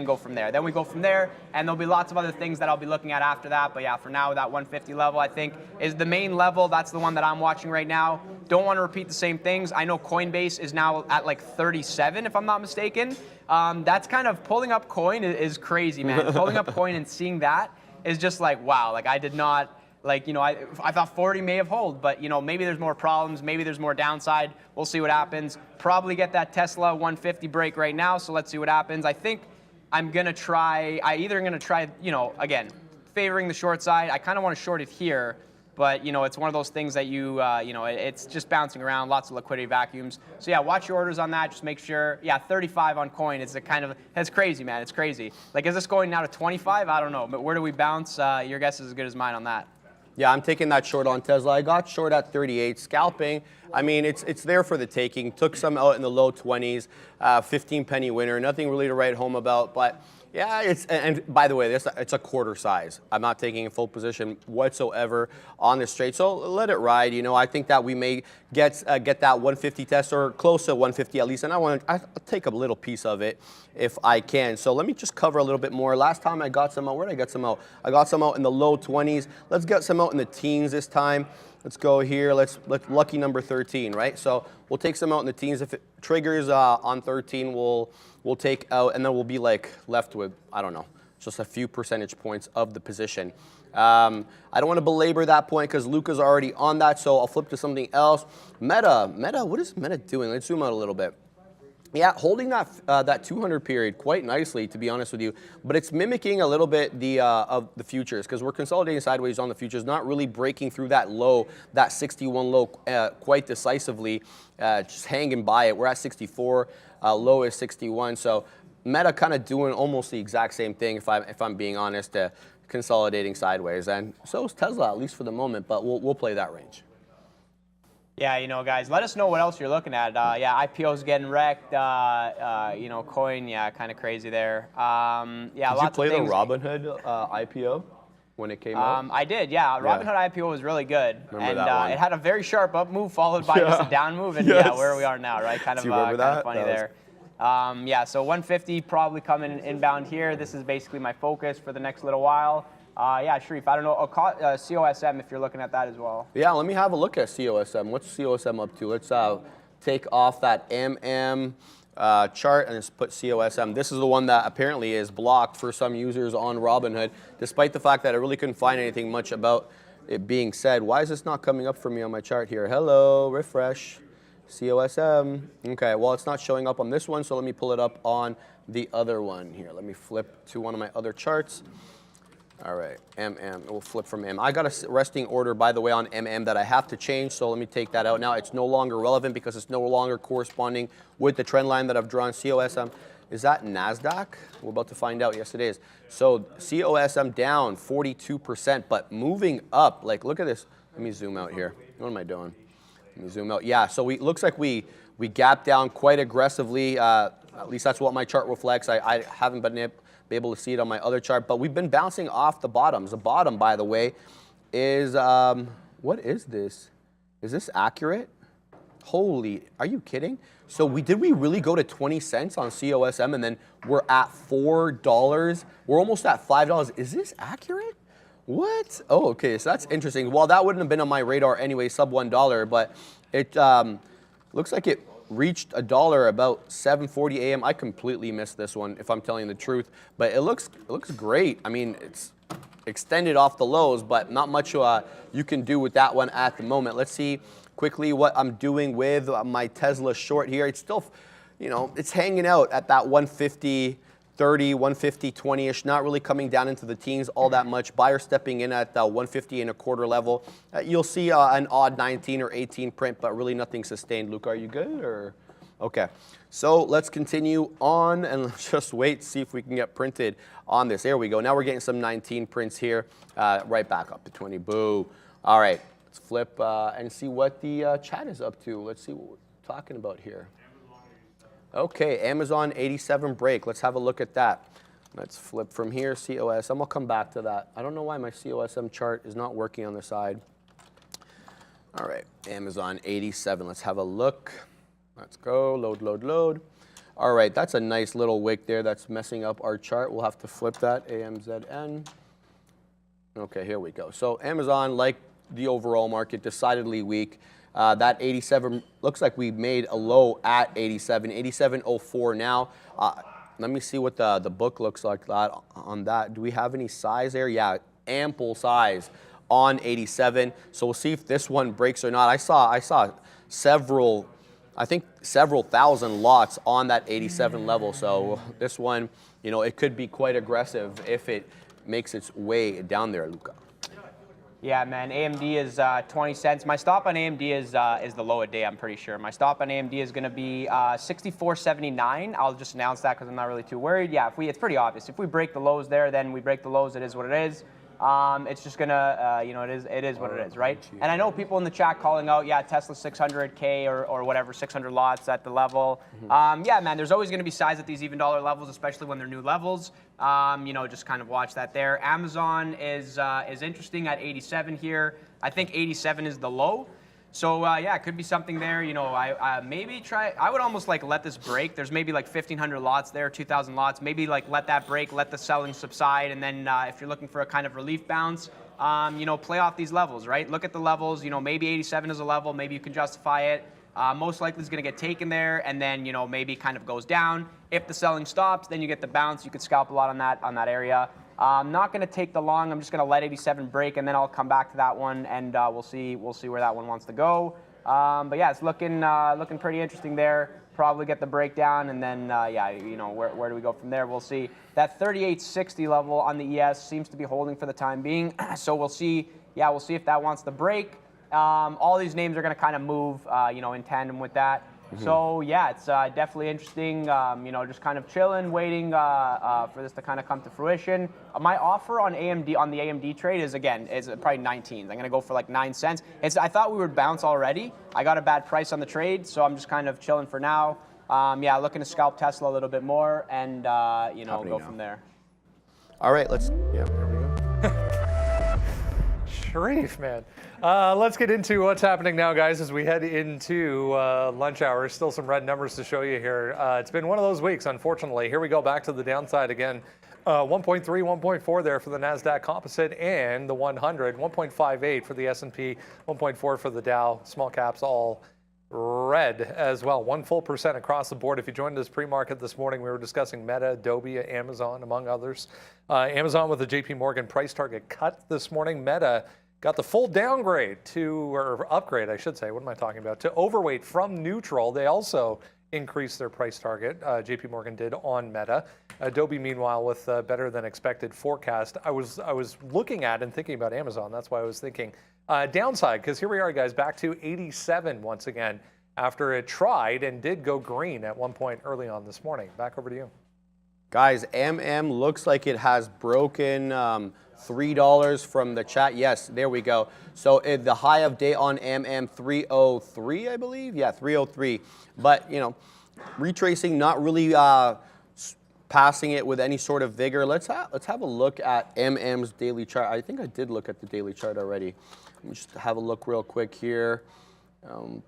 go from there. Then we go from there, and there'll be lots of other things that I'll be looking at after that. But yeah, for now, that 150 level, I think, is the main level. That's the one that I'm watching right now. Don't want to repeat the same things. I know Coinbase is now at like 37, if I'm not mistaken. That's kind of pulling up coin is crazy, man. Pulling up coin and seeing that is just like, wow, like I did not. Like, you know, I thought 40 may have hold, but, you know, maybe there's more problems. Maybe there's more downside. We'll see what happens. Probably get that Tesla 150 break right now, so let's see what happens. I think I'm going to try, you know, again, favoring the short side. I kind of want to short it here, but, you know, it's one of those things that you know, it's just bouncing around, lots of liquidity vacuums. So, yeah, watch your orders on that. Just make sure, yeah, 35 on coin is a kind of, that's crazy, man. It's crazy. Like, is this going now to 25? I don't know, but where do we bounce? Your guess is as good as mine on that. Yeah, I'm taking that short on Tesla. I got short at 38. Scalping, I mean, it's there for the taking. Took some out in the low 20s, 15 penny winner. Nothing really to write home about. But Yeah, and by the way, it's a quarter size. I'm not taking a full position whatsoever on this trade, so let it ride. You know, I think that we may get that 150 test or close to 150 at least, and I'll take a little piece of it if I can. So let me just cover a little bit more. Last time I got some out, where did I get some out? I got some out in the low 20s. Let's get some out in the teens this time. Let's go here. Let's lucky number 13, right? So we'll take some out in the teens. If it triggers on 13, we'll take out, and then we'll be like left with, I don't know, just a few percentage points of the position. I don't want to belabor that point because Luca's already on that, so I'll flip to something else. Meta, what is Meta doing? Let's zoom out a little bit. Yeah, holding that 200 period quite nicely, to be honest with you. But it's mimicking a little bit of the futures because we're consolidating sideways on the futures, not really breaking through that low, that 61 low quite decisively, just hanging by it. We're at 64, low is 61. So Meta kind of doing almost the exact same thing, if I'm being honest, consolidating sideways. And so is Tesla, at least for the moment, but we'll play that range. Yeah, you know, guys, let us know what else you're looking at. Yeah, IPO's getting wrecked. You know, coin, yeah, kind of crazy there. Yeah, did you play the Robinhood IPO when it came out? I did, yeah. Robinhood IPO was really good. Remember that one? It had a very sharp up move followed by just a down move, and yeah, where we are now, right? Kind of funny there. Yeah, so 150 probably coming inbound here. This is basically my focus for the next little while. Yeah, Sharif, I don't know, COSM if you're looking at that as well. Yeah, let me have a look at COSM. What's COSM up to? Let's take off that MM chart and just put COSM. This is the one that apparently is blocked for some users on Robinhood, despite the fact that I really couldn't find anything much about it being said. Why is this not coming up for me on my chart here? Hello, refresh, COSM. Okay, well, it's not showing up on this one, so let me pull it up on the other one here. Let me flip to one of my other charts. All right, MM, we'll flip from M. I got a resting order, by the way, on MM that I have to change, so let me take that out now. It's no longer relevant because it's no longer corresponding with the trend line that I've drawn. COSM, is that NASDAQ? We're about to find out. Yes, it is. So COSM down 42%, but moving up. Like, look at this. Let me zoom out here. What am I doing? Let me zoom out. Yeah, so it looks like we gapped down quite aggressively. At least that's what my chart reflects. I haven't been able to see it on my other chart, but we've been bouncing off the bottoms. The bottom, by the way, is, what is this? Is this accurate? Holy, are you kidding? So did we really go to 20 cents on COSM and then we're at $4? We're almost at $5. Is this accurate? What? Oh, okay, so that's interesting. Well, that wouldn't have been on my radar anyway, sub $1, but it looks like it reached $1 about 7:40 a.m. I completely missed this one, if I'm telling the truth, but it looks great. I mean, it's extended off the lows, but not much you can do with that one at the moment. Let's see quickly what I'm doing with my Tesla short here. It's still, you know, it's hanging out at that 150.30, 150.20-ish, not really coming down into the teens all that much. Buyer stepping in at the 150.25 level. You'll see an odd 19 or 18 print, but really nothing sustained. Luke, are you good? Or okay. So let's continue on and let's just wait, see if we can get printed on this. There we go. Now we're getting some 19 prints here. Right back up to 20. Boo. All right. Let's flip and see what the chat is up to. Let's see what we're talking about here. Okay, Amazon 87 break. Let's have a look at that. Let's flip from here, COSM. I'll come back to that. I don't know why my COSM chart is not working on the side. All right, Amazon 87. Let's have a look. Let's go, load, load, load. All right, that's a nice little wick there that's messing up our chart. We'll have to flip that, AMZN. Okay, here we go. So Amazon, like the overall market, decidedly weak. That 87 looks like we made a low at 87, 87.04 now. Let me see what the book looks like on that. Do we have any size there? Yeah, ample size on 87. So we'll see if this one breaks or not. I saw several, I think several thousand lots on that 87 level. So this one, you know, it could be quite aggressive if it makes its way down there, Luca. Yeah, man, AMD is 20 cents. My stop on AMD is the low of day, I'm pretty sure. My stop on AMD is going to be 64.79. I'll just announce that because I'm not really too worried. Yeah, it's pretty obvious. If we break the lows there, then we break the lows. It is what it is. It's just gonna, it is what it is, right? And I know people in the chat calling out, yeah, Tesla 600K or whatever, 600 lots at the level. Yeah, man, there's always gonna be size at these even dollar levels, especially when they're new levels. Just kind of watch that there. Amazon is interesting at 87 here. I think 87 is the low. So yeah, it could be something there. I maybe try. I would almost like let this break. There's maybe like 1,500 lots there, 2,000 lots. Maybe like let that break, let the selling subside, and then if you're looking for a kind of relief bounce, play off these levels, right? Look at the levels. Maybe 87 is a level. Maybe you can justify it. Most likely it's going to get taken there, and then maybe kind of goes down. If the selling stops, then you get the bounce. You could scalp a lot on that area. I'm not going to take the long. I'm just going to let 87 break, and then I'll come back to that one, and we'll see where that one wants to go. But yeah, it's looking pretty interesting there. Probably get the breakdown, and then where do we go from there? We'll see. That 3860 level on the ES seems to be holding for the time being. So we'll see. Yeah, we'll see if that wants to break. All these names are going to kind of move, in tandem with that. So yeah, it's definitely interesting. Just kind of chilling, waiting for this to kind of come to fruition. My offer on the AMD trade is probably 19s. I'm gonna go for like 9 cents. I thought we would bounce already. I got a bad price on the trade, so I'm just kind of chilling for now. Looking to scalp Tesla a little bit more and go from there. All right, there we go. Sharif, man. Let's get into what's happening now, guys, as we head into lunch hour. Still some red numbers to show you here. It's been one of those weeks, unfortunately. Here we go back to the downside again. 1.3, 1.4 there for the NASDAQ Composite and the 100. 1.58 for the S&P, 1.4 for the Dow. Small caps all red as well. 1 full percent across the board. If you joined us pre-market this morning, we were discussing Meta, Adobe, Amazon, among others. Amazon with the JP Morgan price target cut this morning. Meta got the full downgrade or upgrade, I should say. What am I talking about? To overweight from neutral. They also increased their price target. JP Morgan did on Meta. Adobe, meanwhile, with better than expected forecast. I was looking at and thinking about Amazon. That's why I was thinking downside, because here we are, guys, back to 87 once again after it tried and did go green at one point early on this morning. Back over to you. Guys, looks like it has broken $3 from the chat. Yes, there we go. So the high of day on 303, I believe. Yeah, 303. But, retracing, not really passing it with any sort of vigor. Let's have a look at MM's daily chart. I think I did look at the daily chart already. Let me just have a look real quick here.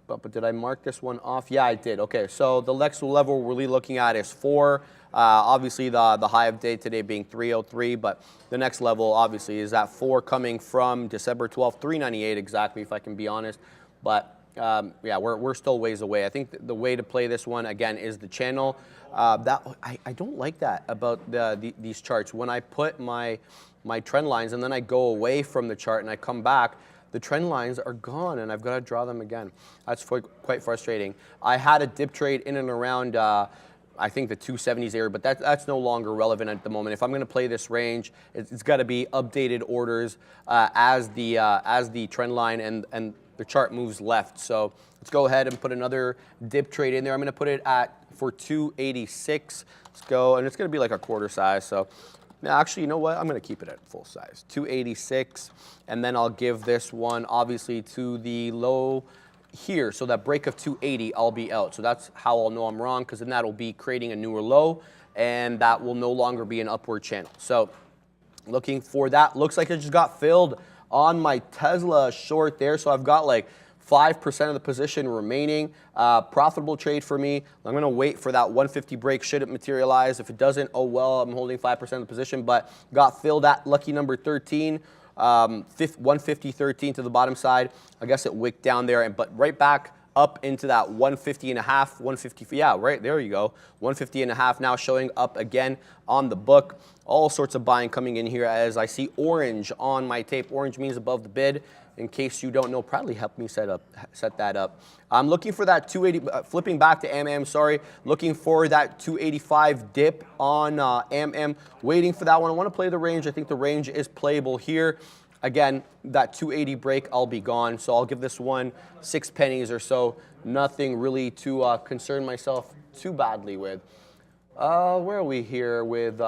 But did I mark this one off? Yeah, I did. Okay, so the next level we're really looking at is 4. Obviously, the high of day today being 303, but the next level, obviously, is at 4 coming from December 12th, 398 exactly, if I can be honest. But, yeah, we're still ways away. I think the way to play this one, again, is the channel. I don't like that about these charts. When I put my trend lines and then I go away from the chart and I come back, the trend lines are gone, and I've got to draw them again. That's quite frustrating. I had a dip trade in and around, I think, the 270s area, but that's no longer relevant at the moment. If I'm going to play this range, it's got to be updated orders as the trend line and the chart moves left. So let's go ahead and put another dip trade in there. I'm going to put it for 286. Let's go, and it's going to be like a quarter size. So. Now, actually, you know what? I'm going to keep it at full size, 286, and then I'll give this one, obviously, to the low here. So that break of 280, I'll be out. So that's how I'll know I'm wrong, because then that'll be creating a newer low, and that will no longer be an upward channel. So looking for that. Looks like it just got filled on my Tesla short there, so I've got like 5% of the position remaining. Profitable trade for me. I'm going to wait for that 150 break should it materialize. If it doesn't, oh well, I'm holding 5% of the position, but got filled at lucky number 13, 150.13 to the bottom side. I guess it wicked down there, but right back up into that 150 and a half, 150, yeah, right, there you go. 150 and a half now showing up again on the book. All sorts of buying coming in here as I see orange on my tape. Orange means above the bid. In case you don't know, probably help me set that up. I'm looking for that 280, flipping back to sorry. Looking for that 285 dip on waiting for that one. I want to play the range. I think the range is playable here. Again, that 280 break, I'll be gone. So I'll give this one 6 pennies or so. Nothing really to concern myself too badly with. Where are we here with,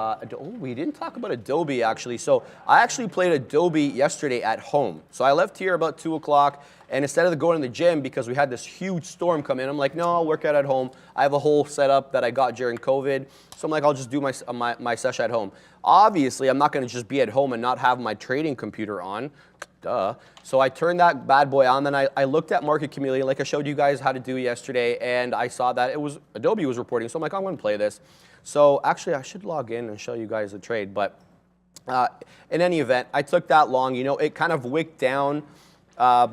we didn't talk about Adobe actually. So I actually played Adobe yesterday at home. So I left here about 2 o'clock, and instead of going to the gym because we had this huge storm come in, I'm like, no, I'll work out at home. I have a whole setup that I got during COVID. So I'm like, I'll just do my session at home. Obviously, I'm not gonna just be at home and not have my trading computer on. Duh. So I turned that bad boy on, then I looked at Market Chameleon like I showed you guys how to do yesterday, and I saw that Adobe was reporting, so I'm like, I'm gonna play this. So actually I should log in and show you guys the trade, but in any event, I took that long. You know, it kind of wicked down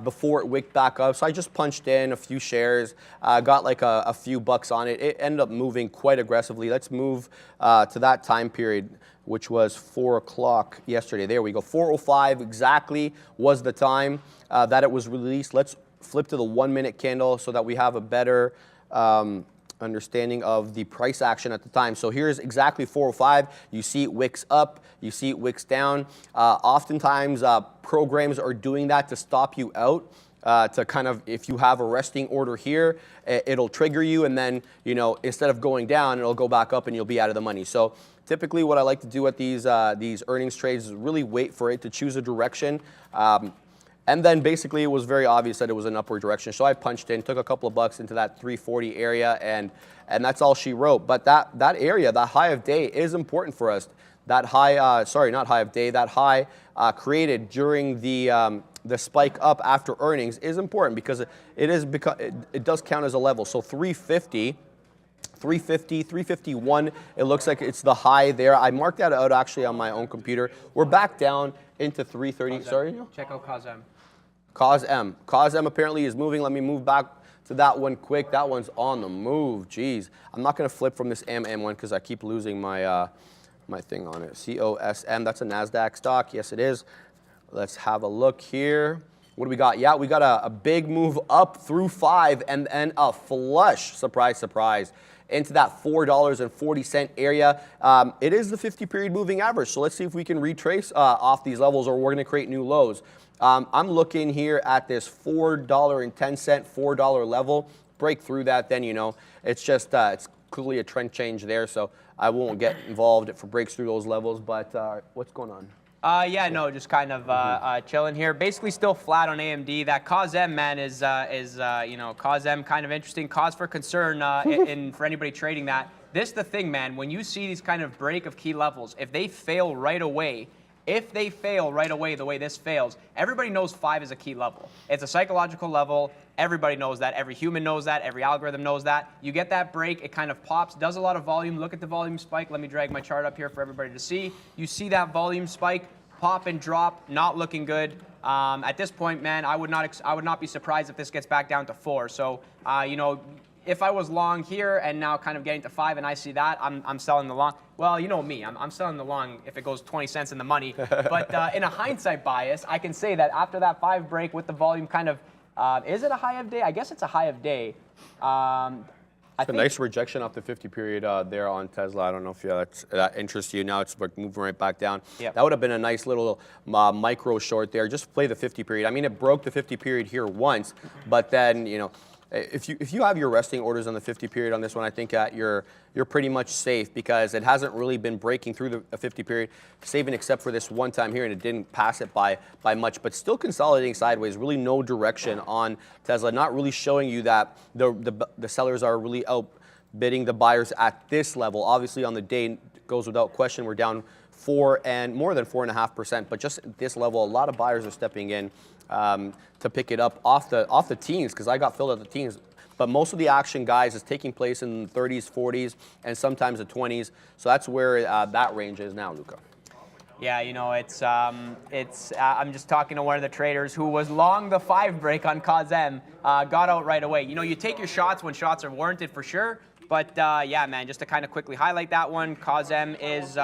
before it wicked back up, so I just punched in a few shares, got like a few bucks on it. It ended up moving quite aggressively. Let's move to that time period, which was 4 o'clock yesterday. There we go. 4:05 exactly was the time that it was released. Let's flip to the 1 minute candle so that we have a better understanding of the price action at the time. So here's exactly 4:05. You see it wicks up, you see it wicks down. Oftentimes programs are doing that to stop you out. To kind of, if you have a resting order here, it'll trigger you, and then, you know, instead of going down, it'll go back up and you'll be out of the money. So typically what I like to do at these earnings trades is really wait for it to choose a direction. And then basically it was very obvious that it was an upward direction. So I punched in, took a couple of bucks into that 340 area, and that's all she wrote. But that area, that high of day, is important for us. That high, sorry, not high of day, that high created during the spike up after earnings is important because it does count as a level. So 350, 351, it looks like it's the high there. I marked that out actually on my own computer. We're back down into 330. Sorry? Check out COSM. COSM. COSM apparently is moving. Let me move back to that one quick. That one's on the move. Jeez. I'm not going to flip from this MM one because I keep losing my my thing on it. COSM, that's a NASDAQ stock. Yes, it is. Let's have a look here. What do we got? Yeah, we got a big move up through 5 and a flush, surprise, surprise, into that $4.40 area. It is the 50-period moving average, so let's see if we can retrace off these levels, or we're going to create new lows. I'm looking here at this $4.10, $4 level. Break through that, then, you know, it's just it's clearly a trend change there, so I won't get involved if it breaks through those levels. But what's going on? Yeah, no, just kind of chilling here. Basically, still flat on AMD. That COSM, man, is you know, COSM kind of interesting, cause for concern for anybody trading that. This is the thing, man. When you see these kind of break of key levels, if they fail right away, the way this fails, everybody knows 5 is a key level. It's a psychological level. Everybody knows that. Every human knows that. Every algorithm knows that. You get that break, it kind of pops, does a lot of volume. Look at the volume spike. Let me drag my chart up here for everybody to see. You see that volume spike, pop and drop, not looking good. At this point, man, I would not be surprised if this gets back down to 4. So, you know, if I was long here and now kind of getting to 5 and I see that, I'm selling the long. Well, you know me, I'm selling the long if it goes 20 cents in the money. But in a hindsight bias, I can say that after that 5 break with the volume kind of, is it a high of day? I guess it's a high of day. It's a nice rejection off the 50 period there on Tesla. I don't know if that interests you. Now it's moving right back down. Yep. That would have been a nice little micro short there. Just play the 50 period. I mean, it broke the 50 period here once, but then, you know, if you have your resting orders on the 50 period on this one, I think you're pretty much safe because it hasn't really been breaking through the 50 period, saving except for this one time here, and it didn't pass it by much, but still consolidating sideways. Really no direction on Tesla, not really showing you that the sellers are really outbidding the buyers at this level. Obviously on the day, it goes without question, we're down 4 and more than 4.5%, but just at this level, a lot of buyers are stepping in to pick it up off the teens, because I got filled at the teens. But most of the action, guys, is taking place in the 30s, 40s, and sometimes the 20s. So that's where that range is now, Luca. Yeah, you know, I'm just talking to one of the traders who was long the 5 break on COSM, got out right away. You know, you take your shots when shots are warranted for sure. But yeah, man, just to kind of quickly highlight that one, COSM is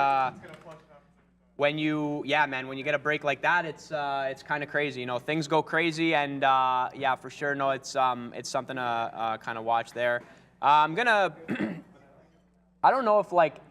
when you get a break like that, it's kind of crazy. You know, things go crazy, and yeah, for sure, no, it's something to kind of watch there. I'm gonna. I don't know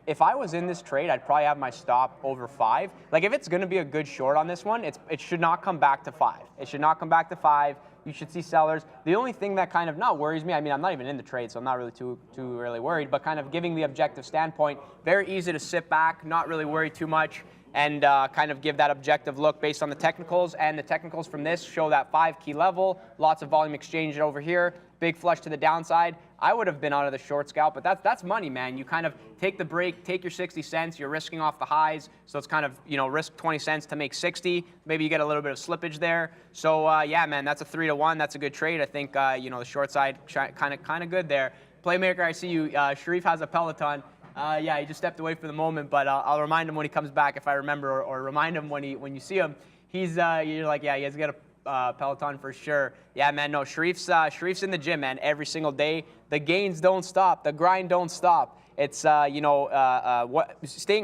if I was in this trade, I'd probably have my stop over 5. Like if it's gonna be a good short on this one, it should not come back to 5. It should not come back to 5. You should see sellers. The only thing that kind of not worries me, I mean, I'm not even in the trade, so I'm not really too really worried, but kind of giving the objective standpoint, very easy to sit back, not really worry too much, and kind of give that objective look based on the technicals. And the technicals from this show that 5 key level, lots of volume exchange over here, big flush to the downside. I would have been out of the short scalp, but that's money, man. You kind of take the break, take your 60 cents, you're risking off the highs, so it's kind of, risk 20 cents to make 60. Maybe you get a little bit of slippage there. So yeah, man, that's a 3-to-1. That's a good trade. I think, the short side kind of good there. Playmaker, I see you. Sharif has a Peloton. Yeah, he just stepped away for the moment, but I'll remind him when he comes back if I remember, or remind him when you see him. He's you're like, yeah, he has got a Peloton for sure. Yeah, man, no, Sharif's in the gym, man, every single day. The gains don't stop. The grind don't stop. It's staying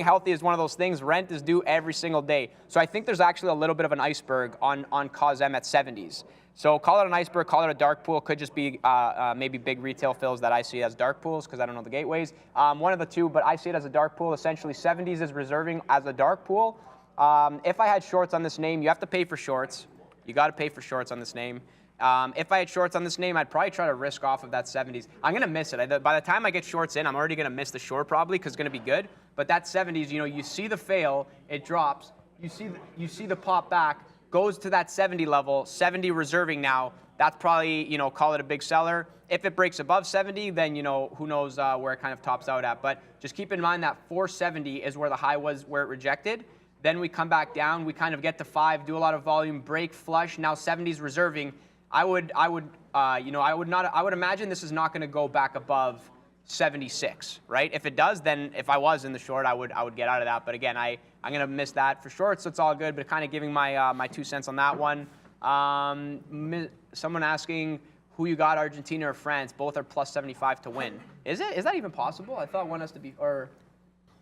healthy is one of those things. Rent is due every single day. So I think there's actually a little bit of an iceberg on COSM at 70s. So call it an iceberg, call it a dark pool. Could just be maybe big retail fills that I see as dark pools because I don't know the gateways. One of the two, but I see it as a dark pool. Essentially, 70s is reserving as a dark pool. If I had shorts on this name, you have to pay for shorts. You got to pay for shorts on this name. If I had shorts on this name, I'd probably try to risk off of that 70s. I'm going to miss it. By the time I get shorts in, I'm already going to miss the short probably because it's going to be good. But that 70s, you see the fail, it drops. You see the pop back, goes to that 70 level, 70 reserving now. That's probably, call it a big seller. If it breaks above 70, then, who knows where it kind of tops out at. But just keep in mind that 470 is where the high was, where it rejected. Then we come back down, we kind of get to 5, do a lot of volume, break, flush. Now 70's reserving. I would imagine this is not going to go back above 76, right? If it does, then if I was in the short, I would get out of that. But again, I'm going to miss that for short, so it's all good. But kind of giving my 2 cents on that one. Someone asking who you got, Argentina or France? Both are plus 75 to win. Is that even possible? I thought one has to be, or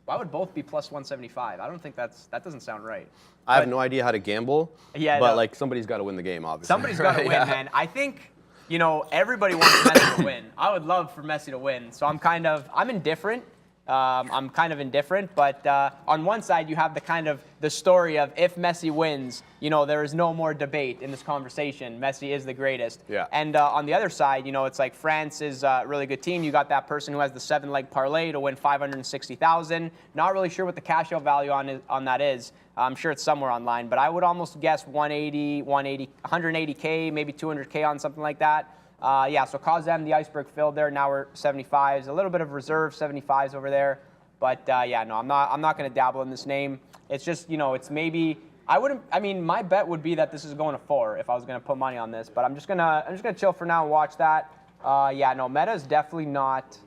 why would both be plus 175? I don't think that doesn't sound right. I have no idea how to gamble. Yeah, but somebody's got to win the game, obviously. Somebody's got to win, man. I think, everybody wants Messi to win. I would love for Messi to win. So I'm indifferent. I'm kind of indifferent, but on one side you have the story of if Messi wins, there is no more debate in this conversation. Messi is the greatest. Yeah. And on the other side, it's like France is a really good team. You got that person who has the 7-leg parlay to win 560,000. Not really sure what the cash out value on that is. I'm sure it's somewhere online, but I would almost guess 180K, maybe 200K on something like that. Yeah, so COSM, the iceberg filled there. Now we're 75s, a little bit of reserve 75s over there. But yeah, no, I'm not going to dabble in this name. It's just, it's maybe my bet would be that this is going to 4 if I was going to put money on this. But I'm just gonna chill for now and watch that. Yeah, no, Meta is definitely not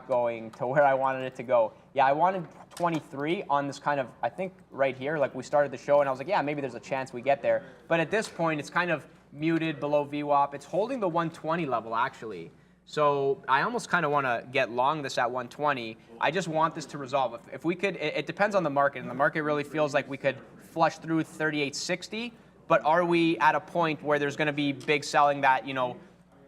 going to where I wanted it to go. Yeah, I wanted 23 on this kind of, I think right here, like we started the show and I was like, yeah, maybe there's a chance we get there. But at this point, it's kind of muted below VWAP. It's holding the 120 level actually. So I almost kind of want to get long this at 120. I just want this to resolve. If we could, it depends on the market, and the market really feels like we could flush through 3860. But are we at a point where there's going to be big selling that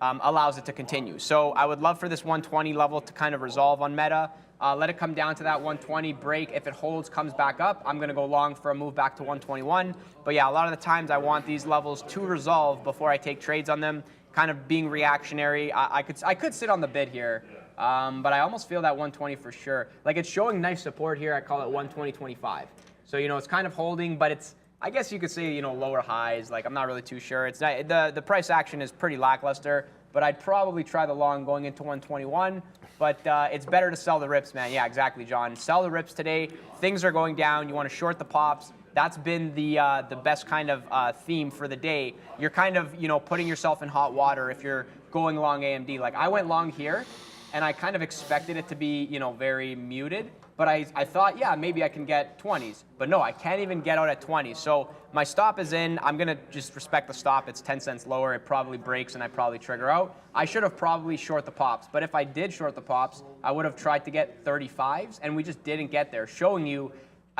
allows it to continue? So I would love for this 120 level to kind of resolve on Meta. Let it come down to that 120 break. If it holds, comes back up, I'm going to go long for a move back to 121. But yeah, a lot of the times I want these levels to resolve before I take trades on them, kind of being reactionary. I could sit on the bid here, but I almost feel that 120 for sure. Like it's showing nice support here. I call it 120.25. So, it's kind of holding, but it's, I guess you could say, lower highs. Like I'm not really too sure. It's not, the price action is pretty lackluster, but I'd probably try the long going into 121. But it's better to sell the rips, man. Yeah, exactly, John. Sell the rips today. Things are going down. You want to short the pops. That's been the best kind of theme for the day. You're kind of, putting yourself in hot water if you're going long AMD. Like I went long here, and I kind of expected it to be, very muted. But I thought, yeah, maybe I can get 20s. But no, I can't even get out at 20s. So my stop is in. I'm going to just respect the stop. It's 10 cents lower. It probably breaks, and I probably trigger out. I should have probably short the pops. But if I did short the pops, I would have tried to get 35s, and we just didn't get there. Showing you,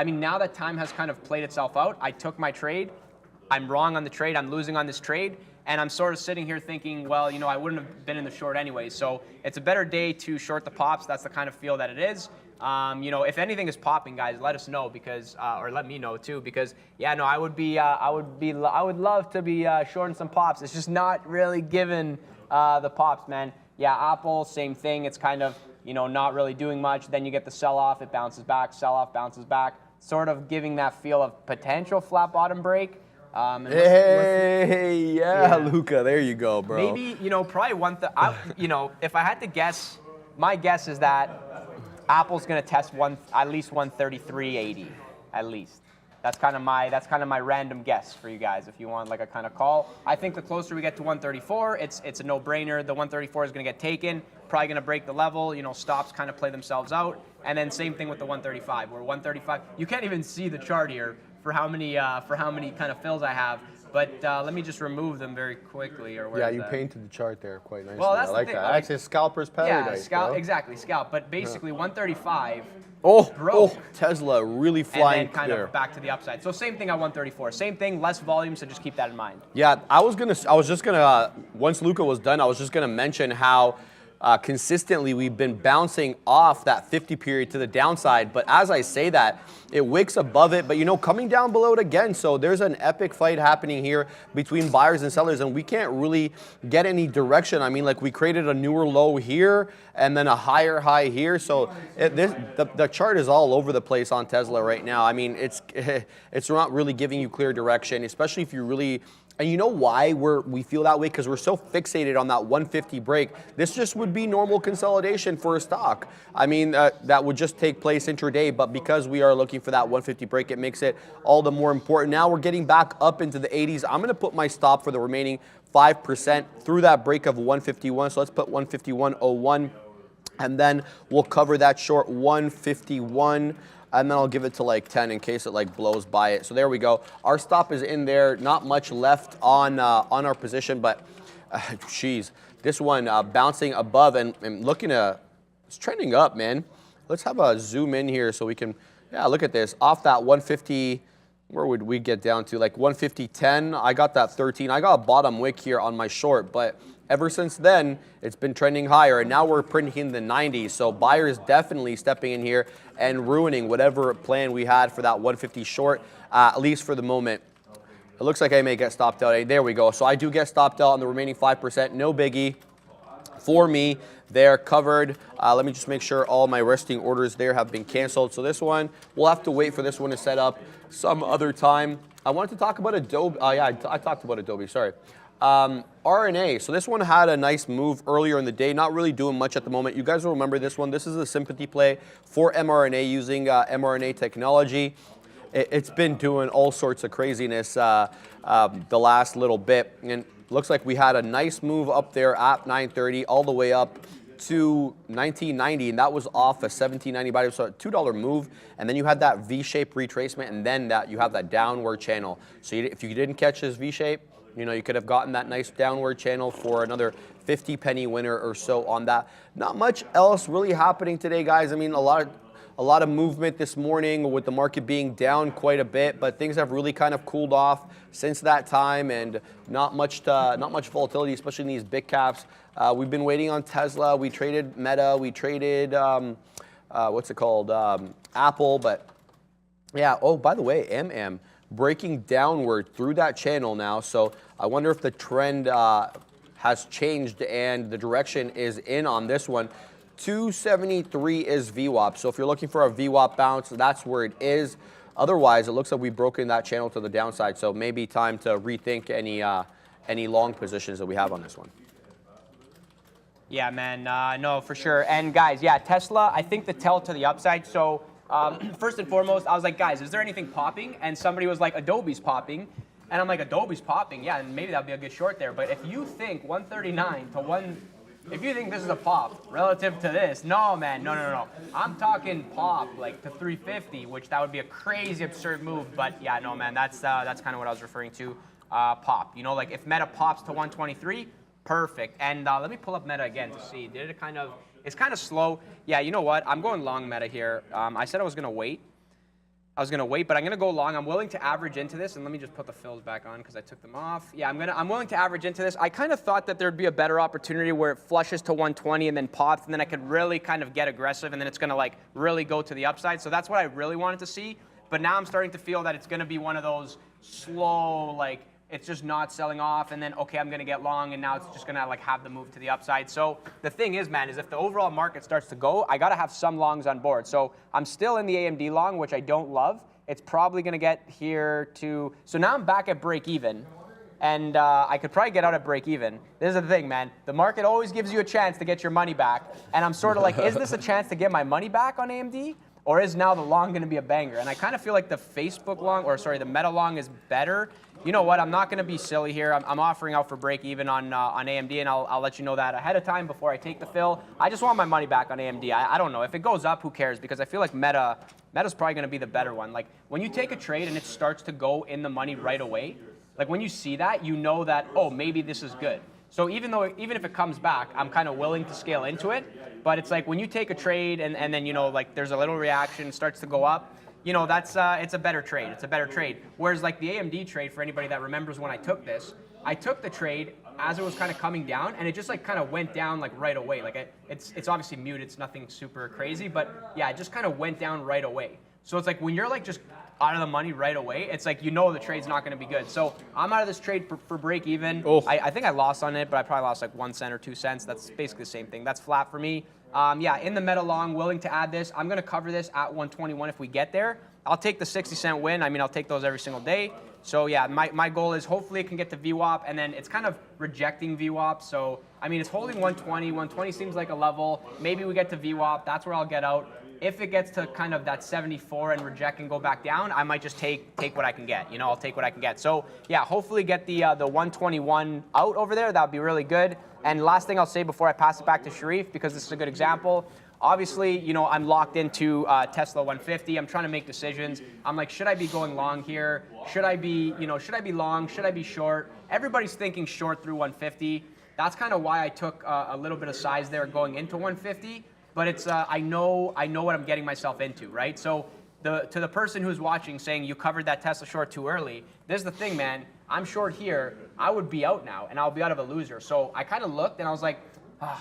now that time has kind of played itself out. I took my trade. I'm wrong on the trade. I'm losing on this trade. And I'm sort of sitting here thinking, well, I wouldn't have been in the short anyway. So it's a better day to short the pops. That's the kind of feel that it is. You know, if anything is popping, guys, let us know because, or let me know too, because yeah, no, I would love to be shorting some pops. It's just not really given the pops, man. Yeah, Apple, same thing. It's kind of, you know, not really doing much. Then you get the sell-off, it bounces back, sell-off, bounces back, sort of giving that feel of potential flat bottom break. Yeah, Luca, there you go, bro. Maybe, you know, probably you know, if I had to guess, my guess is that Apple's going to test at least 133.80, at least. That's kind of my random guess for you guys. If you want like a kind of call, I think the closer we get to 134, it's a no-brainer. The 134 is going to get taken, probably going to break the level. You know, stops kind of play themselves out, and then same thing with the 135. Where 135, you can't even see the chart here for how many kind of fills I have. But let me just remove them very quickly. Or yeah, you painted the chart there quite nicely. Well, that's I like the thing, that. like, Actually, scalper's paradise. Yeah, bro. exactly, scalp. But basically, 135. Oh, Tesla really flying and then kind there. of back to the upside. So same thing at 134. Same thing, less volume, so just keep that in mind. Yeah, I was just gonna once Luca was done, I was just gonna mention how consistently we've been bouncing off that 50 period to the downside. But as I say that, it wicks above it, but you know, coming down below it again. So there's an epic fight happening here between buyers and sellers, and we can't really get any direction. I mean, like, we created a newer low here and then a higher high here. So the chart is all over the place on Tesla right now. I mean, it's not really giving you clear direction, especially if you really. And you know why we feel that way? Because we're so fixated on that 150 break. This just would be normal consolidation for a stock. I mean, that would just take place intraday, but because we are looking for that 150 break, it makes it all the more important. Now we're getting back up into the 80s. I'm going to put my stop for the remaining 5% through that break of 151. So let's put 151.01, and then we'll cover that short 151. And then I'll give it to like 10 in case it like blows by it. So there we go. Our stop is in there. Not much left on our position, but geez, this one bouncing above and looking to, it's trending up, man. Let's have a zoom in here so we can, yeah, look at this. Off that 150, where would we get down to? Like 150.10. I got that 13. I got a bottom wick here on my short, but ever since then, it's been trending higher, and now we're printing the 90s. So buyers definitely stepping in here and ruining whatever plan we had for that 150 short, at least for the moment. It looks like I may get stopped out. There we go. So I do get stopped out on the remaining 5%. No biggie for me. They're covered. Let me just make sure all my resting orders there have been canceled. So this one, we'll have to wait for this one to set up some other time. I wanted to talk about Adobe. Yeah, I talked about Adobe. Sorry. RNA. So this one had a nice move earlier in the day, not really doing much at the moment. You guys will remember this one. This is a sympathy play for mRNA using mRNA technology. It's been doing all sorts of craziness the last little bit. And looks like we had a nice move up there at 930 all the way up to 1990, and that was off a 1790 body, so a $2 move, and then you had that V-shape retracement, and then you have that downward channel. So if you didn't catch this V-shape, you know, you could have gotten that nice downward channel for another 50 penny winner or so on that. Not much else really happening today, guys. I mean, a lot of movement this morning with the market being down quite a bit, but things have really kind of cooled off since that time, and not much volatility, especially in these big caps. We've been waiting on Tesla. We traded Meta. We traded what's it called, Apple. But yeah. Oh, by the way, MM breaking downward through that channel now. So I wonder if the trend has changed and the direction is in on this one. 273 is VWAP. So if you're looking for a VWAP bounce, that's where it is. Otherwise, it looks like we've broken that channel to the downside. So maybe time to rethink any long positions that we have on this one. Yeah, man. No, for sure. And guys, yeah, Tesla, I think the tell to the upside. So first and foremost, I was like, guys, is there anything popping? And somebody was like, Adobe's popping. And I'm like, Adobe's popping? Yeah, and maybe that'd be a good short there. But if you think 139 to if you think this is a pop relative to this, no, man, no. I'm talking pop like to 350, which that would be a crazy, absurd move. But yeah, no, man, that's kind of what I was referring to. Pop, you know, like if Meta pops to 123, perfect. And let me pull up Meta again to see. It's kind of slow. Yeah, you know what? I'm going long Meta here. I said I was gonna wait. I was gonna wait, but I'm gonna go long. I'm willing to average into this, and let me just put the fills back on because I took them off. Yeah, I'm willing to average into this. I kind of thought that there'd be a better opportunity where it flushes to 120 and then pops, and then I could really kind of get aggressive, and then it's gonna like really go to the upside. So that's what I really wanted to see. But now I'm starting to feel that it's gonna be one of those slow, like it's just not selling off, and then okay, I'm gonna get long, and now it's just gonna like have the move to the upside. So the thing is, man, is if the overall market starts to go, I gotta have some longs on board. So I'm still in the AMD long, which I don't love. It's probably gonna get here to, so now I'm back at break even, and I could probably get out at break even. This is the thing, man. The market always gives you a chance to get your money back, and I'm sort of like, is this a chance to get my money back on AMD? Or is now the long going to be a banger? And I kind of feel like the Facebook long, or sorry, the Meta long is better. You know what? I'm not going to be silly here. I'm offering out for break even on AMD, and I'll let you know that ahead of time before I take the fill. I just want my money back on AMD. I don't know. If it goes up, who cares? Because I feel like Meta's probably going to be the better one. Like when you take a trade and it starts to go in the money right away, like when you see that, you know that, oh, maybe this is good. So even if it comes back, I'm kind of willing to scale into it. But it's like when you take a trade and then, you know, like there's a little reaction, starts to go up, you know, that's it's a better trade. It's a better trade. Whereas like the AMD trade, for anybody that remembers when I took this, I took the trade as it was kind of coming down, and it just like kind of went down like right away. Like it's obviously muted, it's nothing super crazy, but yeah, it just kind of went down right away. So it's like when you're like just out of the money right away, it's like you know the trade's not going to be good. So I'm out of this trade for break even. Oh. I think I lost on it, but I probably lost like 1 cent or 2 cents. That's basically the same thing. That's flat for me. Yeah, in the Meta long, willing to add this. I'm going to cover this at 121 if we get there. I'll take the 60-cent win. I mean, I'll take those every single day. So yeah, my goal is hopefully it can get to VWAP, and then it's kind of rejecting VWAP. So, I mean, it's holding 120. 120 seems like a level. Maybe we get to VWAP. That's where I'll get out. If it gets to kind of that 74 and reject and go back down, I might just take what I can get. You know, I'll take what I can get. So yeah, hopefully get the 121 out over there. That would be really good. And last thing I'll say before I pass it back to Sharif, because this is a good example. Obviously, you know, I'm locked into Tesla 150. I'm trying to make decisions. I'm like, should I be going long here? Should I be long? Should I be short? Everybody's thinking short through 150. That's kind of why I took a little bit of size there going into 150. But it's I know what I'm getting myself into, right? So to the person who's watching saying you covered that Tesla short too early, this is the thing, man. I'm short here. I would be out now, and I'll be out of a loser. So I kind of looked, and I was like,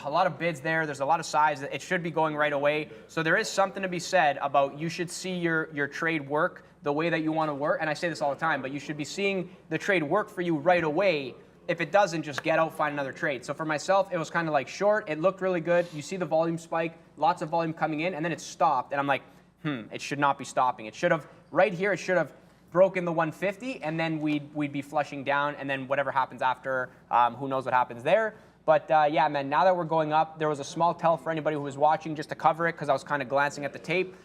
a lot of bids there. There's a lot of size. It should be going right away. So there is something to be said about you should see your trade work the way that you want to work. And I say this all the time, but you should be seeing the trade work for you right away. If it doesn't, just get out, find another trade. So for myself, it was kind of like short. It looked really good. You see the volume spike, lots of volume coming in, and then it stopped. And I'm like, it should not be stopping. It should have, right here, it should have broken the 150, and then we'd be flushing down, and then whatever happens after, who knows what happens there. But yeah, man, now that we're going up, there was a small tell for anybody who was watching just to cover it because I was kind of glancing at the tape.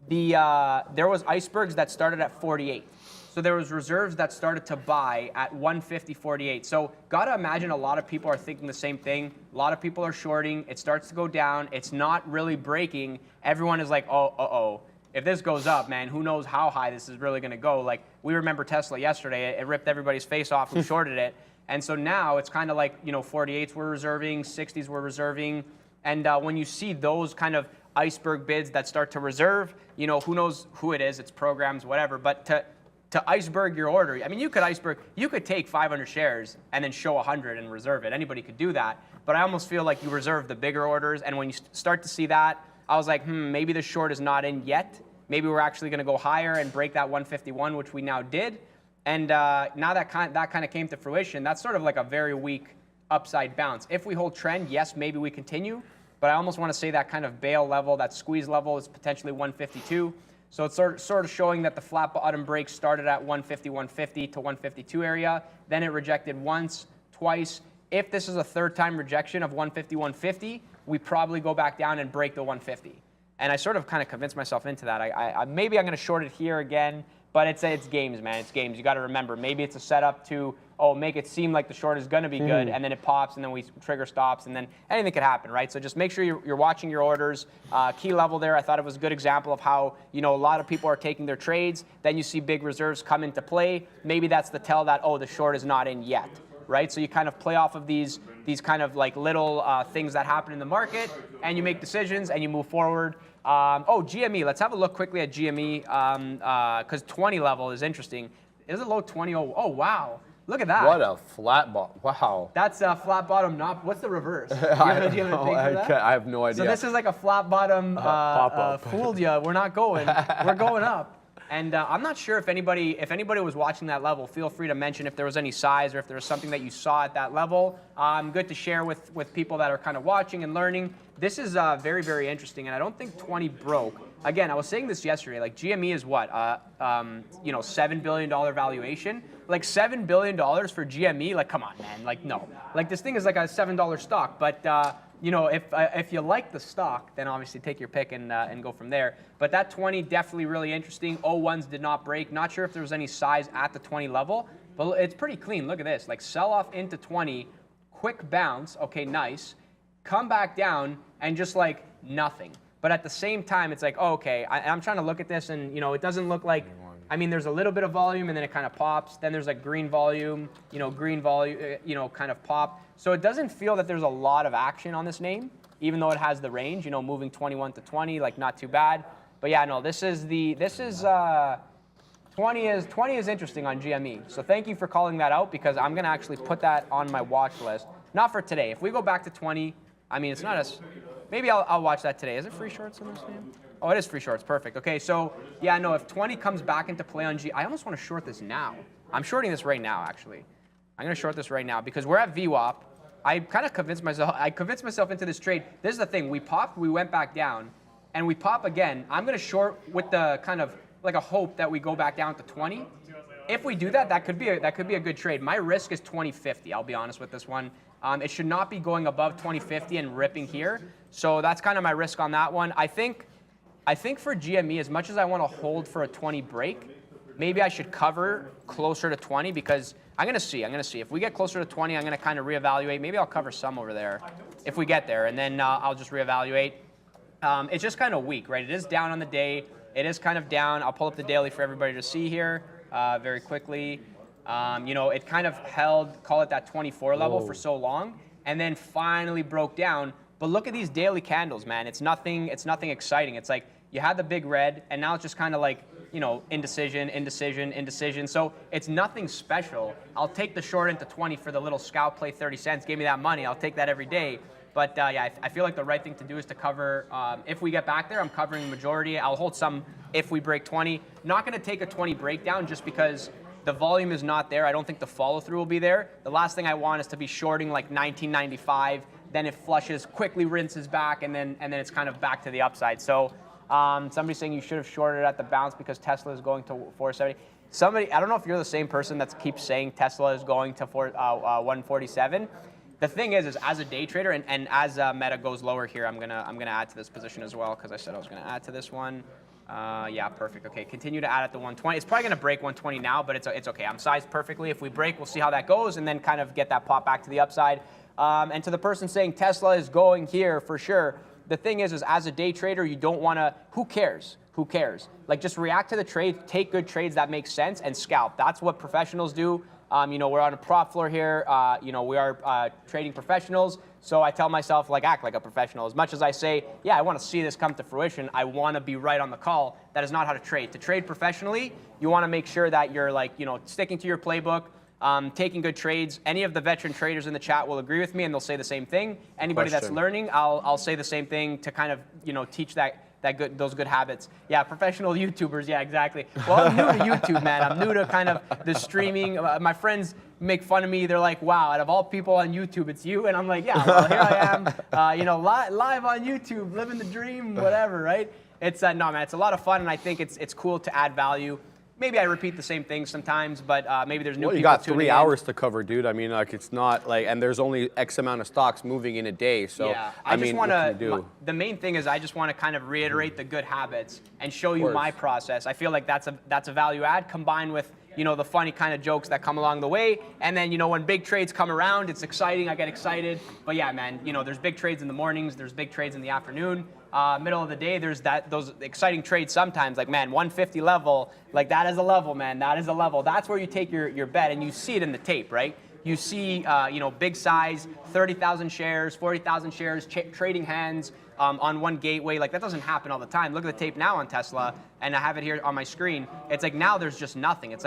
There was icebergs that started at 48. So there was reserves that started to buy at 150.48. So gotta imagine a lot of people are thinking the same thing. A lot of people are shorting. It starts to go down. It's not really breaking. Everyone is like, oh. If this goes up, man, who knows how high this is really gonna go. Like, we remember Tesla yesterday. It ripped everybody's face off who shorted it. And so now it's kind of like, you know, 48s we're reserving, 60s we're reserving. And when you see those kind of iceberg bids that start to reserve, you know, who knows who it is, it's programs, whatever. But to iceberg your order, I mean, you could take 500 shares and then show 100 and reserve it. Anybody could do that. But I almost feel like you reserve the bigger orders. And when you start to see that, I was like, maybe the short is not in yet. Maybe we're actually going to go higher and break that 151, which we now did. And now that kind of came to fruition. That's sort of like a very weak upside bounce. If we hold trend, yes, maybe we continue. But I almost want to say that kind of bail level, that squeeze level is potentially 152. So it's sort of showing that the flat bottom break started at 150, 150 to 152 area. Then it rejected once, twice. If this is a third time rejection of 150, 150, we probably go back down and break the 150. And I sort of kind of convinced myself into that. Maybe I'm going to short it here again. But it's games, man. It's games. You got to remember, maybe it's a setup to, make it seem like the short is going to be good, and then it pops, and then we trigger stops, and then anything could happen, right? So just make sure you're watching your orders. Key level there, I thought it was a good example of how, you know, a lot of people are taking their trades. Then you see big reserves come into play. Maybe that's the tell that, the short is not in yet. right? So you kind of play off of these kind of like little things that happen in the market, and you make decisions and you move forward. GME. Let's have a look quickly at GME because 20 level is interesting. Is it low 20? Oh wow. Look at that. What a flat bottom. Wow. That's a flat bottom. What's the reverse? Do you have I have no idea. So this is like a flat bottom fooled you. We're not going. We're going up. And I'm not sure if anybody was watching that level, feel free to mention if there was any size or if there was something that you saw at that level. Good to share with people that are kind of watching and learning. This is very, very interesting, and I don't think 20 broke. Again, I was saying this yesterday, like GME is what, $7 billion valuation? Like $7 billion for GME? Like, come on, man, like no. Like this thing is like a $7 stock, but if you like the stock, then obviously take your pick and go from there. But that 20 definitely really interesting. 01s did not break. Not sure if there was any size at the 20 level, but it's pretty clean. Look at this, like sell off into 20, quick bounce. Okay, nice. Come back down and just like nothing. But at the same time, it's like, oh, okay, I'm trying to look at this and it doesn't look like, I mean, there's a little bit of volume and then it kind of pops. Then there's like green volume, kind of pop. So it doesn't feel that there's a lot of action on this name, even though it has the range, moving 21 to 20, like not too bad. But yeah, no, 20 is interesting on GME. So thank you for calling that out because I'm gonna actually put that on my watch list. Not for today. If we go back to 20, I mean, it's not as, maybe I'll watch that today. Is it free shorts in this name? Oh, it is free shorts. Perfect. Okay, so yeah, no, if 20 comes back into play on I almost want to short this now. I'm shorting this right now, actually. I'm going to short this right now because we're at VWAP. I convinced myself into this trade. This is the thing. We popped, we went back down, and we pop again. I'm going to short with the kind of like a hope that we go back down to 20. If we do that, that could be a good trade. My risk is 20.50. I'll be honest with this one. It should not be going above 20.50 and ripping here. So that's kind of my risk on that one. I think for GME, as much as I want to hold for a 20 break, maybe I should cover closer to 20 because I'm going to see. If we get closer to 20, I'm going to kind of reevaluate. Maybe I'll cover some over there if we get there, and then I'll just reevaluate. It's just kind of weak, right? It is down on the day. It is kind of down. I'll pull up the daily for everybody to see here very quickly. It kind of held, call it that 24 level for so long, and then finally broke down. But look at these daily candles, man. It's nothing exciting. It's like you had the big red, and now it's just kind of like, indecision, indecision, indecision. So it's nothing special. I'll take the short into 20 for the little scalp play, 30 cents. Give me that money. I'll take that every day. But yeah, I feel like the right thing to do is to cover. If we get back there, I'm covering the majority. I'll hold some if we break 20. Not going to take a 20 breakdown just because the volume is not there. I don't think the follow through will be there. The last thing I want is to be shorting like 1995. Then it flushes, quickly rinses back, and then it's kind of back to the upside. So somebody's saying you should have shorted at the bounce because Tesla is going to 470. Somebody, I don't know if you're the same person that keeps saying Tesla is going to 147. The thing is as a day trader and as Meta goes lower here, I'm gonna add to this position as well because I said I was gonna add to this one. Yeah, perfect. Okay, continue to add at the 120. It's probably gonna break 120 now, but it's okay. I'm sized perfectly. If we break, we'll see how that goes, and then kind of get that pop back to the upside. And to the person saying Tesla is going here for sure, the thing is as a day trader, you don't want to. Who cares? Who cares? Like just react to the trade, take good trades that make sense, and scalp. That's what professionals do. We're on a prop floor here. We are trading professionals. So I tell myself, like, act like a professional. As much as I say, yeah, I want to see this come to fruition, I want to be right on the call. That is not how to trade. To trade professionally, you want to make sure that you're sticking to your playbook, taking good trades. Any of the veteran traders in the chat will agree with me, and they'll say the same thing. Anybody that's learning, I'll say the same thing to kind of teach those good habits. Yeah, professional YouTubers. Yeah, exactly. Well, I'm new to YouTube, man. I'm new to kind of the streaming. My friends make fun of me. They're like, "Wow, out of all people on YouTube, it's you." And I'm like, "Yeah, well, here I am. Live on YouTube, living the dream, whatever." Right? It's no, man. It's a lot of fun, and I think it's cool to add value. Maybe I repeat the same things sometimes, but maybe there's new people. You got 3 hours to cover, dude. I mean, like it's not like, and there's only X amount of stocks moving in a day. So yeah, I just want to. The main thing is I just want to kind of reiterate the good habits and show you my process. I feel like that's a value add combined with the funny kind of jokes that come along the way. And then when big trades come around, it's exciting. I get excited. But yeah, man, there's big trades in the mornings. There's big trades in the afternoon. Middle of the day, there's those exciting trades sometimes, like, man, 150 level, like that is a level, man, that is a level. That's where you take your bet, and you see it in the tape, right? you see, big size, 30,000 shares, 40,000 shares, trading hands on one gateway. Like, that doesn't happen all the time. Look at the tape now on Tesla, and I have it here on my screen. It's like now there's just nothing. It's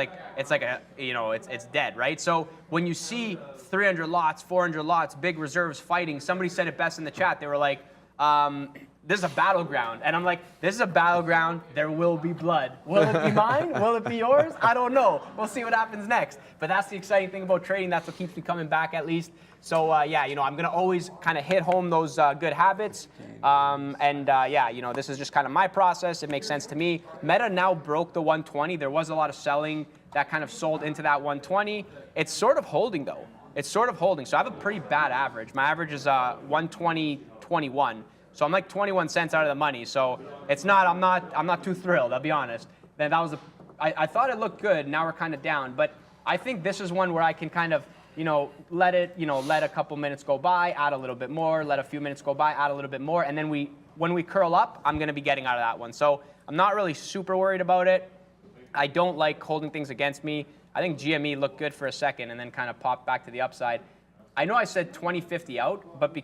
dead, right? So when you see 300 lots, 400 lots, big reserves fighting, somebody said it best in the chat. They were like, this is a battleground. And I'm like, this is a battleground. There will be blood. Will it be mine? Will it be yours? I don't know. We'll see what happens next. But that's the exciting thing about trading. That's what keeps me coming back, at least. So, I'm going to always kind of hit home those good habits. This is just kind of my process. It makes sense to me. Meta now broke the 120. There was a lot of selling that kind of sold into that 120. It's sort of holding, though. It's sort of holding. So I have a pretty bad average. My average is 120.21. So I'm like 21 cents out of the money. So it's not. I'm not too thrilled. I'll be honest. Then that was I thought it looked good. Now we're kind of down. But I think this is one where I can kind of let a couple minutes go by, add a little bit more, let a few minutes go by, add a little bit more, and then when we curl up, I'm going to be getting out of that one. So I'm not really super worried about it. I don't like holding things against me. I think GME looked good for a second and then kind of popped back to the upside. I know I said 2050 out, but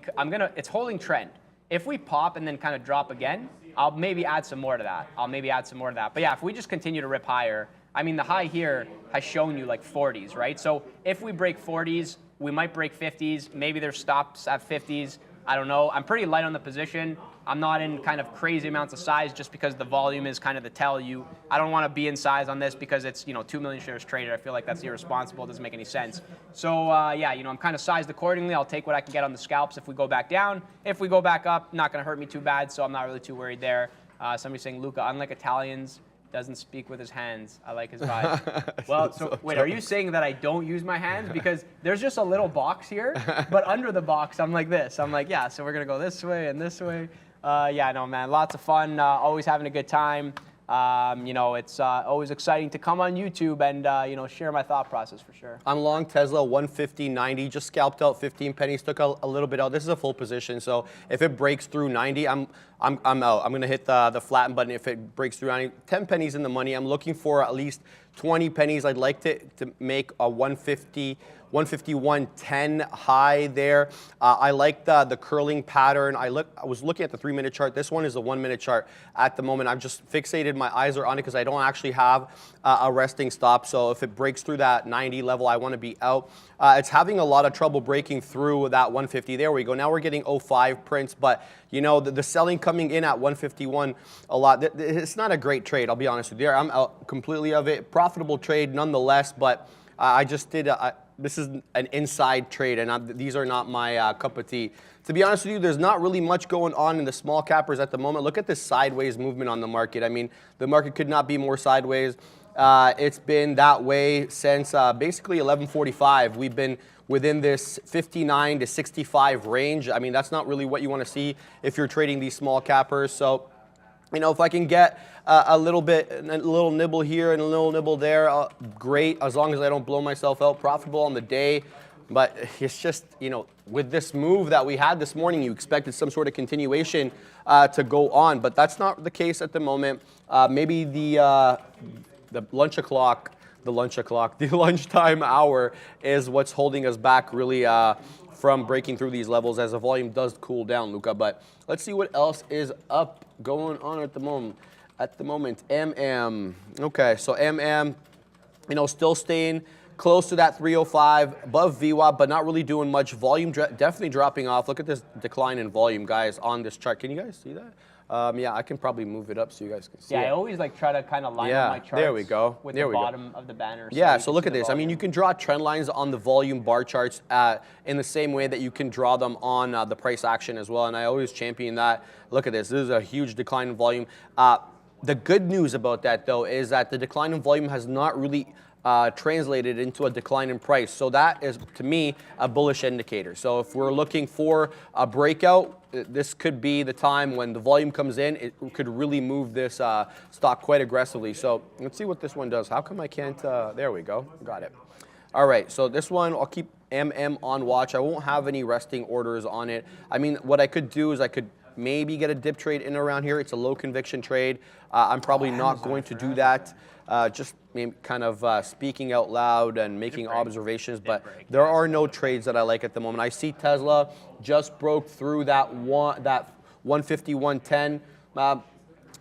it's holding trend. If we pop and then kind of drop again, I'll maybe add some more to that. But yeah, if we just continue to rip higher, I mean, the high here has shown you like 40s, right? So if we break 40s, we might break 50s. Maybe there's stops at 50s. I don't know. I'm pretty light on the position. I'm not in kind of crazy amounts of size just because the volume is kind of the tell you. I don't want to be in size on this because it's 2 million shares traded. I feel like that's irresponsible. It doesn't make any sense. So I'm kind of sized accordingly. I'll take what I can get on the scalps if we go back down. If we go back up, not going to hurt me too bad. So I'm not really too worried there. Somebody's saying Luca, unlike Italians, doesn't speak with his hands. I like his vibe. Well, so wait, are you saying that I don't use my hands? Because there's just a little box here, but under the box, I'm like this. I'm like, yeah, so we're going to go this way and this way. No, man, lots of fun, always having a good time. It's always exciting to come on YouTube and, share my thought process for sure. I'm long Tesla, 150.90, just scalped out 15 pennies, took a little bit out. This is a full position, so if it breaks through 90, I'm out. I'm going to hit the flatten button if it breaks through 90. 10 pennies in the money. I'm looking for at least 20 pennies. I'd like to make a 151.10 high there. I like the curling pattern. I was looking at the 3-minute chart. This one is a 1-minute chart at the moment. I've just fixated. My eyes are on it because I don't actually have a resting stop. So if it breaks through that 90 level, I want to be out. It's having a lot of trouble breaking through that 150. There we go. Now we're getting 05 prints, but the selling coming in at 151 a lot. It's not a great trade. I'll be honest with you. I'm out completely of it. Profitable trade nonetheless, but I just did. This is an inside trade, and these are not my cup of tea. To be honest with you, there's not really much going on in the small cappers at the moment. Look at this sideways movement on the market. I mean, the market could not be more sideways. It's been that way since basically 11:45. We've been within this 59 to 65 range. I mean, that's not really what you want to see if you're trading these small cappers. So, if I can get a little nibble here and a little nibble there, great, as long as I don't blow myself out. Profitable on the day. But it's just, with this move that we had this morning, you expected some sort of continuation to go on. But that's not the case at the moment. Maybe the lunchtime hour is what's holding us back really from breaking through these levels as the volume does cool down, Luca. But let's see what else is going on at the moment. Okay, so MM, still staying close to that 305, above VWAP, but not really doing much. Volume definitely dropping off. Look at this decline in volume, guys, on this chart. Can you guys see that? I can probably move it up so you guys can see it. I always try to kind of line up my charts there we go. with the bottom of the banner. So look at this. I mean, you can draw trend lines on the volume bar charts in the same way that you can draw them on the price action as well, and I always champion that. Look at this. This is a huge decline in volume. The good news about that, though, is that the decline in volume has not really translated into a decline in price. So that is, to me, a bullish indicator. So if we're looking for a breakout, this could be the time when the volume comes in. It could really move this stock quite aggressively. So let's see what this one does. How come I can't? There we go. Got it. All right. So this one, I'll keep MM on watch. I won't have any resting orders on it. I mean, what I could do is I could maybe get a dip trade in around here. It's a low conviction trade. I'm probably not going to do that. Just maybe kind of speaking out loud and making observations, but there are no trades that I like at the moment. I see Tesla just broke through that 150, 110.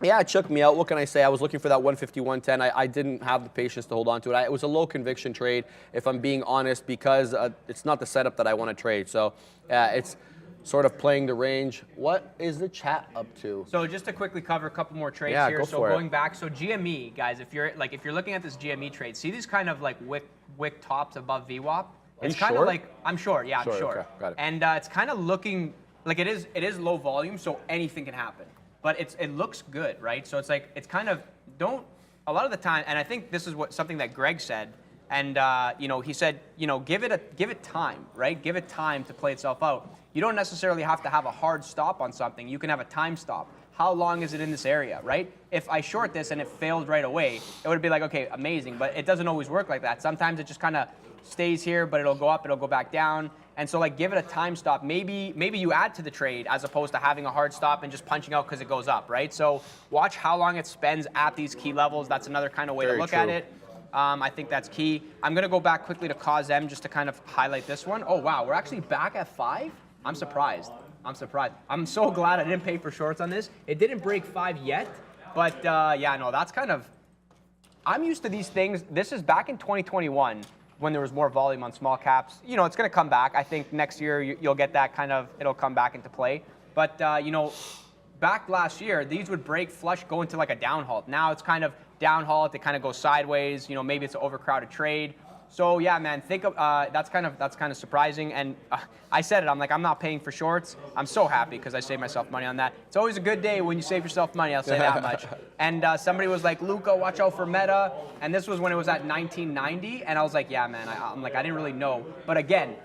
Yeah, it shook me out. What can I say? I was looking for that 150, 110. I didn't have the patience to hold on to it. It was a low conviction trade, if I'm being honest, because it's not the setup that I want to trade. So it's sort of playing the range. What is the chat up to? So just to quickly cover a couple more trades here. Go so for going it. back, so GME, guys, if you're looking at this GME trade, see these kind of like wick tops above VWAP? It's kind of like, I'm short. Yeah, I'm short. Okay, got it. And it's kind of looking like it is low volume, so anything can happen. But it looks good, right? So it's like, it's kind of, a lot of the time, and I think this is something that Greg said, and he said, give it time, right? Give it time to play itself out. You don't necessarily have to have a hard stop on something. You can have a time stop. How long is it in this area, right? If I short this and it failed right away, it would be like, okay, amazing, but it doesn't always work like that. Sometimes it just kind of stays here, but it'll go up, it'll go back down. And so like give it a time stop. Maybe you add to the trade as opposed to having a hard stop and just punching out because it goes up, right? So watch how long it spends at these key levels. That's another kind of way to look at it. I think that's key. I'm going to go back quickly to CAUSEM just to kind of highlight this one. Oh, wow, we're actually back at 5? I'm surprised. I'm so glad I didn't pay for shorts on this. It didn't break 5 yet, but yeah, no, that's kind of, I'm used to these things. This is back in 2021 when there was more volume on small caps. It's going to come back. I think next year you'll get that kind of, it'll come back into play. But, back last year, these would break flush, go into like a down halt. Now it's kind of down halt, it kind of goes sideways. Maybe it's an overcrowded trade. So yeah, man, think of that's kind of surprising. And I said it, I'm like, I'm not paying for shorts. I'm so happy because I saved myself money on that. It's always a good day when you save yourself money. I'll say that much. And somebody was like, Luca, watch out for Meta. And this was when it was at 1990. And I was like, yeah, man. I'm like, I didn't really know. But again,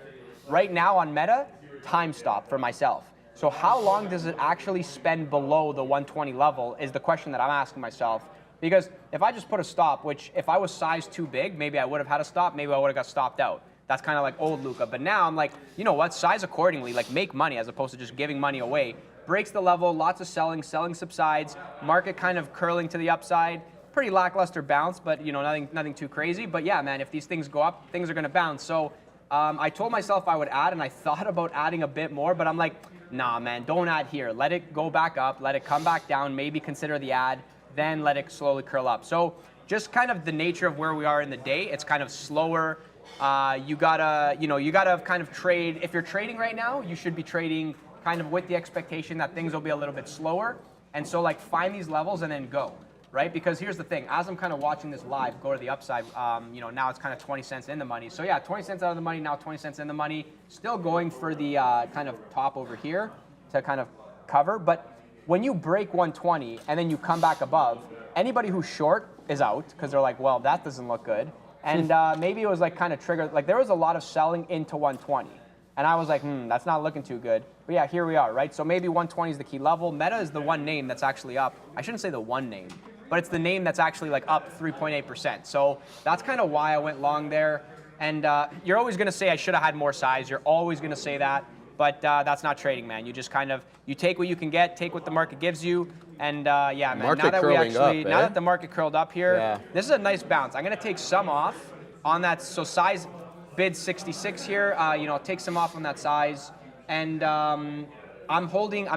right now on Meta, time stop for myself. So how long does it actually spend below the 120 level is the question that I'm asking myself. Because if I just put a stop, which if I was sized too big, maybe I would have had a stop, maybe I would have got stopped out. That's kind of like old Luca. But now I'm like, you know what, size accordingly, like make money as opposed to just giving money away. Breaks the level, lots of selling subsides, market kind of curling to the upside. Pretty lackluster bounce, but nothing too crazy. But yeah, man, if these things go up, things are gonna bounce. So I told myself I would add, and I thought about adding a bit more, but I'm like, nah, man, don't add here. Let it go back up, let it come back down, maybe consider the add, then let it slowly curl up. So just kind of the nature of where we are in the day, it's kind of slower. You gotta kind of trade. If you're trading right now, you should be trading kind of with the expectation that things will be a little bit slower. And so like find these levels and then go, right? Because here's the thing, as I'm kind of watching this live go to the upside, now it's kind of 20 cents in the money. So yeah, 20 cents out of the money, now 20 cents in the money. Still going for the kind of top over here to kind of cover. But when you break 120 and then you come back above, anybody who's short is out because they're like, well, that doesn't look good. And maybe it was like kind of triggered, like there was a lot of selling into 120. And I was like, that's not looking too good. But yeah, here we are, right? So maybe 120 is the key level. Meta is the one name that's actually up. I shouldn't say the one name, but it's the name that's actually like up 3.8%. So that's kind of why I went long there. And you're always going to say I should have had more size. You're always going to say that. But that's not trading, man. You just kind of, you take what you can get, take what the market gives you. And yeah, man, now that the market curled up here, this is a nice bounce. I'm going to take some off on that. So size bid 66 here, take some off on that size. And I'm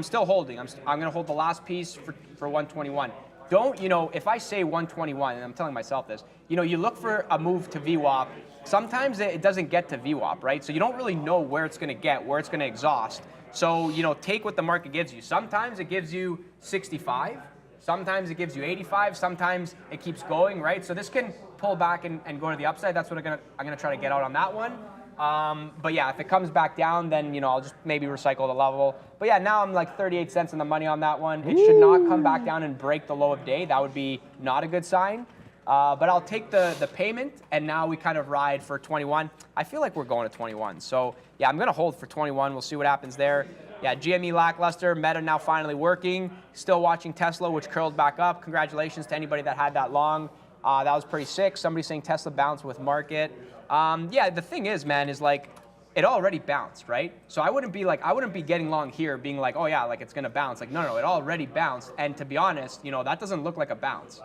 still holding. I'm going to hold the last piece for 121. Don't, if I say 121, and I'm telling myself this, you look for a move to VWAP. Sometimes it doesn't get to VWAP, right? So you don't really know where it's going to get, where it's going to exhaust. So, take what the market gives you. Sometimes it gives you 65. Sometimes it gives you 85. Sometimes it keeps going, right? So this can pull back and go to the upside. That's what I'm gonna try to get out on that one. But yeah, if it comes back down, then I'll just maybe recycle the level. But yeah, now I'm like 38 cents in the money on that one. It should not come back down and break the low of day. That would be not a good sign. But I'll take the payment, and now we kind of ride for 21. I feel like we're going to 21. So yeah, I'm gonna hold for 21. We'll see what happens there. Yeah, GME lackluster, Meta now finally working. Still watching Tesla, which curled back up. Congratulations to anybody that had that long. That was pretty sick. Somebody saying Tesla bounced with market. Yeah, the thing is, man, is like, it already bounced, right? So I wouldn't be getting long here being like, oh yeah, like it's gonna bounce. Like, no, it already bounced. And to be honest, that doesn't look like a bounce.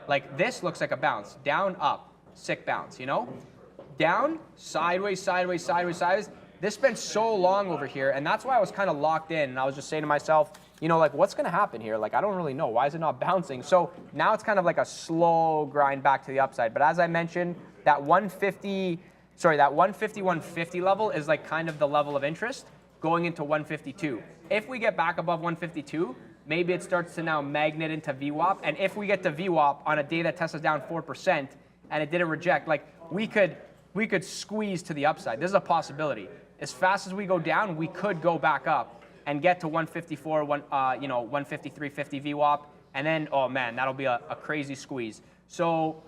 Like this looks like a bounce. Down, up, sick bounce, Down, sideways, sideways, sideways, sideways. This has been so long over here, and that's why I was kind of locked in. And I was just saying to myself, like what's gonna happen here? Like I don't really know. Why is it not bouncing? So now it's kind of like a slow grind back to the upside. But as I mentioned, that 150 level is like kind of the level of interest going into 152. If we get back above 152, maybe it starts to now magnet into VWAP. And if we get to VWAP on a day that Tesla's down 4% and it didn't reject, like we could squeeze to the upside. This is a possibility. As fast as we go down, we could go back up and get to 154, 153.50 VWAP. And then, oh man, that'll be a crazy squeeze. So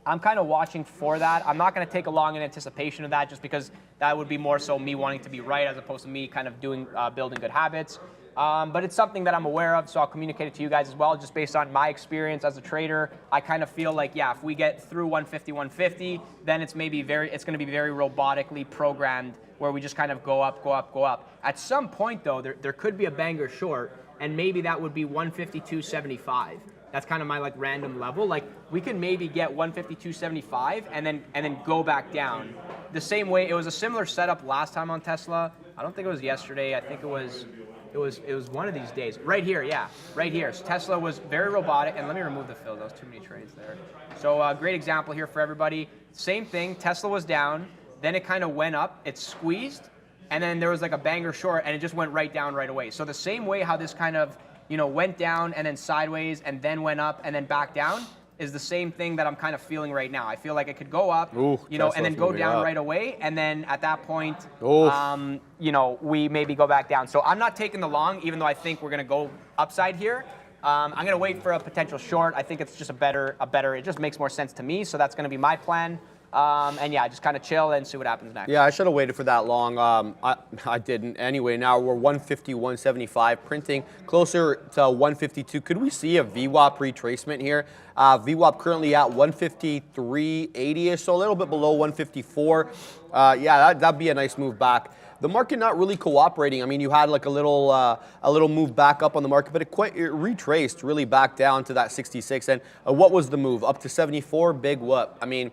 I'm kind of watching for that. I'm not going to take a long in anticipation of that just because that would be more so me wanting to be right as opposed to me kind of building good habits. But it's something that I'm aware of, so I'll communicate it to you guys as well, just based on my experience as a trader. I kind of feel like, yeah, if we get through 150, then it's going to be very robotically programmed where we just kind of go up, go up, go up. At some point, though, there could be a banger short, and maybe that would be 152.75. That's kind of my like random level. Like we can maybe get 152.75 and then go back down. The same way, it was a similar setup last time on Tesla. I don't think it was yesterday. I think it was one of these days. Right here, yeah, right here. So Tesla was very robotic, and let me remove the fill. Those too many trades there. So great example here for everybody. Same thing. Tesla was down, then it kind of went up. It squeezed, and then there was like a banger short, and it just went right down right away. So the same way how this kind of went down and then sideways and then went up and then back down is the same thing that I'm kind of feeling right now. I feel like it could go up, and then go down right away, and then at that point, we maybe go back down. So I'm not taking the long, even though I think we're going to go upside here. I'm going to wait for a potential short. I think it's just a better. It just makes more sense to me. So that's going to be my plan. And yeah, just kind of chill and see what happens next. Yeah, I should have waited for that long. I didn't. Anyway, now we're 150, 175, printing closer to 152. Could we see a VWAP retracement here? VWAP currently at 153.80ish, so a little bit below 154. Yeah, that'd be a nice move back. The market not really cooperating. I mean, you had like a little move back up on the market, but it retraced really back down to that 66. And what was the move? Up to 74? Big whoop. I mean,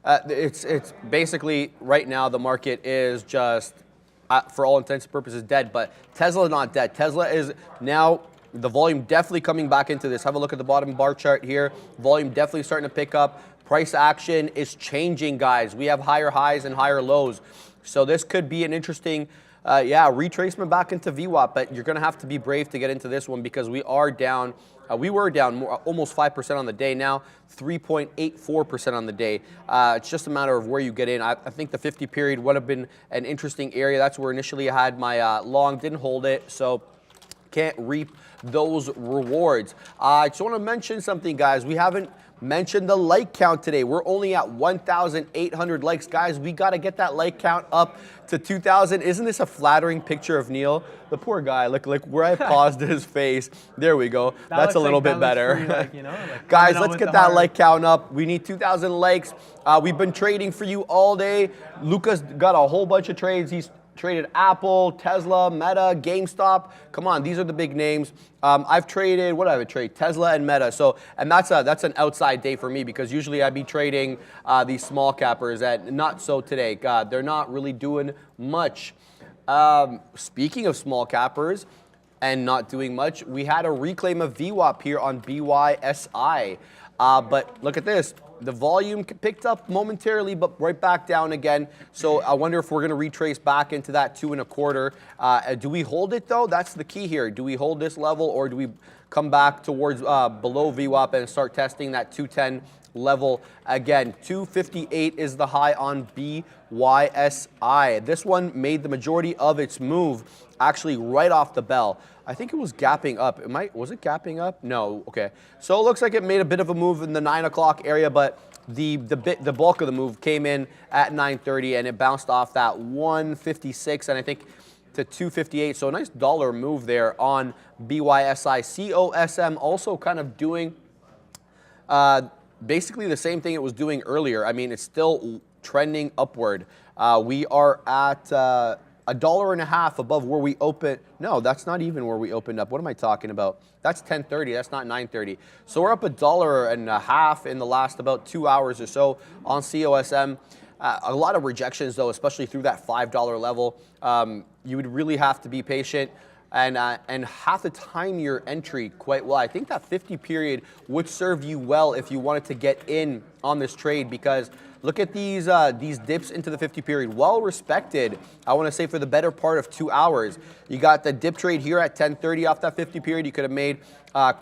it's basically right now the market is just, for all intents and purposes, dead. But Tesla is not dead. Tesla is now, the volume definitely coming back into this. Have a look at the bottom bar chart here. Volume definitely starting to pick up. Price action is changing, guys. We have higher highs and higher lows. So this could be an interesting, retracement back into VWAP. But you're going to have to be brave to get into this one because we are down. We were down almost 5% on the day. Now 3.84% on the day. It's just a matter of where you get in. I think the 50 period would have been an interesting area. That's where initially I had my long, didn't hold it, so can't reap those rewards. I just want to mention something, guys. We haven't mentioned the like count today. We're only at 1,800 likes. Guys, we got to get that like count up to 2,000. Isn't this a flattering picture of Neil? The poor guy, look where I paused his face. There we go. That's a little bit better. Guys, let's get that like count up. We need 2,000 likes. We've been trading for you all day. Lucas got a whole bunch of trades. He's traded Apple, Tesla, Meta, GameStop. Come on, these are the big names. I've traded, what did I trade? Tesla and Meta. So, and that's an outside day for me because usually I'd be trading these small cappers, and not so today. God, they're not really doing much. Speaking of small cappers and not doing much, we had a reclaim of VWAP here on BYSI. But look at this. The volume picked up momentarily, but right back down again. So I wonder if we're going to retrace back into that 2.25. Do we hold it, though? That's the key here. Do we hold this level, or do we come back towards below VWAP and start testing that 210 level again? 258 is the high on BYSI. This one made the majority of its move actually right off the bell. I think it was gapping up. Was it gapping up? No. Okay. So it looks like it made a bit of a move in the 9 o'clock area, but the bulk of the move came in at 9:30, and it bounced off that 156, and I think to 258. So a nice dollar move there on BYSI. COSM also kind of doing basically the same thing it was doing earlier. I mean, it's still trending upward. We are at $1.50 above where we opened. No, that's not even where we opened up. What am I talking about? That's 10:30. That's not 9:30. So we're up $1.50 in the last about 2 hours or so on COSM. A lot of rejections though, especially through that $5 level. You would really have to be patient and have to time your entry quite well. I think that 50 period would serve you well if you wanted to get in on this trade, because look at these dips into the 50 period. Well respected, I want to say, for the better part of 2 hours. You got the dip trade here at 10:30 off that 50 period. You could have made at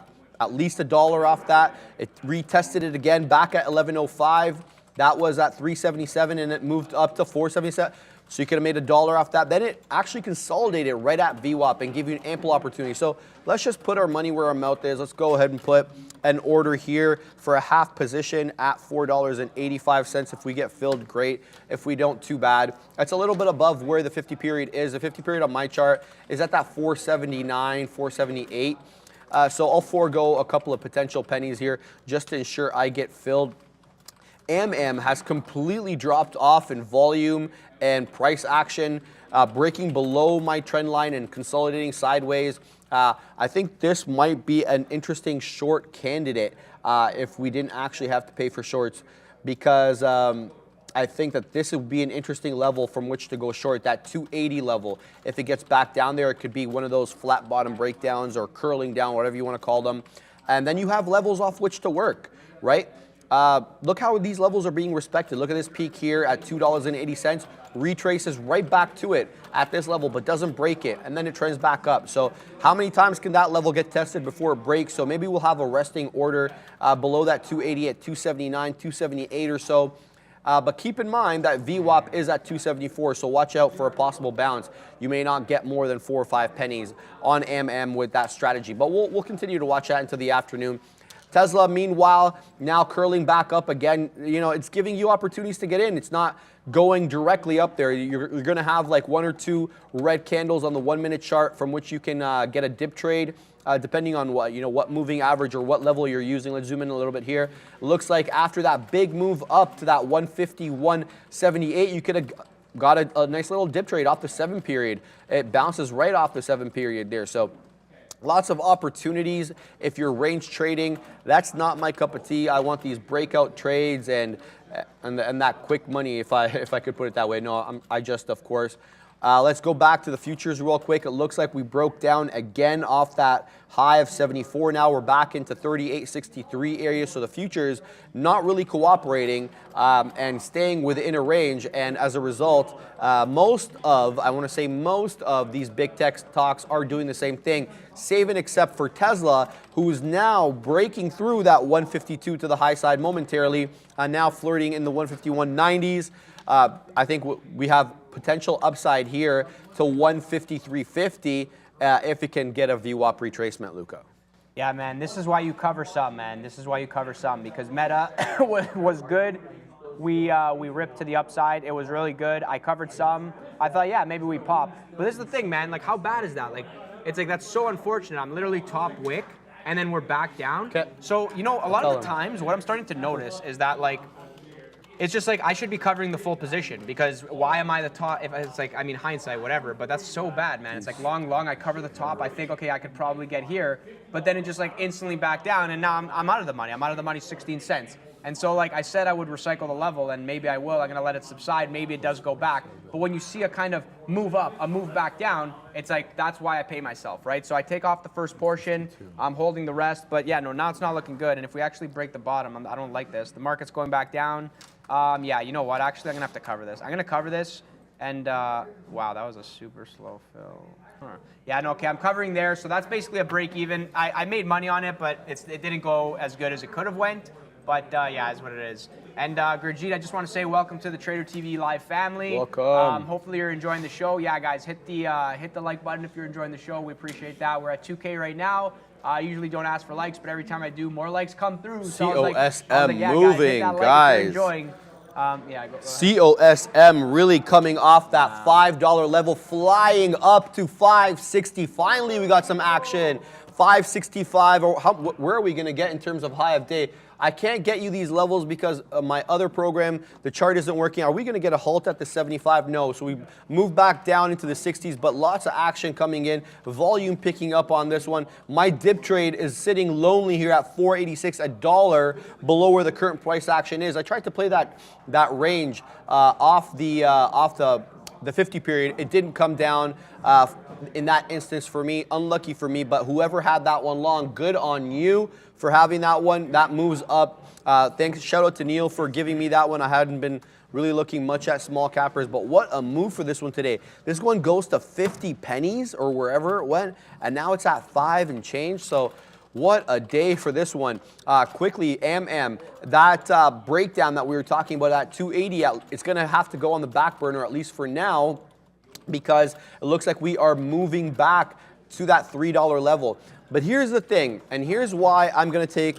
least $1 off that. It retested it again back at 11:05. That was at 377 and it moved up to 477. So you could have made $1 off that. Then it actually consolidated right at VWAP and gave you an ample opportunity. So let's just put our money where our mouth is. Let's go ahead and put an order here for a half position at $4.85. If we get filled, great. If we don't, too bad. That's a little bit above where the 50 period is. The 50 period on my chart is at that 479, 478. So I'll forego a couple of potential pennies here just to ensure I get filled. MM has completely dropped off in volume and price action, breaking below my trend line and consolidating sideways. I think this might be an interesting short candidate if we didn't actually have to pay for shorts, because I think that this would be an interesting level from which to go short, that 280 level. If it gets back down there, it could be one of those flat bottom breakdowns or curling down, whatever you want to call them. And then you have levels off which to work, right? Look how these levels are being respected. Look at this peak here at $2.80. Retraces right back to it at this level, but doesn't break it, and then it trends back up. So how many times can that level get tested before it breaks? So maybe we'll have a resting order below that 280 at 279, 278 or so. But keep in mind that VWAP is at 274, so watch out for a possible bounce. You may not get more than 4 or 5 pennies on MM with that strategy, but we'll continue to watch that into the afternoon. Tesla, meanwhile, now curling back up again. You know, it's giving you opportunities to get in. It's not going directly up there. You're going to have like 1 or 2 red candles on the 1 minute chart from which you can get a dip trade, depending on what moving average or what level you're using. Let's zoom in a little bit here. Looks like after that big move up to that 150, 178, you could have got a nice little dip trade off the 7 period. It bounces right off the 7 period there. So lots of opportunities if you're range trading. That's not my cup of tea. I want these breakout trades and that quick money, if I could put it that way. No, I just, of course. Let's go back to the futures real quick. It looks like we broke down again off that high of 74. Now we're back into 38.63 area. So the futures not really cooperating and staying within a range. And as a result, most of these big tech stocks are doing the same thing, save and except for Tesla, who's now breaking through that 152 to the high side momentarily, now flirting in the 151.90s. I think we have potential upside here to 153.50 if it can get a VWAP retracement, Luca. Yeah, man, this is why you cover some, man. This is why you cover some, because Meta was good. We ripped to the upside. It was really good. I covered some. I thought, yeah, maybe we pop. But this is the thing, man. Like, how bad is that? Like, it's like, that's so unfortunate. I'm literally top wick, and then we're back down. Okay. So, a lot of the times, what I'm starting to notice is that, like, it's just like I should be covering the full position, because why am I the top? If it's like, I mean, hindsight, whatever, but that's so bad, man. It's like long, I cover the top. I think, okay, I could probably get here, but then it just like instantly back down, and now I'm out of the money. I'm out of the money 16 cents. And so, like I said, I would recycle the level, and maybe I will. I'm going to let it subside. Maybe it does go back. But when you see a kind of move up, a move back down, it's like, that's why I pay myself, right? So I take off the first portion. I'm holding the rest. But yeah, no, now it's not looking good. And if we actually break the bottom, I don't like this. The market's going back down. Yeah, you know what? Actually, I'm going to have to cover this. I'm going to cover this. And, wow, that was a super slow fill. Yeah, no, okay, I'm covering there. So that's basically a break even. I made money on it, but it didn't go as good as it could have went. But, yeah, it's what it is. And, Gurjeet, I just want to say welcome to the Trader TV Live family. Welcome. Hopefully you're enjoying the show. Yeah, guys, hit the like button if you're enjoying the show. We appreciate that. We're at 2K right now. I usually don't ask for likes, but every time I do, more likes come through. So COSM moving, guys. Yeah, go COSM really coming off that $5 level, flying up to $5.60. Finally, we got some action. 565, or where are we going to get in terms of high of day? I can't get you these levels because my other program, the chart isn't working. Are we going to get a halt at the 75? No. So we moved back down into the 60s, but lots of action coming in, volume picking up on this one. My dip trade is sitting lonely here at 486, $1 below where the current price action is. I tried to play that range off the 50 period. It didn't come down in that instance for me. Unlucky for me, but whoever had that one long, good on you for having that one. That moves up. Thanks, shout out to Neil for giving me that one. I hadn't been really looking much at small cappers, but what a move for this one today. This one goes to 50 pennies or wherever it went, and now it's at 5 and change. So what a day for this one. Quickly, that breakdown that we were talking about at 280, it's going to have to go on the back burner, at least for now, because it looks like we are moving back to that $3 level. But here's the thing, and here's why I'm going to take,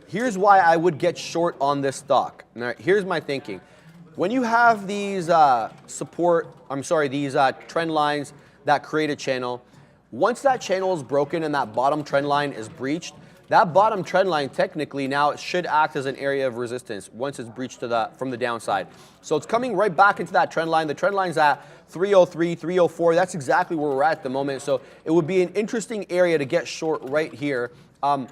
here's why I would get short on this stock. Now, here's my thinking. When you have these these trend lines that create a channel, once that channel is broken and that bottom trend line is breached, that bottom trend line technically now should act as an area of resistance once it's breached from the downside. So it's coming right back into that trend line. The trend line's at 303, 304. That's exactly where we're at the moment. So it would be an interesting area to get short right here. And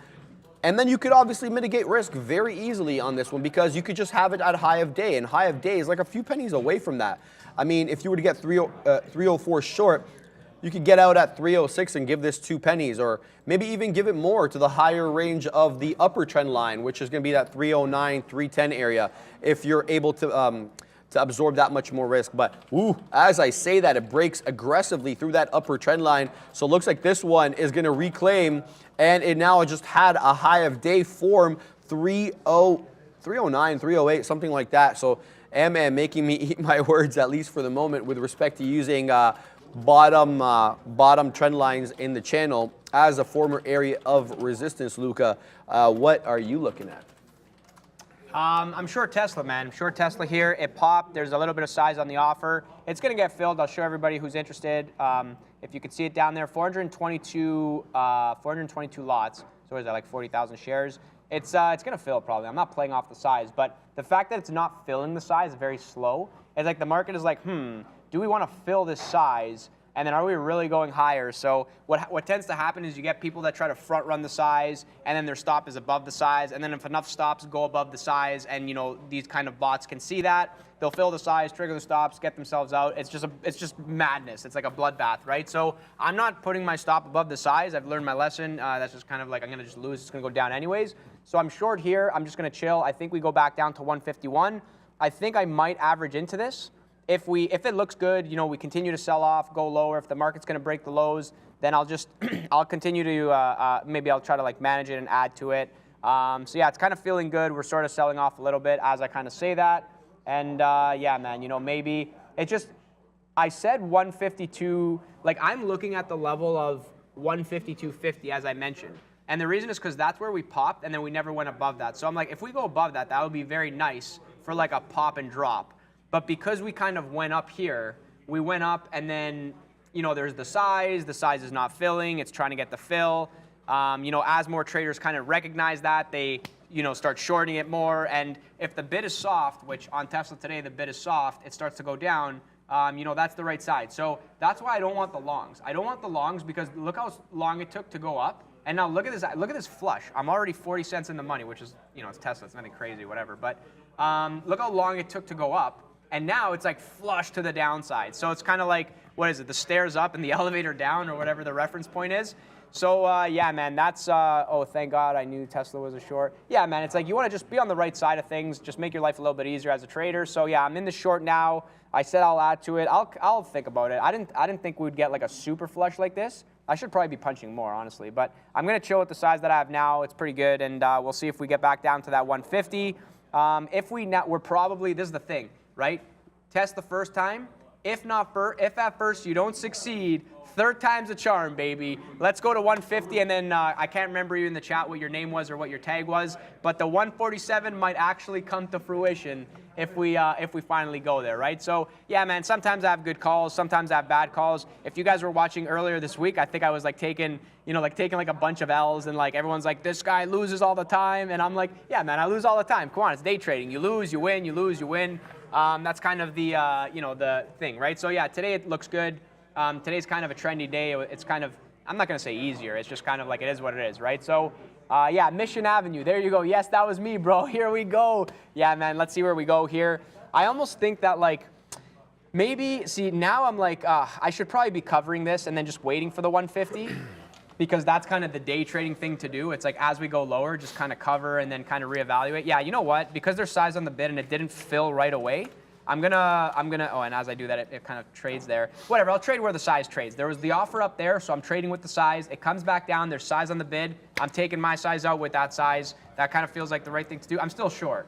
then you could obviously mitigate risk very easily on this one because you could just have it at high of day. And high of day is like a few pennies away from that. I mean, if you were to get 304 short, you could get out at 306 and give this 2 pennies, or maybe even give it more to the higher range of the upper trend line, which is going to be that 309, 310 area, if you're able to absorb that much more risk. But as I say that, it breaks aggressively through that upper trend line. So it looks like this one is going to reclaim, and it now just had a high of day form, 309, 308, something like that. So making me eat my words, at least for the moment, with respect to using bottom trend lines in the channel as a former area of resistance. Luca, what are you looking at? I'm short Tesla, man. I'm short Tesla here. It popped. There's a little bit of size on the offer. It's going to get filled. I'll show everybody who's interested. If you can see it down there, 422 lots. So is that like 40,000 shares? It's going to fill probably. I'm not playing off the size, but the fact that it's not filling the size is very slow. It's like the market is like, do we want to fill this size? And then are we really going higher? So what tends to happen is you get people that try to front run the size, and then their stop is above the size. And then if enough stops go above the size, and these kind of bots can see that, they'll fill the size, trigger the stops, get themselves out. It's just madness. It's like a bloodbath, right? So I'm not putting my stop above the size. I've learned my lesson. That's just kind of like I'm going to just lose. It's going to go down anyways. So I'm short here. I'm just going to chill. I think we go back down to 151. I think I might average into this. If it looks good, we continue to sell off, go lower. If the market's going to break the lows, then I'll continue to maybe I'll try to like manage it and add to it. So yeah, it's kind of feeling good. We're sort of selling off a little bit as I kind of say that. And yeah, man, maybe it just, I said 152. Like I'm looking at the level of 152.50 as I mentioned. And the reason is because that's where we popped, and then we never went above that. So I'm like, if we go above that, that would be very nice for like a pop and drop. But because we kind of went up here, we went up, and then, there's the size is not filling, it's trying to get the fill. As more traders kind of recognize that, they, start shorting it more. And if the bid is soft, which on Tesla today, the bid is soft, it starts to go down, that's the right side. So that's why I don't want the longs. I don't want the longs because look how long it took to go up. And now look at this flush. I'm already 40 cents in the money, which is, it's Tesla, it's nothing crazy, whatever. But look how long it took to go up. And now it's like flush to the downside. So it's kind of like, what is it, the stairs up and the elevator down, or whatever the reference point is. So yeah, man, that's, oh, thank God I knew Tesla was a short. Yeah, man, it's like you want to just be on the right side of things, just make your life a little bit easier as a trader. So yeah, I'm in the short now. I said I'll add to it. I'll think about it. I didn't think we'd get like a super flush like this. I should probably be punching more, honestly. But I'm going to chill with the size that I have now. It's pretty good, and we'll see if we get back down to that 150. We're probably, this is the thing, right? Test the first time. If at first you don't succeed, Third time's a charm, baby. Let's go to 150, and then I can't remember you in the chat what your name was or what your tag was, but the 147 might actually come to fruition if we finally go there, right? So yeah, man, sometimes I have good calls, sometimes I have bad calls. If you guys were watching earlier this week, I think I was like taking like a bunch of L's, and like everyone's like, this guy loses all the time, and I'm like, yeah, man, I lose all the time. Come on, it's day trading. You lose, you win, you lose, you win. That's kind of the the thing, right? So yeah, today it looks good. Today's kind of a trendy day. It's kind of, I'm not gonna say easier. It's just kind of like it is what it is, right? So. Yeah, Mission Avenue. There you go. Yes, that was me, bro. Here we go. Yeah, man. Let's see where we go here. I almost think that like maybe now I'm like I should probably be covering this and then just waiting for the 150 because that's kind of the day trading thing to do. It's like as we go lower, just kind of cover and then kind of reevaluate. Yeah, you know what? Because there's size on the bid and it didn't fill right away. I'm gonna, oh, and as I do that, it kind of trades there. Whatever, I'll trade where the size trades. There was the offer up there, so I'm trading with the size. It comes back down, there's size on the bid. I'm taking my size out with that size. That kind of feels like the right thing to do. I'm still short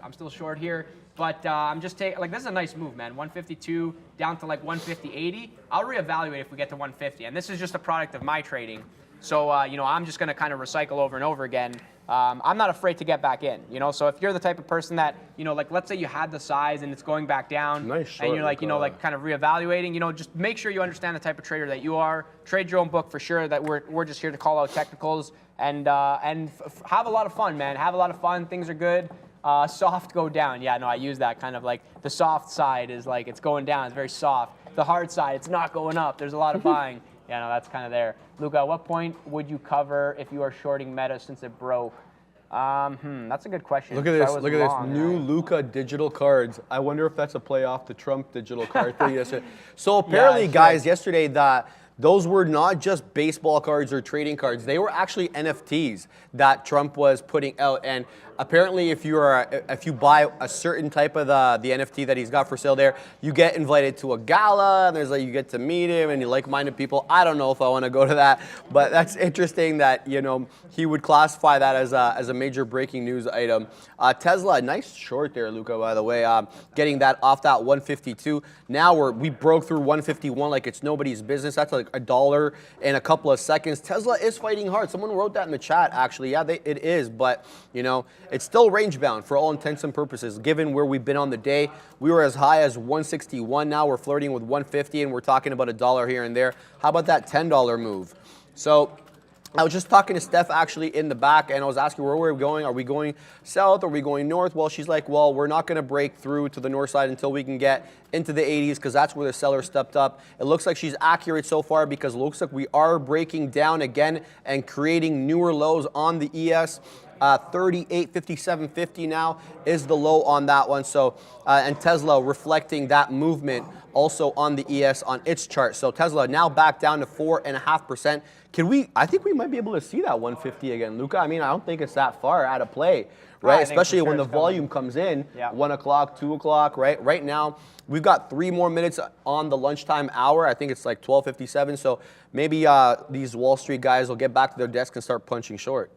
here, but I'm just taking, like, this is a nice move, man. 152 down to like 150.80. I'll reevaluate if we get to 150, and this is just a product of my trading. So, I'm just gonna kind of recycle over and over again. I'm not afraid to get back in, So if you're the type of person that, like let's say you had the size and it's going back down, nice and you're like, like kind of reevaluating, just make sure you understand the type of trader that you are. Trade your own book for sure. That we're just here to call out technicals and have a lot of fun, man. Have a lot of fun. Things are good. Soft go down. Yeah, no, I use that kind of like the soft side is like it's going down. It's very soft. The hard side, it's not going up. There's a lot of buying. Yeah, no, that's kind of there. Luca, at what point would you cover if you are shorting Meta since it broke? That's a good question. Look at this. Look at this. New Luca digital cards. I wonder if that's a play off the Trump digital card thing yesterday. So apparently, guys, yesterday those were not just baseball cards or trading cards. They were actually NFTs that Trump was putting out. And apparently, if you buy a certain type of the NFT that he's got for sale there, you get invited to a gala. And there's like you get to meet him and you like-minded people. I don't know if I want to go to that, but that's interesting that he would classify that as a major breaking news item. Tesla, nice short there, Luca. By the way, getting that off that 152. Now we broke through 151 like it's nobody's business. That's like $1 in a couple of seconds. Tesla is fighting hard. Someone wrote that in the chat, actually. Yeah, it is, but, it's still range-bound for all intents and purposes, given where we've been on the day. We were as high as 161. Now we're flirting with 150, and we're talking about $1 here and there. How about that $10 move? So I was just talking to Steph actually in the back, and I was asking where we're going. Are we going south? Are we going north? Well, she's like, well, we're not going to break through to the north side until we can get into the 80s because that's where the seller stepped up. It looks like she's accurate so far because it looks like we are breaking down again and creating newer lows on the ES. 38.57.50 now is the low on that one. So, and Tesla reflecting that movement also on the ES on its chart. So Tesla now back down to 4.5%. I think we might be able to see that 150 again, Luca. I mean, I don't think it's that far out of play, right? Especially when the volume comes in, 1 o'clock, 2 o'clock, right? Right now, we've got 3 more minutes on the lunchtime hour. I think it's like 12:57. So maybe these Wall Street guys will get back to their desk and start punching short.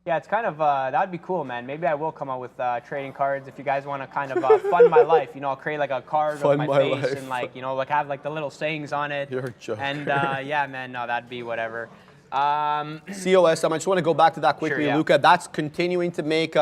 Yeah, it's kind of, that'd be cool, man. Maybe I will come out with trading cards if you guys want to kind of fund my life. I'll create like a card of my face and like, like have like the little sayings on it. You're a joker. And yeah, man, no, that'd be whatever. COSM, I just want to go back to that quickly, sure, Luca. That's continuing to make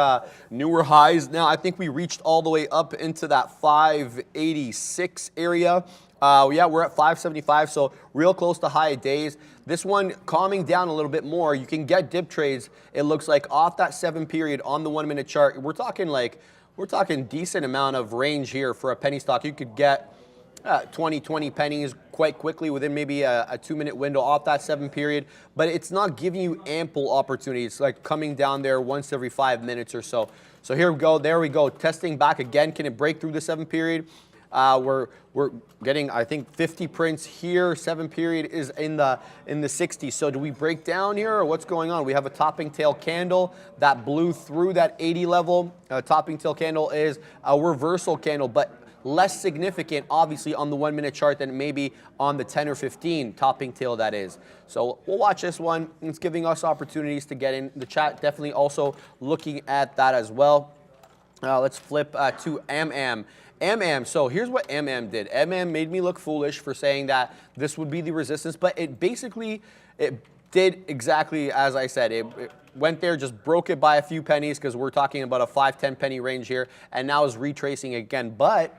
newer highs. Now, I think we reached all the way up into that 586 area. Yeah, we're at 575, so real close to high days. This one calming down a little bit more. You can get dip trades, it looks like, off that 7 period on the 1 minute chart. We're talking decent amount of range here for a penny stock. You could get 20 pennies quite quickly within maybe a 2 minute window off that 7 period, but it's not giving you ample opportunity. It's like coming down there once every 5 minutes or so. So here we go, there we go, testing back again. Can it break through the 7 period? We're getting, I think, 50 prints here. 7 period is in the 60s. So do we break down here or what's going on? We have a topping tail candle that blew through that 80 level. Topping tail candle is a reversal candle, but less significant, obviously, on the 1 minute chart than maybe on the 10 or 15 topping tail that is. So we'll watch this one. It's giving us opportunities to get in. The chat definitely also looking at that as well. Let's flip to AM. So here's what MM did. MM made me look foolish for saying that this would be the resistance, but it did exactly as I said. It went there, just broke it by a few pennies because we're talking about a 5-10 penny range here, and now is retracing again. But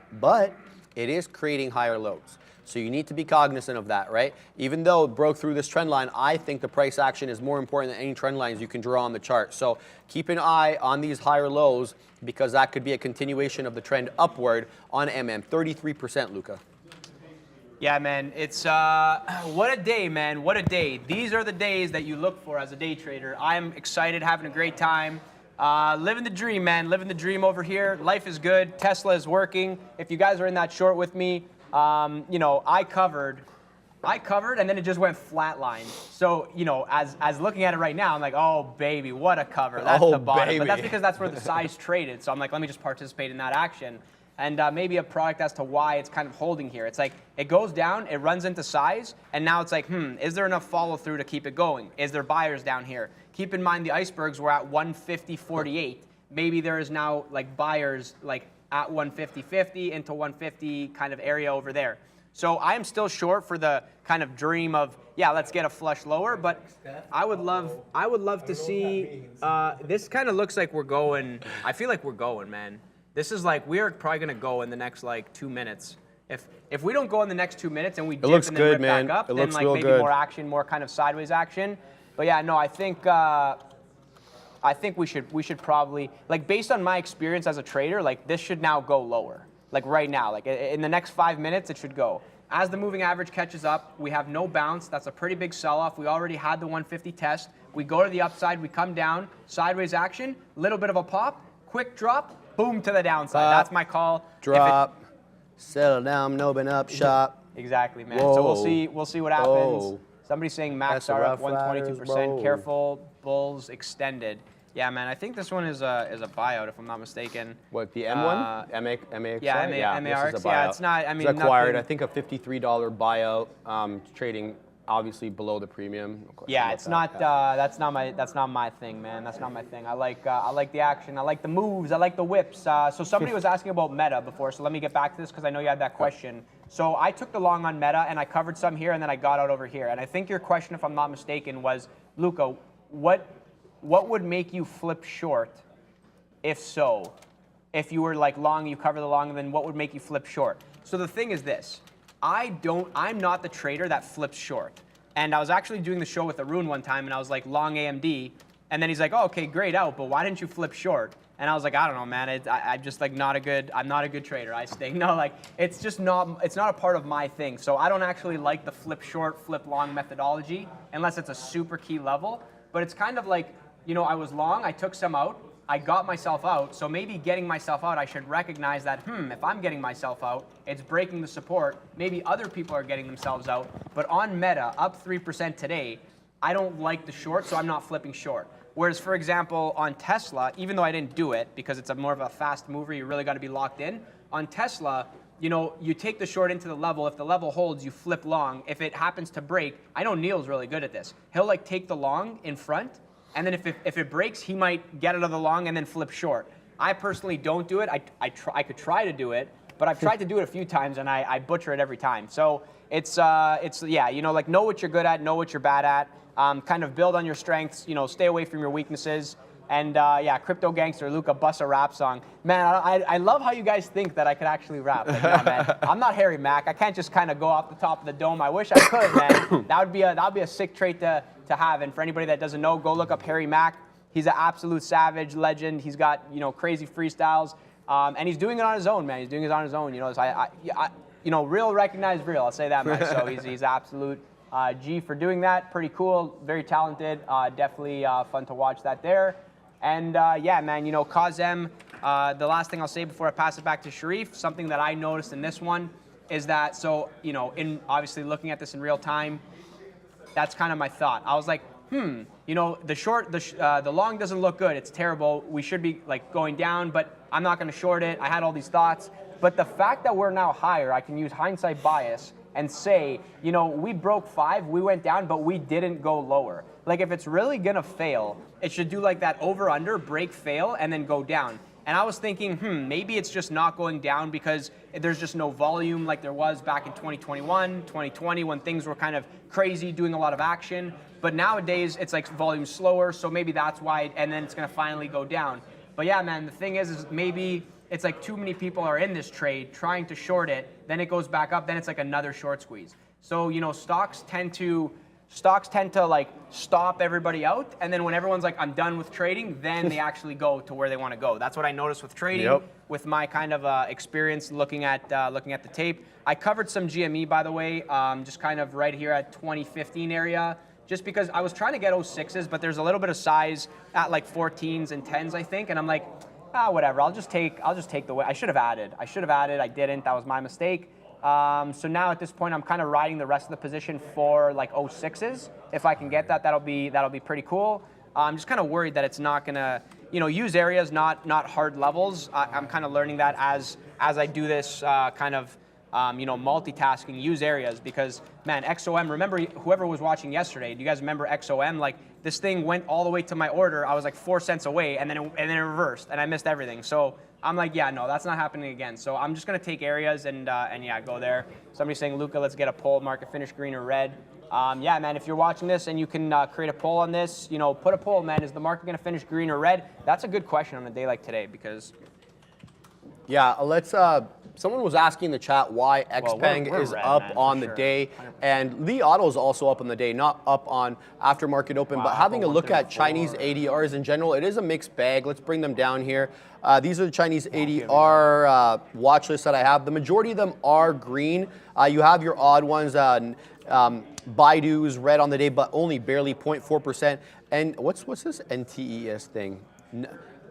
it is creating higher lows. So you need to be cognizant of that, right? Even though it broke through this trend line, I think the price action is more important than any trend lines you can draw on the chart. So keep an eye on these higher lows because that could be a continuation of the trend upward on MM. 33%, Luca. Yeah, man, it's what a day, man, what a day. These are the days that you look for as a day trader. I'm excited, having a great time. Living the dream, man, living the dream over here. Life is good, Tesla is working. If you guys are in that short with me, you know, I covered, and then it just went flatline. So, you know, as looking at it right now, I'm like, oh, baby, what a cover. That's the bottom. Baby. But that's because that's where the size traded. So I'm like, let me just participate in that action. And maybe a product as to why it's kind of holding here. It's like it goes down, it runs into size, and now it's like, is there enough follow through to keep it going? Is there buyers down here? Keep in mind the icebergs were at 150.48. Maybe there is now like buyers like at 150.50 into 150 kind of area over there. So I am still short for the kind of dream of, yeah, let's get a flush lower, but I would love to see, this kind of looks like we're going, I feel like we're going, man. This is like, we're probably going to go in the next like 2 minutes. If we don't go in the next 2 minutes and we dip and then rip back up, then like maybe more action, more kind of sideways action. But yeah, no, I think we should probably, like based on my experience as a trader, like this should now go lower. Like right now, like in the next 5 minutes, it should go. As the moving average catches up, we have no bounce. That's a pretty big sell-off. We already had the 150 test. We go to the upside, we come down, sideways action, little bit of a pop, quick drop, boom to the downside. That's my call. Drop, settle down, open up shop. Exactly, man. Whoa. So we'll see what happens. Whoa. Somebody's saying max That's a are up Rough Riders, 122%. bro. Careful, bulls extended. Yeah, man. I think this one is a buyout, if I'm not mistaken. What, the M1? MAX? Yeah, MARX. Yeah, it's not. I mean, it's acquired. nothing. I think a $53 buyout, trading obviously below the premium. No question Yeah, about it's that. not. That's not my thing, man. That's not my thing. I like the action. I like the moves. I like the whips. So somebody was asking about Meta before. So let me get back to this because I know you had that question. So I took the long on Meta and I covered some here and then I got out over here. And I think your question, if I'm not mistaken, was, Luca, what would make you flip short? If so, if you were like long, you cover the long, then what would make you flip short? So the thing is this. I'm not the trader that flips short. And I was actually doing the show with Arun one time and I was like long AMD. And then he's like, oh, okay, great out, but why didn't you flip short? And I was like, I don't know, man. I'm just like I'm not a good trader. I stay, no, like it's not a part of my thing. So I don't actually like the flip short, flip long methodology unless it's a super key level. But it's kind of like, you know, I was long, I took some out, I got myself out. So maybe getting myself out, I should recognize that, if I'm getting myself out, it's breaking the support. Maybe other people are getting themselves out. But on Meta, up 3% today, I don't like the short, so I'm not flipping short. Whereas, for example, on Tesla, even though I didn't do it because it's more of a fast mover, you really got to be locked in. On Tesla, you know, you take the short into the level. If the level holds, you flip long. If it happens to break, I know Neil's really good at this. He'll like take the long in front, and then if it breaks, he might get out of the long and then flip short. I personally don't do it. I could try to do it, but I've tried to do it a few times and I butcher it every time. So it's yeah, you know, like know what you're good at, know what you're bad at. Kind of build on your strengths, you know, stay away from your weaknesses. And yeah, Crypto Gangster, Luca, bust a rap song. Man, I love how you guys think that I could actually rap. Like, no, man, I'm not Harry Mack. I can't just kind of go off the top of the dome. I wish I could, man. That would be a sick trait to have. And for anybody that doesn't know, go look up Harry Mack. He's an absolute savage legend. He's got, you know, crazy freestyles. And he's doing it on his own, man. He's doing it on his own. You know, so you know, real recognized real. I'll say that much. So he's absolute G for doing that. Pretty cool. Very talented. Definitely fun to watch that there. And yeah, man, you know, Kazem, the last thing I'll say before I pass it back to Sharif, something that I noticed in this one is that, so, you know, in obviously looking at this in real time, that's kind of my thought. I was like, you know, the long doesn't look good. It's terrible. We should be like going down, but I'm not going to short it. I had all these thoughts. But the fact that we're now higher, I can use hindsight bias and say, you know, we broke 5, we went down, but we didn't go lower. Like if it's really going to fail, it should do like that over-under, break, fail, and then go down. And I was thinking, maybe it's just not going down because there's just no volume like there was back in 2021, 2020 when things were kind of crazy, doing a lot of action. But nowadays it's like volume slower, so maybe that's why, and then it's gonna finally go down. But yeah, man, the thing is maybe it's like too many people are in this trade trying to short it, then it goes back up, then it's like another short squeeze. So, you know, stocks tend to like stop everybody out, and then when everyone's like, I'm done with trading, then they actually go to where they want to go. That's what I noticed with trading, with my kind of experience looking at the tape. I covered some GME, by the way, just kind of right here at 2015 area, just because I was trying to get 06s, but there's a little bit of size at like 14s and 10s, I think, and I'm like, whatever, I'll just take the way. I should have added, I didn't, that was my mistake. So now at this point, I'm kind of riding the rest of the position for like 06s. If I can get that, that'll be pretty cool. I'm just kind of worried that it's not gonna, you know, use areas, not hard levels. I'm kind of learning that as I do this you know, multitasking, use areas, because man, XOM, remember whoever was watching yesterday, do you guys remember XOM? Like this thing went all the way to my order. I was like 4 cents away, and then it reversed, and I missed everything. So I'm like, yeah, no, that's not happening again. So I'm just gonna take areas and yeah, go there. Somebody's saying, Luca, let's get a poll, market finish green or red. Yeah, man, if you're watching this and you can create a poll on this, you know, put a poll, man, is the market gonna finish green or red? That's a good question on a day like today, because yeah, let's. Someone was asking in the chat why XPeng we're is red, up man, on for the sure. day, and Li Auto is also up on the day, not up on aftermarket open. But having a look at Chinese ADRs in general, it is a mixed bag. Let's bring them down here. These are the Chinese ADR watch lists that I have. The majority of them are green. You have your odd ones. Baidu's red on the day, but only barely 0.4%. And what's this NTES thing?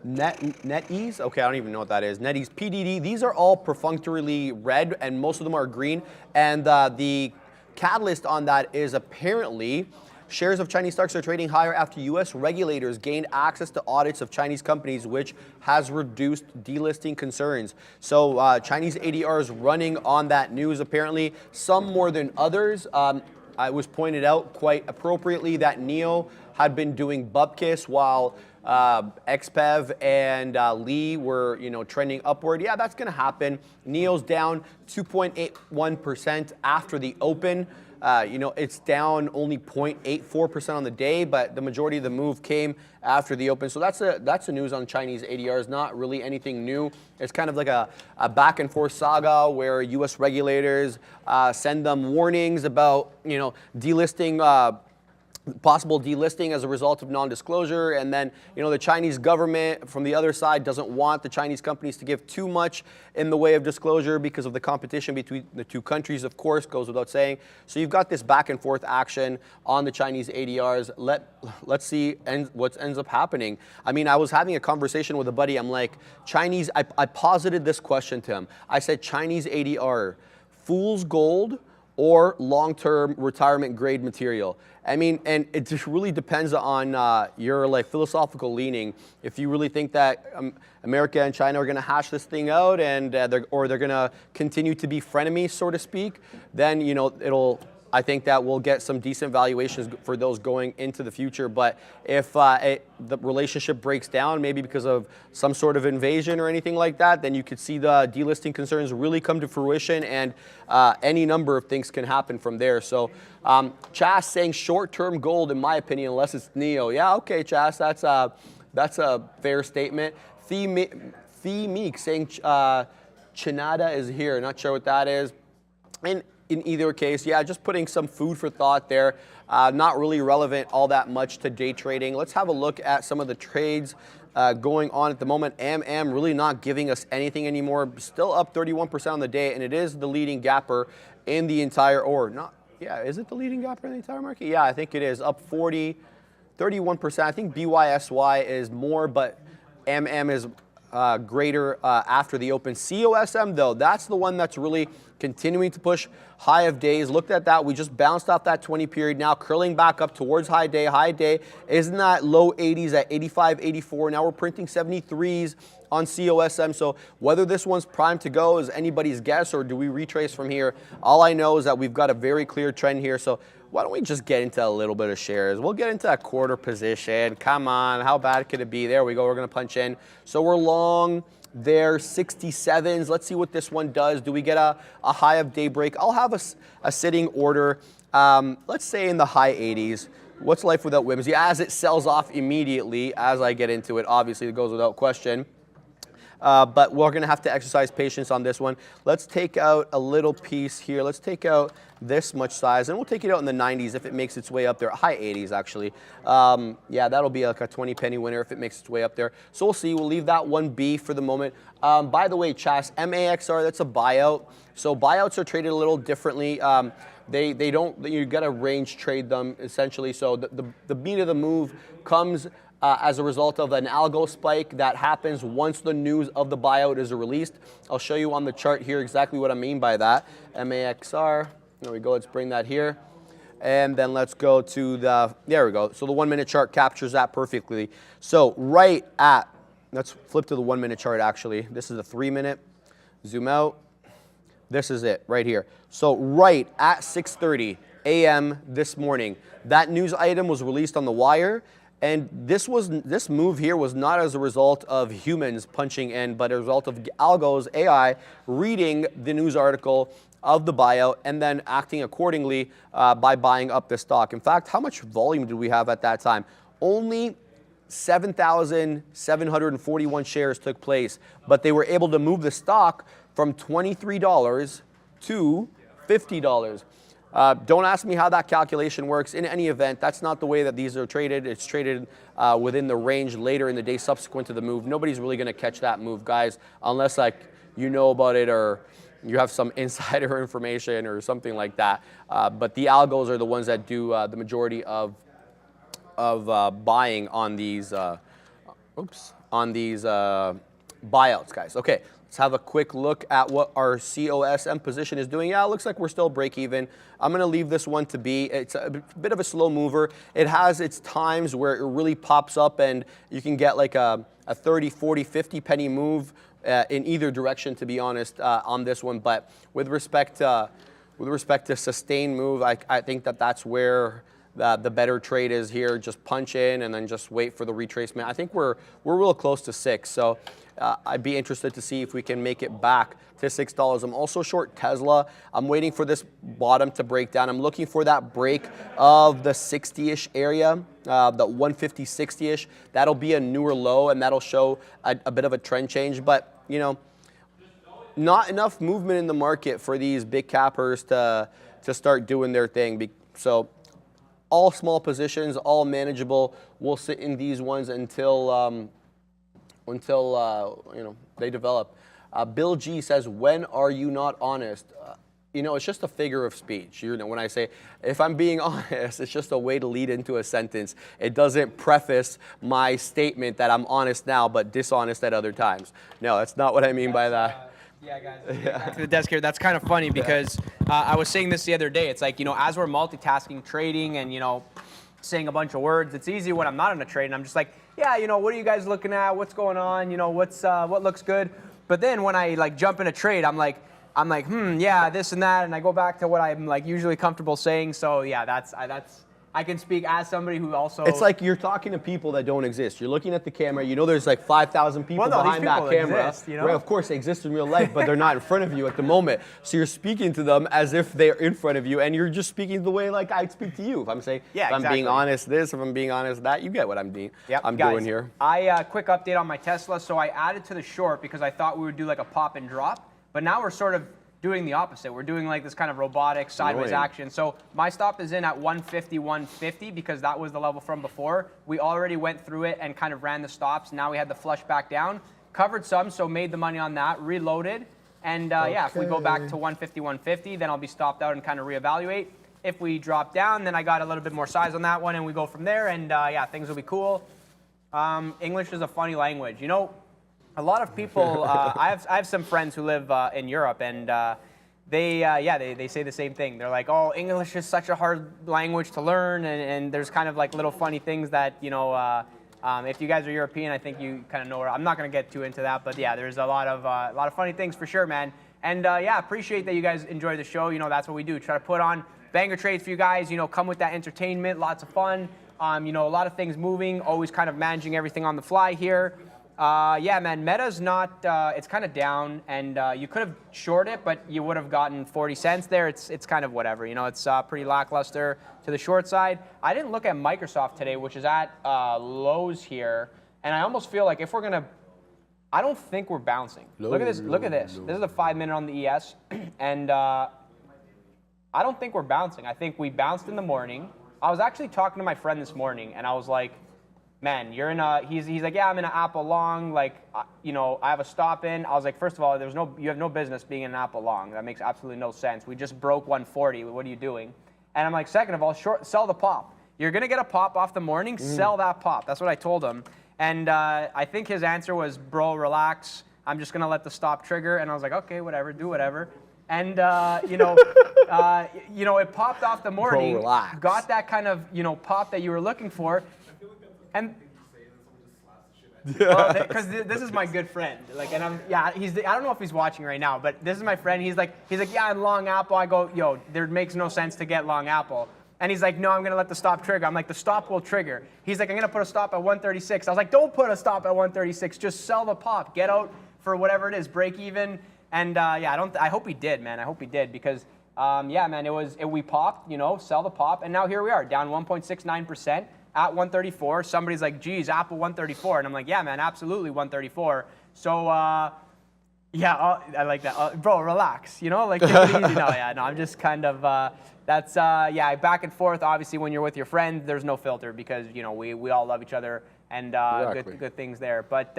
NetEase? Okay, I don't even know what that is. NetEase, PDD, these are all perfunctorily red, and most of them are green. And the catalyst on that is apparently shares of Chinese stocks are trading higher after U.S. regulators gained access to audits of Chinese companies, which has reduced delisting concerns. So Chinese ADRs running on that news, apparently, some more than others. It was pointed out quite appropriately that NIO had been doing bupkis while XPEV and Lee were, you know, trending upward. Yeah, that's going to happen. NIO's down 2.81% after the open. You know, it's down only 0.84% on the day, but the majority of the move came after the open. So that's the news on Chinese ADRs. Not really anything new. It's kind of like a back and forth saga where U.S. regulators send them warnings about, you know, delisting. Possible delisting as a result of non-disclosure, and then, you know, the Chinese government from the other side doesn't want the Chinese companies to give too much in the way of disclosure because of the competition between the two countries, of course, goes without saying. So you've got this back and forth action on the Chinese ADRs. Let's see what ends up happening. I mean, I was having a conversation with a buddy. I'm like, Chinese, I posited this question to him. I said, Chinese ADR, fool's gold or long-term retirement grade material? I mean, and it just really depends on your like philosophical leaning. If you really think that America and China are going to hash this thing out, and they're going to continue to be frenemies, so to speak, then, you know, I think that we'll get some decent valuations for those going into the future. But if the relationship breaks down, maybe because of some sort of invasion or anything like that, then you could see the delisting concerns really come to fruition, and any number of things can happen from there. So Chas saying short-term gold, in my opinion, unless it's NIO. Yeah, okay, Chas, that's a fair statement. Thee Meek saying Chinada is here. Not sure what that is. And in either case, yeah, just putting some food for thought there. Not really relevant all that much to day trading. Let's have a look at some of the trades going on at the moment. AM really not giving us anything anymore. Still up 31% on the day, and it is the leading gapper in the entire, is it the leading gapper in the entire market? Yeah, I think it is, up 31%. I think BYSY is more, but MM is greater after the open. COSM, though, that's the one that's really continuing to push high of days. Looked at that. We just bounced off that 20 period. Now curling back up towards high day. High day is in that low 80s at 85, 84. Now we're printing 73s on COSM. So whether this one's primed to go is anybody's guess, or do we retrace from here? All I know is that we've got a very clear trend here. So why don't we just get into a little bit of shares? We'll get into a quarter position. Come on, how bad could it be? There we go. We're going to punch in. So we're long there, 67s. Let's see what this one does. Do we get a high of daybreak? I'll have a sitting order, let's say in the high 80s. What's life without whimsy? As it sells off immediately, as I get into it, obviously it goes without question. But we're going to have to exercise patience on this one. Let's take out a little piece here. Let's take out this much size, and we'll take it out in the 90s if it makes its way up there. High 80s, actually. Yeah, that'll be like a 20 penny winner if it makes its way up there. So we'll see. We'll leave that one be for the moment. By the way, Chas, MAXR, that's a buyout. So buyouts are traded a little differently. They don't, you got to range trade them essentially. So the beat of the move comes as a result of an algo spike that happens once the news of the buyout is released. I'll show you on the chart here exactly what I mean by that. MAXR, there we go, let's bring that here. And then let's go to there we go. So the 1 minute chart captures that perfectly. So right at, let's flip to the 1 minute chart actually. This is the 3 minute, zoom out. This is it right here. So right at 6:30 a.m. this morning, that news item was released on the wire. And this move here was not as a result of humans punching in, but a result of algos, AI, reading the news article of the buyout and then acting accordingly by buying up the stock. In fact, how much volume did we have at that time? Only 7,741 shares took place, but they were able to move the stock from $23 to $50. Don't ask me how that calculation works. In any event, that's not the way that these are traded. It's traded within the range later in the day subsequent to the move. Nobody's really going to catch that move, guys, unless like you know about it or you have some insider information or something like that. But the algos are the ones that do the majority of buying on these buyouts, guys. Okay. Let's have a quick look at what our COSM position is doing. Yeah, it looks like we're still break even. I'm going to leave this one to be. It's a bit of a slow mover. It has its times where it really pops up and you can get like a 30, 40, 50 penny move in either direction, to be honest, on this one. But with respect to sustained move, I think that's where the better trade is here. Just punch in and then just wait for the retracement. I think we're real close to 6. So I'd be interested to see if we can make it back to $6. I'm also short Tesla. I'm waiting for this bottom to break down. I'm looking for that break of the 60-ish area, the 150, 60-ish. That'll be a newer low, and that'll show a bit of a trend change. But, you know, not enough movement in the market for these big cappers to start doing their thing. So all small positions, all manageable. We'll sit in these ones until you know, they develop. Bill G says, when are you not honest? You know, it's just a figure of speech. You know, when I say, if I'm being honest, it's just a way to lead into a sentence. It doesn't preface my statement that I'm honest now, but dishonest at other times. No, that's not what I mean by that. Yeah, guys, back to the desk here. That's kind of funny because I was saying this the other day. It's like, you know, as we're multitasking, trading, and, you know, saying a bunch of words, it's easy when I'm not in a trade and I'm just like, yeah, you know, what are you guys looking at? What's going on? You know, what looks good? But then when I like jump in a trade, I'm like, yeah, this and that, and I go back to what I'm like usually comfortable saying. So yeah, that's I can speak as somebody who also. It's like you're talking to people that don't exist. You're looking at the camera. You know, there's like 5,000 people behind that camera. Exist, you know? Right, of course, they exist in real life, but they're not in front of you at the moment. So you're speaking to them as if they're in front of you, and you're just speaking the way like I'd speak to you. If I'm saying, yeah, if I'm being honest this, if I'm being honest that, you get what I'm doing. Yep, I'm guys, doing here. Quick update on my Tesla. So I added to the short because I thought we would do like a pop and drop, but now we're sort of doing the opposite. We're doing like this kind of robotic sideways action. So my stop is in at 150, 150 because that was the level from before. We already went through it and kind of ran the stops. Now we had the flush back down. Covered some, so made the money on that, reloaded. And yeah, if we go back to 150, 150, then I'll be stopped out and kind of reevaluate. If we drop down, then I got a little bit more size on that one and we go from there. And yeah, things will be cool. English is a funny language. You know, a lot of people, I have some friends who live in Europe, and they say the same thing. They're like, oh, English is such a hard language to learn, and there's kind of like little funny things that, you know, if you guys are European, I think you kind of know. I'm not going to get too into that, but yeah, there's a lot of funny things for sure, man. And yeah, appreciate that you guys enjoy the show. You know, that's what we do. Try to put on banger trades for you guys. You know, come with that entertainment, lots of fun. You know, a lot of things moving, always kind of managing everything on the fly here. Yeah, man, Meta's not, it's kind of down, and you could have shorted it, but you would have gotten 40 cents there. It's kind of whatever, you know, it's pretty lackluster to the short side. I didn't look at Microsoft today, which is at lows here, and I almost feel like if we're going to, I don't think we're bouncing. Look at this. Look at this. This is a 5-minute on the ES, and I don't think we're bouncing. I think we bounced in the morning. I was actually talking to my friend this morning, and I was like, man, you're in a, he's like, yeah, I'm in an Apple long, like, you know, I have a stop in. I was like, first of all, you have no business being in an Apple long. That makes absolutely no sense. We just broke 140. What are you doing? And I'm like, second of all, sell the pop. You're going to get a pop off the morning, sell that pop. That's what I told him. And I think his answer was, bro, relax. I'm just going to let the stop trigger. And I was like, okay, whatever, do whatever. And, you know, it popped off the morning, Bro, relax. Got that kind of, you know, pop that you were looking for. And because this is my good friend, like, and I don't know if he's watching right now, but this is my friend. He's like, yeah, I'm long Apple. I go, yo, there makes no sense to get long Apple. And he's like, no, I'm gonna let the stop trigger. I'm like, the stop will trigger. He's like, I'm gonna put a stop at 136. I was like, don't put a stop at 136. Just sell the pop. Get out for whatever it is, break even. And yeah, I hope he did, man. I hope he did because yeah, man, we popped, you know, sell the pop, and now here we are, down 1.69%. At 134, somebody's like, geez, Apple 134. And I'm like, yeah, man, absolutely 134. So, yeah, I like that. Bro, relax, you know, like, take it easy. No, I'm just kind of, that's, yeah, back and forth. Obviously, when you're with your friend, there's no filter because, you know, we all love each other and Exactly. good things there. But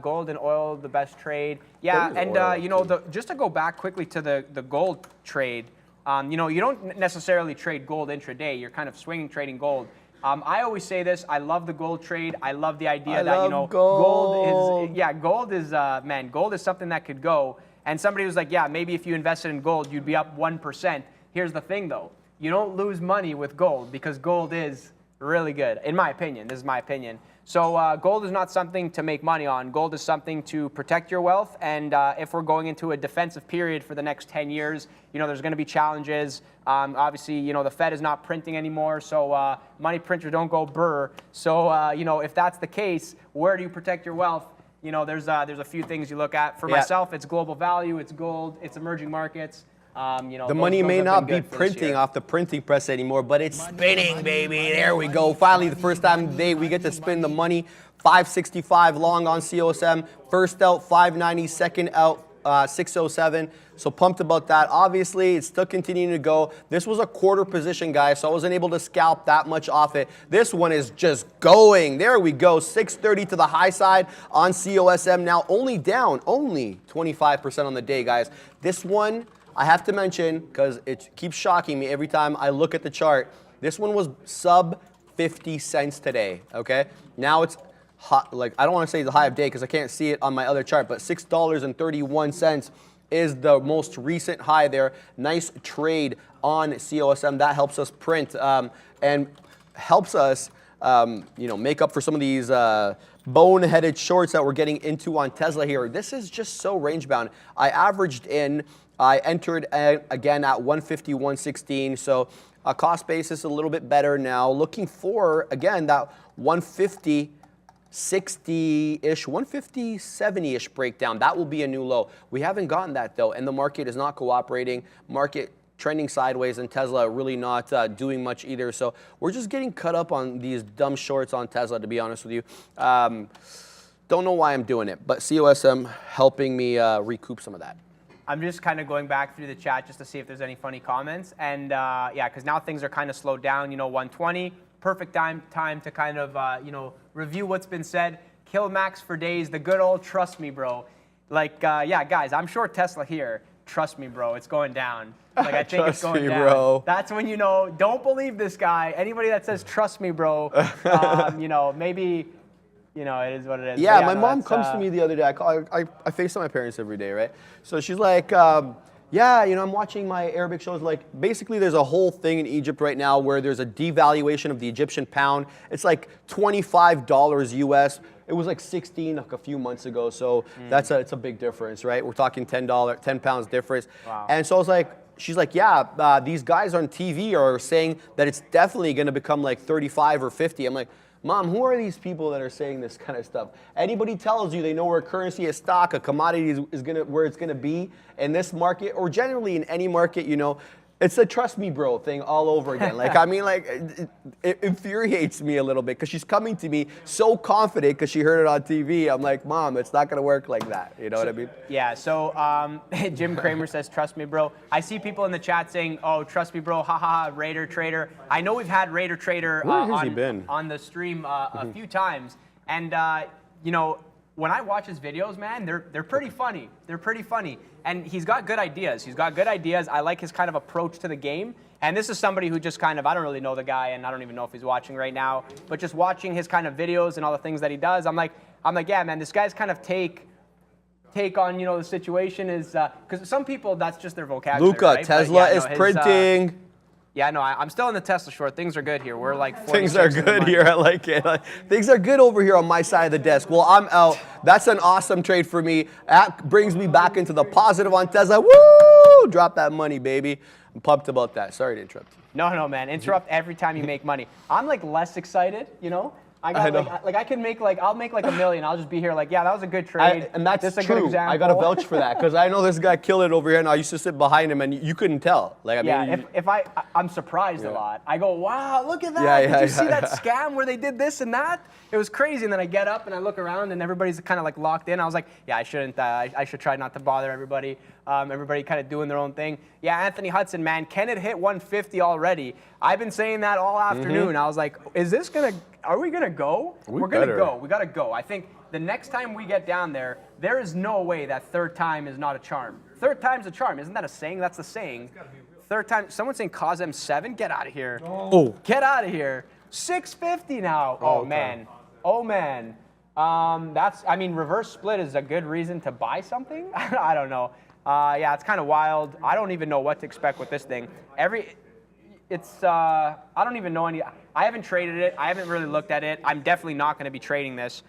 gold and oil, the best trade. Yeah, and, you know, just to go back quickly to the gold trade, you know, you don't necessarily trade gold intraday. You're kind of swinging trading gold. I always say this. I love the gold trade. I love the idea that, you know, gold is, man, gold is something that could go. And somebody was like, yeah, maybe if you invested in gold, you'd be up 1%. Here's the thing, though. You don't lose money with gold because gold is really good, in my opinion. This is my opinion. So gold is not something to make money on. Gold is something to protect your wealth. And if we're going into a defensive period for the next 10 years, you know, there's going to be challenges. Obviously, you know, the Fed is not printing anymore, so money printers don't go burr. So, you know, if that's the case, where do you protect your wealth? You know, there's a few things you look at. For myself, it's global value, it's gold, it's emerging markets. You know, the money may not be printing off the printing press anymore, but it's spinning, baby. There we go. Finally, the first time of the day, we get to spin the money. 565 long on COSM. First out, 590. Second out, 607. So pumped about that. Obviously, it's still continuing to go. This was a quarter position, guys, so I wasn't able to scalp that much off it. This one is just going. There we go. 630 to the high side on COSM. Now only down, only 25% on the day, guys. This one, I have to mention, because it keeps shocking me every time I look at the chart, this one was sub 50 cents today, okay? Now it's hot, like, I don't want to say the high of day because I can't see it on my other chart, but $6.31 is the most recent high there. Nice trade on COSM. That helps us print and helps us, you know, make up for some of these boneheaded shorts that we're getting into on Tesla here. This is just so range bound. I entered again at 150-116, so a cost basis a little bit better now. Looking for, again, that 150, 60-ish, 150, 70-ish breakdown. That will be a new low. We haven't gotten that, though, and the market is not cooperating. Market trending sideways, and Tesla really not doing much either. So we're just getting cut up on these dumb shorts on Tesla, to be honest with you. Don't know why I'm doing it, but COSM helping me recoup some of that. I'm just kind of going back through the chat just to see if there's any funny comments. And yeah, because now things are kind of slowed down. You know, 120, perfect time to kind of, you know, review what's been said. Kill max for days, the good old trust me, bro. Like, yeah, guys, I'm sure Tesla here, trust me, bro, it's going down. Like, I think it's going down. Bro. That's when you know, don't believe this guy. Anybody that says trust me, bro, you know, maybe, you know, it is what it is. Yeah, my mom comes to me the other day. I FaceTime my parents every day, right? So she's like, yeah, you know, I'm watching my Arabic shows. Like, basically, there's a whole thing in Egypt right now where there's a devaluation of the Egyptian pound. It's like $25 US. It was like 16 like a few months ago. So it's a big difference, right? We're talking $10, 10 pounds difference. Wow. And so I was like, she's like, yeah, these guys on TV are saying that it's definitely going to become like 35 or 50. I'm like, Mom, who are these people that are saying this kind of stuff? Anybody tells you they know where currency, a stock, a commodity is gonna, where it's going to be in this market, or generally in any market, you know, it's a trust me bro thing all over again. Like, I mean, like, it infuriates me a little bit because she's coming to me so confident because she heard it on TV. I'm like, Mom, it's not going to work like that. You know what I mean? Yeah, so Jim Cramer says, trust me, bro. I see people in the chat saying, oh, trust me, bro, ha ha ha, Raider Trader. I know we've had Raider Trader on the stream a few times. And, you know, when I watch his videos, man, they're pretty funny. They're pretty funny. And he's got good ideas. He's got good ideas. I like his kind of approach to the game. And this is somebody who just kind of, I don't really know the guy, and I don't even know if he's watching right now, but just watching his kind of videos and all the things that he does, I'm like, yeah, man, this guy's kind of take on, you know, the situation is, because some people, that's just their vocabulary, Luca, right? Tesla is printing. Yeah, no, I'm still in the Tesla short. Things are good here. We're like 46 Things are good here. I like it. Things are good over here on my side of the desk. Well, I'm out. That's an awesome trade for me. That brings me back into the positive on Tesla. Woo! Drop that money, baby. I'm pumped about that. Sorry to interrupt you. No, man. Interrupt every time you make money. I'm like less excited, you know? I can make like, I'll make like $1 million. I'll just be here like, yeah, that was a good trade. And that's this is true. A good example. I got to vouch for that because I know this guy killed it over here, and I used to sit behind him, and you couldn't tell. Like, I mean, if I'm surprised a lot. I go, wow, look at that. Yeah, Did you see that scam where they did this and that? It was crazy. And then I get up and I look around, and everybody's kind of like locked in. I was like, yeah, I shouldn't. I should try not to bother everybody. Everybody kind of doing their own thing. Yeah, Anthony Hudson, man, can it hit 150 already? I've been saying that all afternoon. I was like, are we gonna go? We're gonna go. We gotta go. I think the next time we get down there, there is no way that third time is not a charm. Third time's a charm. Isn't that a saying? That's the saying. Third time. Someone's saying cause M7. Get out of here. Oh. Get out of here. 650 now. Oh, man. Oh, man. I mean, reverse split is a good reason to buy something. I don't know. Yeah, it's kind of wild. I don't even know what to expect with this thing. I don't even know I haven't traded it. I haven't really looked at it. I'm definitely not going to be trading this.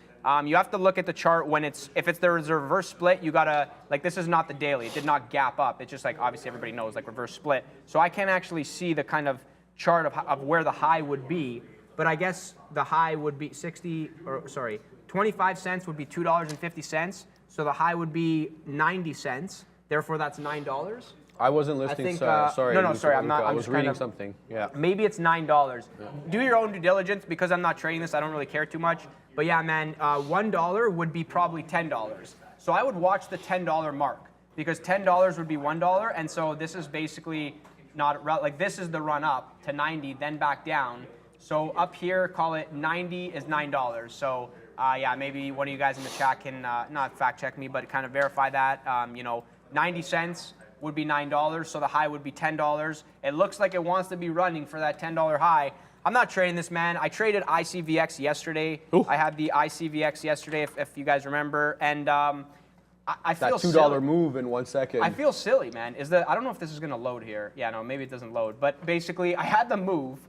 You have to look at the chart when if there's a reverse split, you gotta, like, this is not the daily. It did not gap up. It's just like, obviously everybody knows, like, reverse split. So I can't actually see the kind of chart of where the high would be. But I guess the high would be 25 cents would be $2.50. So the high would be 90 cents. Therefore, that's $9. I wasn't listening. Sorry. No, sorry. I'm not. I I'm was just reading something. Yeah. Maybe it's $9. Yeah. Do your own due diligence because I'm not trading this. I don't really care too much. But yeah, man, $1 would be probably $10. So I would watch the $10 mark because $10 would be $1, and so this is basically not like this is the run up to 90, then back down. So up here, call it 90 is $9. So yeah, maybe one of you guys in the chat can not fact check me, but kind of verify that. 90 cents would be $9, so the high would be $10. It looks like it wants to be running for that $10 high. I'm not trading this, man. I traded ICVX yesterday. Ooh. I had the ICVX yesterday, if you guys remember, and I feel that $2 silly. Move in 1 second. I feel silly, man. I don't know if this is gonna load here. Yeah, no, maybe it doesn't load. But basically, I had the move.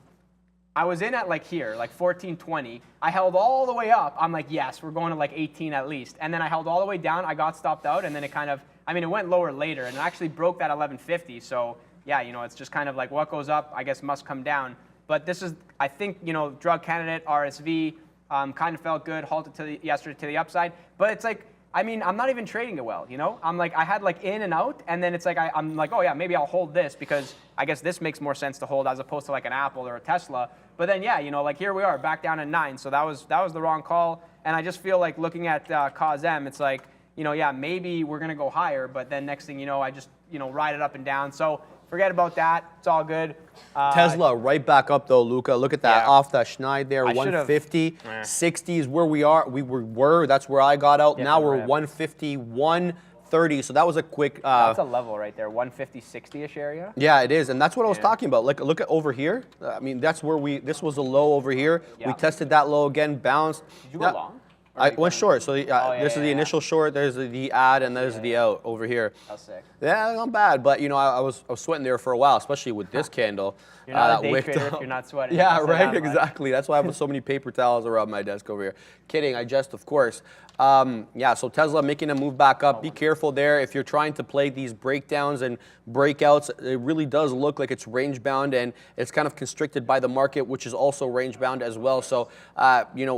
I was in at like here, like 14.20. I held all the way up. I'm like, yes, we're going to like 18 at least. And then I held all the way down. I got stopped out, and then it kind of, it went lower later, and it actually broke that 11.50. So yeah, it's just kind of like what goes up, I guess, must come down. But this is, I think, drug candidate RSV kind of felt good, halted yesterday to the upside. But it's like, I'm not even trading it well, I'm like, I had like in and out, and then it's like, I'm like, oh yeah, maybe I'll hold this because I guess this makes more sense to hold as opposed to like an Apple or a Tesla. But then yeah, like here we are back down at 9. So that was the wrong call. And I just feel like looking at COSM, it's like, yeah, maybe we're going to go higher, but then next thing you know, I just, ride it up and down. So forget about that. It's all good. Tesla right back up though, Luca. Look at that off the schneid there, 150. 60 is where we are. We were. That's where I got out. Now we're 150, 130. So that was a quick. That's a level right there, 150, 60-ish area. Yeah, it is, and that's what I was talking about. Like, look at over here. That's where this was a low over here. Yeah. We tested that low again, bounced. Did you go long? I went short. So this is the initial short. There's the add, and there's the out over here. That's sick. Yeah, not bad. But I was sweating there for a while, especially with this candle. You're not a day trader if you're not sweating. Yeah, right. Exactly. That's why I have so many paper towels around my desk over here. Kidding. I jest, of course. Yeah. So Tesla making a move back up. Be careful there if you're trying to play these breakdowns and breakouts. It really does look like it's range bound, and it's kind of constricted by the market, which is also range bound as well. So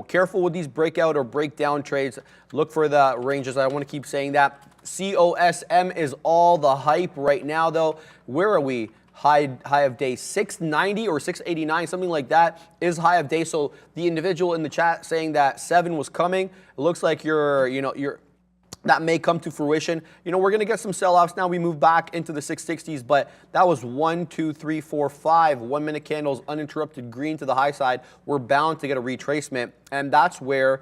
careful with these breakout or breakdown trades. Look for the ranges. I want to keep saying that. COSM is all the hype right now, though. Where are we? High of day 690 or 689, something like that is high of day. So the individual in the chat saying that 7 was coming, it looks like that may come to fruition. We're going to get some sell-offs now. We move back into the 660s, but that was 1, 2, 3, 4, 5 1-minute candles, uninterrupted green to the high side. We're bound to get a retracement, and that's where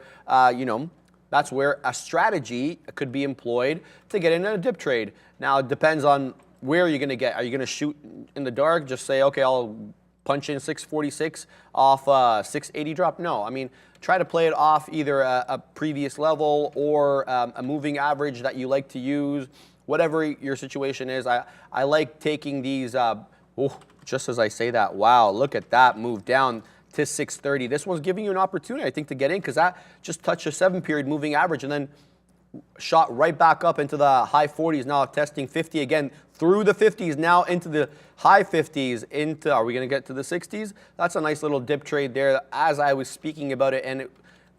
that's where a strategy could be employed to get in a dip trade. Now it depends on where you're going to get. Are you going to shoot in the dark? Just say, okay, I'll punch in 646 off 680 drop? No. I mean, try to play it off either a previous level or a moving average that you like to use, whatever your situation is. I like taking these, just as I say that, wow, look at that move down to 630. This one's giving you an opportunity, I think, to get in because that just touched a 7-period moving average and then shot right back up into the high 40s, now testing 50 again, through the 50s, now into the high 50s, are we going to get to the 60s? That's a nice little dip trade there as I was speaking about it, and it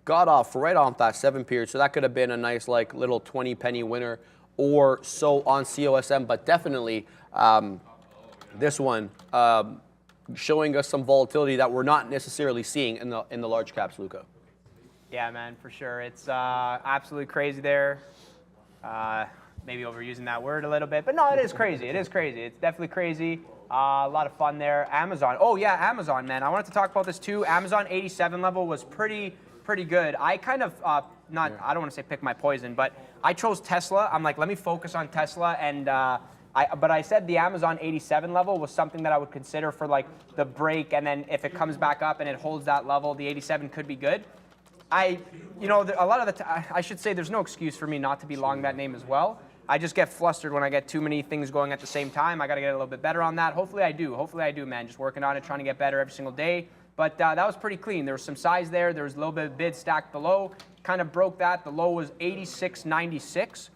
got off right off that 7-period, so that could have been a nice little 20-penny winner or so on COSM, but definitely this one showing us some volatility that we're not necessarily seeing in the large caps, Luca. Yeah, man, for sure. It's absolutely crazy there. Maybe overusing that word a little bit, but no, it is crazy. It is crazy. It's definitely crazy. A lot of fun there. Amazon. Oh yeah, Amazon, man. I wanted to talk about this too. Amazon 87 level was pretty good. I kind of I don't want to say pick my poison, but I chose Tesla. I'm like, let me focus on Tesla, and but I said the Amazon 87 level was something that I would consider for like the break, and then if it comes back up and it holds that level, the 87 could be good. A lot of the I should say there's no excuse for me not to be long that name as well. I just get flustered when I get too many things going at the same time. I got to get a little bit better on that. Hopefully I do. Hopefully I do, man. Just working on it, trying to get better every single day. But that was pretty clean. There was some size there. There was a little bit of bid stacked below. Kind of broke that. The low was 86.96.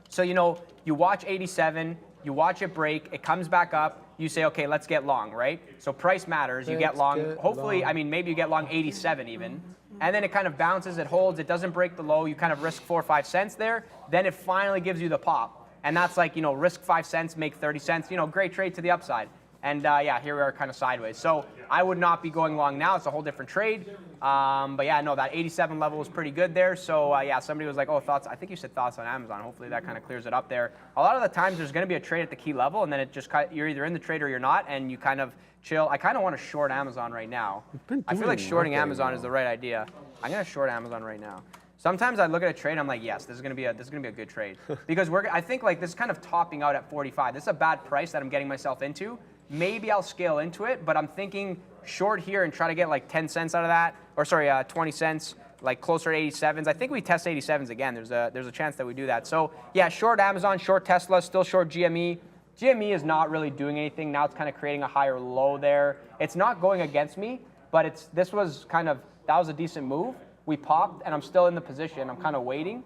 So, you watch 87, you watch it break, it comes back up, you say, okay, let's get long, right? So price matters. You get long. Hopefully, maybe you get long 87 even. And then it kind of bounces, it holds, it doesn't break the low, you kind of risk 4 or 5 cents there, then it finally gives you the pop. And that's like, risk 5 cents, make 30 cents, great trade to the upside. And yeah, here we are kind of sideways. So I would not be going long now, it's a whole different trade. But yeah, no, that 87 level was pretty good there. So yeah, somebody was like, oh, thoughts, I think you said thoughts on Amazon. Hopefully that kind of clears it up there. A lot of the times there's going to be a trade at the key level, and then it just, you're either in the trade or you're not, and you kind of chill. I kind of want to short Amazon right now. I feel like shorting Amazon is the right idea. I'm gonna short Amazon right now. Sometimes I look at a trade, I'm like, yes, this is gonna be a good trade because I think like this is kind of topping out at 45. This is a bad price that I'm getting myself into. Maybe I'll scale into it, but I'm thinking short here and try to get like 10 cents out of that, or sorry, 20 cents, like closer to 87s. I think we test 87s again. There's a chance that we do that. So yeah, short Amazon, short Tesla, still short GME. GME is not really doing anything now. It's kind of creating a higher low there. It's not going against me, but that was a decent move. We popped, and I'm still in the position. I'm kind of waiting.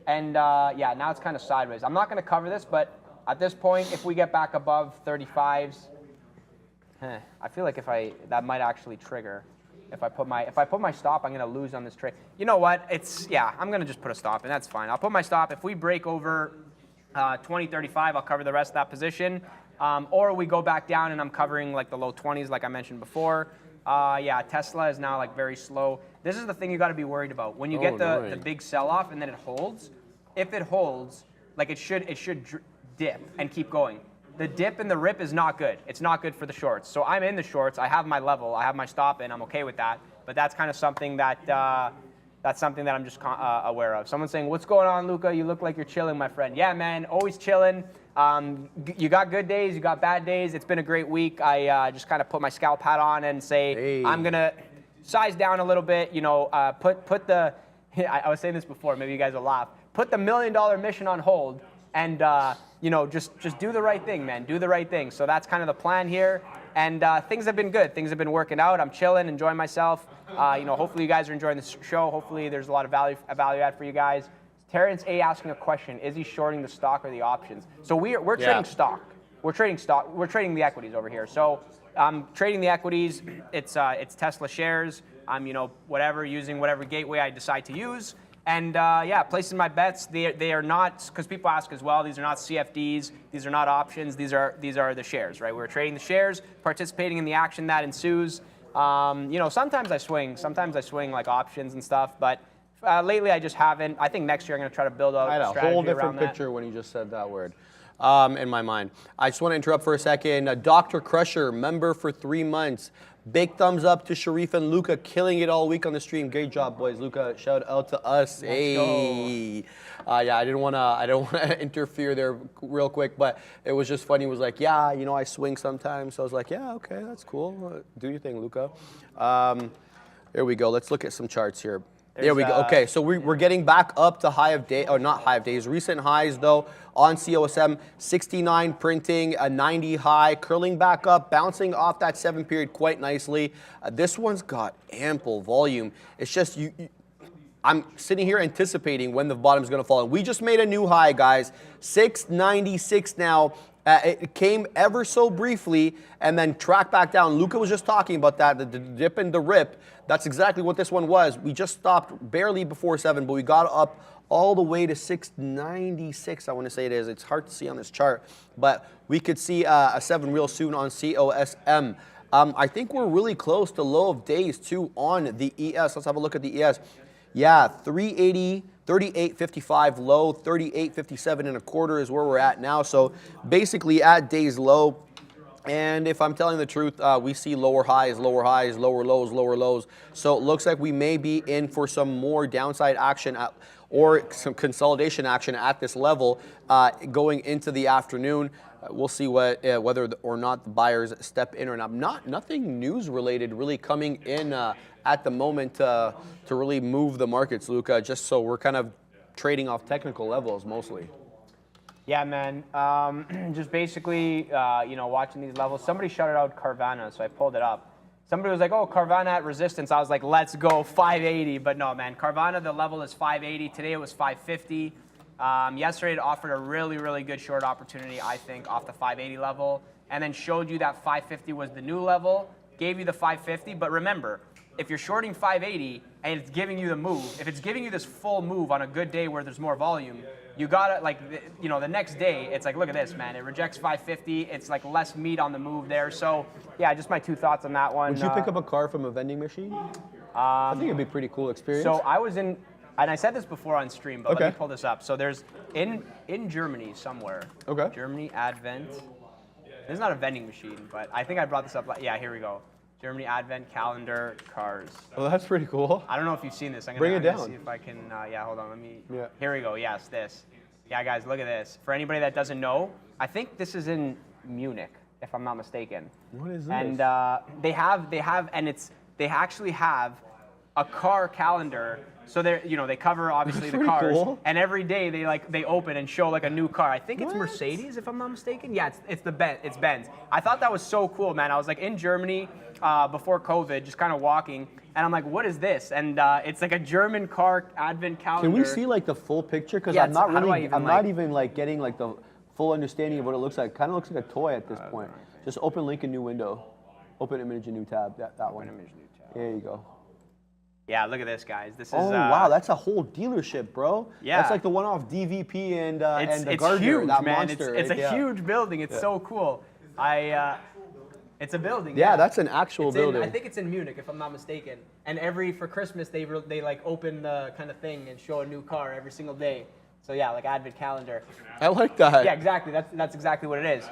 And yeah, now it's kind of sideways. I'm not going to cover this, but at this point, if we get back above 35s, I feel like that might actually trigger. If I put my stop, I'm going to lose on this trade. You know what? I'm going to just put a stop, and that's fine. I'll put my stop. If we break over 2035, I'll cover the rest of that position. Or we go back down, and I'm covering like the low 20s, like I mentioned before. Yeah, Tesla is now like very slow. This is the thing you got to be worried about. When you get the big sell-off and then it holds, if it holds, like it should dip and keep going. The dip and the rip is not good. It's not good for the shorts. So I'm in the shorts. I have my level. I have my stop in. I'm okay with that. But that's kind of something that I'm just aware of. Someone's saying, "What's going on, Luca? You look like you're chilling, my friend." Yeah, man, always chilling. You got good days, you got bad days. It's been a great week. I just kind of put my scalp hat on and say, hey, I'm gonna size down a little bit. Put the I was saying this before, maybe you guys will laugh. Put the $1 million mission on hold and, you know, just do the right thing, man. Do the right thing. So that's kind of the plan here. And things have been good. Things have been working out. I'm chilling, enjoying myself. You know, hopefully you guys are enjoying the show. Hopefully there's a lot of value add for you guys. Terrence A asking a question: is he shorting the stock or the options? So we're trading stock. We're trading stock. We're trading the equities over here. So I'm trading the equities. It's Tesla shares. I'm, you know, using whatever gateway I decide to use. And yeah, placing my bets. They are not, because people ask as well, these are not CFDs, these are not options, these are the shares, right? We're trading the shares, participating in the action that ensues. You know, sometimes I swing like options and stuff, but lately I just haven't. I think next year I'm going to try to build a strategy around that. I had a whole different picture when you just said that word in my mind. I just want to interrupt for a second. Dr. Crusher, member for 3 months. Big thumbs up to Sharif and Luca, killing it all week on the stream. Great job, boys. Luca, shout out to us. Hey. Yeah, I didn't want to interfere there real quick, but it was just funny. It was like, yeah, you know, I swing sometimes. So I was like, yeah, okay, that's cool. Do your thing, Luca. There we go. Let's look at some charts here. There we go. Okay, so we're getting back up to high of day, or not high of days, recent highs though on COSM, 69 printing, a 90 high, curling back up, bouncing off that 7 period quite nicely. This one's got ample volume. It's just I'm sitting here anticipating when the bottom's going to fall. And we just made a new high, guys, 696 now. It came ever so briefly and then tracked back down. Luca was just talking about that, the dip and the rip. That's exactly what this one was. We just stopped barely before 7, but we got up all the way to 696, I want to say it is. It's hard to see on this chart, but we could see a 7 real soon on COSM. I think we're really close to low of days, too, on the ES. Let's have a look at the ES. Yeah, 380. 38.55 low, 38.57 and a quarter is where we're at now. So basically at day's low. And if I'm telling the truth, we see lower highs, lower lows, lower lows. So it looks like we may be in for some more downside action or some consolidation action at this level going into the afternoon. We'll see whether or not the buyers step in or not. Nothing news related really coming in at the moment to really move the markets, Luca, just so we're kind of trading off technical levels mostly. Yeah, man. Just basically, you know, watching these levels. Somebody shouted out Carvana, so I pulled it up. Somebody was like, oh, Carvana at resistance. I was like, let's go, 580. But no, man, Carvana, the level is 580. Today it was 550. Yesterday it offered a really, really good short opportunity, I think, off the 580 level, and then showed you that 550 was the new level, gave you the 550. But remember, if you're shorting 580 and it's giving you the move, if it's giving you this full move on a good day where there's more volume, you gotta, like, you know, the next day, it's like, look at this, man. It rejects 550. It's like less meat on the move there. So, yeah, just my 2 thoughts on that one. Would you pick up a car from a vending machine? I think it'd be a pretty cool experience. So I was in, and I said this before on stream, but let me pull this up. So there's, in Germany somewhere, Germany Advent. This is not a vending machine, but I think I brought this up. Yeah, here we go. Germany Advent calendar cars. Oh, that's pretty cool. I don't know if you've seen this. I'm Bring it down. See if I can. Yeah, hold on. Let me. Yeah. Here we go. Yes, this. Yeah, guys, look at this. For anybody that doesn't know, I think this is in Munich, if I'm not mistaken. What is this? And they actually have a car calendar. So they cover obviously the cars, cool. And every day they open and show like a new car. I think it's Mercedes, if I'm not mistaken. Yeah, it's Benz. I thought that was so cool, man. I was like in Germany before COVID, just kind of walking, and I'm like, what is this? And it's like a German car advent calendar. Can we see like the full picture? Because I'm not even like getting like the full understanding of what it looks like. Kind of looks like a toy at this point. Just open link a new window, open image a new tab. That one. Image new tab. There you go. Yeah, look at this, guys. This is. Oh wow, that's a whole dealership, bro. Yeah, that's like the one off DVP and the Gardner, huge, that man. monster. It's a huge building. It's so cool. It's a building. Yeah, that's an actual building. I think it's in Munich, if I'm not mistaken. And for Christmas they like open the kind of thing and show a new car every single day. So yeah, like advent calendar. I like that. Yeah, exactly. That's exactly what it is.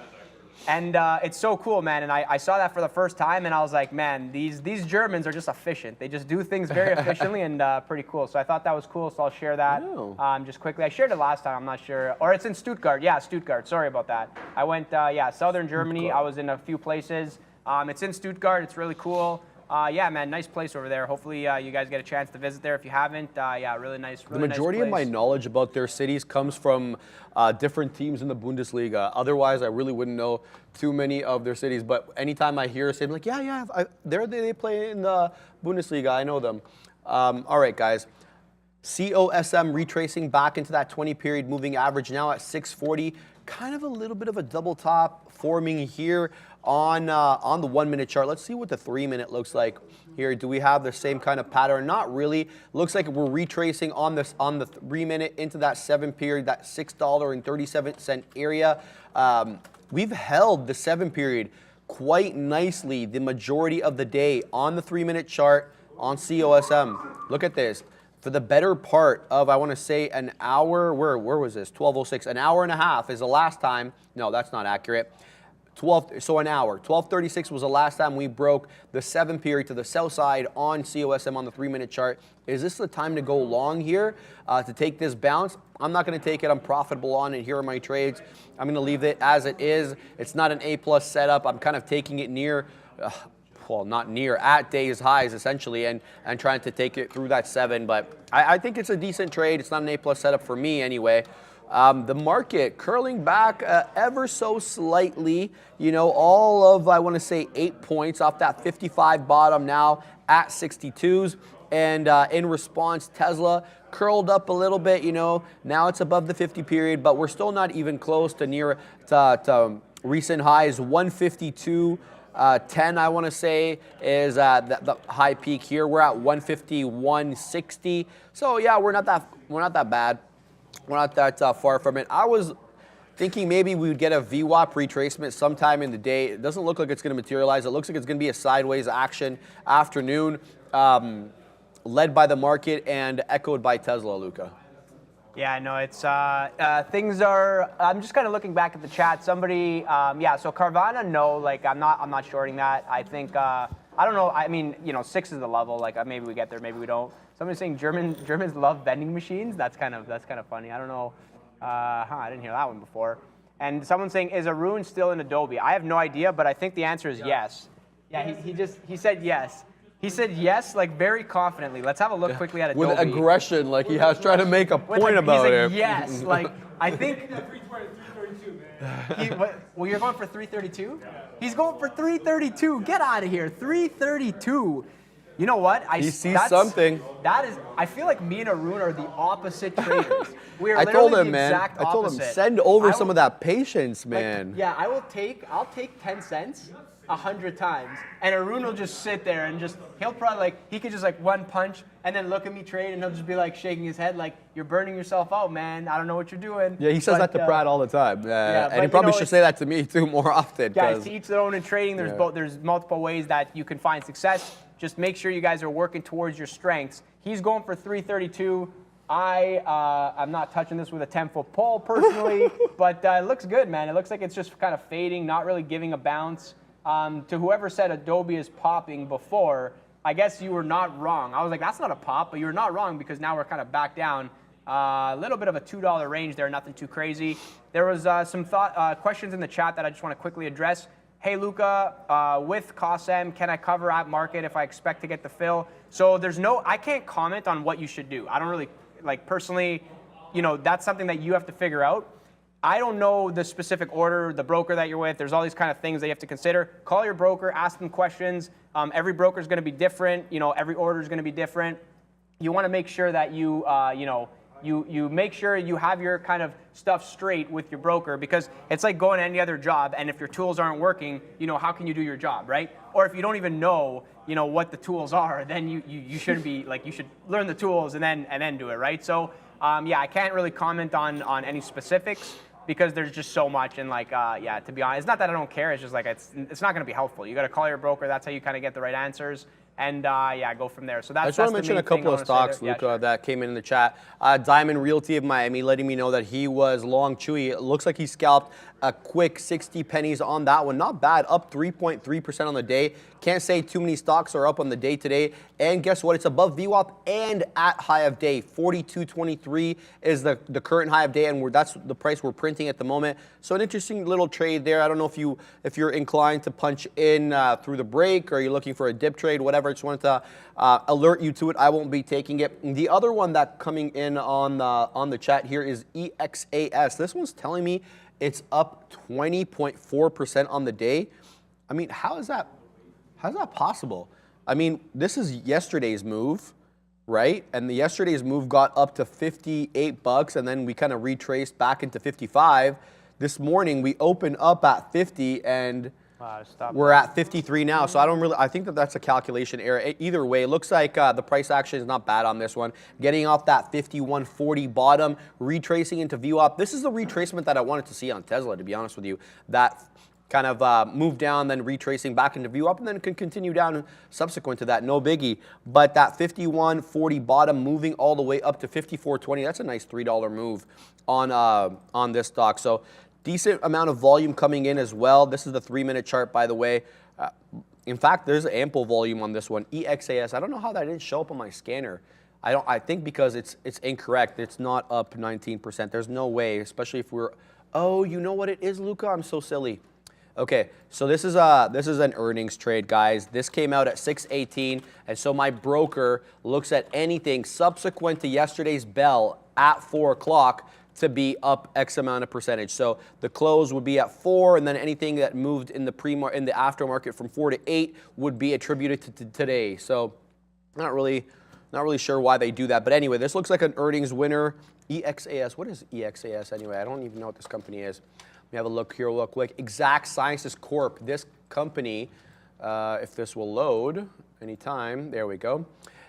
And it's so cool, man. And I saw that for the first time, and I was like, man, these Germans are just efficient. They just do things very efficiently and pretty cool. So I thought that was cool, so I'll share that just quickly. I shared it last time, I'm not sure. Or it's in Stuttgart. Yeah, Stuttgart. Sorry about that. I went, southern Germany. I was in a few places. It's in Stuttgart. It's really cool. yeah, man, nice place over there. Hopefully you guys get a chance to visit there if you haven't. Yeah, really nice. Really The majority of my nice place. knowledge about their cities comes from different teams in the Bundesliga. Otherwise, I really wouldn't know too many of their cities. But anytime I hear a city, I'm like, yeah, they play in the Bundesliga. I know them. All right, guys. COSM retracing back into that 20-period moving average now at 640. Kind of a little bit of a double top forming here on the 1-minute chart. Let's see what the 3-minute looks like here. Do we have the same kind of pattern? Not really. Looks like we're retracing on the 3-minute into that 7-period, that $6.37 area. We've held the 7-period quite nicely the majority of the day on the 3-minute chart on COSM. Look at this. For the better part of, I want to say, an hour, where was this? 12:06. An hour and a half is the last time. No, that's not accurate. An hour. 12:36 was the last time we broke the 7-period to the sell side on COSM on the 3-minute chart. Is this the time to go long here to take this bounce? I'm not going to take it. I'm profitable on it. Here are my trades. I'm going to leave it as it is. It's not an A+ setup. I'm kind of taking it near. Well, not near, at day's highs essentially, and trying to take it through that 7. But I think it's a decent trade. It's not an A+ setup for me anyway. The market curling back ever so slightly, all of, I want to say, 8 points off that 55 bottom now at 62s. And in response, Tesla curled up a little bit, now it's above the 50 period, but we're still not even close to near to recent highs. 152. 10, I want to say, is the high peak here. We're at 151.60. So yeah, we're not that bad. We're not that far from it. I was thinking maybe we would get a VWAP retracement sometime in the day. It doesn't look like it's going to materialize. It looks like it's going to be a sideways action afternoon, led by the market and echoed by Tesla, Luca. Yeah, no, it's things are. I'm just kind of looking back at the chat. Somebody, so Carvana, no, like I'm not shorting that. I think I don't know. I mean, 6 is the level. Like maybe we get there, maybe we don't. Somebody's saying Germans love vending machines. That's kind of funny. I don't know. I didn't hear that one before. And someone's saying, is Arun still in Adobe? I have no idea, but I think the answer is yes. Yeah, he said yes. He said yes, like very confidently. Let's have a look quickly at Adobe. With aggression, like he was trying to make a point about it. Yes, like I think. 332, man. Well, you're going for 332? Yeah. He's going for 332. Get out of here, 332. You know what? He sees something. That is. I feel like me and Arun are the opposite traders. We are I told literally him, the man. exact I told him, opposite. send over some of that patience, man. Like, yeah, I'll take 10 cents 100 times, and Arun will just sit there and he'll probably he could just one punch and then look at me trade, and he'll just be shaking his head like, you're burning yourself out, man. I don't know what you're doing. Yeah, he says that to Brad all the time. And he probably should say that to me too more often. Guys, to each their own in trading. There's multiple ways that you can find success. Just make sure you guys are working towards your strengths. He's going for 332. I'm not touching this with a 10-foot pole personally, but it looks good, man. It looks like it's just kind of fading, not really giving a bounce. To whoever said Adobe is popping before, I guess you were not wrong. I was like, that's not a pop, but you're not wrong because now we're kind of back down. A little bit of a $2 range there, nothing too crazy. There was some questions in the chat that I just want to quickly address. Hey, Luca, with COSM, can I cover at market if I expect to get the fill? So I can't comment on what you should do. I don't really, personally, that's something that you have to figure out. I don't know the specific order, the broker that you're with. There's all these kind of things that you have to consider. Call your broker, ask them questions. Every broker is going to be different. Every order is going to be different. You want to make sure that you make sure you have your kind of stuff straight with your broker, because it's like going to any other job, and if your tools aren't working, how can you do your job, right? Or if you don't even know, what the tools are, then you shouldn't be you should learn the tools and then do it, right? So I can't really comment on any specifics, because there's just so much, and to be honest, it's not that I don't care. It's just it's not going to be helpful. You got to call your broker. That's how you kind of get the right answers. and yeah, go from there. So that's I just want to mention a couple of stocks, Luca, that came in the chat. Diamond Realty of Miami letting me know that he was long Chewy. It looks like he scalped a quick 60 pennies on that one. Not bad, up 3.3% on the day. Can't say too many stocks are up on the day today. And guess what? It's above VWAP and at high of day. 42.23 is the current high of day, and that's the price we're printing at the moment. So an interesting little trade there. I don't know if you're inclined to punch in through the break, or you're looking for a dip trade, whatever. I just wanted to alert you to it. I won't be taking it. The other one that coming in on the chat here is EXAS. This one's telling me it's up 20.4% on the day. I mean, how's that possible? I mean, this is yesterday's move, right? And the yesterday's move got up to $58, and then we kind of retraced back into 55. This morning we opened up at 50, and we're at 53 now. So I think that's a calculation error. Either way, it looks like the price action is not bad on this one. Getting off that 51.40 bottom, retracing into VWAP. This is the retracement that I wanted to see on Tesla, to be honest with you. That kind of move down, then retracing back into VWAP, and then can continue down subsequent to that. No biggie. But that 51.40 bottom moving all the way up to 54.20. That's a nice $3 move on this stock. So decent amount of volume coming in as well. This is the 3-minute chart, by the way. In fact, there's ample volume on this one. EXAS, I don't know how that didn't show up on my scanner. I think because it's incorrect. It's not up 19%. There's no way, especially if we're, oh, you know what it is, Luca? I'm so silly. Okay, so this is an earnings trade, guys. This came out at 6:18, and so my broker looks at anything subsequent to yesterday's bell at 4 o'clock to be up X amount of percentage. So the close would be at 4, and then anything that moved in the aftermarket from 4 to 8 would be attributed to today. So not really sure why they do that. But anyway, this looks like an earnings winner. EXAS, what is EXAS anyway? I don't even know what this company is. Let me have a look here real quick. Exact Sciences Corp. This company, if this will load anytime, there we go.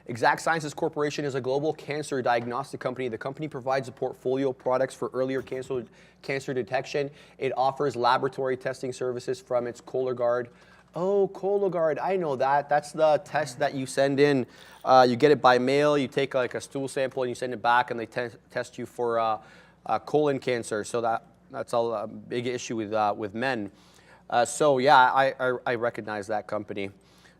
Exact Sciences Corporation is a global cancer diagnostic company. The company provides a portfolio of products for earlier cancer detection. It offers laboratory testing services from its Cologuard. Oh, Cologuard, I know that. That's the test that you send in. You get it by mail. You take like a stool sample and you send it back, and they test you for colon cancer. So that's a big issue with men. So yeah, I recognize that company.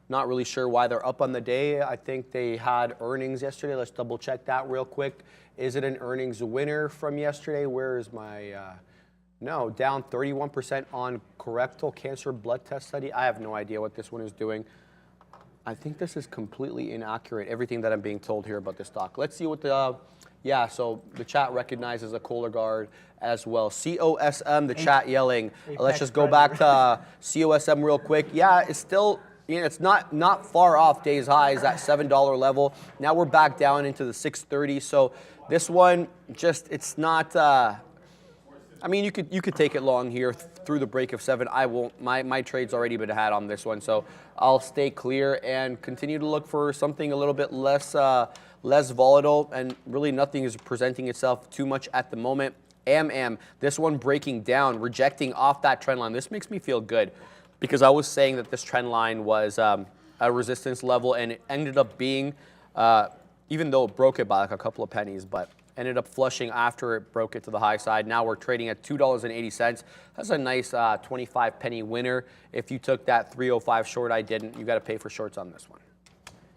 Not really sure why they're up on the day. I think they had earnings yesterday. Let's double check that real quick. Is it an earnings winner from yesterday? Where is my, no, down 31% on colorectal cancer blood test study. I have no idea what this one is doing. I think this is completely inaccurate, everything that I'm being told here about this stock. Let's see what yeah, so the chat recognizes a Cologuard as well. COSM, the chat yelling. Let's just go back to COSM real quick. Yeah, it's still, it's not far off day's highs, that $7 level. Now we're back down into the 630. So this one, just, it's not, I mean, you could take it long here through the break of 7. I won't. My trade's already been had on this one, so I'll stay clear and continue to look for something a little bit less volatile, and really nothing is presenting itself too much at the moment. This one breaking down, rejecting off that trend line. This makes me feel good, because I was saying that this trend line was a resistance level, and it ended up being, even though it broke it by like a couple of pennies, but ended up flushing after it broke it to the high side. Now we're trading at $2.80. That's a nice 25 penny winner. If you took that 305 short, I didn't. You got to pay for shorts on this one.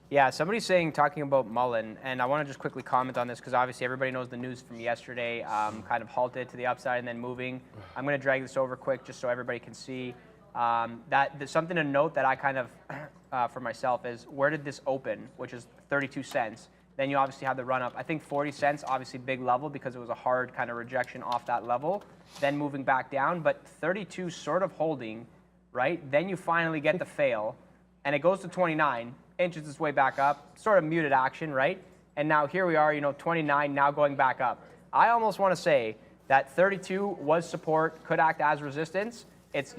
Yeah, somebody's talking about Mullen, and I want to just quickly comment on this because obviously everybody knows the news from yesterday, kind of halted to the upside and then moving. I'm going to drag this over quick just so everybody can see. There's something to note that I kind of, for myself, is where did this open, which is 32 cents. Then you obviously have the run up. I think 40 cents, obviously big level because it was a hard kind of rejection off that level. Then moving back down, but 32 sort of holding, right? Then you finally get the fail, and it goes to 29, inches its way back up, sort of muted action, right? And now here we are, 29, now going back up. I almost want to say that 32 was support, could act as resistance. It's,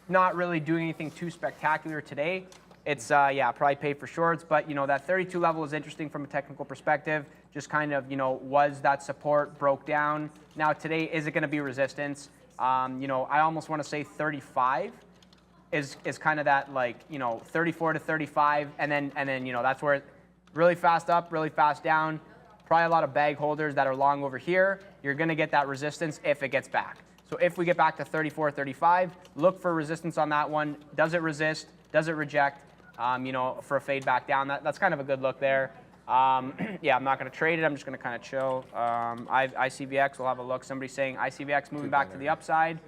not really doing anything too spectacular today. It's, probably pay for shorts, but, that 32 level is interesting from a technical perspective. Just kind of, was that support, broke down. Now today, is it going to be resistance? I almost want to say 35 is kind of that like, 34 to 35, and then that's where really fast up, really fast down. Probably a lot of bag holders that are long over here. You're going to get that resistance if it gets back. So if we get back to 34, 35, look for resistance on that one. Does it resist? Does it reject? For a fade back down. That's kind of a good look there. Yeah, I'm not going to trade it. I'm just going to kind of chill. ICVX, we'll have a look. Somebody's saying ICVX moving back to the upside.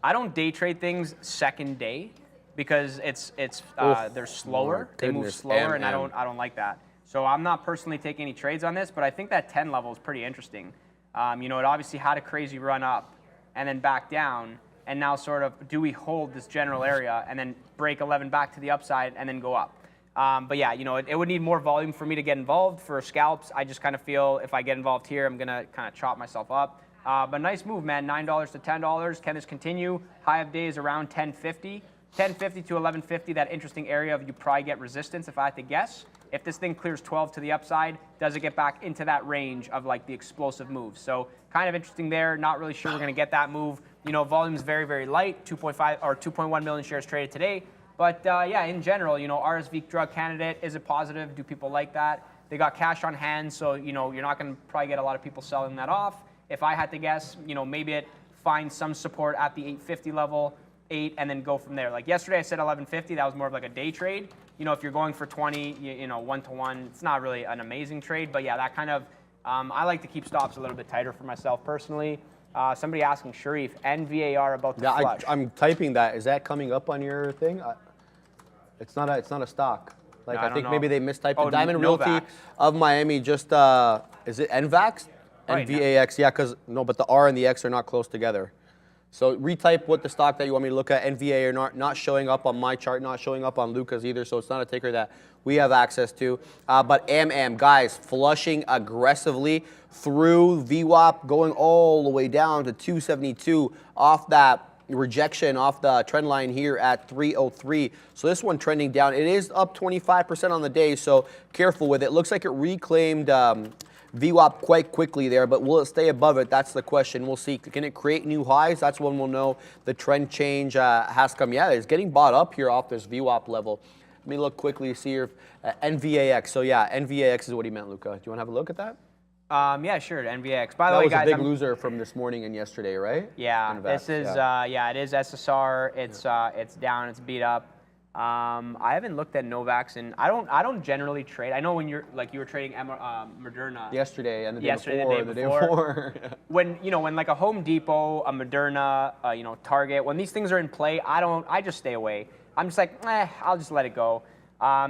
I don't day trade things second day because they're slower. They move slower, and I don't like that. So I'm not personally taking any trades on this, but I think that 10 level is pretty interesting. It obviously had a crazy run up and then back down, and now sort of do we hold this general area and then break 11 back to the upside and then go up? But yeah, it would need more volume for me to get involved. For scalps, I just kind of feel if I get involved here, I'm going to kind of chop myself up. But nice move, man. $9 to $10. Can this continue? High of days around 10.50. 10.50 to 11.50, that interesting area of you probably get resistance if I had to guess. If this thing clears 12 to the upside, does it get back into that range of like the explosive moves? So kind of interesting there. Not really sure we're going to get that move. Volume's very, very light. 2.5 or 2.1 million shares traded today. But yeah, in general, RSV drug candidate, is it positive? Do people like that? They got cash on hand, so you're not going to probably get a lot of people selling that off. If I had to guess, maybe it finds some support at the 850 level, 8, and then go from there. Like yesterday, I said 1150. That was more of like a day trade. If you're going for 20, 1-to-1, it's not really an amazing trade. But yeah, that kind of, I like to keep stops a little bit tighter for myself personally. Somebody asking Sharif, NVAR about the flush. I'm typing that. Is that coming up on your thing? It's not a stock. Like, I think maybe they mistyped it. Diamond Realty of Miami just, is it NVAX? NVAX, yeah, but the R and the X are not close together. So retype what the stock that you want me to look at. NVA are not showing up on my chart, not showing up on Luca's either, so it's not a ticker that we have access to. But AM, guys, flushing aggressively through VWAP, going all the way down to 272 off that rejection off the trend line here at 303. So this one trending down. It is up 25% on the day, so careful with it. Looks like it reclaimed VWAP quite quickly there, but will it stay above it? That's the question. We'll see. Can it create new highs? That's when we'll know the trend change has come. Yeah, it's getting bought up here off this VWAP level. Let me look quickly, see here. NVAX. So yeah, NVAX is what he meant, Luca. Do you want to have a look at that? Yeah, sure. NVX. By the way, guys, that was a big loser from this morning and yesterday, right? Yeah, NVAX, this is it is SSR. It's down. It's beat up. I haven't looked at Novax, and I don't generally trade. I know when you were trading Moderna yesterday and the day the day before. When like a Home Depot, a Moderna, Target, when these things are in play, I just stay away. I'm just like, I'll just let it go.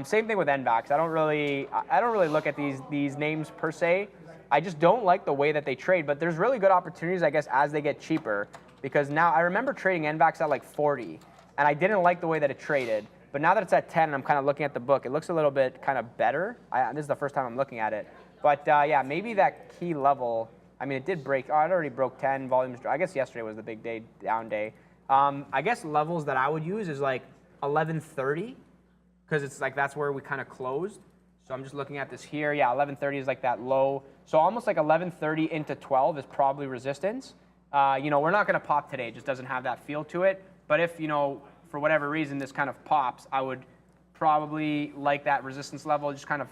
Same thing with NVAX. I don't really look at these names per se. I just don't like the way that they trade, but there's really good opportunities, I guess, as they get cheaper. Because now I remember trading NVAX at like 40, and I didn't like the way that it traded. But now that it's at 10, and I'm kind of looking at the book, it looks a little bit kind of better. This is the first time I'm looking at it. But yeah, maybe that key level, I mean, it did break. It already broke 10 volumes. I guess yesterday was the big day, down day. I guess levels that I would use is like 1130, because it's like that's where we kind of closed. So I'm just looking at this here. Yeah, 1130 is like that low. So almost like 1130 into 12 is probably resistance. We're not going to pop today. It just doesn't have that feel to it. But if, for whatever reason this kind of pops, I would probably like that resistance level. Just kind of,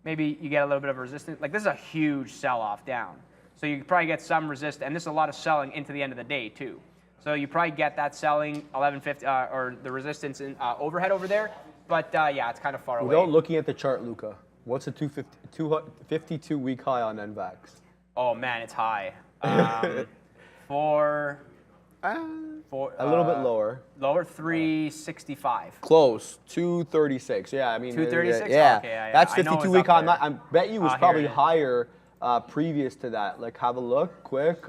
maybe you get a little bit of resistance. Like this is a huge sell-off down. So you probably get some resistance, and this is a lot of selling into the end of the day too. So you probably get that selling 1150 or the resistance in overhead over there. But yeah, it's kind of far away. Without looking at the chart, Luca, what's the 52-week high on NVAX? Oh man, it's high. A little bit lower. Lower 365. Close, 236. Yeah, I mean 236. Yeah, okay, yeah. That's 52-week high. I bet you was probably higher previous to that. Like, have a look quick.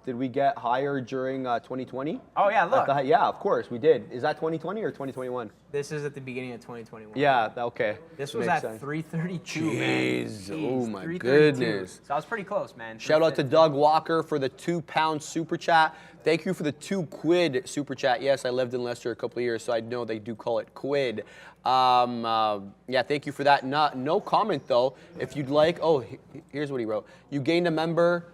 Did we get higher during 2020? Oh yeah, look. Yeah, of course we did. Is that 2020 or 2021? This is at the beginning of 2021. Yeah, okay. This was at 332, man. Jeez, oh my goodness. So I was pretty close, man. Shout out to Doug Walker for the £2 super chat. Thank you for the £2 super chat. Yes, I lived in Leicester a couple of years, so I know they do call it quid. Yeah, thank you for that. No comment though. If you'd like, here's what he wrote. You gained a member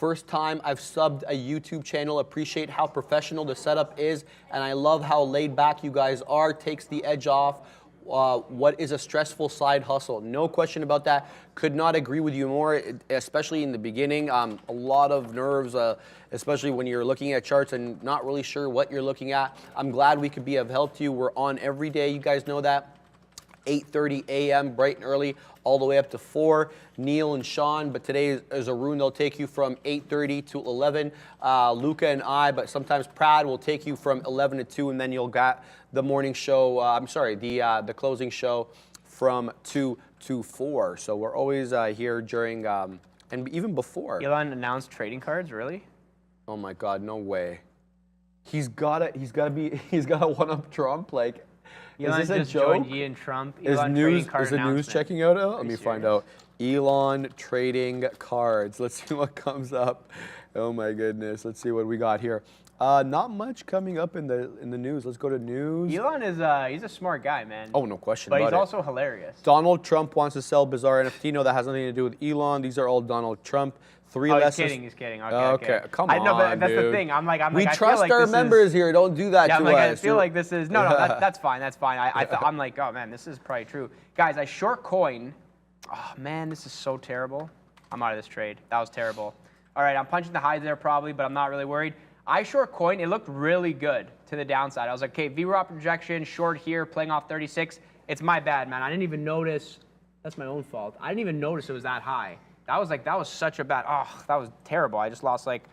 First time I've subbed a YouTube channel. Appreciate how professional the setup is, and I love how laid back you guys are. Takes the edge off what is a stressful side hustle. No question about that. Could not agree with you more, especially in the beginning. A lot of nerves, especially when you're looking at charts and not really sure what you're looking at. I'm glad we could be of help to you. We're on every day. You guys know that. 8:30 a.m. bright and early, all the way up to 4. Neil and Sean, but today is Arun. They'll take you from 8:30 to 11. Luca and I, but sometimes Prad will take you from 11 to 2, and then you'll get the morning show. The closing show from 2 to 4. So we're always here during and even before. Elon announced trading cards, really? Oh my God, no way. He's gotta one-up Trump, like. Elon Is this a just joke? joined Ian Trump. Is Elon news trading card is the news announcement. checking out? Let me find out. Elon trading cards. Let's see what comes up. Oh my goodness. Let's see what we got here. Not much coming up in the news. Let's go to news. Elon is he's a smart guy, man. Oh, no question but about he's it. also hilarious. Donald Trump wants to sell bizarre NFT. No, that has nothing to do with Elon. These are all Donald Trump. He's kidding. Okay. Come I know, on, but that's dude. the thing. I'm like, we I trust feel like our members here. Don't do that to us. I feel like this is no. That's fine. That's fine. I'm like, oh man, this is probably true, guys. I short coin. Oh man, this is so terrible. I'm out of this trade. That was terrible. All right, I'm punching the highs there probably, but I'm not really worried. I short coin. It looked really good to the downside. I was like, okay, VWAP projection, short here, playing off 36. It's my bad, man. I didn't even notice. That's my own fault. I didn't even notice it was that high. That was such a bad, that was terrible. I just lost like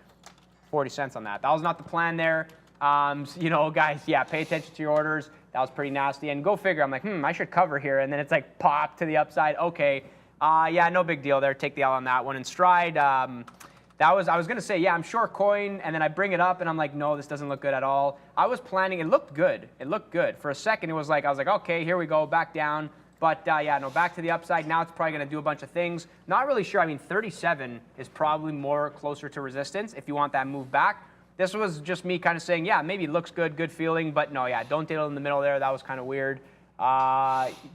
40 cents on that. That was not the plan there. Guys, yeah, pay attention to your orders. That was pretty nasty. And go figure, I'm like, I should cover here. And then it's like pop to the upside. Okay, yeah, no big deal there. Take the L on that one. In stride, I was going to say, yeah, I'm short coin. And then I bring it up and I'm like, no, this doesn't look good at all. I was planning, it looked good. For a second, I was like, okay, here we go, back down. But back to the upside. Now it's probably going to do a bunch of things. Not really sure. I mean, 37 is probably more closer to resistance if you want that move back. This was just me kind of saying, yeah, maybe it looks good, good feeling. But no, yeah, don't deal in the middle there. That was kind of weird.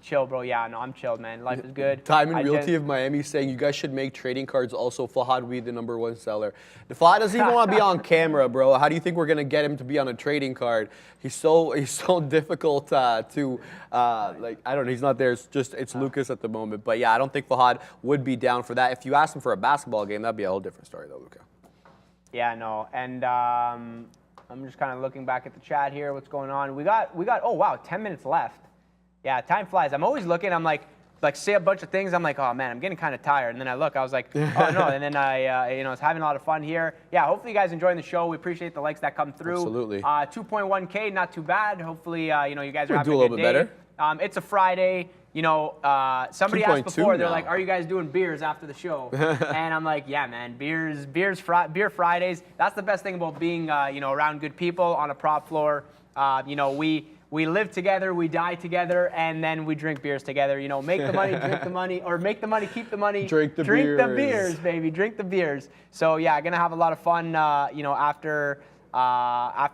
Chill, bro. Yeah, no, I'm chilled, man. Life is good. Time and Realty of Miami saying you guys should make trading cards also. Fahad will be the '1 seller. Fahad doesn't even want to be on camera, bro. How do you think we're gonna get him to be on a trading card? He's so difficult I don't know. He's not there. It's Lucas at the moment. But yeah, I don't think Fahad would be down for that. If you asked him for a basketball game, that'd be a whole different story, though, Luca. Yeah, no, and I'm just kind of looking back at the chat here. What's going on? We got. Oh wow, 10 minutes left. Yeah, time flies. I'm always looking. I'm like say a bunch of things. I'm like, oh man, I'm getting kind of tired. And then I look. I was like, oh no. And then I was having a lot of fun here. Yeah, hopefully you guys enjoying the show. We appreciate the likes that come through. Absolutely. 2.1K, not too bad. Hopefully, you guys are having do a little bit better. It's a Friday. Somebody asked before. They're now. like, are you guys doing beers after the show? And I'm like, yeah, man, beer Fridays. That's the best thing about being, around good people on a prop floor. We live together, we die together, and then we drink beers together. Make the money, drink the money, or make the money, keep the money. Drink the beers, baby. Drink the beers. So yeah, gonna have a lot of fun. After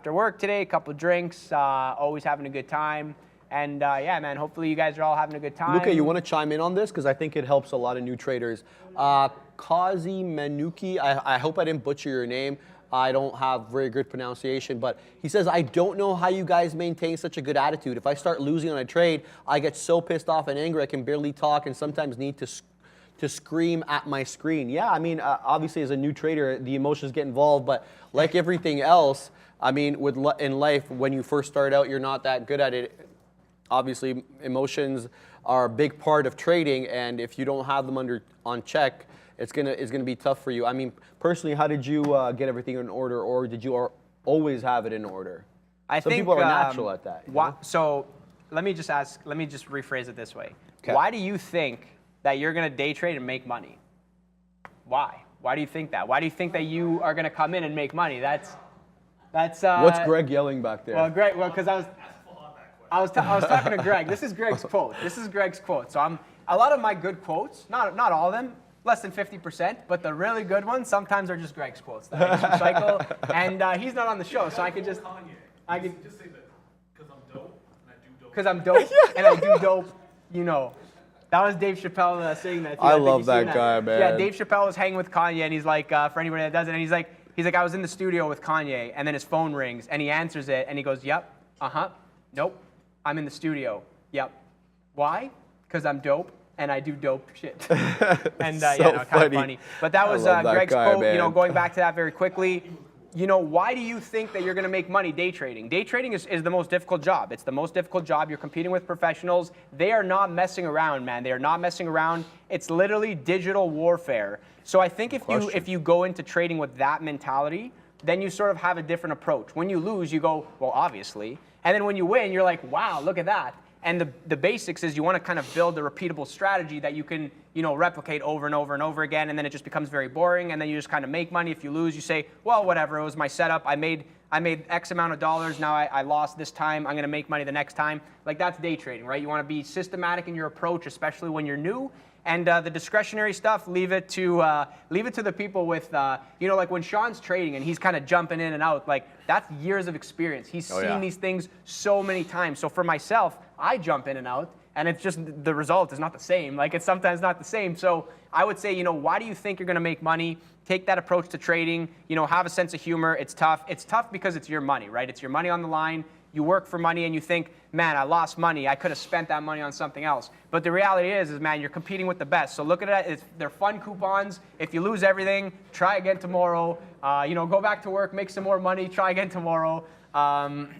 work today, a couple drinks. Always having a good time. And yeah, man. Hopefully you guys are all having a good time. Luca, you want to chime in on this because I think it helps a lot of new traders. Kazi Menuki, I hope I didn't butcher your name. I don't have very good pronunciation, but he says, I don't know how you guys maintain such a good attitude. If I start losing on a trade, I get so pissed off and angry I can barely talk and sometimes need to scream at my screen. Yeah, I mean, obviously as a new trader, the emotions get involved, but like everything else, I mean, in life, when you first start out, you're not that good at it. Obviously, emotions are a big part of trading, and if you don't have them on check, it's gonna be tough for you. I mean, personally, how did you get everything in order, or did you always have it in order? Some people are natural at that. So let me just rephrase it this way. Okay. Why do you think that you're gonna day trade and make money? Why? Why do you think that? Why do you think that you are gonna come in and make money? That's. What's Greg yelling back there? Well, because I was talking to Greg. This is Greg's quote. So a lot of my good quotes, not all of them, less than 50%, but the really good ones sometimes are just Greg's quotes that I just recycle. And he's not on the show, so I could just say that because I'm dope and I do dope. Because I'm dope and I do dope, That was Dave Chappelle saying that. Too. I think love you've seen that guy, man. Yeah, Dave Chappelle was hanging with Kanye, and he's like, for anybody that doesn't, and he's like, I was in the studio with Kanye, and then his phone rings, and he answers it, and he goes, yep, nope, I'm in the studio, yep. Why? Because I'm dope, and I do dope shit. And So kind of funny. funny. But that was love that Greg's guy, quote. man. Going back to that very quickly. Why do you think that you're going to make money day trading? Day trading is the most difficult job. It's the most difficult job. You're competing with professionals. They are not messing around, man. They are not messing around. It's literally digital warfare. So I think if you go into trading with that mentality, then you sort of have a different approach. When you lose, you go, well, obviously. And then when you win, you're like, wow, look at that. And the basics is you want to kind of build a repeatable strategy that you can, replicate over and over and over again, and then it just becomes very boring, and then you just kind of make money. If you lose, you say, well, whatever, it was my setup. I made X amount of dollars. Now I lost this time. I'm going to make money the next time. Like, that's day trading, right? You want to be systematic in your approach, especially when you're new. And the discretionary stuff, leave it to the people with, like when Sean's trading and he's kind of jumping in and out, like that's years of experience. He's seen these things so many times. So for myself, I jump in and out, and it's just the result is not the same. Like, it's sometimes not the same. So I would say, why do you think you're going to make money? Take that approach to trading. Have a sense of humor. It's tough. It's tough because it's your money, right? It's your money on the line. You work for money and you think, man, I lost money. I could have spent that money on something else. But the reality is man, you're competing with the best. So look at it. They're fun coupons. If you lose everything, try again tomorrow. Go back to work, make some more money, try again tomorrow.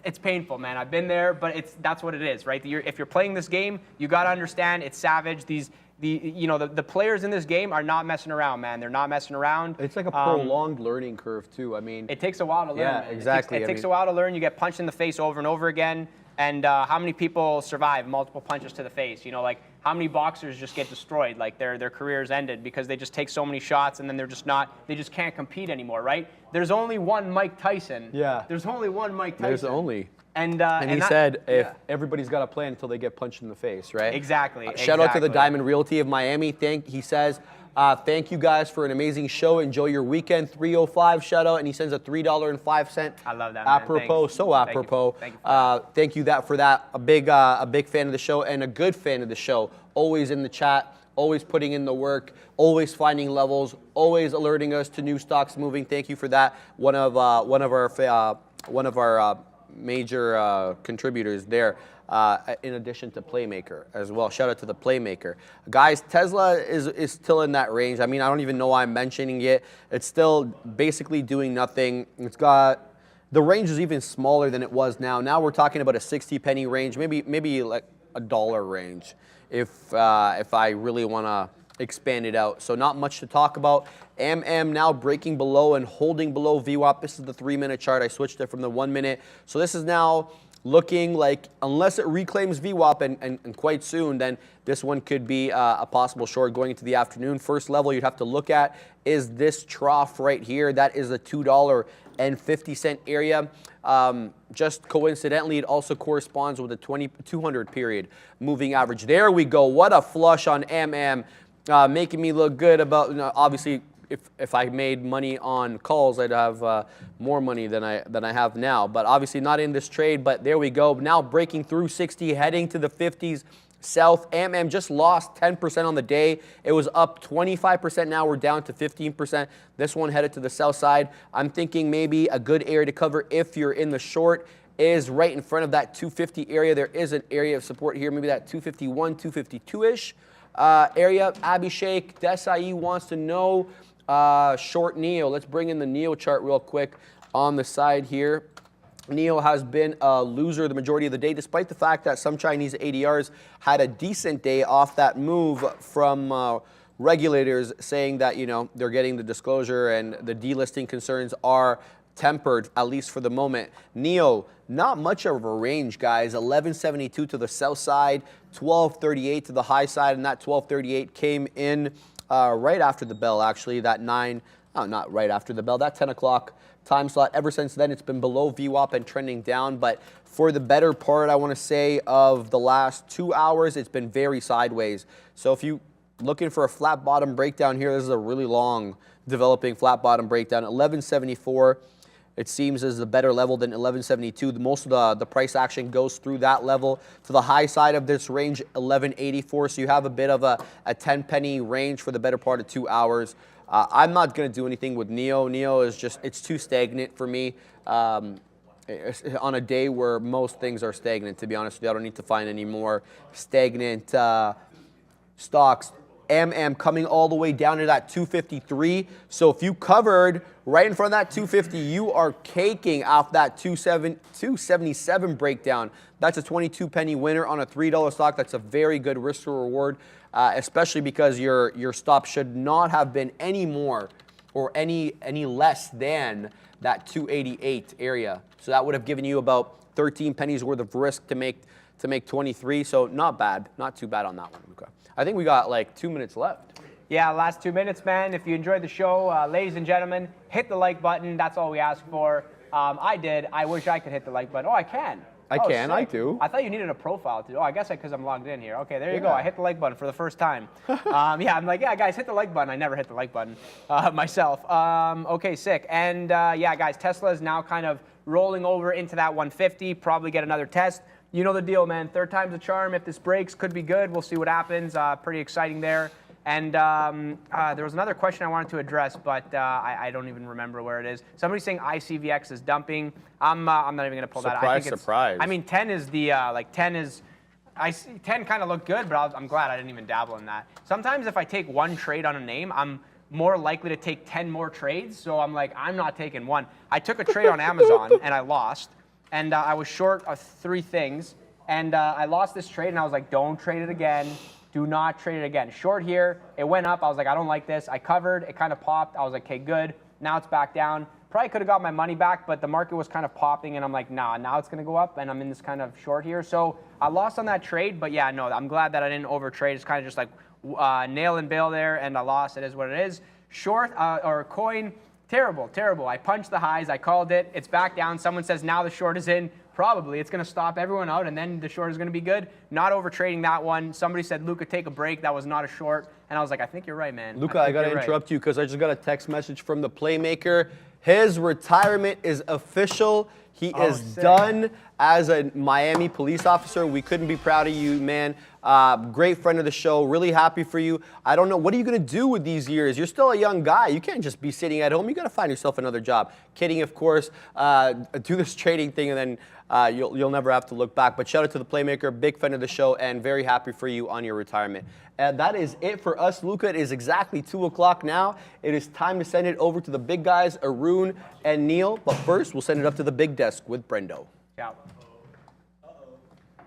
It's painful, man. I've been there, but that's what it is, right? If you're playing this game, you got to understand it's savage. The players in this game are not messing around, man. They're not messing around. It's like a prolonged learning curve too. I mean, it takes a while to learn. Yeah, man. exactly. It takes a while to learn. You get punched in the face over and over again. And how many people survive multiple punches to the face? Like how many boxers just get destroyed? Like their careers ended because they just take so many shots and then they just can't compete anymore, right? There's only one Mike Tyson. Yeah. There's only one Mike Tyson. there's only. And he said, if everybody's got a plan until they get punched in the face, right? Exactly. Shout out to the Diamond Realty of Miami. He says, thank you guys for an amazing show. Enjoy your weekend. 305 shout out, and he sends a $3.05. I love that, man. Apropos, Thanks. so apropos. Thank you thank you for that. A big fan of the show and a good fan of the show. Always in the chat, always putting in the work, always finding levels, always alerting us to new stocks moving. Thank you for that. One of our major contributors there, in addition to Playmaker as well. Shout out to the Playmaker. Guys, Tesla is still in that range. I mean, I don't even know why I'm mentioning it. It's still basically doing nothing. It's got, the range is even smaller than it was now. Now we're talking about a 60 penny range, maybe like $1 range if I really want to expand it out. So not much to talk about. now breaking below and holding below VWAP. This is the 3-minute chart. I switched it from the 1 minute. So this is now looking like, unless it reclaims VWAP and quite soon, then this one could be a possible short going into the afternoon. First level you'd have to look at is this trough right here. That is the $2.50 area. Just coincidentally, it also corresponds with the 200 period moving average. There we go. What a flush on making me look good about, obviously, if I made money on calls, I'd have more money than I have now. But obviously not in this trade. But there we go. Now breaking through 60, heading to the 50s. South, just lost 10% on the day. It was up 25%. Now we're down to 15%. This one headed to the south side. I'm thinking maybe a good area to cover if you're in the short is right in front of that 250 area. There is an area of support here, maybe that 251, 252-ish area. Abhishek Desai wants to know short NEO. Let's bring in the NEO chart real quick on the side here. NEO has been a loser the majority of the day, despite the fact that some Chinese ADRs had a decent day off that move from regulators saying that, they're getting the disclosure and the delisting concerns are tempered, at least for the moment. NEO, not much of a range, guys. 1172 to the south side, 1238 to the high side, and that 1238 came in right after the bell, actually, that not right after the bell, that 10 o'clock time slot. Ever since then, it's been below VWAP and trending down. But for the better part, I want to say, of the last 2 hours, it's been very sideways. So if you looking for a flat bottom breakdown here, this is a really long developing flat bottom breakdown. 1174 it seems, is the better level than 1172. Most of the price action goes through that level. To the high side of this range, 1184. So you have a bit of a 10 penny range for the better part of 2 hours. I'm not going to do anything with NEO. NEO is just, it's too stagnant for me. On a day where most things are stagnant, to be honest with you, I don't need to find any more stagnant stocks. Coming all the way down to that 253. So if you covered right in front of that 250, you are caking off that 277 breakdown. That's a 22 penny winner on a $3 stock. That's a very good risk to reward, especially because your stop should not have been any more or any less than that 288 area. So that would have given you about 13 pennies worth of risk to make 23. So not bad, not too bad on that one, Luca. I think we got like 2 minutes left. Yeah, last 2 minutes, man. If you enjoyed the show, ladies and gentlemen, hit the like button. That's all we ask for. I did. I wish I could hit the like button. Oh, I can. I can. Sick. I do. I thought you needed a profile to. Oh, I guess because I'm logged in here. Okay, there you go. I hit the like button for the first time. Yeah, I'm like, yeah, guys, hit the like button. I never hit the like button myself. Okay, sick. And yeah, guys, Tesla is now kind of rolling over into that 150. Probably get another test. You know the deal, man. Third time's a charm. If this breaks, could be good. We'll see what happens. Pretty exciting there. And there was another question I wanted to address, but I don't even remember where it is. Somebody's saying ICVX is dumping. I'm not even going to pull that. I think surprise. I mean, 10 is the, 10 is, 10 kind of looked good, but I'm glad I didn't even dabble in that. Sometimes if I take one trade on a name, I'm more likely to take 10 more trades. So I'm like, I'm not taking one. I took a trade on Amazon and I lost. And I was short of 3 things. And I lost this trade and I was like, don't trade it again. Do not trade it again. Short here, it went up. I was like, I don't like this. I covered, it kind of popped. I was like, okay, good. Now it's back down. Probably could have got my money back, but the market was kind of popping and I'm like, nah, now it's gonna go up and I'm in this kind of short here. So I lost on that trade, but yeah, no, I'm glad that I didn't overtrade. It's kind of just like nail and bail there and I lost. It is what it is. Short or coin, terrible, terrible. I punched the highs, I called it. It's back down. Someone says now the short is in. Probably. It's going to stop everyone out, and then the short is going to be good. Not overtrading that one. Somebody said, Luca, take a break. That was not a short. And I was like, I think you're right, man. Luca, I got to interrupt you because I just got a text message from the Playmaker. His retirement is official. He is done as a Miami police officer. We couldn't be proud of you, man. Great friend of the show. Really happy for you. I don't know. What are you going to do with these years? You're still a young guy. You can't just be sitting at home. You got to find yourself another job. Kidding, of course. Do this trading thing, and then you'll never have to look back. But shout out to the Playmaker. Big fan of the show, and very happy for you on your retirement. That is it for us, Luca. It is exactly 2 o'clock now. It is time to send it over to the big guys, Arun and Neil. But first, we'll send it up to the big desk with Brendo. Yeah.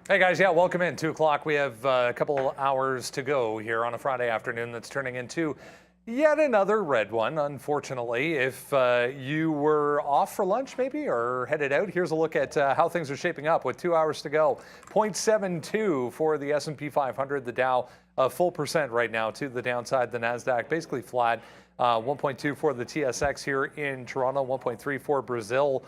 Hey guys, yeah, welcome in. 2 o'clock. We have a couple hours to go here on a Friday afternoon that's turning into yet another red one, unfortunately. If you were off for lunch maybe or headed out, here's a look at how things are shaping up with 2 hours to go. 0.72 for the S&P 500, the Dow a full percent right now to the downside. The NASDAQ basically flat. 1.2 for the TSX here in Toronto, 1.3 for Brazil.